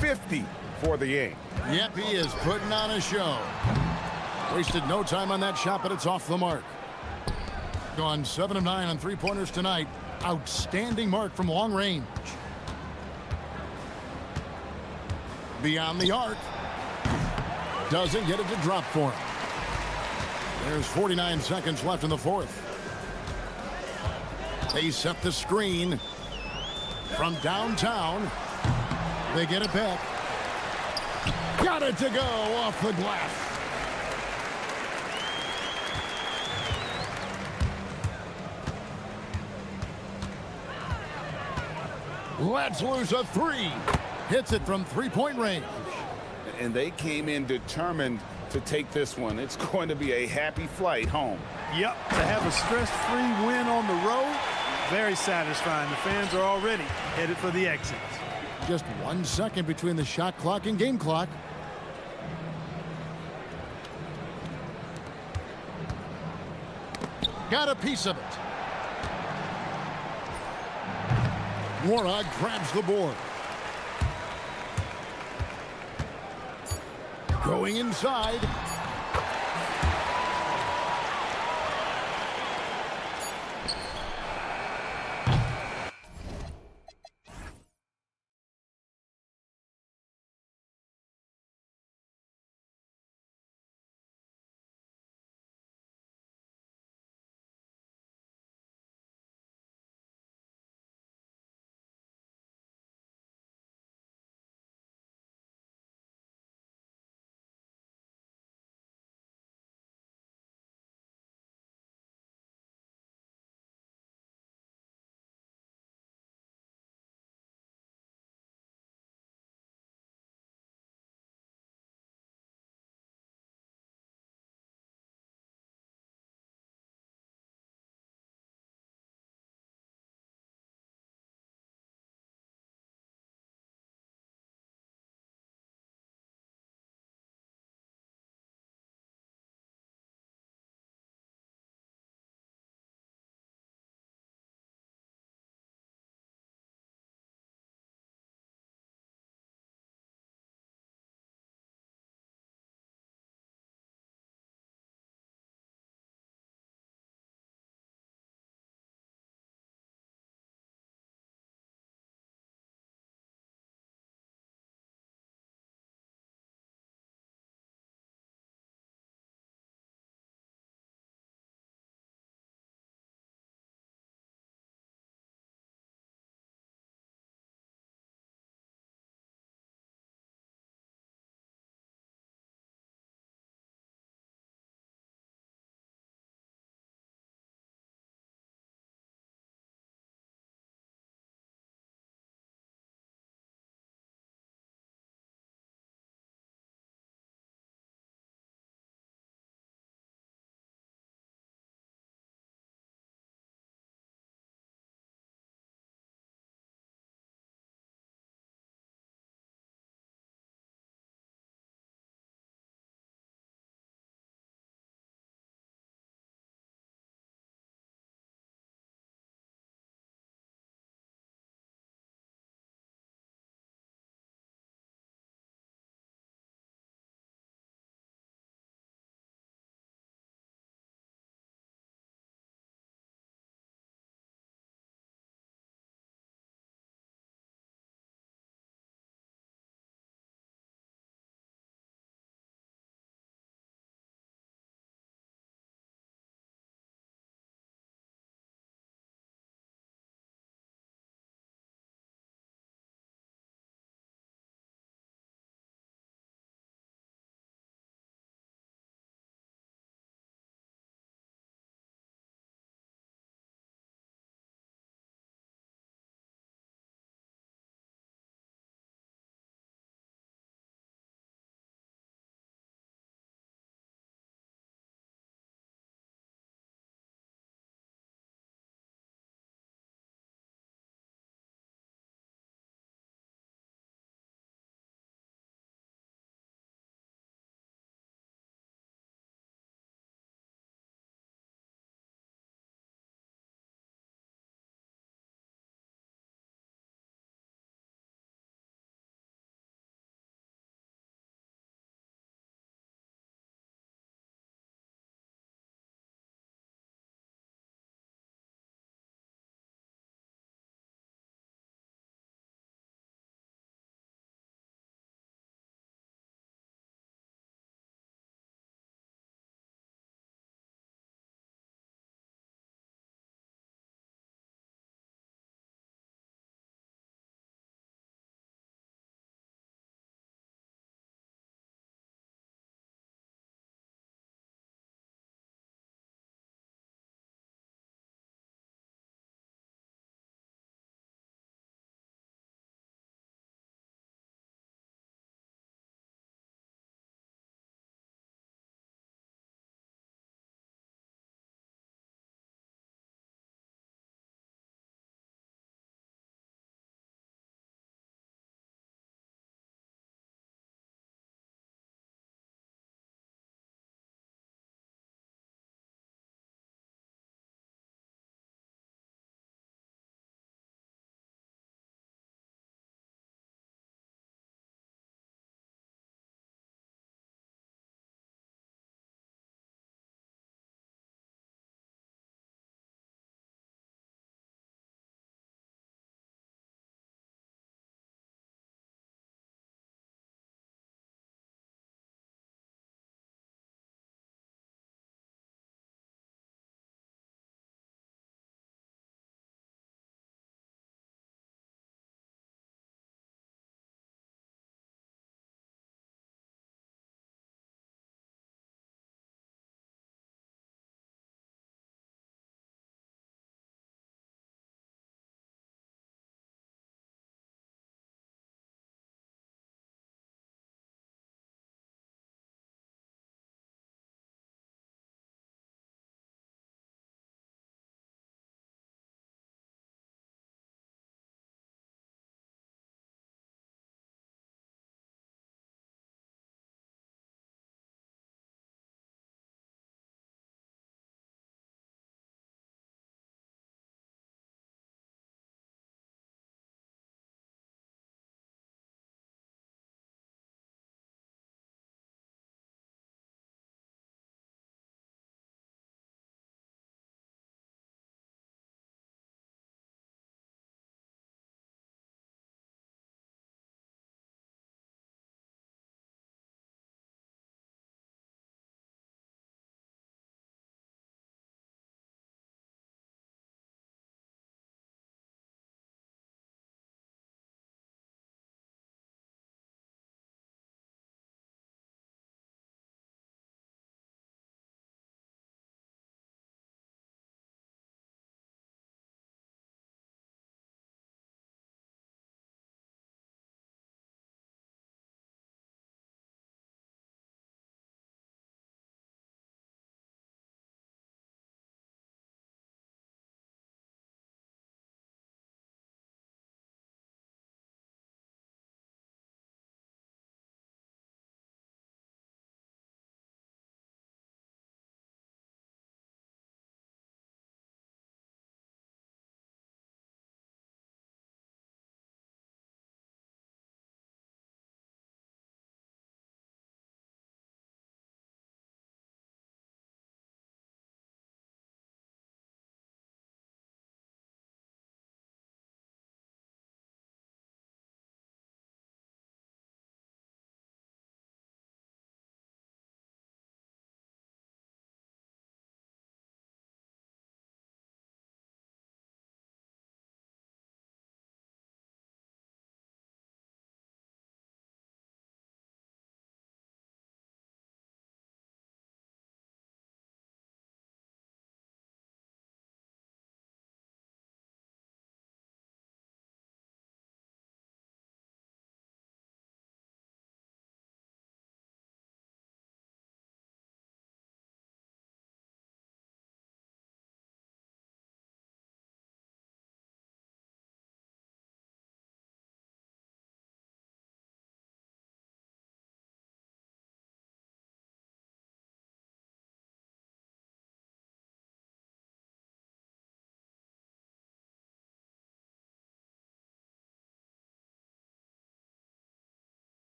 50 for the game. Yep, he is putting on a show. Wasted no time on that shot, but it's off the mark. Gone 7 of 9 on three-pointers tonight. Outstanding mark from long range. Beyond the arc. Doesn't get it to drop for him. There's 49 seconds left in the fourth. They set the screen from downtown. They get it back. Got it to go off the glass. Let's lose a three. Hits it from three-point range. And they came in determined to take this one. It's going to be a happy flight home. Yep, to have a stress-free win on the road, very satisfying. The fans are already headed for the exits. Just 1 second between the shot clock and game clock. Got a piece of it. Warnock grabs the board. Going inside.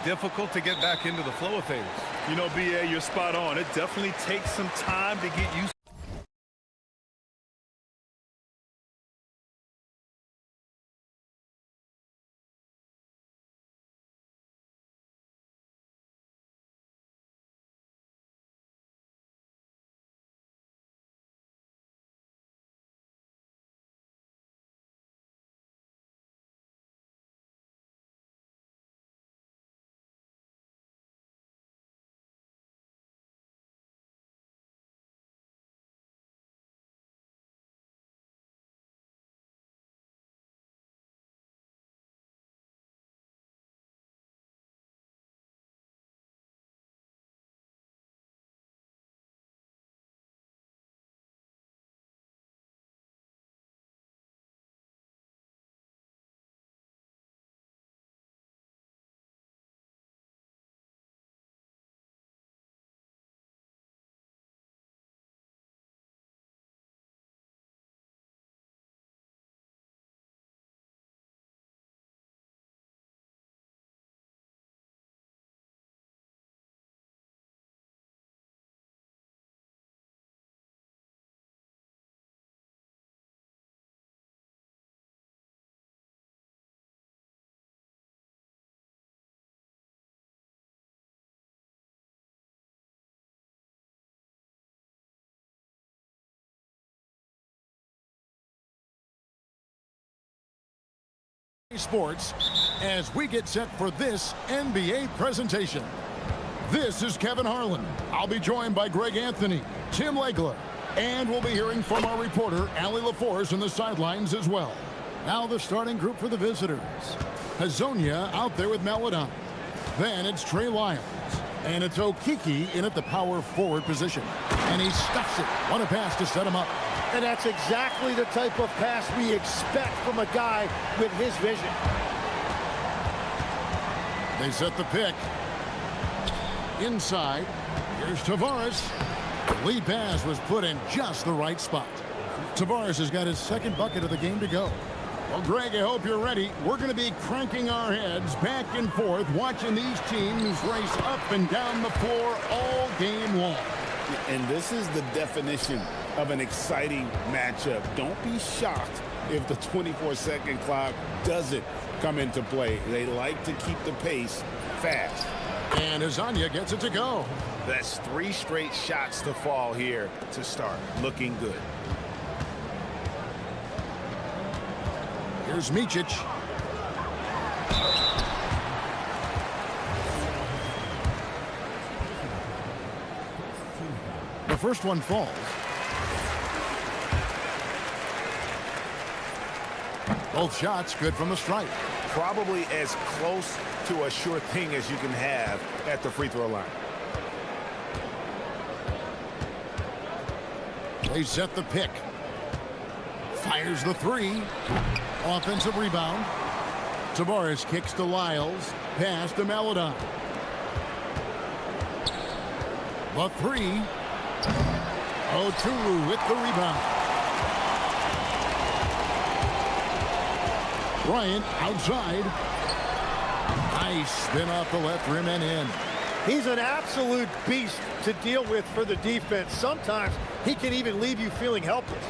difficult to get back into the flow of things. You know, BA, you're spot on. It definitely takes some time to get used. Sports as we get set for this NBA presentation. This is Kevin Harlan. I'll be joined by Greg Anthony, Tim Legler, and we'll be hearing from our reporter, Allie LaForce, in the sidelines as well. Now the starting group for the visitors. Hazonia out there with Melodon. Then it's Trey Lyles. And it's Okiki in at the power forward position. And he stuffs it. What a pass to set him up. And that's exactly the type of pass we expect from a guy with his vision. They set the pick. Inside. Here's Tavares. The lead pass was put in just the right spot. Tavares has got his second bucket of the game to go. Well, Greg, I hope you're ready. We're going to be cranking our heads back and forth, watching these teams race up and down the floor all game long. And this is the definition of an exciting matchup. Don't be shocked if the 24-second clock doesn't come into play. They like to keep the pace fast. And Hazonia gets it to go. That's 3 straight shots to fall here to start. Looking good. Here's Micic. The first one falls. Both shots good from the stripe. Probably as close to a sure thing as you can have at the free throw line. They set the pick. Fires the 3. Offensive rebound. Tavares kicks to Lyles. Pass to Melodon. The 3. Oturu with the rebound. Bryant outside. Nice spin off the left rim and in. He's an absolute beast to deal with for the defense. Sometimes he can even leave you feeling helpless.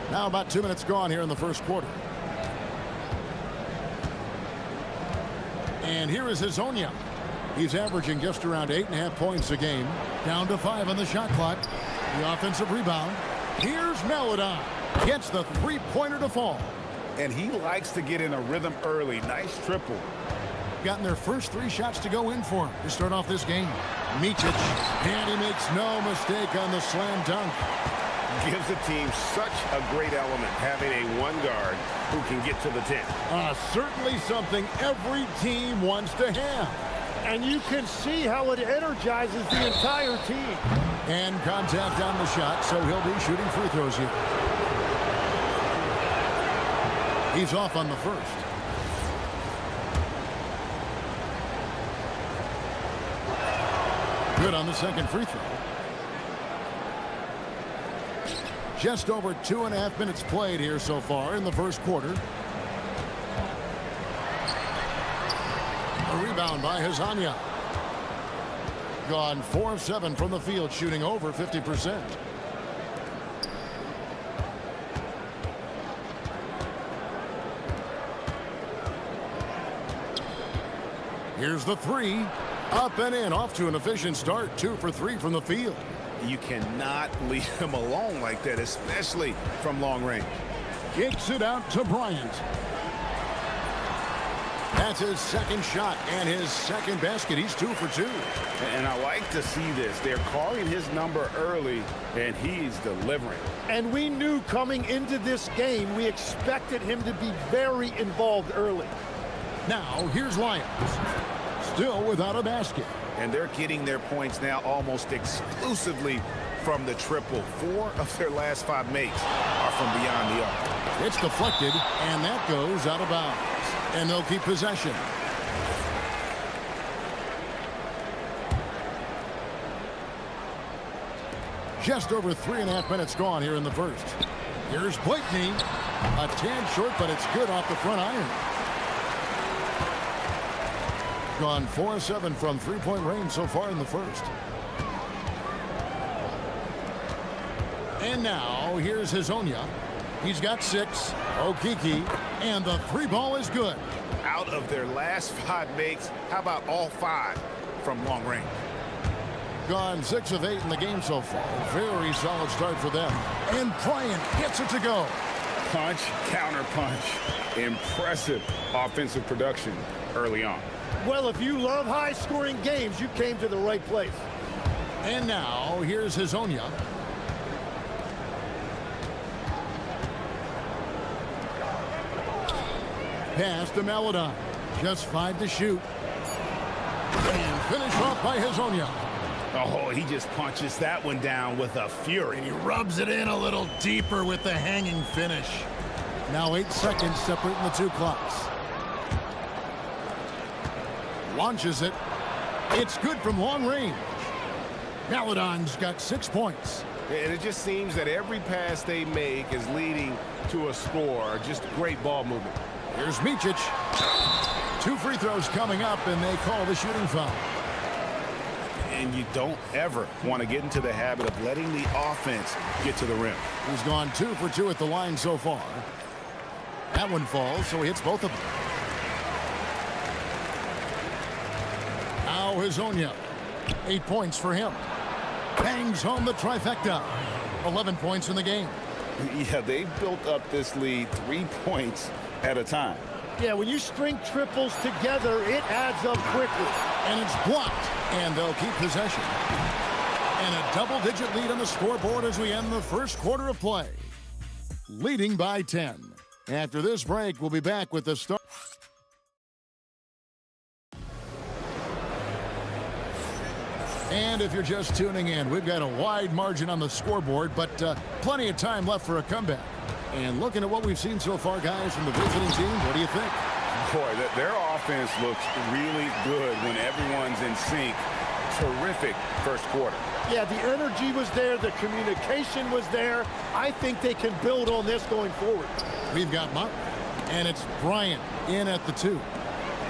Now about 2 minutes gone here in the first quarter. And here is Hazonia. He's averaging just around 8.5 points a game. Down to 5 on the shot clock. The offensive rebound. Here's Melodon. Gets the 3-pointer to fall. And he likes to get in a rhythm early. Nice triple. Gotten their first 3 shots to go in for him to start off this game. Micic. And he makes no mistake on the slam dunk. Gives the team such a great element having a 1 guard who can get to the 10. Certainly something every team wants to have. And you can see how it energizes the entire team. And contact on the shot, so he'll be shooting free throws here. He's off on the first. Good on the second free throw. Just over 2.5 minutes played here so far in the first quarter. A rebound by Hazanya. Gone 4 of 7 from the field, shooting over 50%. Here's the three. Up and in, off to an efficient start. 2 for 3 from the field. You cannot leave him alone like that, especially from long range. Kicks it out to Bryant. That's his second shot and his second basket. He's 2 for 2. And I like to see this. They're calling his number early, and he's delivering. And we knew coming into this game, we expected him to be very involved early. Now, here's Lyons. Still without a basket. And they're getting their points now almost exclusively from the triple. 4 of their last 5 makes are from beyond the arc. It's deflected, and that goes out of bounds. And they'll keep possession. Just over 3.5 minutes gone here in the first. Here's Blakeney. A tad short, but it's good off the front iron. Gone 4 of 7 from three-point range so far in the first. And now here's Hazonia. He's got 6. Okiki, and the 3 ball is good. Out of their last 5 makes, how about all 5 from long range? Gone 6 of 8 in the game so far. Very solid start for them. And Bryant gets it to go. Punch, counter punch. Impressive offensive production early on. Well, if you love high-scoring games, you came to the right place. And now here's Hazonia. Pass to Maladon. Just 5 to shoot. And finish off by Hazonia. Oh, he just punches that one down with a fury. And he rubs it in a little deeper with the hanging finish. Now 8 seconds separating the 2 clocks. Launches it. It's good from long range. Maladon's got 6 points. And it just seems that every pass they make is leading to a score. Just great ball movement. Here's Micic. 2 free throws coming up, and they call the shooting foul. And you don't ever want to get into the habit of letting the offense get to the rim. He's gone 2 for 2 at the line so far. That one falls, so he hits both of them. Now Hazonia. 8 points for him. Bangs home the trifecta. 11 points in the game. Yeah, they've built up this lead 3 points at a time. Yeah, when you string triples together, it adds up quickly. And it's blocked, and they'll keep possession. And a double-digit lead on the scoreboard as we end the first quarter of play. Leading by 10. After this break, we'll be back with the start. And if you're just tuning in, we've got a wide margin on the scoreboard, but plenty of time left for a comeback. And looking at what we've seen so far, guys, from the visiting team, what do you think? Boy, their offense looks really good when everyone's in sync. Terrific first quarter. Yeah, the energy was there. The communication was there. I think they can build on this going forward. We've got Martin, and it's Bryant in at the 2.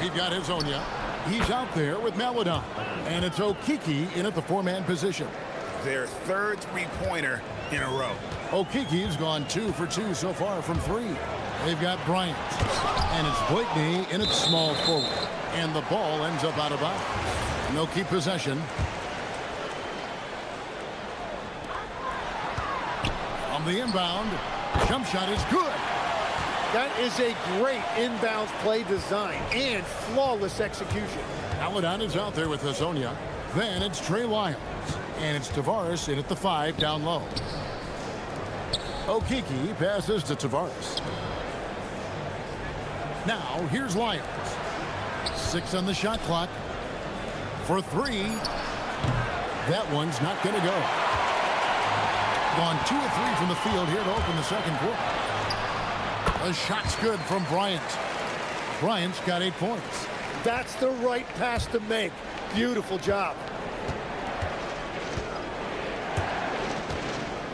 We've got Hazonia. He's out there with Maladon. And it's Okiki in at the 4-man position. Their 3rd three-pointer in a row. Okiki's gone 2 for 2 so far from 3. They've got Bryant. And it's Blakeney in at small forward. And the ball ends up out of bounds. And they'll keep possession. On the inbound, jump shot is good. That is a great inbounds play design and flawless execution. Maladon is out there with Hazonia. Then it's Trey Lyons. And it's Tavares in at the 5 down low. Okiki passes to Tavares. Now here's Lyons. 6 on the shot clock. For 3. That one's not going to go. Gone 2 of 3 from the field here to open the second quarter. The shot's good from Bryant. Bryant's got 8 points. That's the right pass to make. Beautiful job.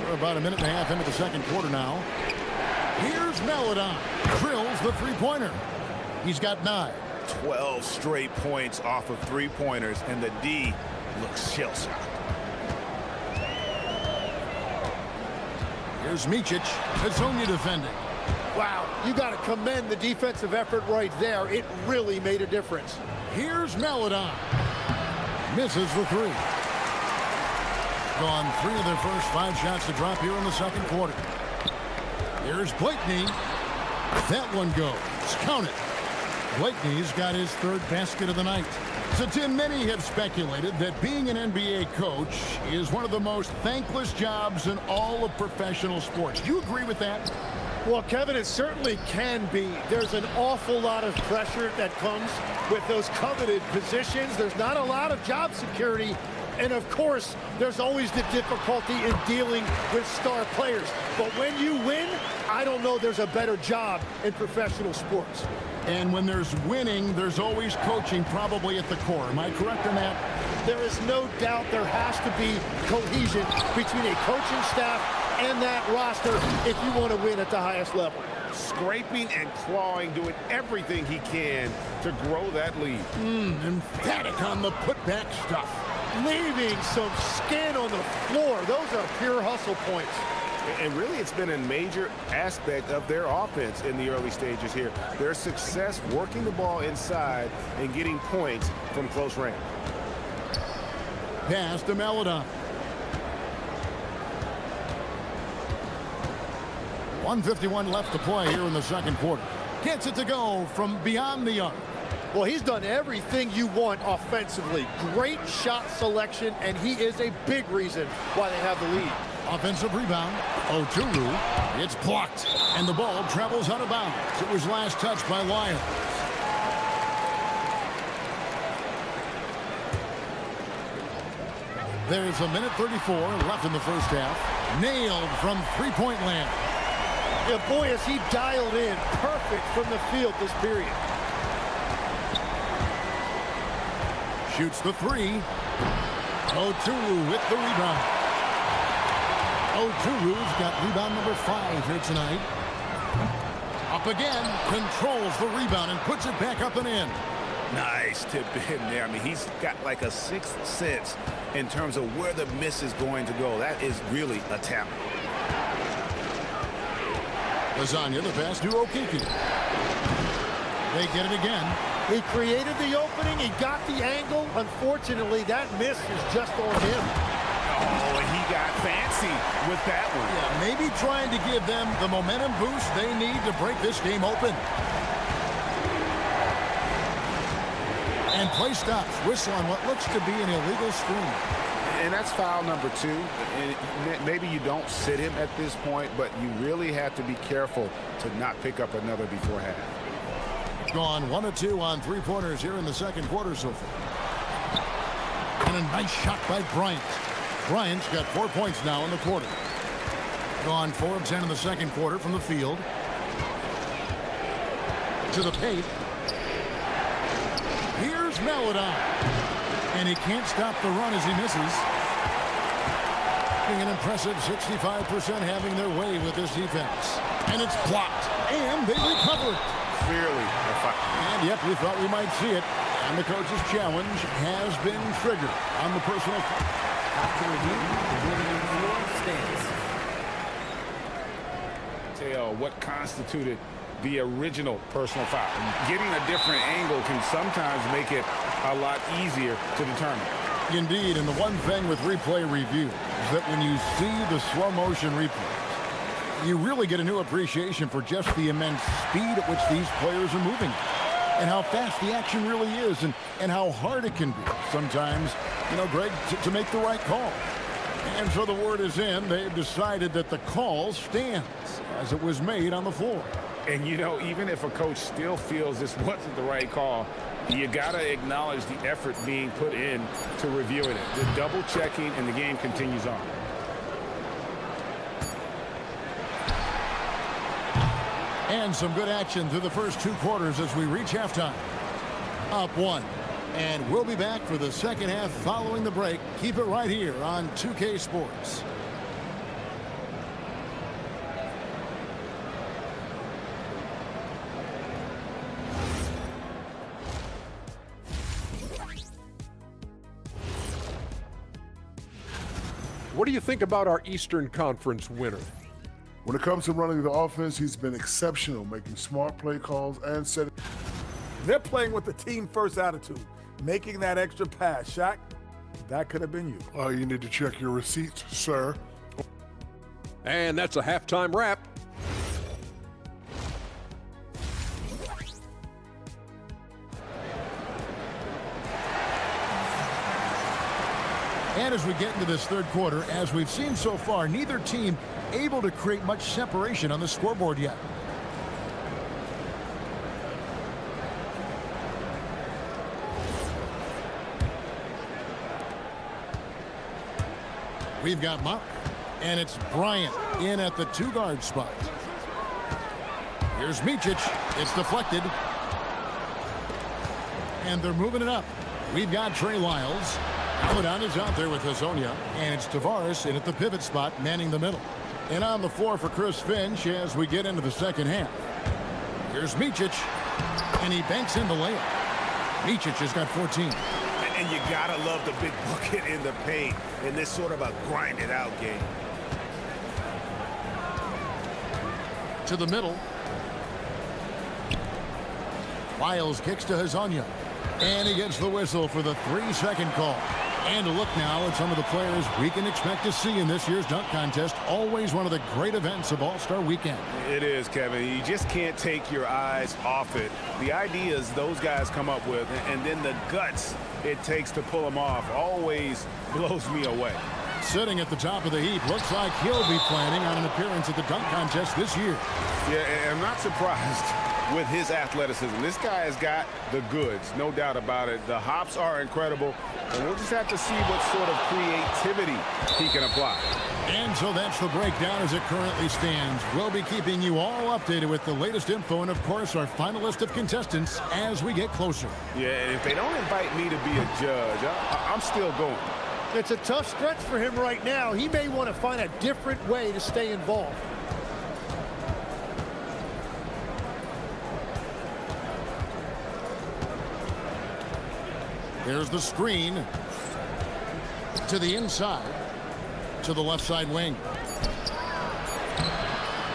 We're about a minute and a half into the second quarter now. Here's Maladon. Drills the three-pointer. He's got 9. 12 straight points off of three-pointers, and the D looks shell-shocked. Here's Micic, Hazonia defending. Wow, you got to commend the defensive effort right there. It really made a difference. Here's Maladon. Misses the three. Gone 3 of their first 5 shots to drop here in the second quarter. Here's Blakeney. That one goes. Count it. Blakeney's got his 3rd basket of the night. So, Tim, many have speculated that being an NBA coach is one of the most thankless jobs in all of professional sports. Do you agree with that? Well, Kevin, it certainly can be. There's an awful lot of pressure that comes with those coveted positions. There's not a lot of job security. And, of course, there's always the difficulty in dealing with star players. But when you win, I don't know there's a better job in professional sports. And when there's winning, there's always coaching probably at the core. Am I correct in that? There is no doubt there has to be cohesion between a coaching staff and that roster if you want to win at the highest level. Scraping and clawing, doing everything he can to grow that lead. Emphatic on the putback stuff. Leaving some skin on the floor. Those are pure hustle points. And really, it's been a major aspect of their offense in the early stages here. Their success working the ball inside and getting points from close range. Pass to Maladon. 1:51 left to play here in the second quarter. Gets it to go from beyond the arc. Well, he's done everything you want offensively. Great shot selection, and he is a big reason why they have the lead. Offensive rebound. Oturu. It's blocked, and the ball travels out of bounds. It was last touched by Lyons. There's a minute 34 left in the first half. Nailed from three-point land. Yeah, boy, is he dialed in perfect from the field this period. Shoots the three. Oturu with the rebound. Oturu's got rebound number 5 here tonight. Up again, controls the rebound and puts it back up and in. Nice tip in there. I mean, he's got like a 6th sense in terms of where the miss is going to go. That is really a talent. Lasagna, the pass to Okiki. They get it again. He created the opening. He got the angle. Unfortunately, that miss is just on him. Oh, and he got fancy with that one. Yeah, maybe trying to give them the momentum boost they need to break this game open. And play stops. Whistle on what looks to be an illegal screen. And that's foul number 2. And maybe you don't sit him at this point, but you really have to be careful to not pick up another before half. Gone 1 of 2 on three-pointers here in the second quarter so far. And a nice shot by Bryant. Bryant's got 4 points now in the quarter. Gone 4 of 10 in the second quarter from the field. To the paint. Here's Maladon. And he can't stop the run as he misses. Being an impressive 65% having their way with this defense. And it's blocked. And they recover. Clearly. And yep, we thought we might see it. And the coach's challenge has been triggered on the personal. After review, the winning floor stands. Tell what constituted the original personal foul. Getting a different angle can sometimes make it a lot easier to determine. Indeed, and the one thing with replay review is that when you see the slow motion replays, you really get a new appreciation for just the immense speed at which these players are moving and how fast the action really is and how hard it can be sometimes, you know, Greg, to make the right call. And so the word is in. They've decided that the call stands as it was made on the floor. And, you know, even if a coach still feels this wasn't the right call, you got to acknowledge the effort being put in to reviewing it. The double checking, and the game continues on. And some good action through the first 2 quarters as we reach halftime. Up 1. And we'll be back for the second half following the break. Keep it right here on 2K Sports. What do you think about our Eastern Conference winner? When it comes to running the offense, he's been exceptional, making smart play calls and setting. They're playing with the team-first attitude, making that extra pass. Shaq, that could have been you. Well, you need to check your receipts, sir. And that's a halftime wrap. And as we get into this third quarter, as we've seen so far, neither team able to create much separation on the scoreboard yet. We've got Mark, and it's Bryant in at the two-guard spot. Here's Micic. It's deflected. And they're moving it up. We've got Trey Lyles. Ramadan is out there with Hazonia, and it's Tavares in at the pivot spot, manning the middle. And on the floor for Chris Finch as we get into the second half. Here's Micic, and he banks in the layup. Micic has got 14. And you gotta love the big bucket in the paint in this sort of a grind-it-out game. To the middle. Lyles kicks to Hazonia, and he gets the whistle for the 3-second call. And a look now at some of the players we can expect to see in this year's dunk contest. Always one of the great events of All-Star Weekend. It is, Kevin. You just can't take your eyes off it. The ideas those guys come up with, and then the guts it takes to pull them off, always blows me away. Sitting at the top of the heap, looks like he'll be planning on an appearance at the dunk contest this year. Yeah, and I'm not surprised with his athleticism. This guy has got the goods, no doubt about it. The hops are incredible, and we'll just have to see what sort of creativity he can apply. And so that's the breakdown as it currently stands. We'll be keeping you all updated with the latest info and, of course, our final list of contestants as we get closer. Yeah, and if they don't invite me to be a judge, I'm still going. It's a tough stretch for him right now. He may want to find a different way to stay involved. There's the screen to the inside, to the left side wing.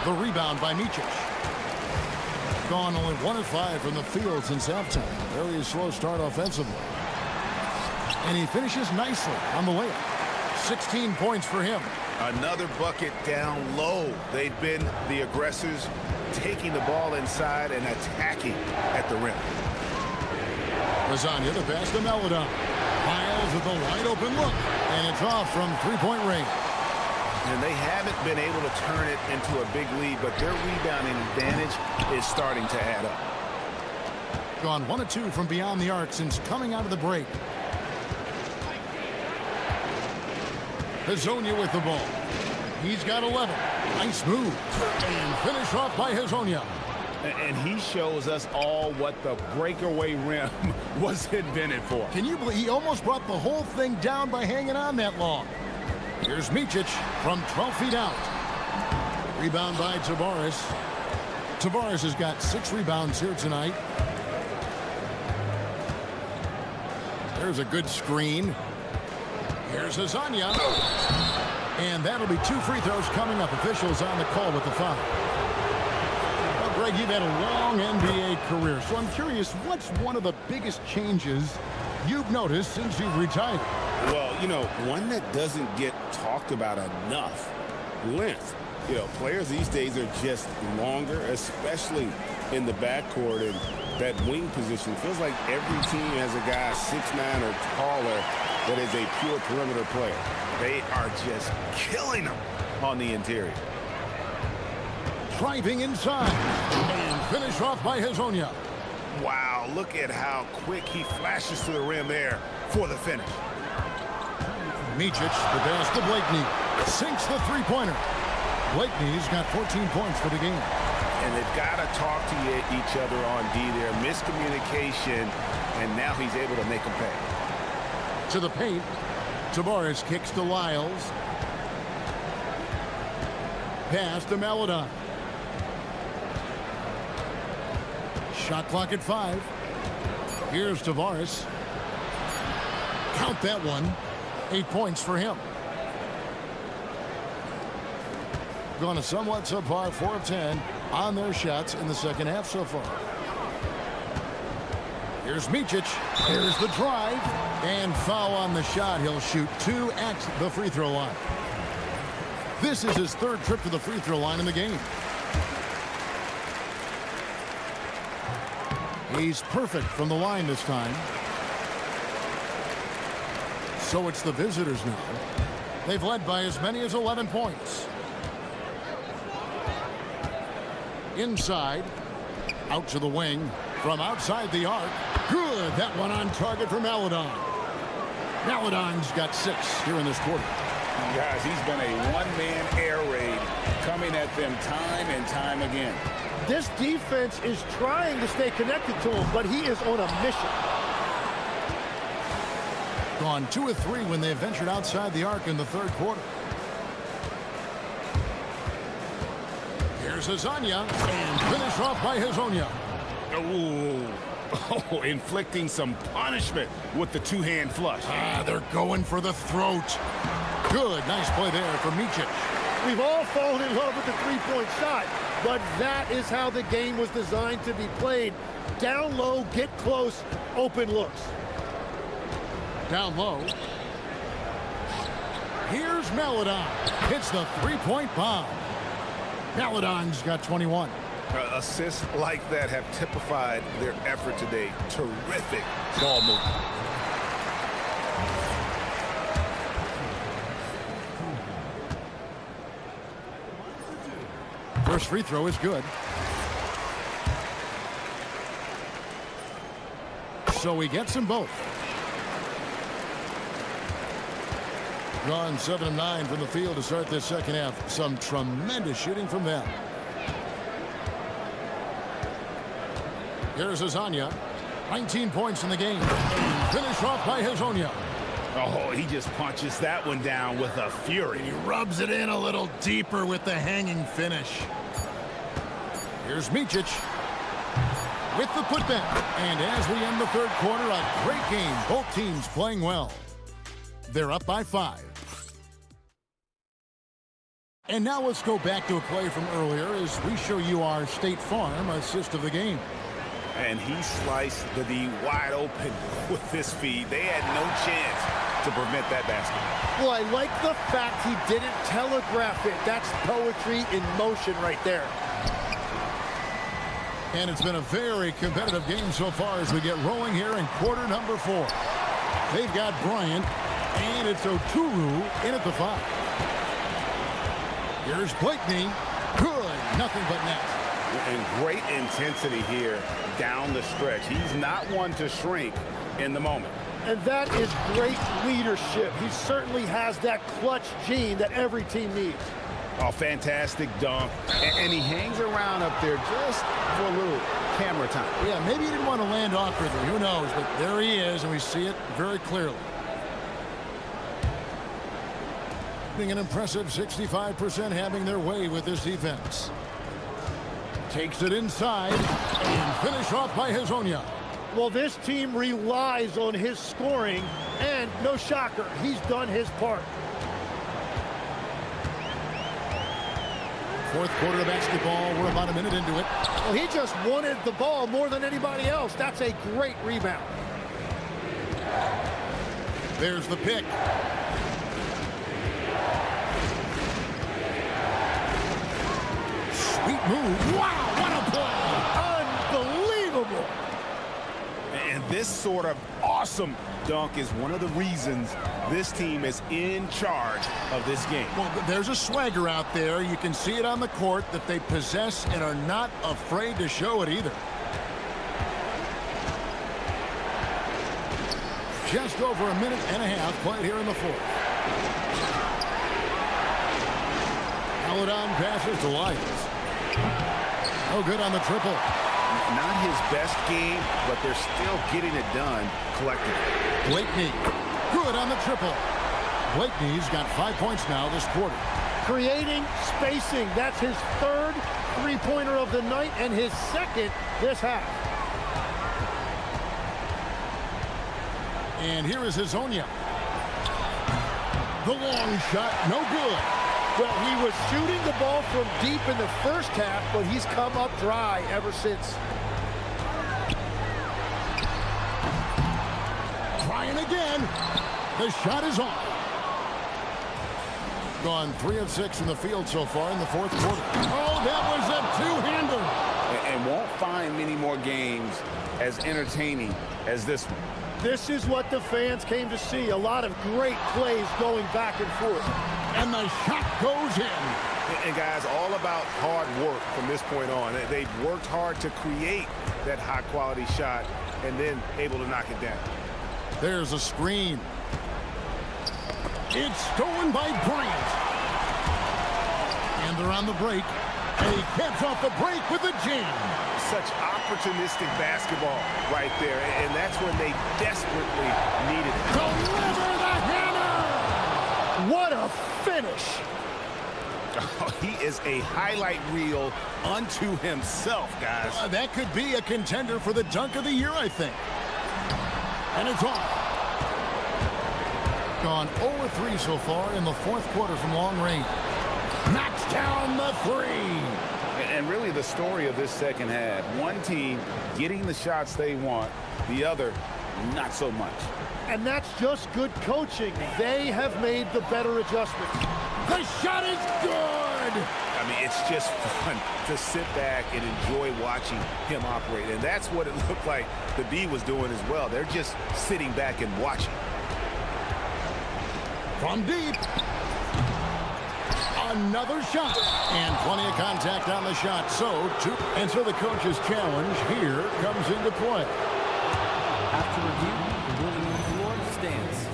The rebound by Micic. Gone only 1 of 5 from the field since halftime. Very slow start offensively. And he finishes nicely on the layup. 16 points for him. Another bucket down low. They've been the aggressors, taking the ball inside and attacking at the rim. Lasagna, the pass to Melodon. Miles with a wide open look, and it's off from three-point range. And they haven't been able to turn it into a big lead, but their rebounding advantage is starting to add up. Gone 1 of 2 from beyond the arc since coming out of the break. Hazonia with the ball. He's got 11. Nice move. And finish off by Hazonia. And he shows us all what the breakaway rim was invented for. Can you believe he almost brought the whole thing down by hanging on that long? Here's Micic from 12 feet out. Rebound by Tavares. Tavares has got 6 rebounds here tonight. There's a good screen. Here's Hazonia. And that'll be 2 free throws coming up. Officials on the call with the foul. Well, Greg, you've had a long NBA career, so I'm curious, what's one of the biggest changes you've noticed since you've retired? Well, you know, one that doesn't get talked about enough, length. You know, players these days are just longer, especially in the backcourt, and that wing position. Feels like every team has a guy 6'9" or taller that is a pure perimeter player. They are just killing them on the interior. Driving inside and finish off by Hazonia. Wow, look at how quick he flashes to the rim there for the finish. Micic, the pass to Blakeney, sinks the three-pointer. Blakeney's got 14 points for the game. And they've got to talk to each other on D there. Miscommunication, and now he's able to make them pay. To the paint. Tavares kicks to Lyles. Pass to Melodon. Shot clock at 5. Here's Tavares. Count that one. 8 points for him. gone a somewhat subpar 4 of 10 on their shots in the second half so far. Here's Micic. Here's the drive. And foul on the shot. He'll shoot 2 at the free throw line. This is his 3rd trip to the free throw line in the game. He's perfect from the line this time. So it's the visitors now. They've led by as many as 11 points. Inside. Out to the wing. From outside the arc. Good. That one on target for Maledon. Maledon's got 6 here in this quarter. Guys, he's been a one-man air raid coming at them time and time again. This defense is trying to stay connected to him, but he is on a mission. Gone 2 of 3 when they ventured outside the arc in the 3rd quarter. Here's Hezonja, and finish off by Hezonja. Oh, inflicting some punishment with the 2-hand flush. They're going for the throat. Good, nice play there for Micic. We've all fallen in love with the three-point shot, but that is how the game was designed to be played. Down low, get close, open looks. Down low. Here's Maledon. Hits the three-point bomb. Maledon's got 21. Assists like that have typified their effort today. Terrific ball movement. First free throw is good. So he gets them both. Gone 7 of 9 from the field to start this second half. Some tremendous shooting from them. Here's Hezonja. 19 points in the game. Finish off by Hezonja. Oh, he just punches that one down with a fury. He rubs it in a little deeper with the hanging finish. Here's Micic with the putback. And as we end the 3rd quarter, a great game. Both teams playing well. They're up by 5. And now let's go back to a play from earlier as we show you our State Farm assist of the game. And he sliced the D wide open with this feed. They had no chance to prevent that basket. Well, I like the fact he didn't telegraph it. That's poetry in motion right there. And it's been a very competitive game so far as we get rolling here in quarter number 4. They've got Bryant, and it's Oturu in at the 5. Here's Blakeney. Good. Nothing but net. And great intensity here down the stretch. He's not one to shrink in the moment. And that is great leadership. He certainly has that clutch gene that every team needs. Oh, fantastic dunk. And he hangs around up there just for a little camera time. Yeah, maybe he didn't want to land awkwardly. Who knows? But there he is, and we see it very clearly. Being an impressive 65% having their way with this defense. Takes it inside and finish off by Hezonja. Well, this team relies on his scoring, and no shocker, he's done his part. 4th quarter of basketball. We're about a minute into it. Well, he just wanted the ball more than anybody else. That's a great rebound. There's the pick. Sweet move. Wow, what a play. Unbelievable. And this sort of awesome dunk is one of the reasons this team is in charge of this game. Well, there's a swagger out there. You can see it on the court that they possess and are not afraid to show it either. Just over a minute and a half played here in the 4th. Maledon passes to Lyons. No good on the triple. Not his best game, but they're still getting it done collectively. Blakeney, good on the triple. Blakeney's got 5 points now this quarter. Creating spacing. That's his 3rd three-pointer of the night and his 2nd this half. And here is Hezonja. The long shot, no good. Well, he was shooting the ball from deep in the first half, but he's come up dry ever since. Trying again. The shot is off. Gone 3 of 6 in the field so far in the fourth quarter. Oh, that was a two-hander. And won't find many more games as entertaining as this one. This is what the fans came to see. A lot of great plays going back and forth. And the shot goes in. And guys, all about hard work from this point on. They've worked hard to create that high-quality shot and then able to knock it down. There's a screen. It's stolen by Bryant. And they're on the break. And he gets off the break with a jam. Such opportunistic basketball right there. And that's when they desperately needed it. Deliver the hammer! What a finish! Oh, he is a highlight reel unto himself, guys. That could be a contender for the dunk of the year, I think. And it's off. Gone 0-3 so far in the fourth quarter from long range. Knocks down the three. And really the story of this second half, one team getting the shots they want, the other not so much. And that's just good coaching. They have made the better adjustments. The shot is good. I mean, it's just fun to sit back and enjoy watching him operate. And that's what it looked like the D was doing as well. They're just sitting back and watching. From deep. Another shot. And plenty of contact on the shot. So the coach's challenge here comes into play. After review, the ruling on the floor stands.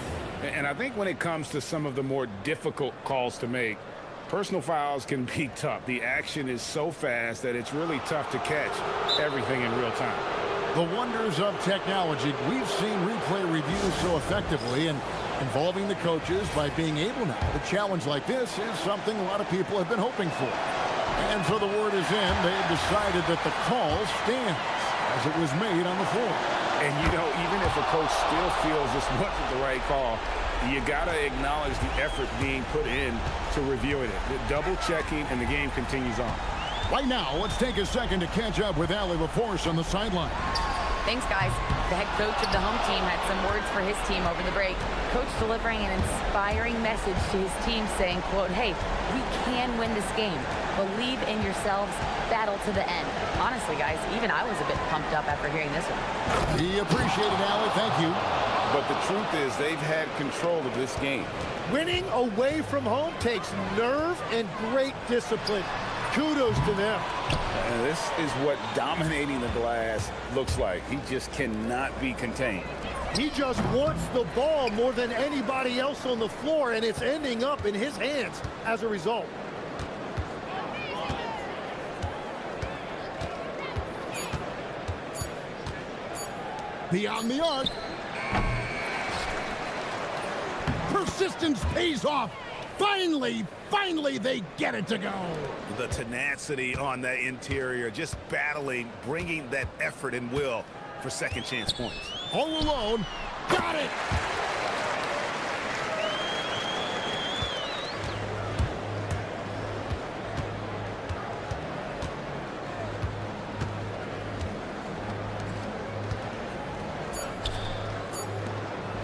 And I think when it comes to some of the more difficult calls to make, personal fouls can be tough. The action is so fast that it's really tough to catch everything in real time. The wonders of technology. We've seen replay reviews so effectively, and involving the coaches by being able now to challenge like this is something a lot of people have been hoping for. And so the word is in. They've decided that the call stands as it was made on the floor. And, you know, even if a coach still feels this wasn't the right call, you got to acknowledge the effort being put in to reviewing it. The double checking, and the game continues on. Right now, let's take a second to catch up with Allie LaForce on the sideline. Thanks, guys. The head coach of the home team had some words for his team over the break. Coach delivering an inspiring message to his team saying, quote, "Hey, we can win this game. Believe in yourselves. Battle to the end." Honestly, guys, even I was a bit pumped up after hearing this one. He appreciated Allie. Thank you. But the truth is they've had control of this game. Winning away from home takes nerve and great discipline. Kudos to them. And this is what dominating the glass looks like. He just cannot be contained. He just wants the ball more than anybody else on the floor, and it's ending up in his hands as a result. Beyond the arc. Persistence pays off. Finally, they get it to go. The tenacity on that interior, just battling, bringing that effort and will for second chance points. All alone. Got it.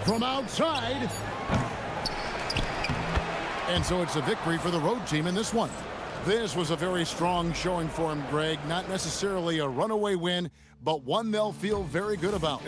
From outside. And so it's a victory for the road team in this one. This was a very strong showing for him, Greg. Not necessarily a runaway win, but one they'll feel very good about.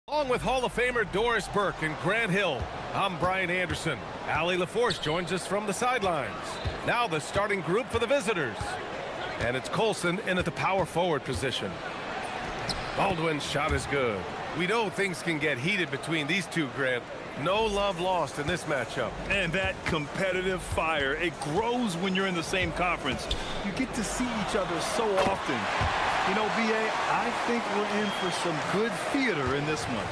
Along with Hall of Famer Doris Burke and Grant Hill, I'm Brian Anderson. Allie LaForce joins us from the sidelines. Now the starting group for the visitors. And it's Colson in at the power forward position. Baldwin's shot is good. We know things can get heated between these two, Grant. No love lost in this matchup. And that competitive fire, it grows when you're in the same conference. You get to see each other so often. You know, BA, I think we're in for some good theater in this one.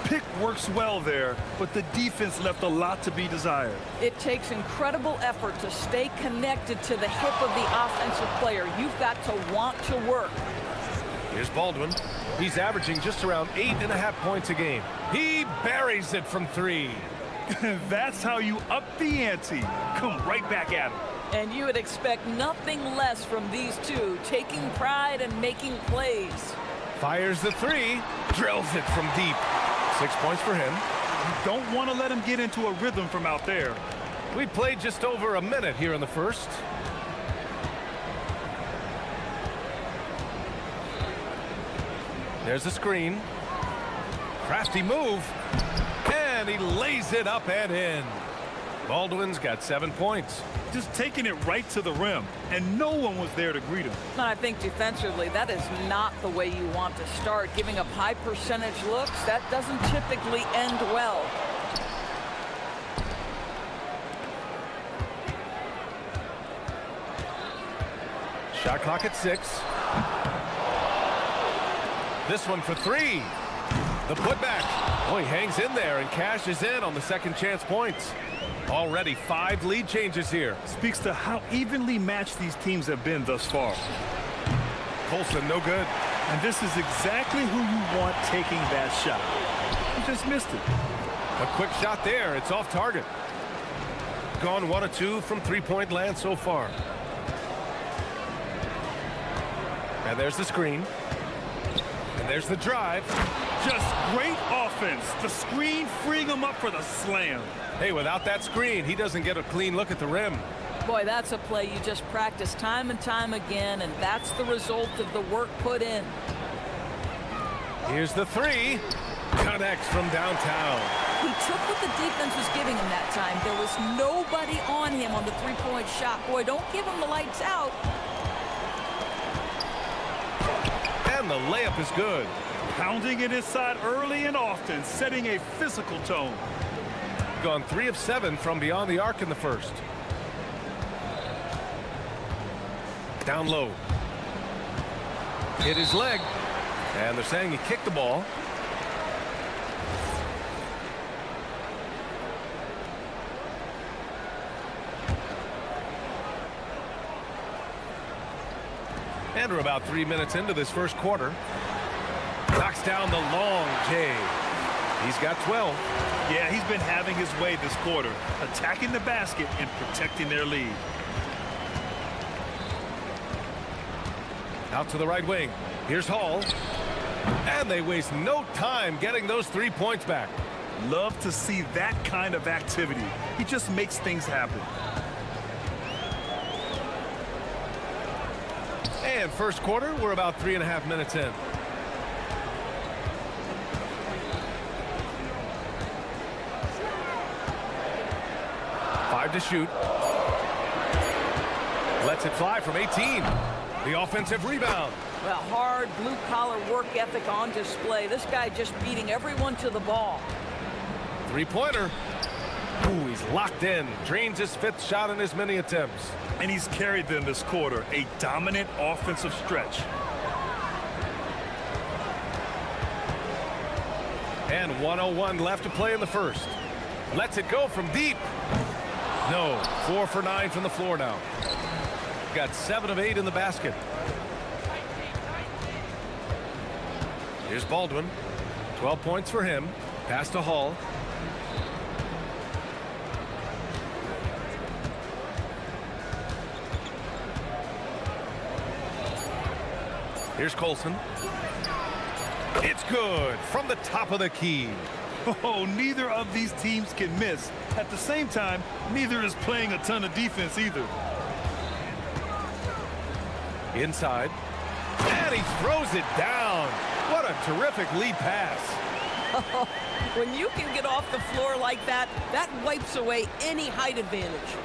Pick works well there, but the defense left a lot to be desired. It takes incredible effort to stay connected to the hip of the offensive player. You've got to want to work. Here's Baldwin. He's averaging just around 8.5 points a game. He buries it from 3. That's how you up the ante. Come right back at him. And you would expect nothing less from these two, taking pride and making plays. Fires the 3, drills it from deep. 6 points for him. You don't want to let him get into a rhythm from out there. We played just over a minute here in the first. There's a screen. Crafty move. And he lays it up and in. Baldwin's got 7 points. Just taking it right to the rim, and no one was there to greet him. And I think defensively, that is not the way you want to start. Giving up high percentage looks, that doesn't typically end well. Shot clock at 6. This one for 3. The putback. Oh, he hangs in there and cashes in on the second chance points. Already 5 lead changes here. Speaks to how evenly matched these teams have been thus far. Colson, no good. And this is exactly who you want taking that shot. He just missed it. A quick shot there. It's off target. Gone 1 of 2 from 3-point land so far. And there's the screen. And there's the drive. Just great offense. The screen freeing him up for the slam. Hey, without that screen, he doesn't get a clean look at the rim. Boy, that's a play you just practice time and time again, and that's the result of the work put in. Here's the 3. Connects from downtown. He took what the defense was giving him that time. There was nobody on him on the three-point shot. Boy, don't give him the lights out. And the layup is good. Pounding it inside early and often, setting a physical tone. Gone 3 of 7 from beyond the arc in the first. Down low. Hit his leg. And they're saying he kicked the ball. And we're about 3 minutes into this first quarter. Knocks down the long J. He's got 12. Yeah, he's been having his way this quarter, attacking the basket and protecting their lead. Out to the right wing. Here's Hall. And they waste no time getting those 3 points back. Love to see that kind of activity. He just makes things happen. And first quarter, we're about 3.5 minutes in. To shoot. Lets it fly from 18. The offensive rebound. Well, hard blue-collar work ethic on display. This guy just beating everyone to the ball. 3-pointer. Ooh, he's locked in. Drains his 5th shot in as many attempts. And he's carried them this quarter. A dominant offensive stretch. And 1:01 left to play in the first. Lets it go from deep. No, 4 for 9 from the floor now. Got 7 of 8 in the basket. Here's Baldwin. 12 points for him. Pass to Hall. Here's Colson. It's good from the top of the key. Oh, neither of these teams can miss. At the same time, neither is playing a ton of defense either. Inside. And he throws it down. What a terrific lead pass. When you can get off the floor like that, that wipes away any height advantage.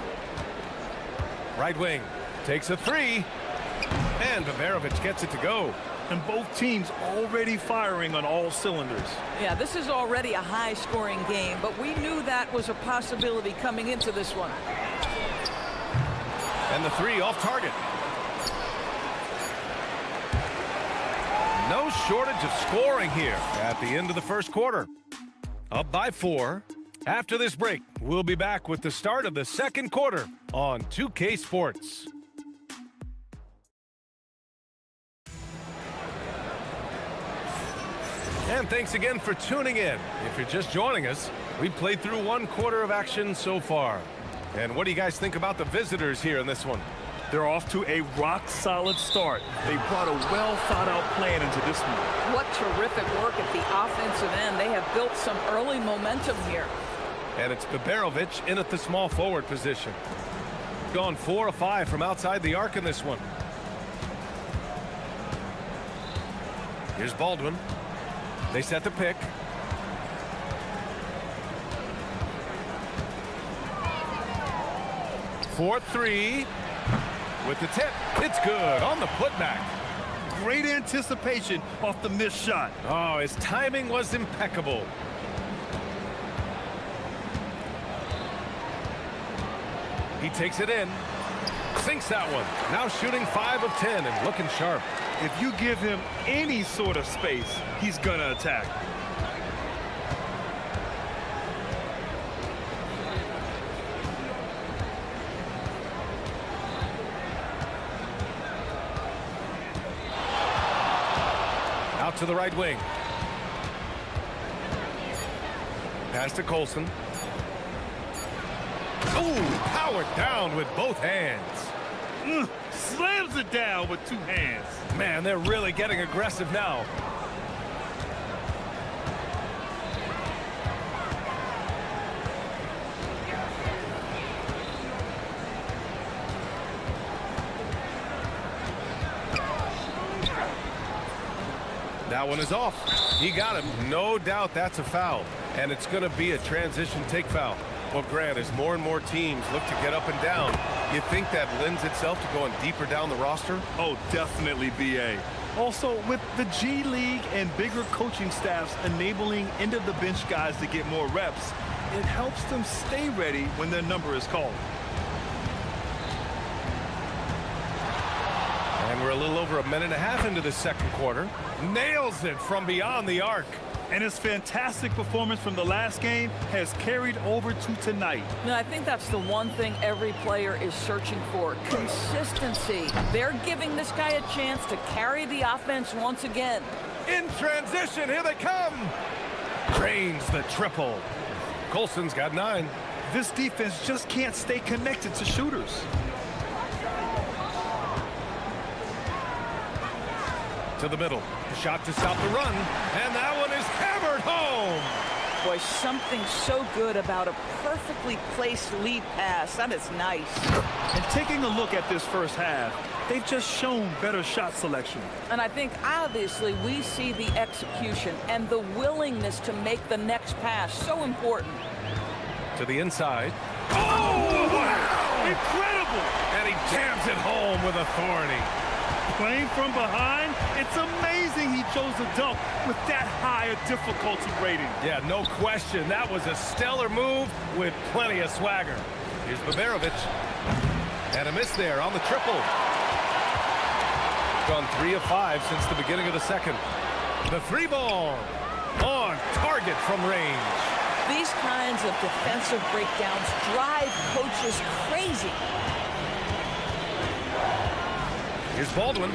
Right wing takes a three, and Babarovic gets it to go. And both teams already firing on all cylinders. Yeah, this is already a high-scoring game, but we knew that was a possibility coming into this one. And the three off target. No shortage of scoring here at the end of the first quarter. Up by 4. After this break, we'll be back with the start of the second quarter on 2K Sports. And thanks again for tuning in. If you're just joining us, we've played through one quarter of action so far. And what do you guys think about the visitors here in this one? They're off to a rock-solid start. They brought a well-thought-out plan into this one. What terrific work at the offensive end. They have built some early momentum here. And it's Babarovic in at the small forward position. Gone 4 of 5 from outside the arc in this one. Here's Baldwin. They set the pick. For 3. With the tip, it's good on the putback. Great anticipation off the missed shot. Oh, his timing was impeccable. He takes it in, sinks that one. Now shooting 5 of 10 and looking sharp. If you give him any sort of space, he's gonna attack. Out to the right wing. Pass to Colson. Ooh, powered down with both hands. Slams it down with 2 hands. Man, they're really getting aggressive now. That one is off. He got him. No doubt that's a foul. And it's going to be a transition take foul. Well, Grant, as more and more teams look to get up and down, you think that lends itself to going deeper down the roster? Oh, definitely, BA. Also, with the G League and bigger coaching staffs enabling end-of-the-bench guys to get more reps, it helps them stay ready when their number is called. And we're a little over a minute and a half into the second quarter. Nails it from beyond the arc. And his fantastic performance from the last game has carried over to tonight. Now, I think that's the one thing every player is searching for, consistency. They're giving this guy a chance to carry the offense once again. In transition, here they come. Drains the triple. Colson's got 9. This defense just can't stay connected to shooters. To the middle. Shot to stop the run. And that one is hammered home. Boy, something so good about a perfectly placed lead pass. That is nice. And taking a look at this first half, they've just shown better shot selection. And I think, obviously, we see the execution and the willingness to make the next pass so important. To the inside. Oh, wow! Incredible! And he jams it home with authority. Playing from behind, it's amazing he chose a dunk with that high a difficulty rating. Yeah, no question. That was a stellar move with plenty of swagger. Here's Babarovic. And a miss there on the triple. Gone 3 of 5 since the beginning of the second. The 3 ball on target from range. These kinds of defensive breakdowns drive coaches crazy. Here's Baldwin.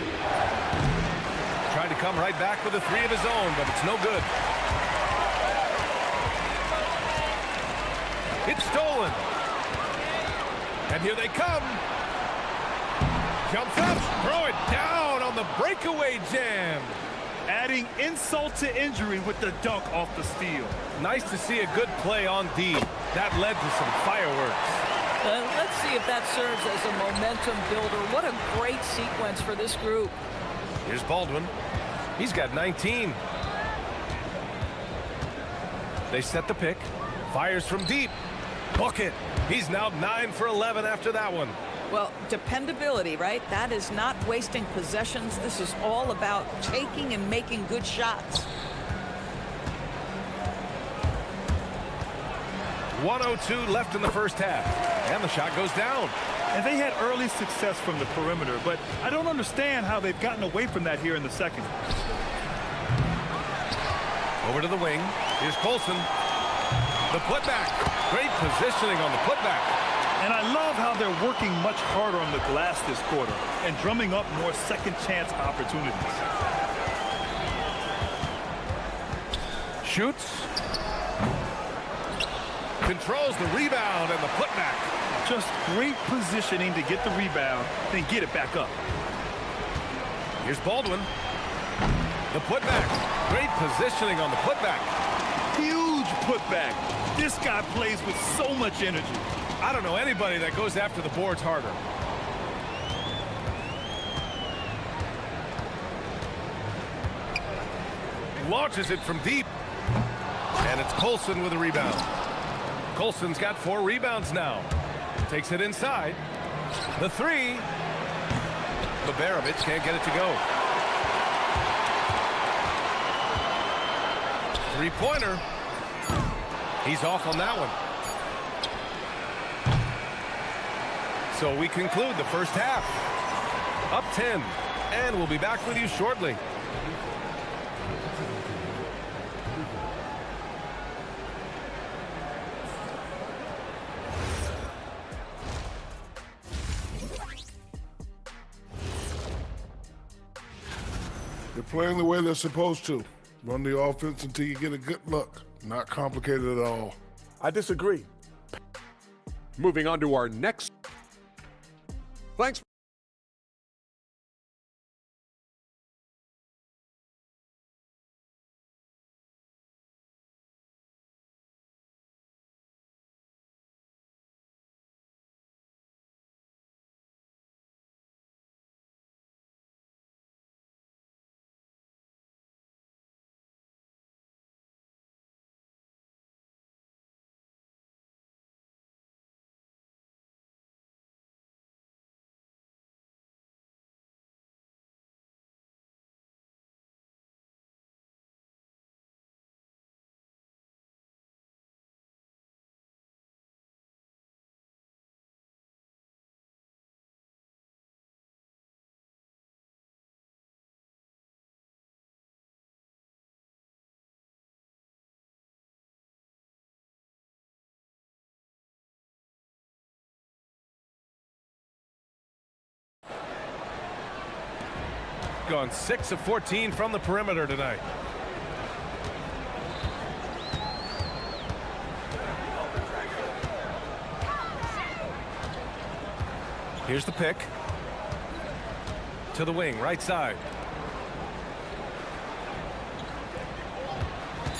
Tried to come right back with a 3 of his own, but it's no good. It's stolen. And here they come. Jumps up, throw it down on the breakaway jam. Adding insult to injury with the dunk off the steal. Nice to see a good play on D. That led to some fireworks. Let's see if that serves as a momentum builder. What a great sequence for this group. Here's Baldwin. He's got 19. They set the pick. Fires from deep. Book it. He's now 9 for 11 after that one. Well, dependability, right? That is not wasting possessions. This is all about taking and making good shots. 1:02 left in the first half. And the shot goes down. And they had early success from the perimeter, but I don't understand how they've gotten away from that here in the second. Over to the wing. Here's Colson. The putback. Great positioning on the putback. And I love how they're working much harder on the glass this quarter and drumming up more second chance opportunities. Shoots. Controls the rebound and the putback. Just great positioning to get the rebound, then get it back up. Here's Baldwin. The putback. Great positioning on the putback. Huge putback. This guy plays with so much energy. I don't know anybody that goes after the boards harder. Launches it from deep. And it's Colson with a rebound. Colson's got 4 rebounds now. Takes it inside. The 3. Babarovich can't get it to go. 3-pointer. He's off on that one. So we conclude the first half. Up 10. And we'll be back with you shortly. They're playing the way they're supposed to. Run the offense until you get a good look. Not complicated at all. I disagree. Moving on to our next. Thanks. Gone 6 of 14 from the perimeter tonight. Here's the pick. To the wing, right side.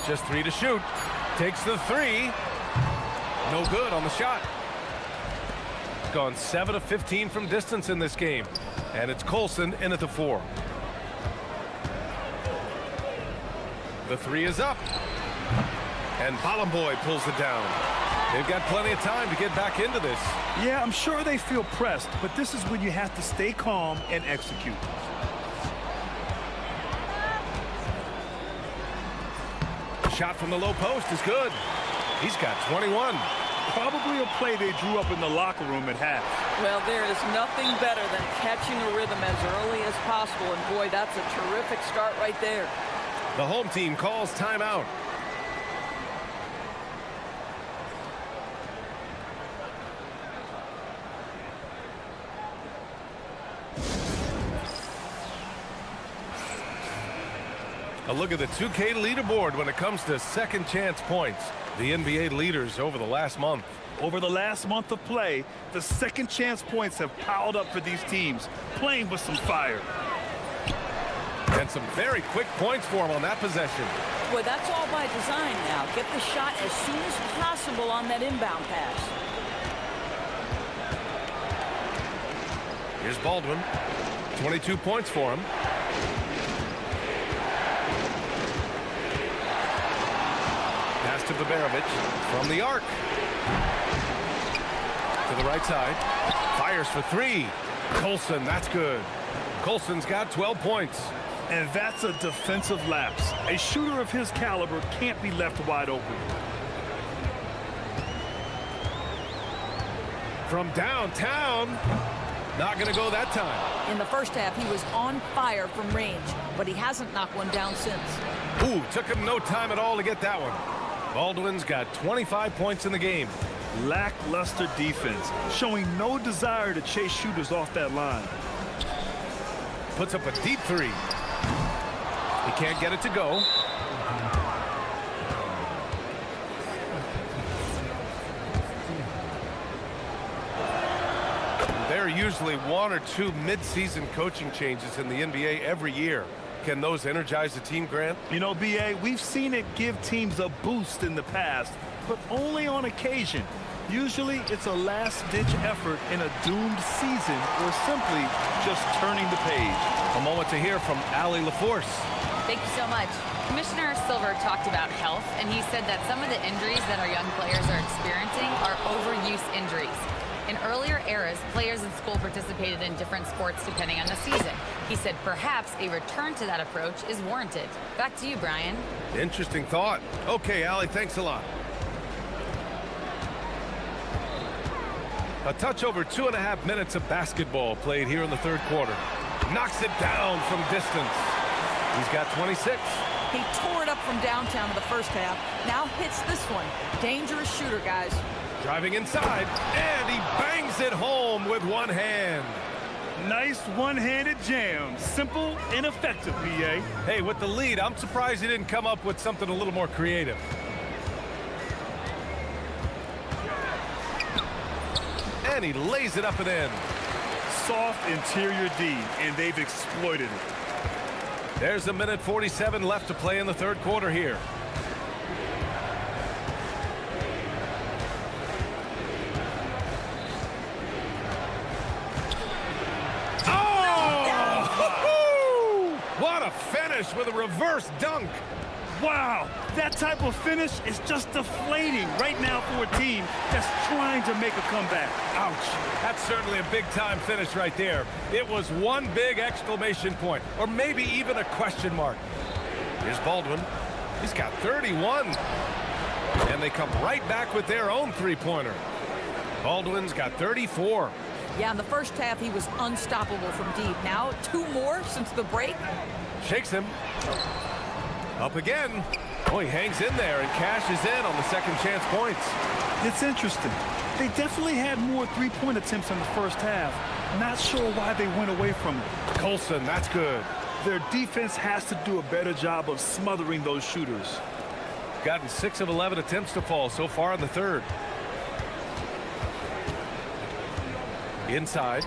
Just 3 to shoot. Takes the 3. No good on the shot. Gone 7 of 15 from distance in this game. And it's Colson in at the 4. The 3 is up. And Balamboy pulls it down. They've got plenty of time to get back into this. Yeah, I'm sure they feel pressed, but this is when you have to stay calm and execute. Shot from the low post is good. He's got 21. Probably a play they drew up in the locker room at half. Well, there is nothing better than catching a rhythm as early as possible, and boy, that's a terrific start right there. The home team calls timeout. A look at the 2K leaderboard when it comes to second chance points. The NBA leaders over the last month. Over the last month of play, the second chance points have piled up for these teams, playing with some fire. And some very quick points for him on that possession. Boy, that's all by design now. Get the shot as soon as possible on that inbound pass. Here's Baldwin. 22 points for him. Pass to Baberovic from the arc. To the right side. Fires for three. Colson, that's good. Colson's got 12 points. And that's a defensive lapse. A shooter of his caliber can't be left wide open. From downtown. Not going to go that time. In the first half, he was on fire from range, but he hasn't knocked one down since. Ooh, took him no time at all to get that one. Baldwin's got 25 points in the game. Lackluster defense, showing no desire to chase shooters off that line. Puts up a deep three. He can't get it to go. There are usually one or two mid-season coaching changes in the NBA every year. Can those energize the team, Grant? You know, B.A., we've seen it give teams a boost in the past, but only on occasion. Usually, it's a last-ditch effort in a doomed season or simply just turning the page. A moment to hear from Allie LaForce. Thank you so much. Commissioner Silver talked about health, and he said that some of the injuries that our young players are experiencing are overuse injuries. In earlier eras, players in school participated in different sports depending on the season. He said perhaps a return to that approach is warranted. Back to you, Brian. Interesting thought. Okay, Allie, thanks a lot. A touch over 2.5 minutes of basketball played here in the third quarter. Knocks it down from distance. He's got 26. He tore it up from downtown in the first half. Now hits this one. Dangerous shooter, guys. Driving inside, and he bangs it home with one hand. Nice one-handed jam. Simple and effective, B.A. Hey, with the lead, I'm surprised he didn't come up with something a little more creative. And he lays it up and in. Soft interior D, and they've exploited it. There's a minute 47 left to play in the third quarter here. What a finish with a reverse dunk. Wow, that type of finish is just deflating right now for a team that's trying to make a comeback. Ouch. That's certainly a big-time finish right there. It was one big exclamation point, or maybe even a question mark. Here's Baldwin. He's got 31. And they come right back with their own three-pointer. Baldwin's got 34. Yeah, in the first half, he was unstoppable from deep. Now, two more since the break. Shakes him. Up again. Oh, he hangs in there and cashes in on the second chance points. It's interesting. They definitely had more three-point attempts in the first half. Not sure why they went away from it. Colson, that's good. Their defense has to do a better job of smothering those shooters. Gotten 6 of 11 attempts to fall so far in the third. Inside.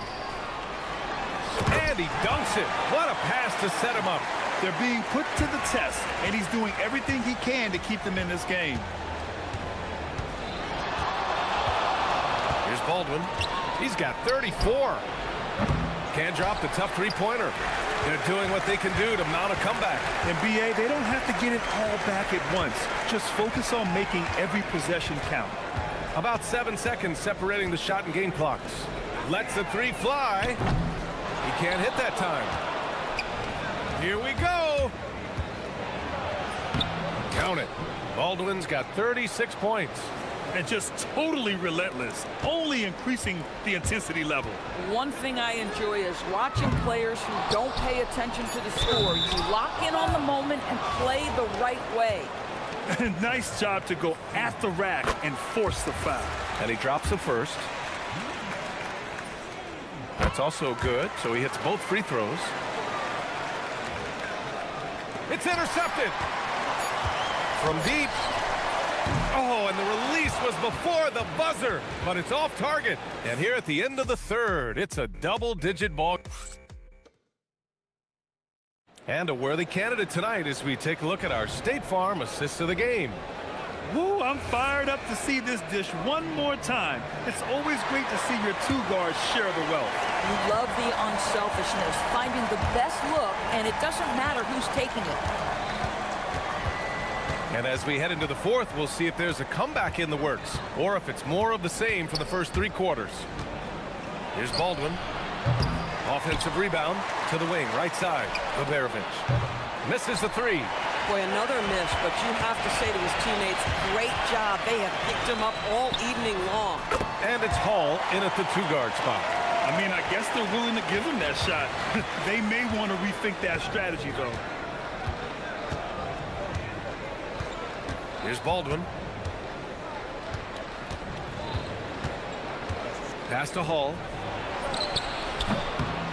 And he dunks it. What a pass to set him up. They're being put to the test, and he's doing everything he can to keep them in this game. Here's Baldwin. He's got 34. Can't drop the tough three-pointer. They're doing what they can do to mount a comeback. And B.A., they don't have to get it all back at once. Just focus on making every possession count. About 7 seconds separating the shot and game clocks. Lets the three fly. He can't hit that time. Here we go. Count it. Baldwin's got 36 points. And just totally relentless, only increasing the intensity level. One thing I enjoy is watching players who don't pay attention to the score. You lock in on the moment and play the right way. Nice job to go at the rack and force the foul. And he drops the first. That's also good, so he hits both free throws. It's intercepted. From deep. Oh, and the release was before the buzzer, but it's off target. And here at the end of the third, it's a double-digit ball. And a worthy candidate tonight as we take a look at our State Farm assists of the game. Woo, I'm fired up to see this dish one more time. It's always great to see your two guards share the wealth. You love the unselfishness, finding the best look, and it doesn't matter who's taking it. And as we head into the fourth, we'll see if there's a comeback in the works or if it's more of the same for the first 3 quarters. Here's Baldwin. Offensive rebound to the wing, right side. Baberovic misses the 3. Boy, another miss, but you have to say to his teammates, great job. They have picked him up all evening long. And it's Hall in at the 2-guard spot. I mean, I guess they're willing to give him that shot. They may want to rethink that strategy, though. Here's Baldwin. Pass to Hall.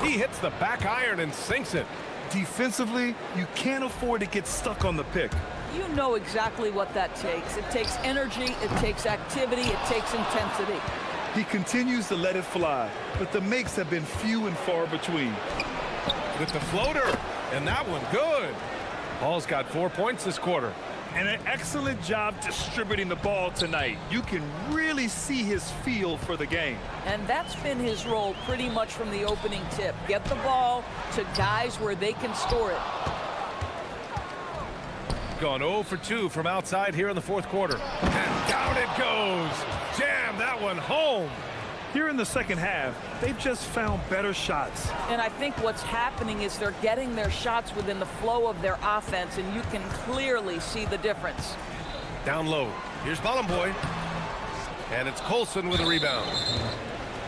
He hits the back iron and sinks it. Defensively, you can't afford to get stuck on the pick. You know exactly what that takes. It takes energy, it takes activity, it takes intensity. He continues to let it fly, but the makes have been few and far between. With the floater, and that one good. Hall's got 4 points this quarter. And an excellent job distributing the ball tonight. You can really see his feel for the game. And that's been his role pretty much from the opening tip. Get the ball to guys where they can score it. Gone 0 for 2 from outside here in the fourth quarter. And down it goes. Jam that one home. Here in the second half, they've just found better shots. And I think what's happening is they're getting their shots within the flow of their offense, and you can clearly see the difference. Down low. Here's Bollenboy. And it's Colson with a rebound.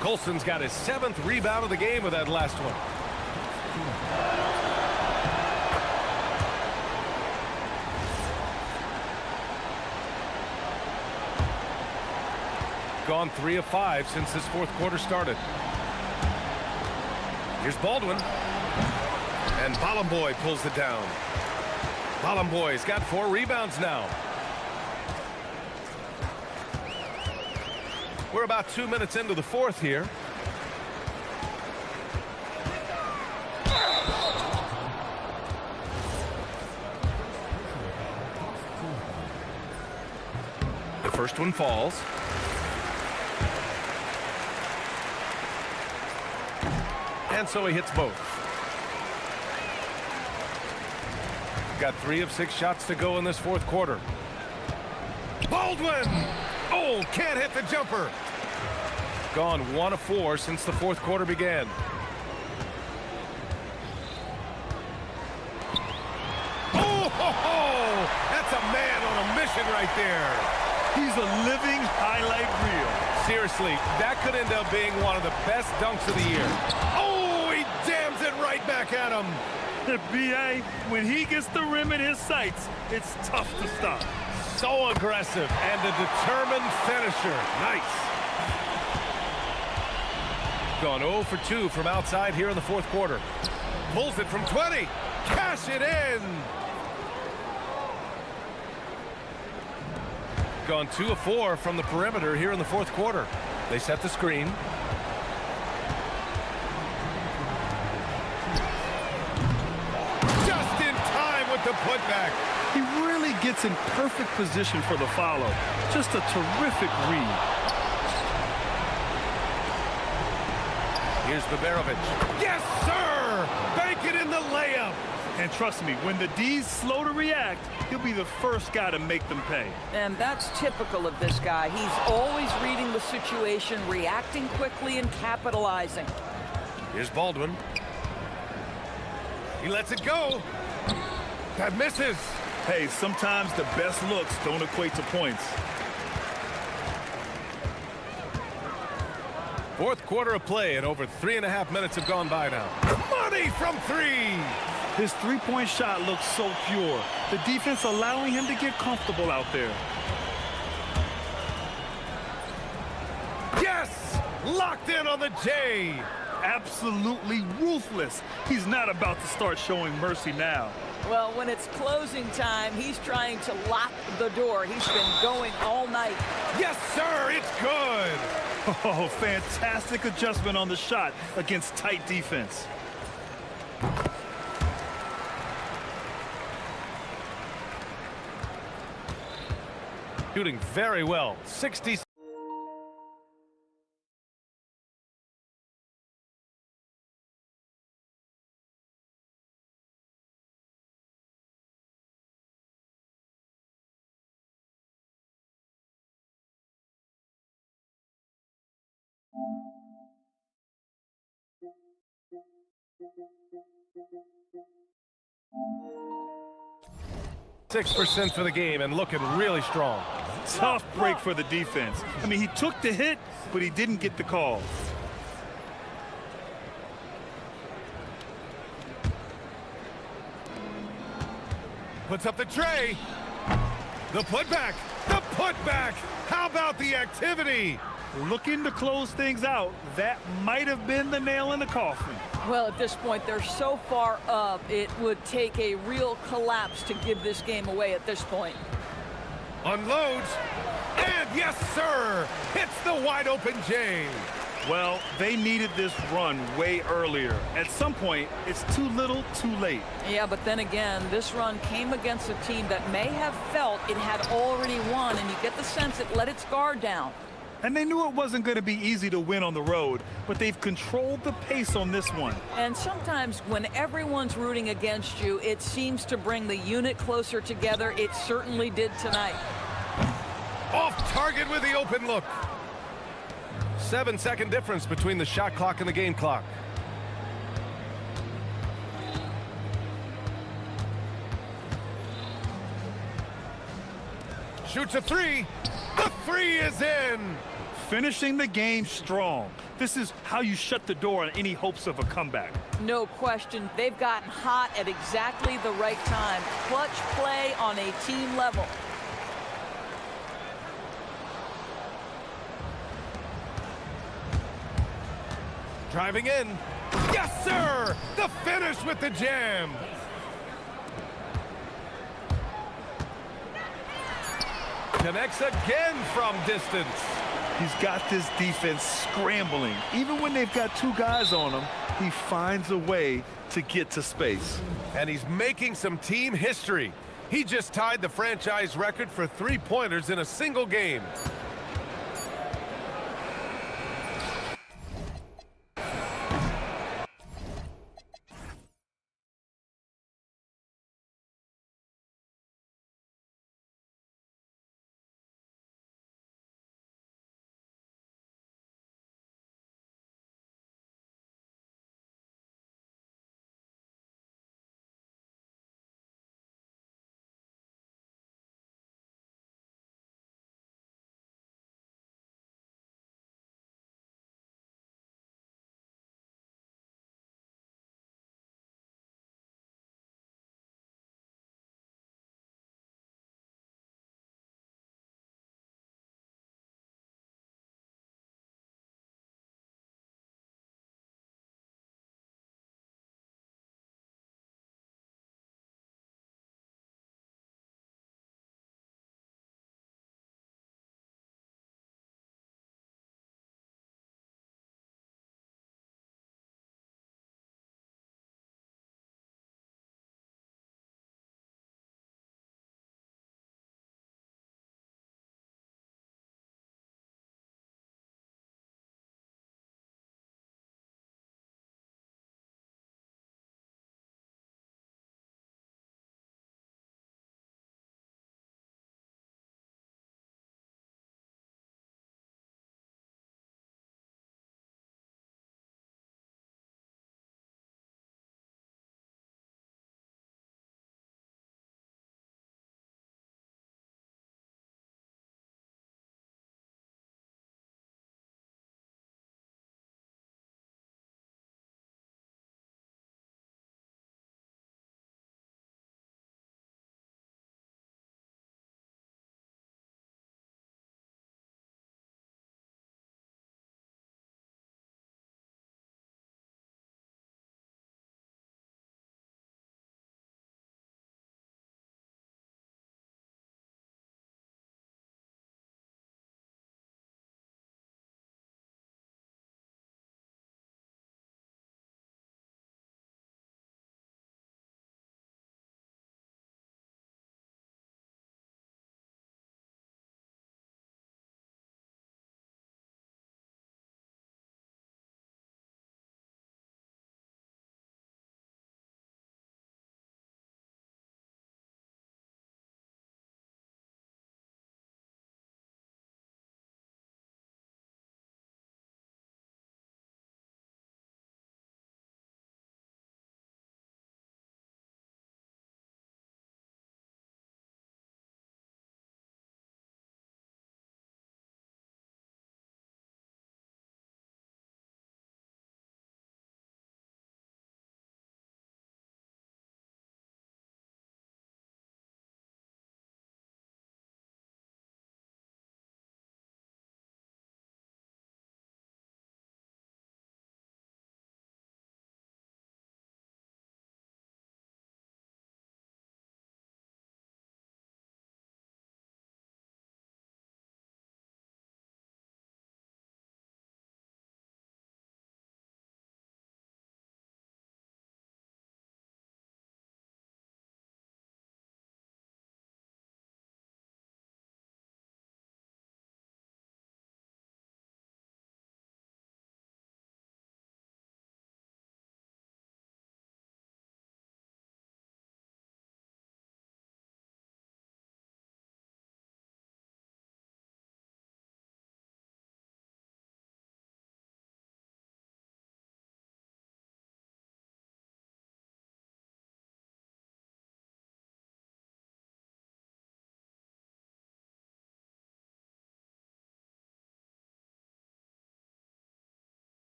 Colson's got his 7th rebound of the game with that last one. Gone 3 of 5 since this fourth quarter started. Here's Baldwin. And Bollenboy pulls it down. Bollenboy's got 4 rebounds now. We're about 2 minutes into the fourth here. The first one falls. And so he hits both. Got 3 of 6 shots to go in this fourth quarter. Baldwin! Oh, can't hit the jumper. Gone 1 of 4 since the fourth quarter began. Oh, ho, ho! That's a man on a mission right there. He's a living highlight reel. Seriously, that could end up being one of the best dunks of the year. Oh, he jams it right back at him. The B.A., when he gets the rim in his sights, it's tough to stop. So aggressive and a determined finisher. Nice. Gone 0 for 2 from outside here in the fourth quarter. Pulls it from 20. Cash it in. Gone 2 of 4 from the perimeter here in the fourth quarter. They set the screen. Just in time with the putback. He really gets in perfect position for the follow. Just a terrific read. Here's Baberovic. Yes, sir! Bank it in the layup. And trust me, when the D's slow to react, he'll be the first guy to make them pay. And that's typical of this guy. He's always reading the situation, reacting quickly, and capitalizing. Here's Baldwin. He lets it go. That misses. Hey, sometimes the best looks don't equate to points. Fourth quarter of play, and over 3.5 minutes have gone by now. Money from 3. His three-point shot looks so pure. The defense allowing him to get comfortable out there. Yes! Locked in on the J. Absolutely ruthless. He's not about to start showing mercy now. Well, when it's closing time, he's trying to lock the door. He's been going all night. Yes, sir, it's good. Oh, fantastic adjustment on the shot against tight defense. Shooting very well. 60. %6 for the game and looking really strong. Tough break for the defense. I mean, he took the hit, but he didn't get the call. Puts up the tray. The putback. The putback. How about the activity? Looking to close things out. That might have been the nail in the coffin. Well, at this point, they're so far up, it would take a real collapse to give this game away at this point. Unloads. And yes, sir. Hits the wide open James. Well, they needed this run way earlier. At some point, it's too little, too late. Yeah, but then again, this run came against a team that may have felt it had already won, and you get the sense it let its guard down. And they knew it wasn't going to be easy to win on the road, but they've controlled the pace on this one. And sometimes when everyone's rooting against you, it seems to bring the unit closer together. It certainly did tonight. Off target with the open look. 7-second difference between the shot clock and the game clock. Shoots a three. The three is in. Finishing the game strong. This is how you shut the door on any hopes of a comeback. No question. They've gotten hot at exactly the right time. Clutch play on a team level. Driving in. Yes, sir! The finish with the jam. Connects again from distance. He's got this defense scrambling. Even when they've got two guys on him, he finds a way to get to space. And he's making some team history. He just tied the franchise record for three-pointers in a single game.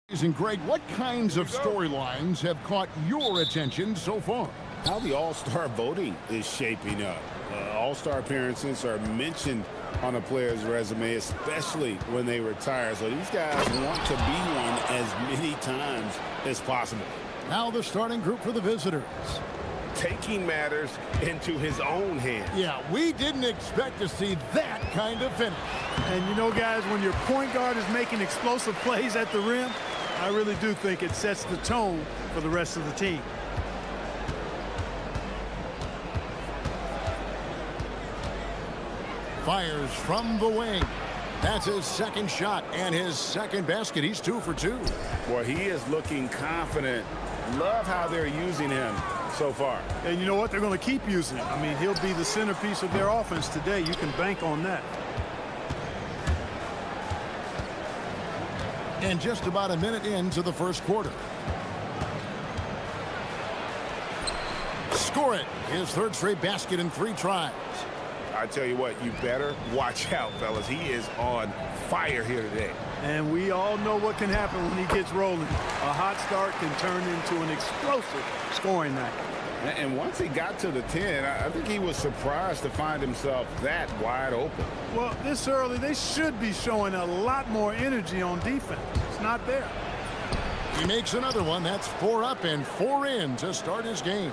And Greg, what kinds of storylines have caught your attention so far? How the All-Star voting is shaping up. All-Star appearances are mentioned on a player's resume, especially when they retire. So these guys want to be one as many times as possible. Now the starting group for the visitors. Taking matters into his own hands. Yeah, we didn't expect to see that kind of finish. And you know, guys, when your point guard is making explosive plays at the rim, I really do think it sets the tone for the rest of the team. Fires from the wing. That's his second shot and his second basket. He's 2 for 2. Boy, he is looking confident. Love how they're using him so far. And you know what? They're going to keep using him. I mean, he'll be the centerpiece of their offense today. You can bank on that. And just about a minute into the first quarter. Score it. His third straight basket in 3 tries. I tell you what, you better watch out, fellas. He is on fire here today. And we all know what can happen when he gets rolling. A hot start can turn into an explosive scoring night. And once he got to the 10, I think he was surprised to find himself that wide open. Well, this early, they should be showing a lot more energy on defense. It's not there. He makes another one. That's 4 up and 4 in to start his game.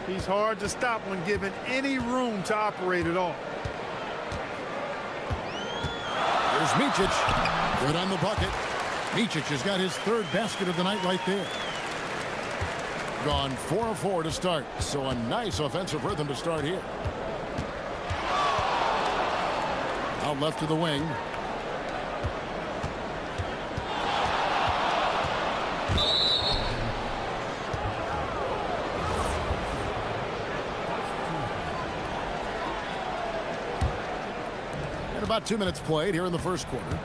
He's hard to stop when given any room to operate at all. Here's Micic. Good on the bucket. Micic has got his 3rd basket of the night right there. Gone 4 of 4 to start. So a nice offensive rhythm to start here. Out left to the wing. And about 2 minutes played here in the first quarter.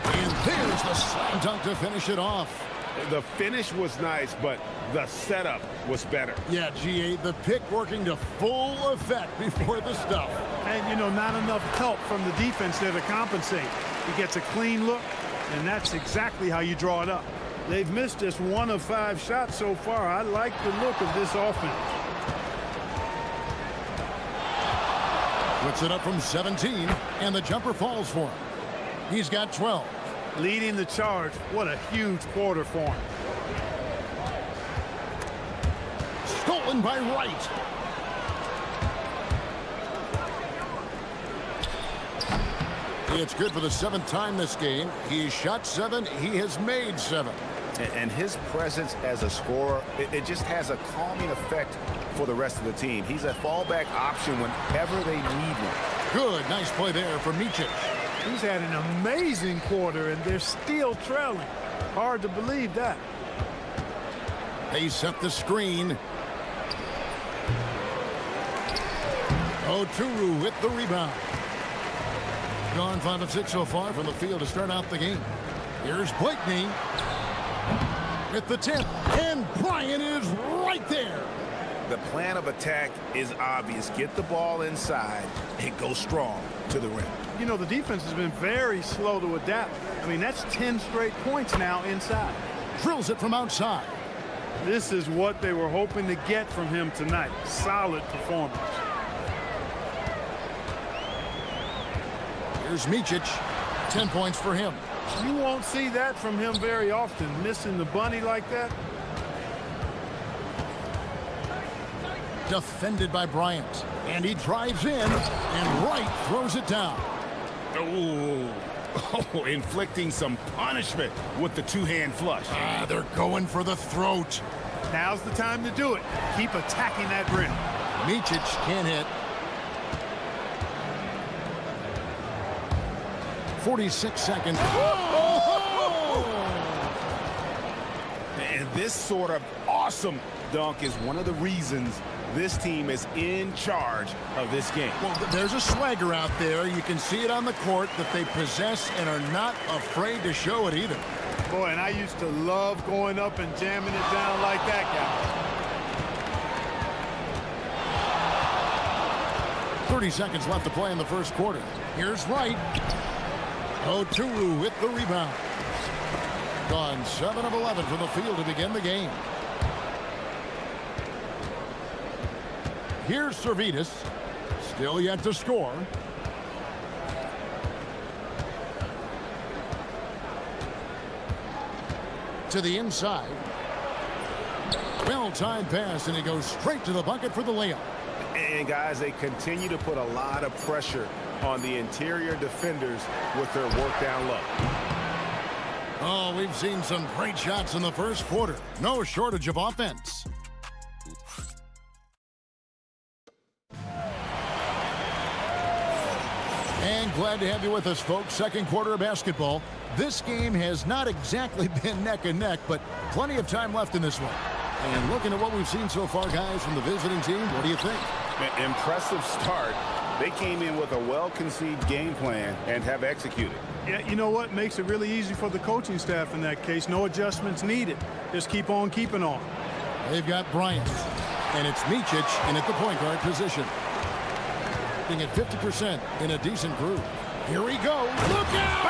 And there's the slam dunk to finish it off. The finish was nice, but the setup was better. Yeah, GA, the pick working to full effect before the stuff. And, you know, not enough help from the defense there to compensate. He gets a clean look, and that's exactly how you draw it up. They've missed just 1 of 5 shots so far. I like the look of this offense. Puts it up from 17, and the jumper falls for him. He's got 12. Leading the charge. What a huge quarter for him. Stolen by Wright. It's good for the 7th time this game. He's shot 7. He has made 7. And his presence as a scorer, it just has a calming effect for the rest of the team. He's a fallback option whenever they need one. Good. Nice play there for Micic. He's had an amazing quarter, and they're still trailing. Hard to believe that. They set the screen. Oturu with the rebound. Gone 5 of 6 so far from the field to start out the game. Here's Blakeney with the tip, and Bryant is right there. The plan of attack is obvious. Get the ball inside and go strong to the rim. You know, the defense has been very slow to adapt. I mean, that's 10 straight points now inside. Drills it from outside. This is what they were hoping to get from him tonight. Solid performance. Here's Micic. 10 points for him. You won't see that from him very often, missing the bunny like that. Defended by Bryant. And he drives in, and Wright throws it down. Oh, inflicting some punishment with the 2-hand flush. They're going for the throat. Now's the time to do it. Keep attacking that rim. Micic can't hit. 46 seconds. And this sort of awesome dunk is one of the reasons this team is in charge of this game. Well, there's a swagger out there. You can see it on the court that they possess and are not afraid to show it either. Boy, and I used to love going up and jamming it down like that guy. 30 seconds left to play in the first quarter. Here's Wright. Oturu with the rebound. Gone 7 of 11 from the field to begin the game. Here's Servetus. Still yet to score. To the inside. Well-timed pass, and he goes straight to the bucket for the layup. And guys, they continue to put a lot of pressure on the interior defenders with their work down low. Oh, we've seen some great shots in the first quarter. No shortage of offense. And glad to have you with us, folks. Second quarter of basketball. This game has not exactly been neck and neck, but plenty of time left in this one. And looking at what we've seen so far, guys, from the visiting team, what do you think? Impressive start. They came in with a well-conceived game plan and have executed. Yeah, you know what? Makes it really easy for the coaching staff in that case. No adjustments needed. Just keep on keeping on. They've got Bryant, and it's Micic in at the point guard position. Being at 50% in a decent groove. Here he goes. Look out!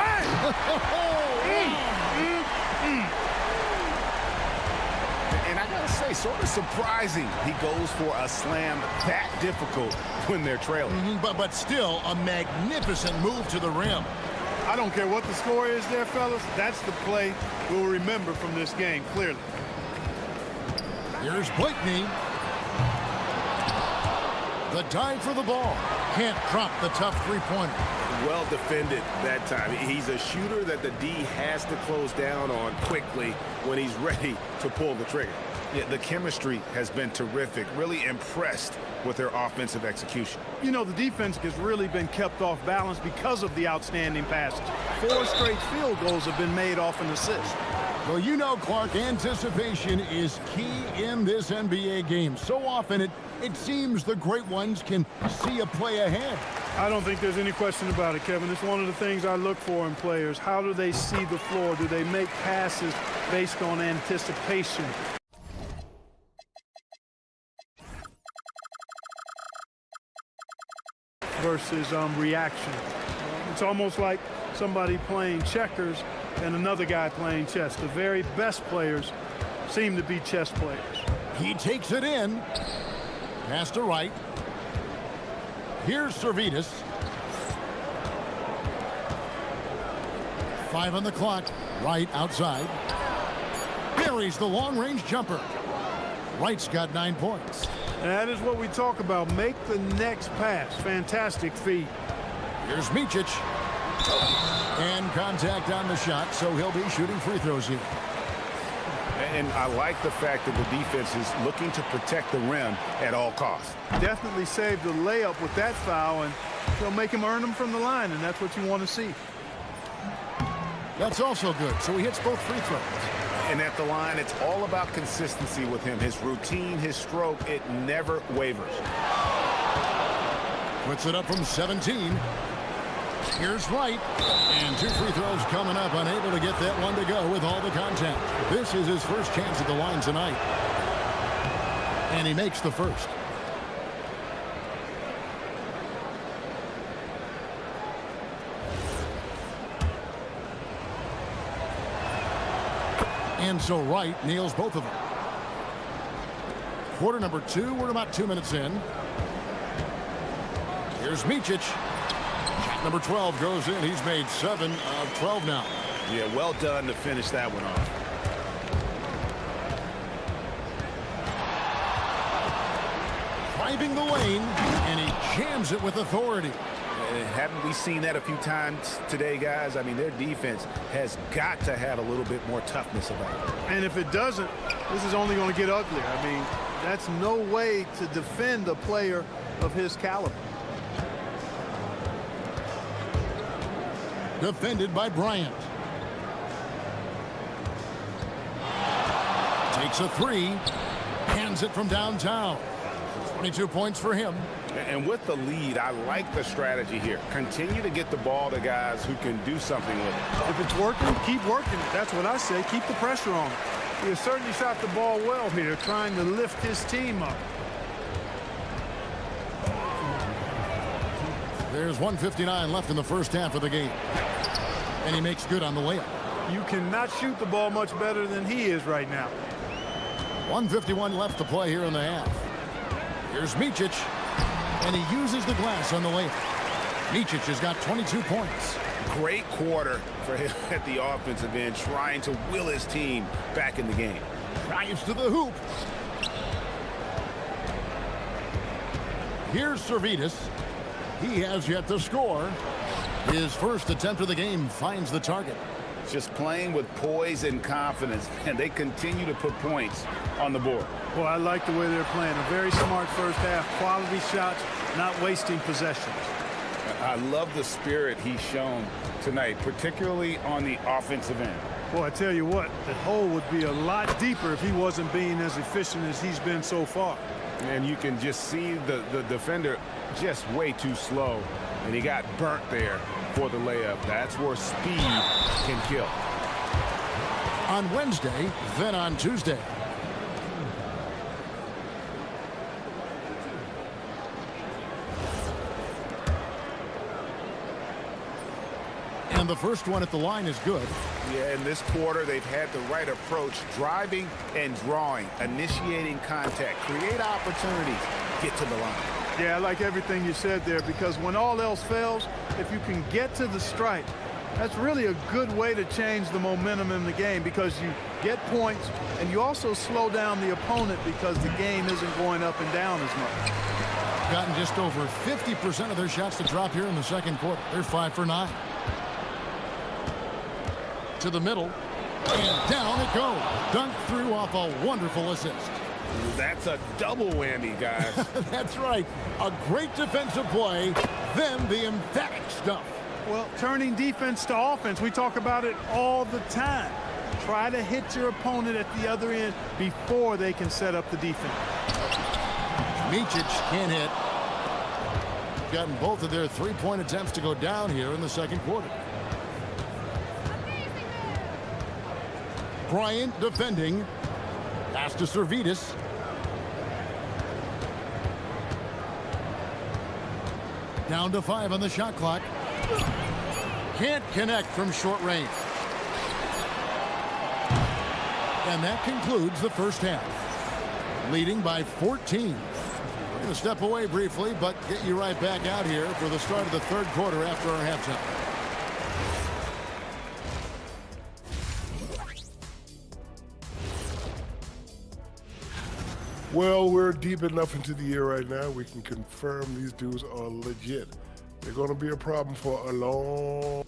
And I gotta say, sort of surprising he goes for a slam that difficult when they're trailing. But still a magnificent move to the rim. I don't care what the score is there, fellas. That's the play we'll remember from this game, clearly. Here's Blakeney. The dive for the ball. Can't drop the tough three-pointer. Well defended that time. He's a shooter that the D has to close down on quickly when he's ready to pull the trigger. Yeah, the chemistry has been terrific. Really impressed with their offensive execution. You know, the defense has really been kept off balance because of the outstanding passes. 4 straight field goals have been made off an assist. Well, you know, Clark, anticipation is key in this NBA game. So often it seems the great ones can see a play ahead. I don't think there's any question about it, Kevin. It's one of the things I look for in players. How do they see the floor? Do they make passes based on anticipation? Versus reaction. It's almost like somebody playing checkers and another guy playing chess. The very best players seem to be chess players. He takes it in. Pass to right. Here's Servetus. 5 on the clock. Right outside. Buries the long-range jumper. Wright's got 9 points. And that is what we talk about. Make the next pass. Fantastic feed. Here's Micic. And contact on the shot, so he'll be shooting free throws here. And I like the fact that the defense is looking to protect the rim at all costs. Definitely saved the layup with that foul, and they'll make him earn them from the line, and that's what you want to see. That's also good, so he hits both free throws. And at the line, it's all about consistency with him. His routine, his stroke, it never wavers. Puts it up from 17. Here's Wright. And 2 free throws coming up. Unable to get that one to go with all the contact. This is his first chance at the line tonight. And he makes the first. And so Wright nails both of them. Quarter number 2. We're about 2 minutes in. Here's Micic. Shot number 12 goes in. He's made 7 of 12 now. Yeah, well done to finish that one off. Driving the lane, and he jams it with authority. Haven't we seen that a few times today, guys? I mean, their defense has got to have a little bit more toughness about it. And if it doesn't, this is only going to get uglier. I mean, that's no way to defend a player of his caliber. Defended by Bryant. Takes a 3. Hands it from downtown. 22 points for him. And with the lead, I like the strategy here. Continue to get the ball to guys who can do something with it. If it's working, keep working it. That's what I say. Keep the pressure on. He has certainly shot the ball well here, trying to lift his team up. There's 1:59 left in the first half of the game. And he makes good on the layup. You cannot shoot the ball much better than he is right now. 1:51 left to play here in the half. Here's Micic, and he uses the glass on the layup. Micic has got 22 points. Great quarter for him at the offensive end, trying to will his team back in the game. Drives to the hoop. Here's Servetus. He has yet to score. His first attempt of the game finds the target. Just playing with poise and confidence, and they continue to put points on the board. Well, I like the way they're playing. A very smart first half, quality shots, not wasting possessions. I love the spirit he's shown tonight, particularly on the offensive end. Boy, I tell you what, the hole would be a lot deeper if he wasn't being as efficient as he's been so far. And you can just see the defender just way too slow, and he got burnt there for the layup. That's where speed can kill. On Wednesday, then on Tuesday. And the first one at the line is good. Yeah, in this quarter, they've had the right approach, driving and drawing, initiating contact, create opportunities, get to the line. Yeah, I like everything you said there, because when all else fails, if you can get to the stripe, that's really a good way to change the momentum in the game, because you get points and you also slow down the opponent because the game isn't going up and down as much. Gotten just over 50% of their shots to drop here in the second quarter. They're 5 for 9. To the middle, and down it goes. Dunked through off a wonderful assist. That's a double whammy, guys. That's right. A great defensive play, then the emphatic stuff. Well, turning defense to offense, we talk about it all the time. Try to hit your opponent at the other end before they can set up the defense. Micic can't hit. Gotten both of their three-point attempts to go down here in the second quarter. Bryant defending. Pass to Servetus. Down to 5 on the shot clock. Can't connect from short range. And that concludes the first half. Leading by 14. We're going to step away briefly, but get you right back out here for the start of the third quarter after our halftime. Well, we're deep enough into the year right now, we can confirm these dudes are legit. They're going to be a problem for a long...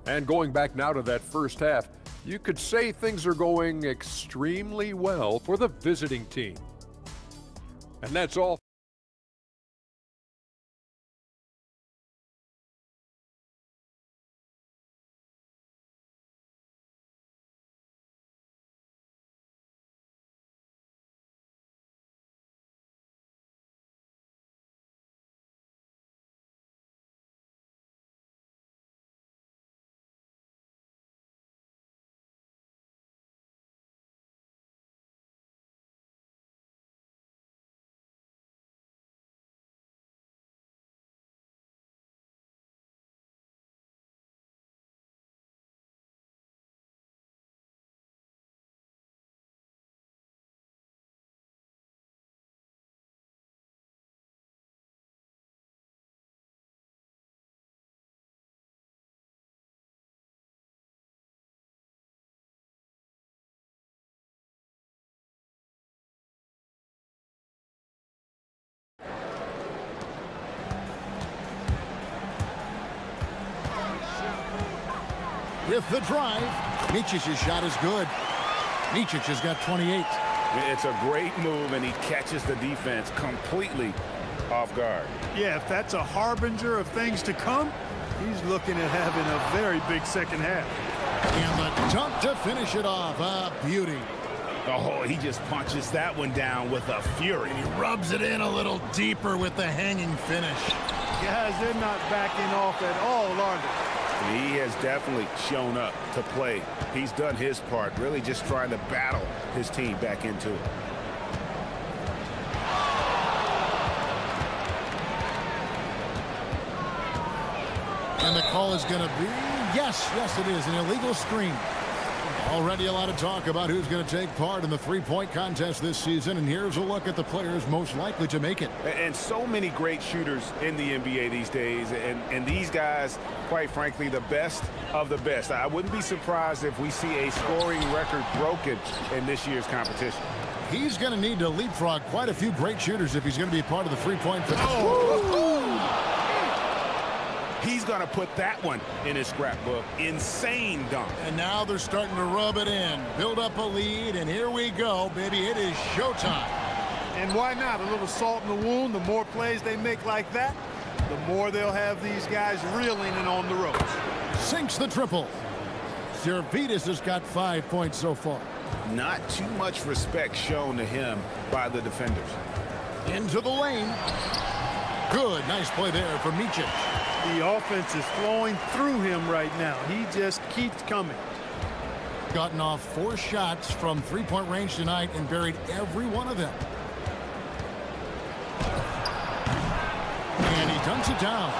And going back now to that first half, you could say things are going extremely well for the visiting team. And that's all. With the drive, Micic's shot is good. Micic has got 28. It's a great move, and he catches the defense completely off guard. Yeah, if that's a harbinger of things to come, he's looking at having a very big second half. And the dunk to finish it off. A beauty. Oh, he just punches that one down with a fury. And he rubs it in a little deeper with the hanging finish. Guys, they're not backing off at all, are they? He has definitely shown up to play. He's done his part, really just trying to battle his team back into it. And the call is going to be, yes, it is, an illegal screen. Already a lot of talk about who's going to take part in the three-point contest this season, and here's a look at the players most likely to make it. And so many great shooters in the NBA these days, and these guys, quite frankly, the best of the best. I wouldn't be surprised if we see a scoring record broken in this year's competition. He's going to need to leapfrog quite a few great shooters if he's going to be a part of the three-point. He's going to put that one in his scrapbook. Insane dunk. And now they're starting to rub it in, build up a lead, and here we go, baby. It is showtime. And why not? A little salt in the wound. The more plays they make like that, the more they'll have these guys reeling and on the ropes. Sinks the triple. Servetus has got 5 points so far. Not too much respect shown to him by the defenders. Into the lane. Good, nice play there for Micic. The offense is flowing through him right now. He just keeps coming. Gotten off 4 shots from three-point range tonight and buried every one of them. And he dunks it down.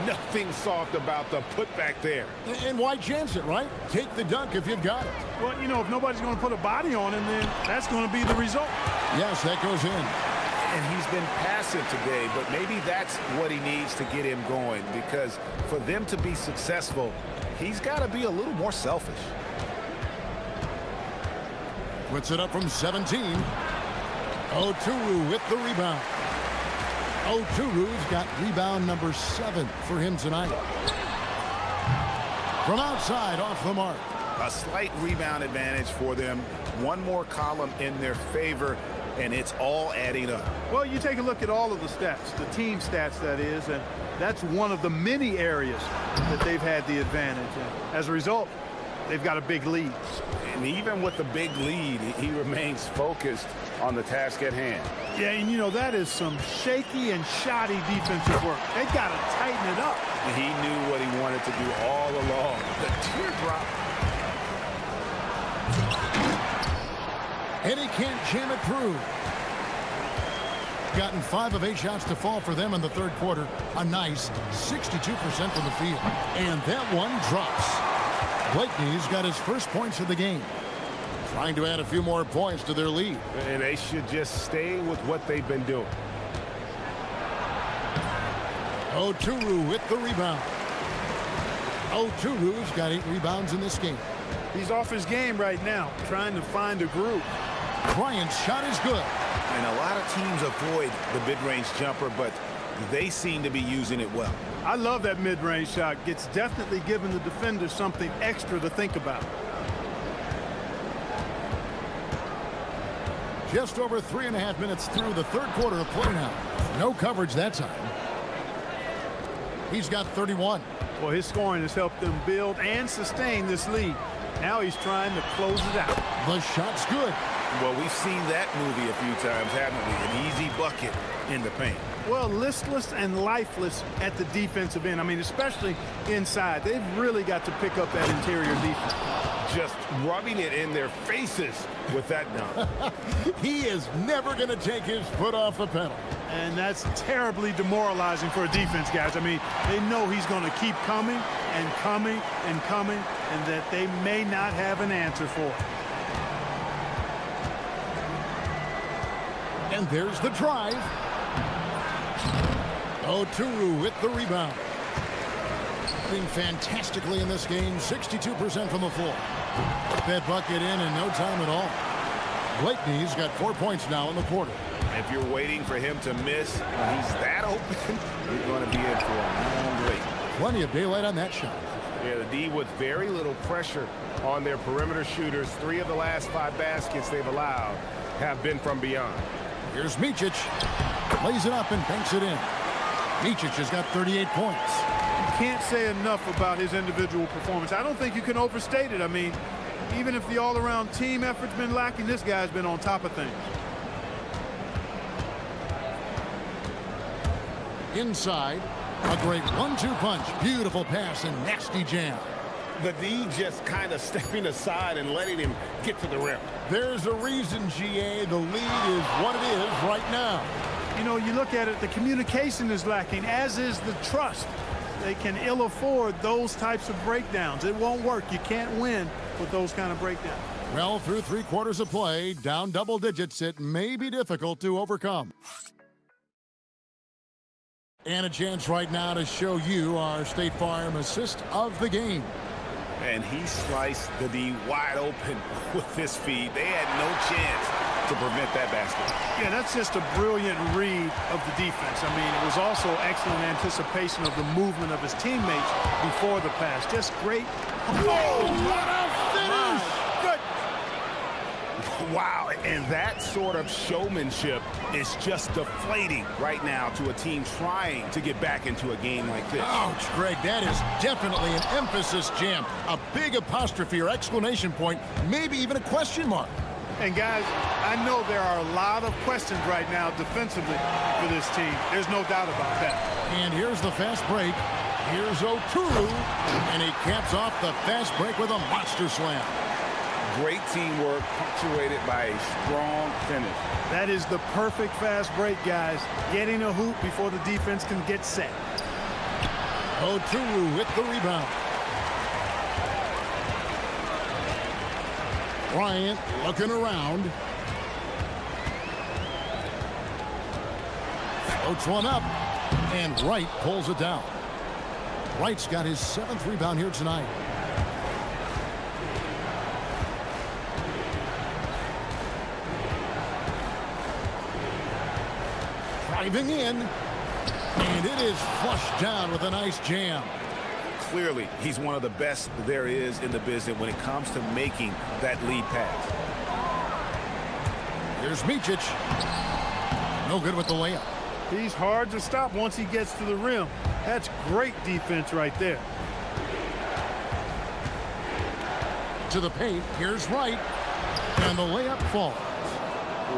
Nothing soft about the putback there. And why chance it, right? Take the dunk if you've got it. Well, you know, if nobody's going to put a body on him, then that's going to be the result. Yes, that goes in. And he's been passive today, but maybe that's what he needs to get him going, because for them to be successful, he's got to be a little more selfish. Puts it up from 17. Oturu with the rebound. Oturu's got rebound number 7 for him tonight. From outside, off the mark. A slight rebound advantage for them. One more column in their favor, and it's all adding up. Well, you take a look at all of the stats, the team stats, that is, and that's one of the many areas that they've had the advantage. And as a result, they've got a big lead. And even with the big lead, he remains focused on the task at hand. Yeah, and you know, that is some shaky and shoddy defensive work. They got to tighten it up. And he knew what he wanted to do all along. The teardrop. And he can't jam it through. Gotten 5 of 8 shots to fall for them in the third quarter. A nice 62% from the field. And that one drops. Blakeney's got his first points of the game. Trying to add a few more points to their lead. And they should just stay with what they've been doing. Oturu with the rebound. Oturu's got 8 rebounds in this game. He's off his game right now, trying to find a groove. Bryant's shot is good. And a lot of teams avoid the mid-range jumper, but they seem to be using it well. I love that mid-range shot. It's definitely giving the defender something extra to think about. Just over 3.5 minutes through the third quarter of play now. No coverage that time. He's got 31. Well, his scoring has helped them build and sustain this lead. Now he's trying to close it out. The shot's good. Well, we've seen that movie a few times, haven't we? An easy bucket in the paint. Well, listless and lifeless at the defensive end. I mean, especially inside. They've really got to pick up that interior defense. Just rubbing it in their faces with that dunk. He is never going to take his foot off the pedal. And that's terribly demoralizing for a defense, guys. I mean, they know he's going to keep coming and coming and coming, and that they may not have an answer for it. And there's the drive. Oturu with the rebound. Doing fantastically in this game, 62% from the floor. Put that bucket in no time at all. Blakeney's got 4 points now in the quarter. If you're waiting for him to miss, when he's that open, you're going to be in for a long wait. Plenty of daylight on that shot. Yeah, the D with very little pressure on their perimeter shooters. 3 of the last 5 baskets they've allowed have been from beyond. Here's Micic. Lays it up and banks it in. Micic has got 38 points. You can't say enough about his individual performance. I don't think you can overstate it. I mean, even if the all-around team effort's been lacking, this guy's been on top of things. Inside, a great 1-2 punch. Beautiful pass and nasty jam. The D just kind of stepping aside and letting him get to the rim. There's a reason, GA. The lead is what it is right now. You know, you look at it, the communication is lacking, as is the trust. they can ill afford those types of breakdowns. It won't work. You can't win with those kind of breakdowns. Well, through 3 quarters of play, down double digits, it may be difficult to overcome. And a chance right now to show you our State Farm assist of the game. And he sliced the D wide open with his feed. They had no chance to prevent that basket. Yeah, that's just a brilliant read of the defense. I mean, it was also excellent anticipation of the movement of his teammates before the pass. Just great. Whoa, what a finish! Good. Wow, and that sort of showmanship is just deflating right now to a team trying to get back into a game like this. Ouch, Greg, that is definitely an emphasis jam. A big apostrophe or exclamation point, maybe even a question mark. And guys, I know there are a lot of questions right now defensively for this team. There's no doubt about that. And here's the fast break. Here's Oturu, and he caps off the fast break with a monster slam. Great teamwork punctuated by a strong finish. That is the perfect fast break, guys. Getting a hoop before the defense can get set. Oturu with the rebound. Bryant looking around. Floats one up, and Wright pulls it down. Wright's got his 7th rebound here tonight. Driving in, and it is flushed down with a nice jam. Clearly, he's one of the best there is in the business when it comes to making that lead pass. Here's Micic. No good with the layup. He's hard to stop once he gets to the rim. That's great defense right there. To the paint, here's Wright, and the layup falls.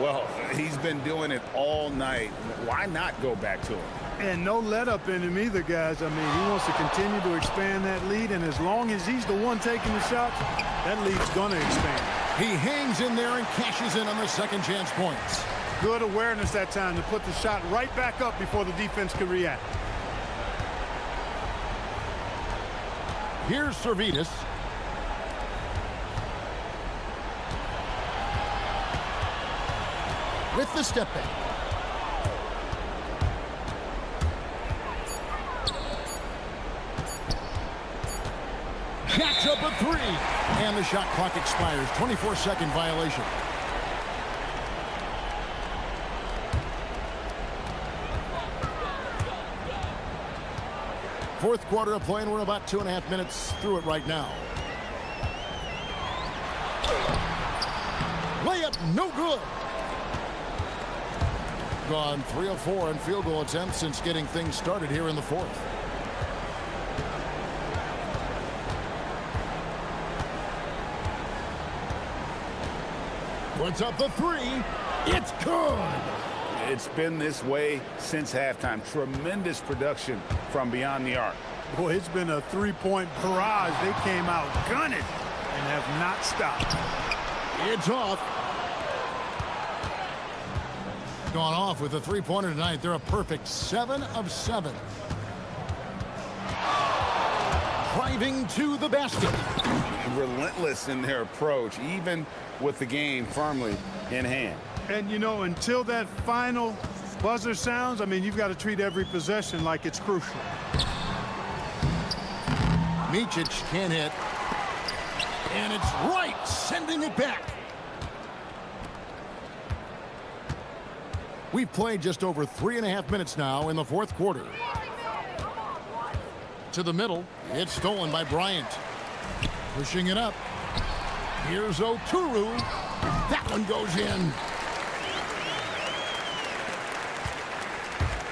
Well, he's been doing it all night. Why not go back to him? And no let up in him either, guys. I mean, he wants to continue to expand that lead, and as long as he's the one taking the shots, that lead's going to expand. He hangs in there and cashes in on the second chance points. Good awareness that time to put the shot right back up before the defense could react. Here's Servetus. With the step back. Jacks up a 3. And the shot clock expires. 24-second violation. Fourth quarter of play, and we're about 2.5 minutes through it right now. Layup, no good. Gone 3 of 4 in field goal attempts since getting things started here in the fourth. Puts up the 3. It's good. It's been this way since halftime. Tremendous production from beyond the arc. Boy, it's been a three-point barrage. They came out gunning and have not stopped. It's off. Gone off with a three-pointer tonight. They're a perfect 7 of 7. Driving to the basket. Relentless in their approach, even with the game firmly in hand. And, you know, until that final buzzer sounds, I mean, you've got to treat every possession like it's crucial. Micic can't hit. And it's Wright sending it back. We've played just over 3.5 minutes now in the fourth quarter. To the middle. It's stolen by Bryant. Pushing it up. Here's Oturu. That one goes in.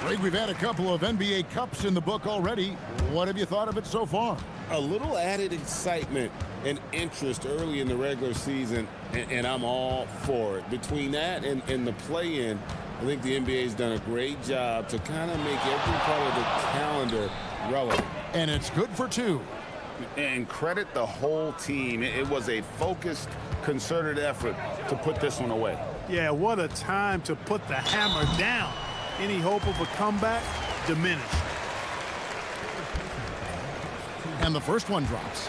Greg, we've had a couple of NBA Cups in the book already. What have you thought of it so far? A little added excitement and interest early in the regular season, and I'm all for it. Between that and the play-in, I think the NBA's done a great job to kind of make every part of the calendar relevant. And it's good for 2. And credit the whole team. It was a focused, concerted effort to put this one away. Yeah, what a time to put the hammer down. Any hope of a comeback diminished. And the first one drops.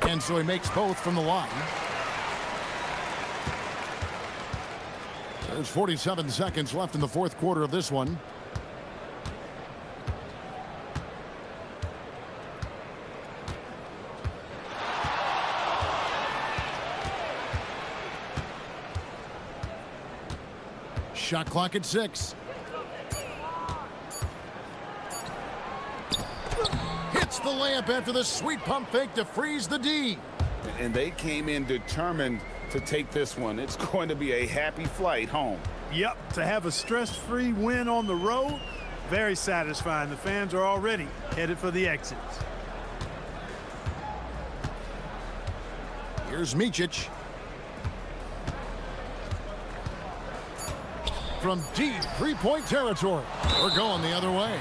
And so he makes both from the line. There's 47 seconds left in the fourth quarter of this one. Shot clock at 6. Hits the layup after the sweet pump fake to freeze the D. And they came in determined to take this one. It's going to be a happy flight home. Yep, to have a stress-free win on the road, very satisfying. The fans are already headed for the exits. Here's Micic. From deep three-point territory. We're going the other way.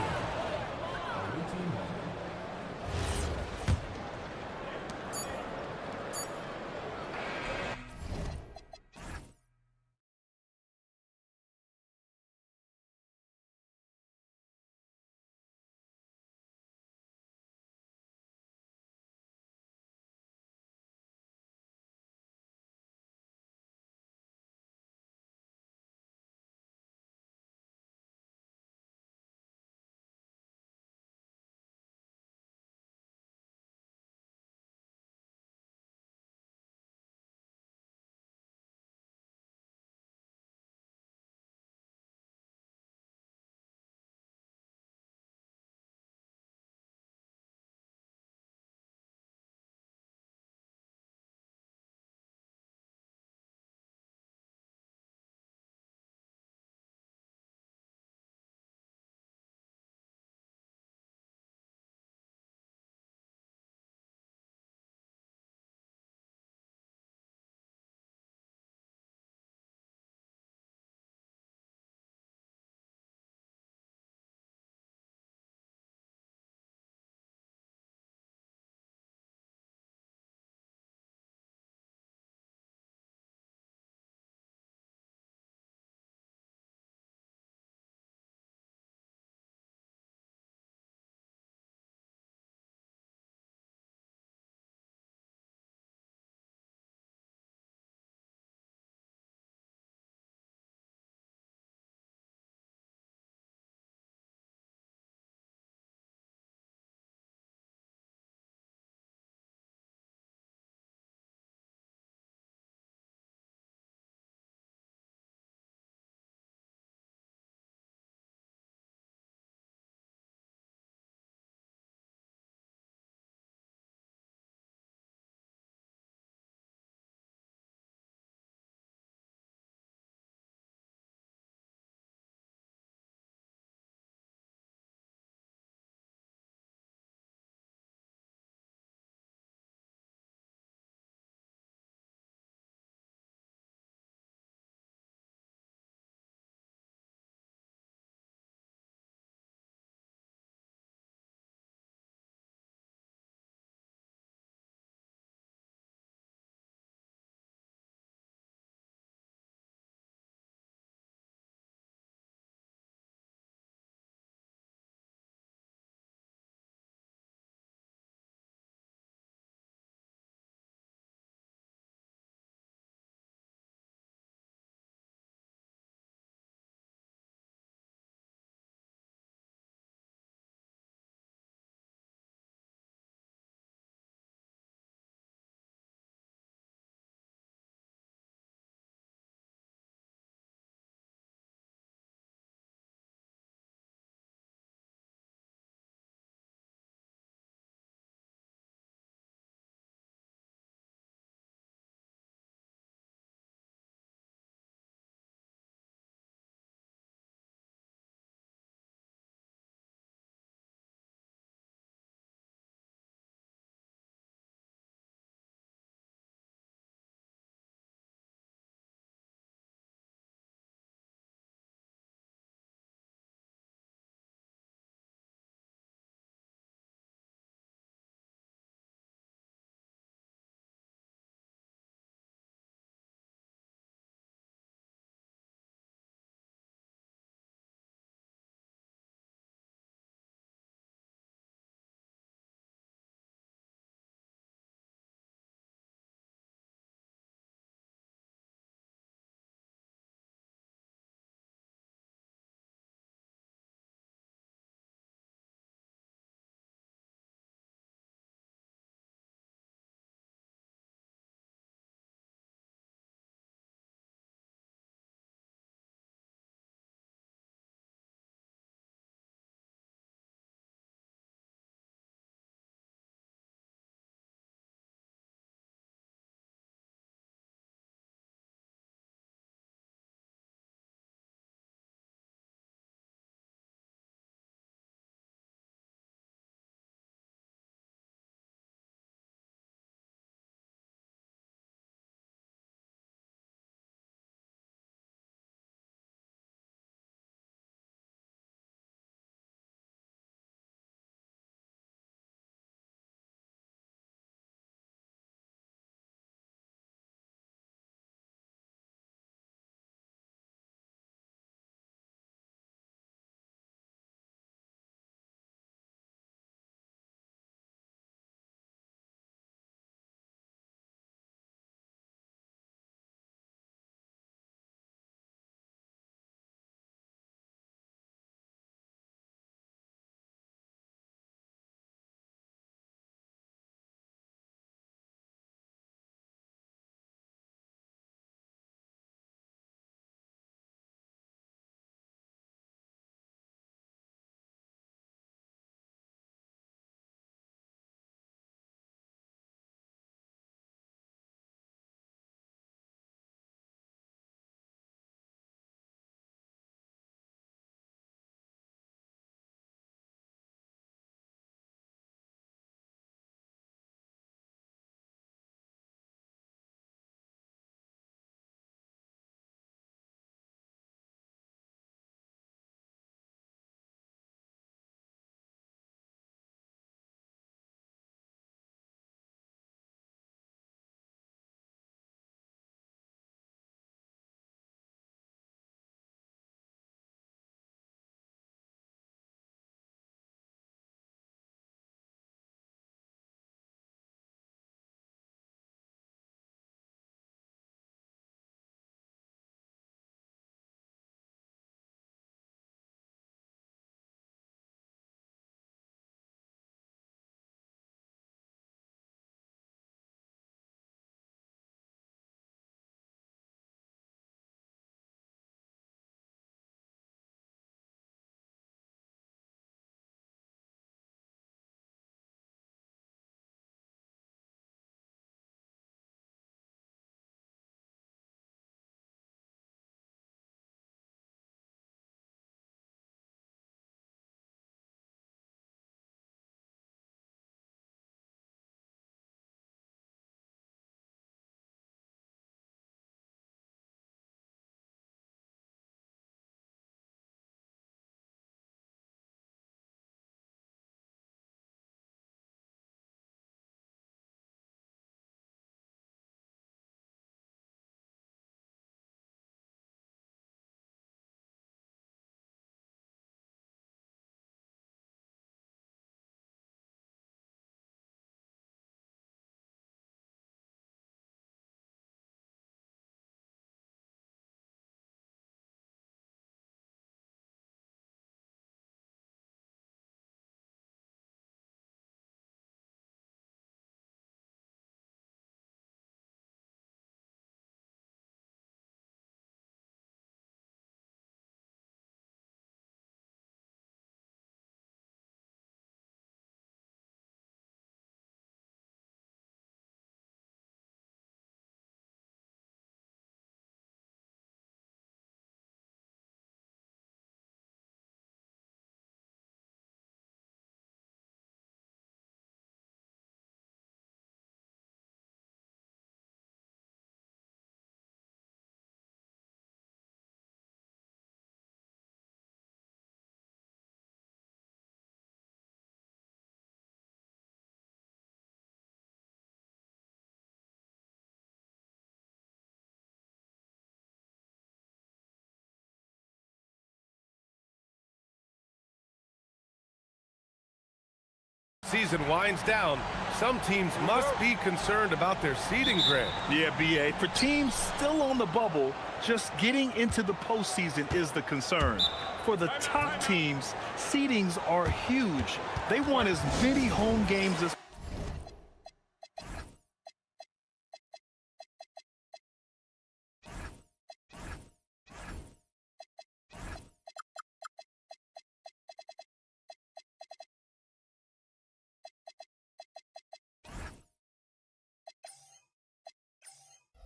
Season winds down. Some teams must be concerned about their seeding grid. Yeah, BA. For teams still on the bubble, just getting into the postseason is the concern. For the top teams, seedings are huge. They want as many home games as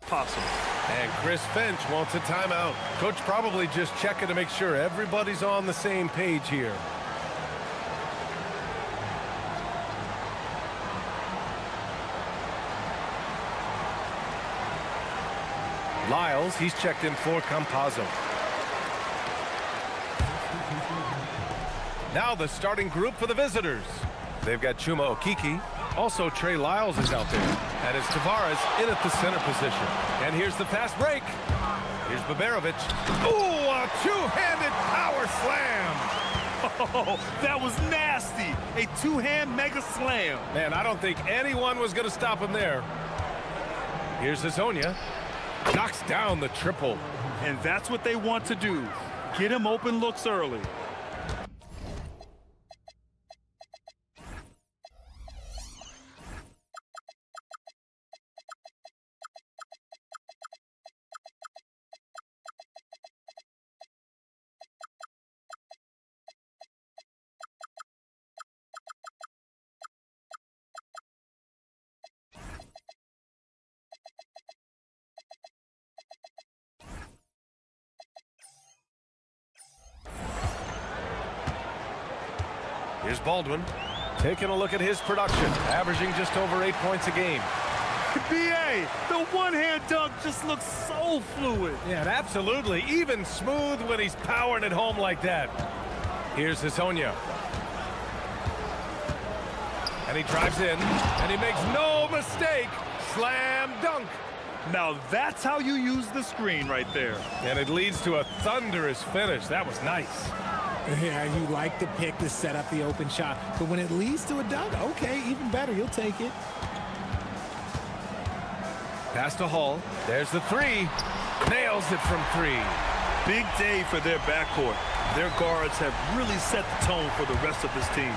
possible. And Chris Finch wants a timeout. Coach probably just checking to make sure everybody's on the same page here. Lyles, he's checked in for Campazzo. Now the starting group for the visitors. They've got Chuma Okiki. Also, Trey Lyles is out there. And it's Tavares in at the center position. And here's the fast break. Here's Baberovic. Ooh, a two-handed power slam. Oh, that was nasty. A two-hand mega slam. Man, I don't think anyone was going to stop him there. Here's Hazonia. Knocks down the triple. And that's what they want to do. Get him open looks early. Here's Baldwin, taking a look at his production, averaging just over 8 points a game. BA, the one-hand dunk just looks so fluid. Yeah, absolutely. Even smooth when he's powering it home like that. Here's Hazonia. And he drives in, and he makes no mistake. Slam dunk. Now that's how you use the screen right there. And it leads to a thunderous finish. That was nice. Yeah, you like the pick to set up the open shot, but when it leads to a dunk, okay, even better, you'll take it. Pass to Hall. There's the three. Nails it from three. Big day for their backcourt. Their guards have really set the tone for the rest of this team.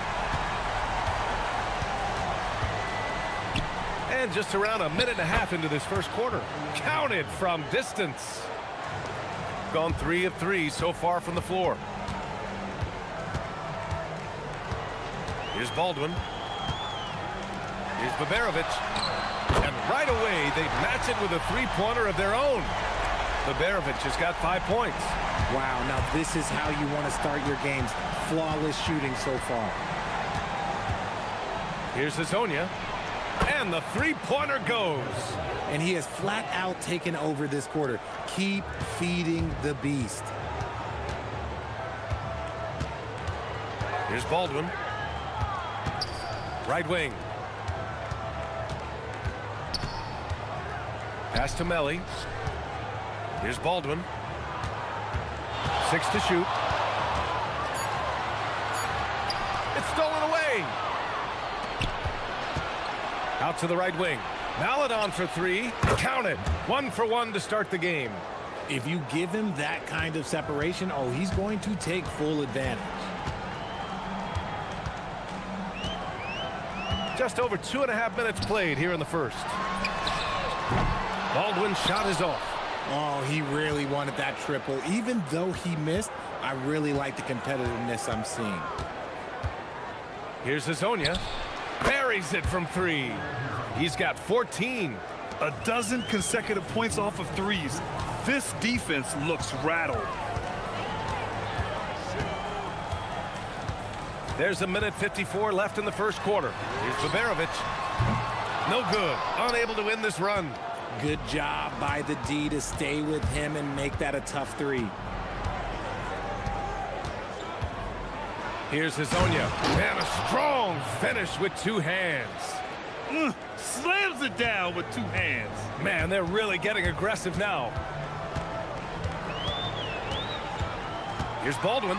And just around a minute and a half into this first quarter. Counted from distance. Gone 3 of 3 so far from the floor. Here's Baldwin. Here's Baberovic. And right away, they match it with a three-pointer of their own. Baberovic has got 5 points. Wow, now this is how you want to start your games. Flawless shooting so far. Here's Hazonia. And the three-pointer goes. And he has flat out taken over this quarter. Keep feeding the beast. Here's Baldwin. Right wing. Pass to Melly. Here's Baldwin. 6 to shoot. It's stolen away. Out to the right wing. Maladon for three. Counted. 1 for 1 to start the game. If you give him that kind of separation, oh, he's going to take full advantage. Just over 2.5 minutes played here in the first. Baldwin's shot is off. Oh, he really wanted that triple. Even though he missed, I really like the competitiveness I'm seeing. Here's Hazonia. Buries it from three. He's got 14. A dozen consecutive points off of threes. This defense looks rattled. There's a minute 54 left in the first quarter. Here's Baberovic. No good. Unable to win this run. Good job by the D to stay with him and make that a tough three. Here's Hazonia. And a strong finish with 2 hands. Slams it down with 2 hands. Man, they're really getting aggressive now. Here's Baldwin.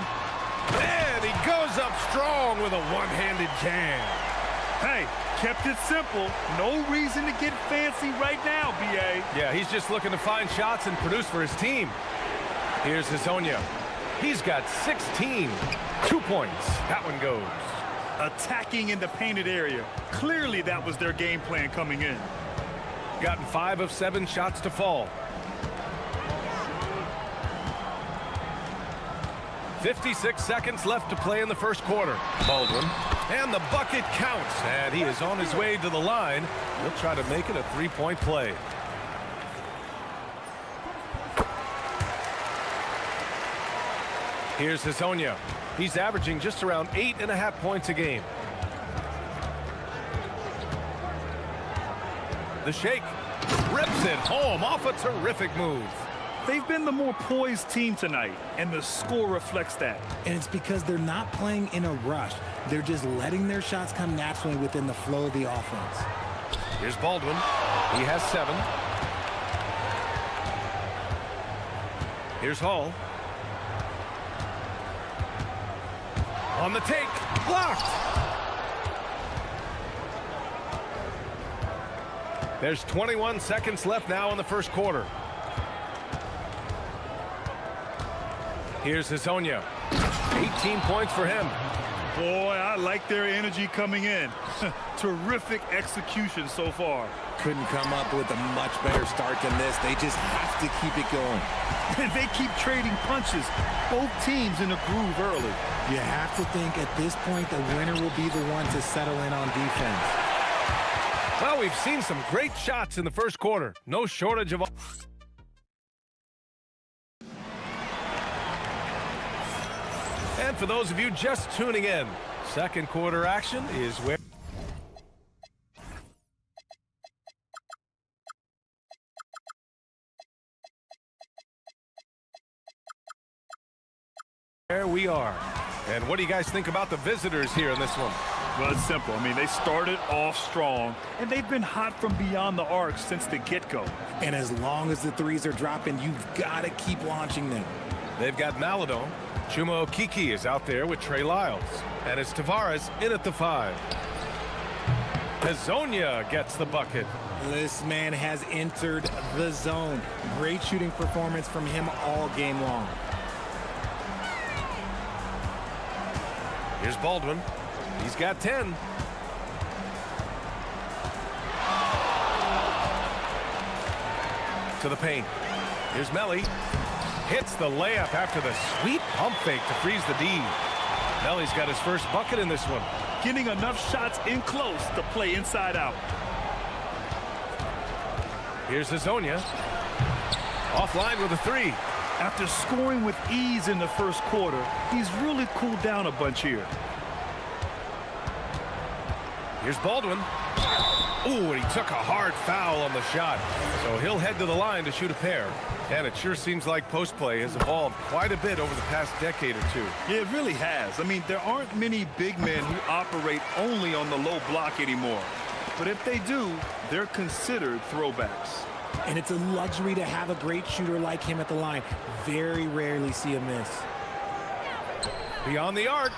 And he goes up strong with a one-handed jam. Hey, kept it simple. No reason to get fancy right now, B.A. Yeah, he's just looking to find shots and produce for his team. Here's Hazonia. He's got 16. 2 points. That one goes. Attacking in the painted area. Clearly that was their game plan coming in. Gotten 5 of 7 shots to fall. 56 seconds left to play in the first quarter. Baldwin. And the bucket counts. And he is on his way to the line. He'll try to make it a 3-point play. Here's Hazonia. He's averaging just around 8.5 points a game. The shake. Rips it home off a terrific move. They've been the more poised team tonight, and the score reflects that. And it's because they're not playing in a rush. They're just letting their shots come naturally within the flow of the offense. Here's Baldwin. He has 7. Here's Hall. On the take. Blocked. There's 21 seconds left now in the first quarter. Here's Hazonia. 18 points for him. Boy, I like their energy coming in. Terrific execution so far. Couldn't come up with a much better start than this. They just have to keep it going. And they keep trading punches. Both teams in a groove early. You have to think at this point the winner will be the one to settle in on defense. Well, we've seen some great shots in the first quarter. No shortage of... And for those of you just tuning in, second quarter action is where... There we are. And what do you guys think about the visitors here in this one? Well, it's simple. I mean, they started off strong, and they've been hot from beyond the arc since the get-go. And as long as the threes are dropping, you've got to keep launching them. They've got Maladon. Chuma Okiki is out there with Trey Lyles. And it's Tavares in at the 5. Hazonia gets the bucket. This man has entered the zone. Great shooting performance from him all game long. Here's Baldwin. He's got 10. To the paint. Here's Melly. Hits the layup after the sweet pump fake to freeze the D. Melly's got his first bucket in this one. Getting enough shots in close to play inside out. Here's Hazonia. Offline with a 3. After scoring with ease in the first quarter, he's really cooled down a bunch here. Here's Baldwin. Ooh, and he took a hard foul on the shot. So he'll head to the line to shoot a pair. And it sure seems like post play has evolved quite a bit over the past decade or two. Yeah, it really has. I mean, there aren't many big men who operate only on the low block anymore. But if they do, they're considered throwbacks. And it's a luxury to have a great shooter like him at the line. Very rarely see a miss. Beyond the arc.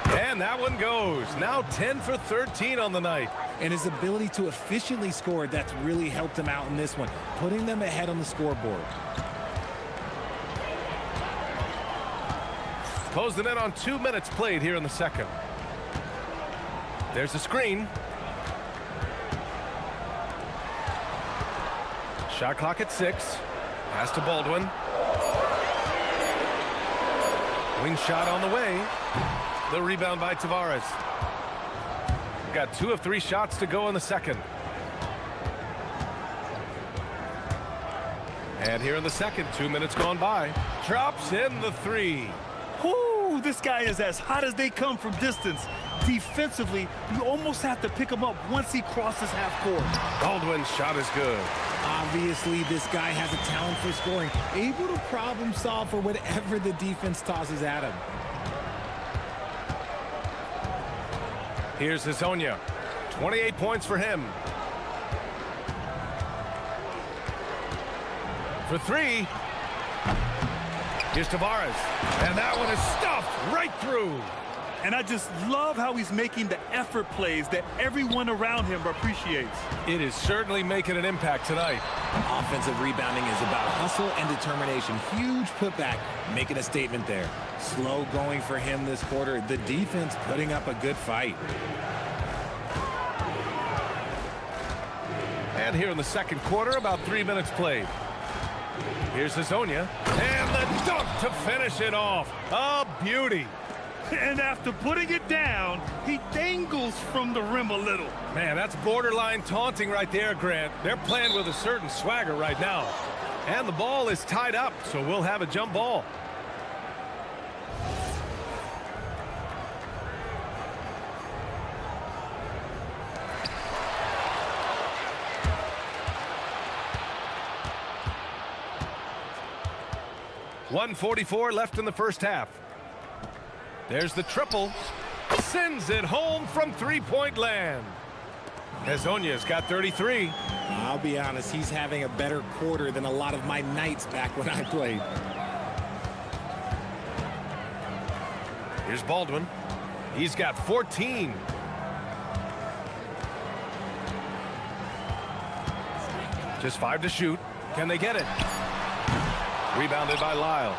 And that one goes. Now 10 for 13 on the night. And his ability to efficiently score, that's really helped him out in this one, putting them ahead on the scoreboard. Close the net on 2 minutes played here in the second. There's a screen. Shot clock at 6. Pass to Baldwin. Wing shot on the way. The rebound by Tavares. Got 2 of 3 shots to go in the second. And here in the second, 2 minutes gone by. Drops in the 3. Whoo, this guy is as hot as they come from distance. Defensively, you almost have to pick him up once he crosses half court. Baldwin's shot is good. Obviously, this guy has a talent for scoring, able to problem solve for whatever the defense tosses at him. Here's Hazonia. 28 points for him. For 3. Here's Tavares. And that one is stuffed right through. And I just love how he's making the effort plays that everyone around him appreciates. It is certainly making an impact tonight. Offensive rebounding is about hustle and determination. Huge putback, making a statement there. Slow going for him this quarter. The defense putting up a good fight. And here in the second quarter, about 3 minutes played. Here's Hazonia, and the dunk to finish it off. A beauty. And after putting it down, he dangles from the rim a little. Man, that's borderline taunting right there, Grant. They're playing with a certain swagger right now. And the ball is tied up, so we'll have a jump ball. .144 left in the first half. There's the triple. Sends it home from three-point land. Hazonia's got 33. I'll be honest, he's having a better quarter than a lot of my nights back when I played. Here's Baldwin. He's got 14. Just 5 to shoot. Can they get it? Rebounded by Lyles.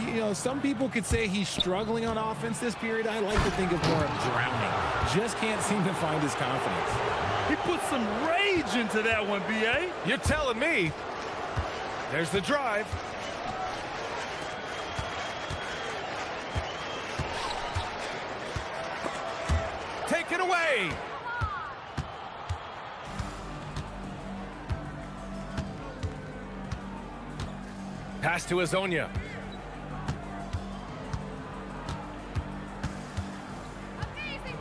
You know, some people could say he's struggling on offense this period. I like to think of more of drowning. Just can't seem to find his confidence. He put some rage into that one, B.A. You're telling me. There's the drive. Take it away. Pass to Hazonia.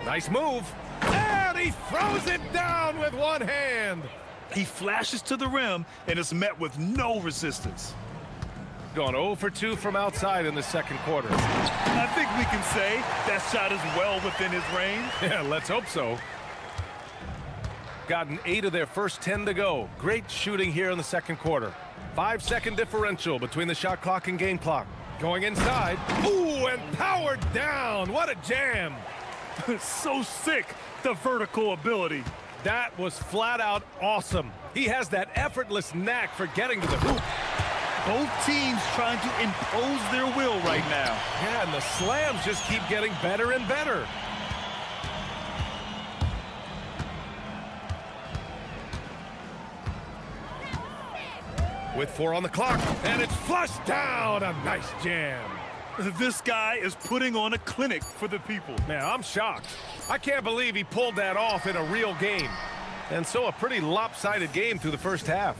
Nice move. And he throws it down with one hand. He flashes to the rim and is met with no resistance. Gone 0 for 2 from outside in the second quarter. I think we can say that shot is well within his range. Yeah, let's hope so. Gotten 8 of their first 10 to go. Great shooting here in the second quarter. 5-second differential between the shot clock and game clock. Going inside. Ooh, and powered down. What a jam. So sick, the vertical ability. That was flat out awesome. He has that effortless knack for getting to the hoop. Both teams trying to impose their will right now. Yeah, and the slams just keep getting better and better. With 4 on the clock, and it's flushed down. A nice jam. This guy is putting on a clinic for the people. Man, I'm shocked. I can't believe he pulled that off in a real game. And so a pretty lopsided game through the first half.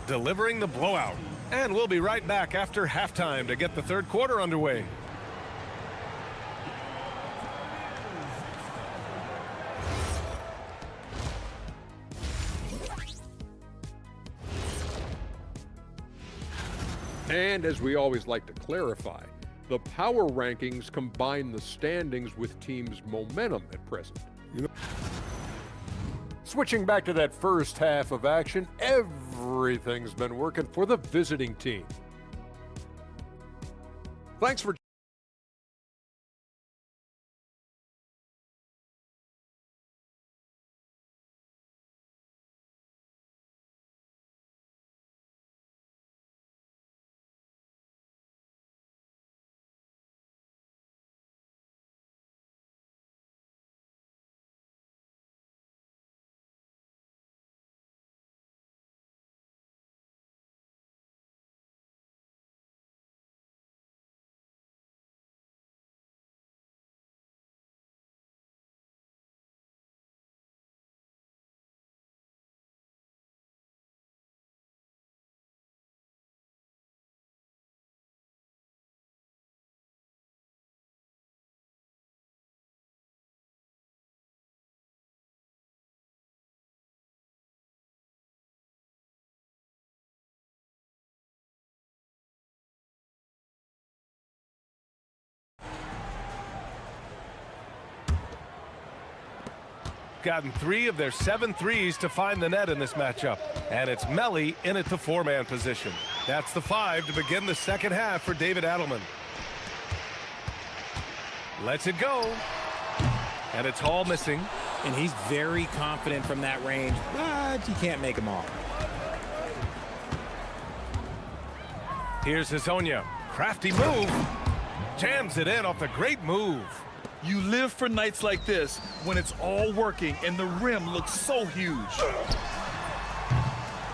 Delivering the blowout. And we'll be right back after halftime to get the third quarter underway. And as we always like to clarify, the power rankings combine the standings with teams' momentum at present. Switching back to that first half of action, everything's been working for the visiting team. Thanks for Gotten 3 of their 7 threes to find the net in this matchup. And it's Melly in at the 4-man position. That's the 5 to begin the second half for David Adelman. Lets it go. And it's Hall missing. And he's very confident from that range, but you can't make him all. Here's Hazonia. Crafty move. Jams it in off the great move. You live for nights like this when it's all working and the rim looks so huge.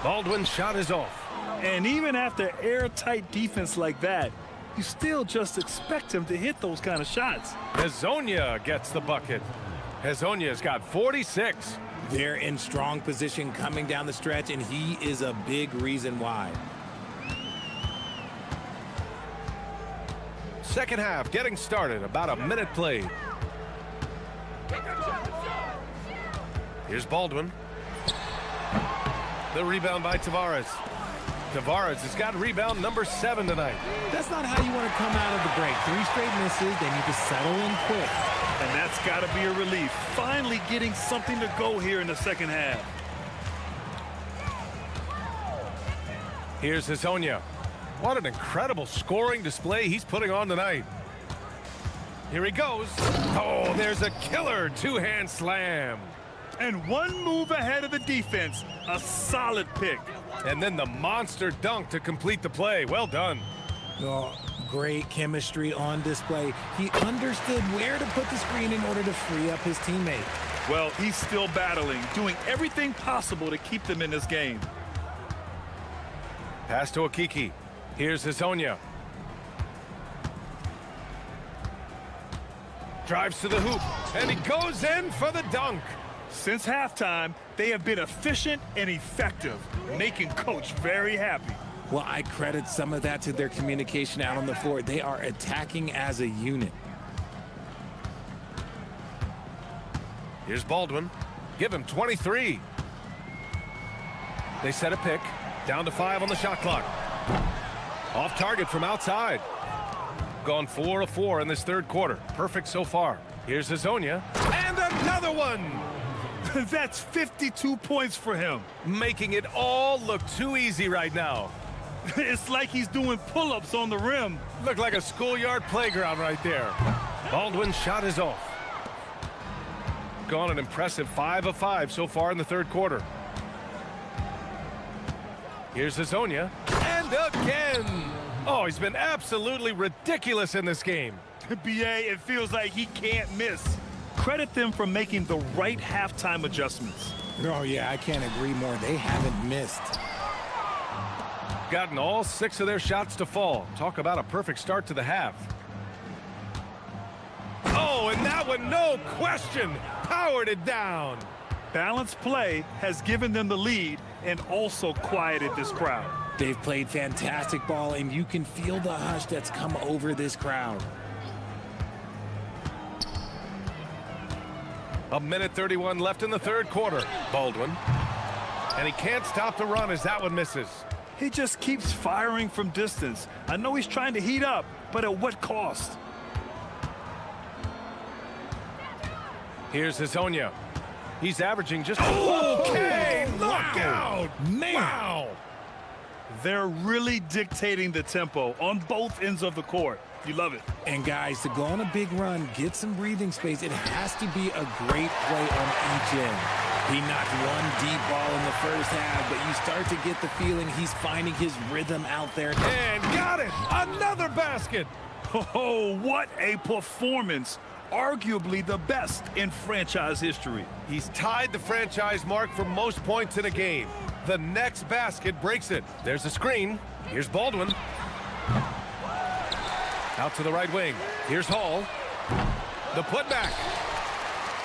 Baldwin's shot is off. And even after airtight defense like that, you still just expect him to hit those kind of shots. Hazonia gets the bucket. Hazonia's got 46. They're in strong position coming down the stretch, and he is a big reason why. Second half getting started, about a minute played. Here's Baldwin. The rebound by Tavares. Tavares has got rebound number 7 tonight. That's not how you want to come out of the break. 3 straight misses, they need to settle in quick. And that's got to be a relief. Finally getting something to go here in the second half. Here's Hazonia. What an incredible scoring display he's putting on tonight. Here he goes. Oh, there's a killer 2-hand slam. And one move ahead of the defense. A solid pick. And then the monster dunk to complete the play. Well done. Oh, great chemistry on display. He understood where to put the screen in order to free up his teammate. Well, he's still battling, doing everything possible to keep them in this game. Pass to Akiki. Here's Hazonia. Drives to the hoop, and he goes in for the dunk. Since halftime, they have been efficient and effective, making Coach very happy. Well, I credit some of that to their communication out on the floor. They are attacking as a unit. Here's Baldwin. Give him 23. They set a pick. Down to 5 on the shot clock. Off target from outside. Gone 4 of 4 in this third quarter. Perfect so far. Here's Hazonia. And another one! That's 52 points for him. Making it all look too easy right now. It's like he's doing pull-ups on the rim. Look like a schoolyard playground right there. Baldwin's shot is off. Gone an impressive 5 of 5 so far in the third quarter. Here's Hazonia. And again! Oh, he's been absolutely ridiculous in this game. BA, it feels like he can't miss. Credit them for making the right halftime adjustments. Oh, yeah, I can't agree more. They haven't missed. Gotten all 6 of their shots to fall. Talk about a perfect start to the half. Oh, and that one, no question, powered it down. Balanced play has given them the lead and also quieted this crowd. They've played fantastic ball, and you can feel the hush that's come over this crowd. A minute 31 left in the third quarter. Baldwin. And he can't stop the run as that one misses. He just keeps firing from distance. I know he's trying to heat up, but at what cost? Here's Hazonia. He's averaging just... Okay! Look out! Man! Wow! They're really dictating the tempo on both ends of the court. You love it. And guys, to go on a big run, get some breathing space, it has to be a great play on each end. He knocked one deep ball in the first half, but you start to get the feeling he's finding his rhythm out there. And got it! Another basket! Oh, what a performance. Arguably the best in franchise history. He's tied the franchise mark for most points in a game. The next basket breaks it. There's a screen. Here's Baldwin. Out to the right wing. Here's Hall. The putback.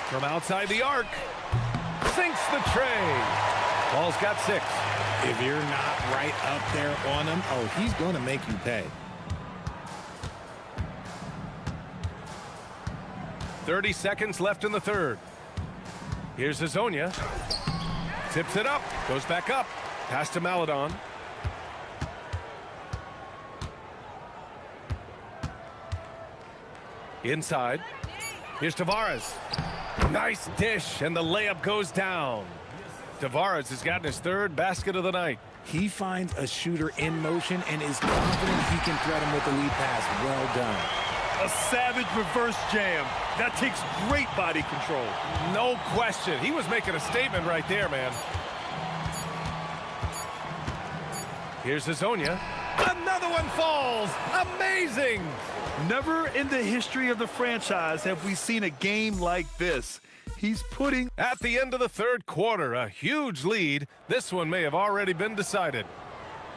From outside the arc. Sinks the tray. Ball's got 6. If you're not right up there on him, oh, he's going to make you pay. 30 seconds left in the third. Here's Hazonia. Tips it up. Goes back up. Pass to Maladon. Inside. Here's Tavares. Nice dish, and the layup goes down. Tavares has gotten his 3rd basket of the night. He finds a shooter in motion and is confident he can threat him with the lead pass. Well done. A savage reverse jam. That takes great body control. No question. He was making a statement right there, man. Here's Hazonia. Another one falls. Amazing. Never in the history of the franchise have we seen a game like this. He's putting... At the end of the third quarter, a huge lead. This one may have already been decided.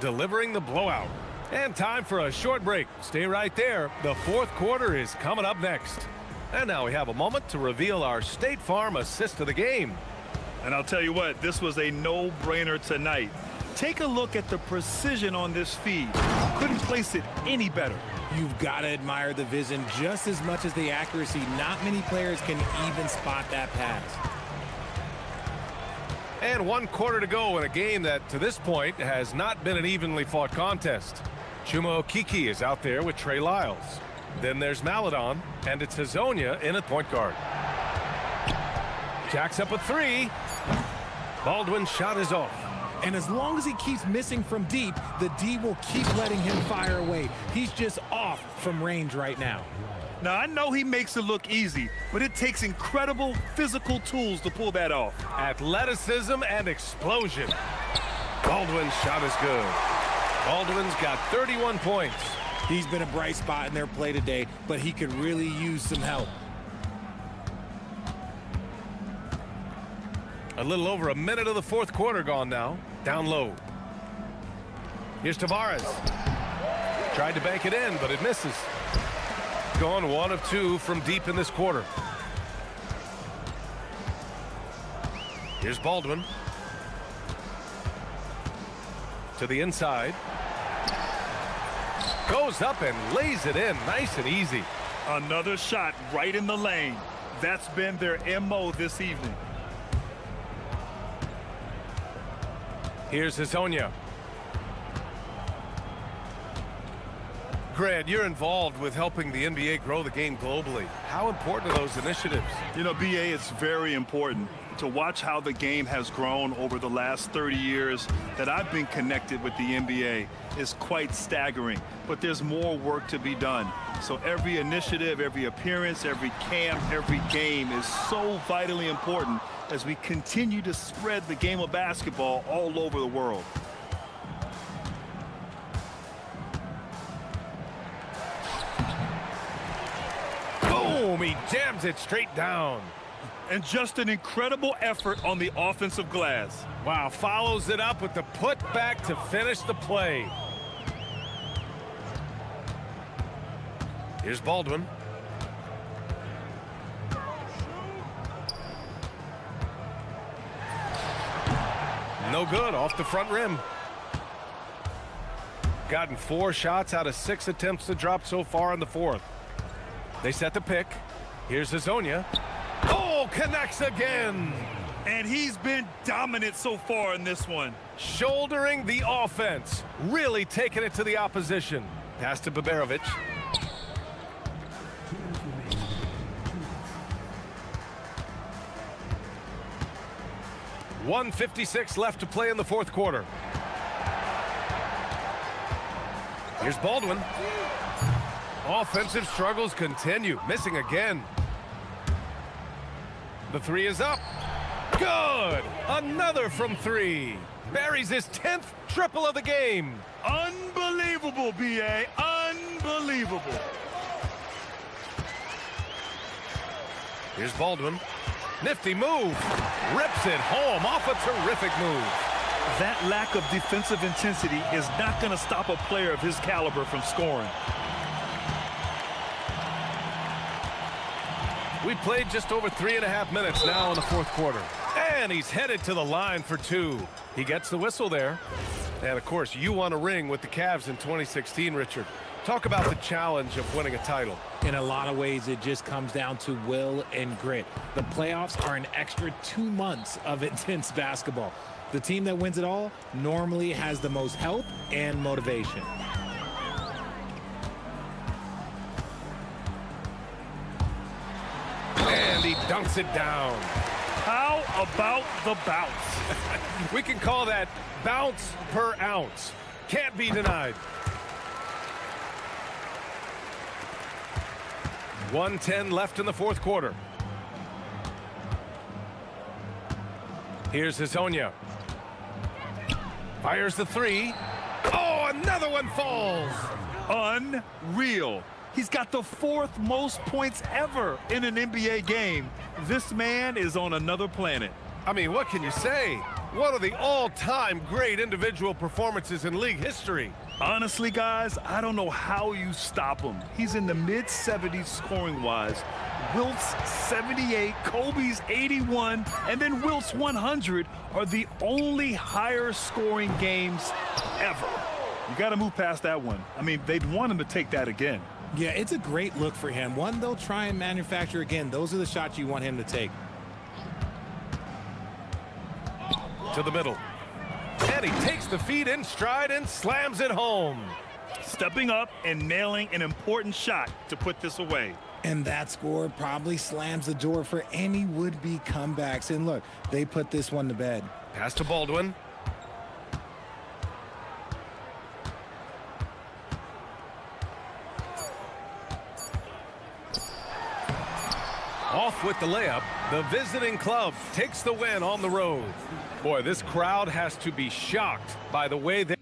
Delivering the blowout. And time for a short break. Stay right there. The fourth quarter is coming up next. And now we have a moment to reveal our State Farm assist of the game. And I'll tell you what, this was a no-brainer tonight. Take a look at the precision on this feed. Couldn't place it any better. You've got to admire the vision just as much as the accuracy. Not many players can even spot that pass. And 1 quarter to go in a game that, to this point, has not been an evenly fought contest. Chuma Okiki is out there with Trey Lyles. Then there's Maladon, and it's Hazonia in at point guard. Jacks up a three. Baldwin's shot is off. And as long as he keeps missing from deep, the D will keep letting him fire away. He's just off from range right now. Now, I know he makes it look easy, but it takes incredible physical tools to pull that off. Athleticism and explosion. Baldwin's shot is good. Baldwin's got 31 points. He's been a bright spot in their play today, but he could really use some help. A little over a minute of the fourth quarter gone now. Down low. Here's Tavares. Tried to bank it in, but it misses. Gone 1 of 2 from deep in this quarter. Here's Baldwin. To the inside. Goes up and lays it in nice and easy. Another shot right in the lane. That's been their MO this evening. Here's Hazonia. Grant, you're involved with helping the NBA grow the game globally. How important are those initiatives? You know, BA, it's very important to watch how the game has grown over the last 30 years that I've been connected with the NBA is quite staggering. But there's more work to be done. So every initiative, every appearance, every camp, every game is so vitally important as we continue to spread the game of basketball all over the world. Boom! He jams it straight down. And just an incredible effort on the offensive glass. Wow, follows it up with the putback to finish the play. Here's Baldwin. No good, off the front rim. Gotten 4 shots out of 6 attempts to drop so far in the fourth. They set the pick. Here's Hazonia. Oh, connects again. And he's been dominant so far in this one. Shouldering the offense. Really taking it to the opposition. Pass to Baberovic. .156 left to play in the fourth quarter. Here's Baldwin. Offensive struggles continue. Missing again. The three is up. Good! Another from 3. Buries his 10th triple of the game. Unbelievable, BA. Unbelievable. Here's Baldwin. Nifty move. Rips it home off a terrific move. That lack of defensive intensity is not going to stop a player of his caliber from scoring. We played just over 3.5 minutes now in the fourth quarter. And he's headed to the line for 2. He gets the whistle there. And, of course, you won a ring with the Cavs in 2016, Richard. Talk about the challenge of winning a title. In a lot of ways, it just comes down to will and grit. The playoffs are an extra 2 months of intense basketball. The team that wins it all normally has the most help and motivation. And he dunks it down. How about the bounce? We can call that bounce per ounce. Can't be denied. 1:10 left in the fourth quarter. Here's Hazonia. Fires the three. Oh, another one falls. Unreal. He's got the 4th most points ever in an NBA game. This man is on another planet. I mean, what can you say? One of the all-time great individual performances in league history. Honestly, guys, I don't know how you stop him. He's in the mid-70s scoring-wise. Wilt's 78, Kobe's 81, and then Wilt's 100 are the only higher-scoring games ever. You got to move past that one. I mean, they'd want him to take that again. Yeah, it's a great look for him. One they'll try and manufacture again. Those are the shots you want him to take. To the middle. And he takes the feed in stride and slams it home. Stepping up and nailing an important shot to put this away. And that score probably slams the door for any would-be comebacks. And look, they put this one to bed. Pass to Baldwin. Off with the layup. The visiting club takes the win on the road. Boy, this crowd has to be shocked by the way they...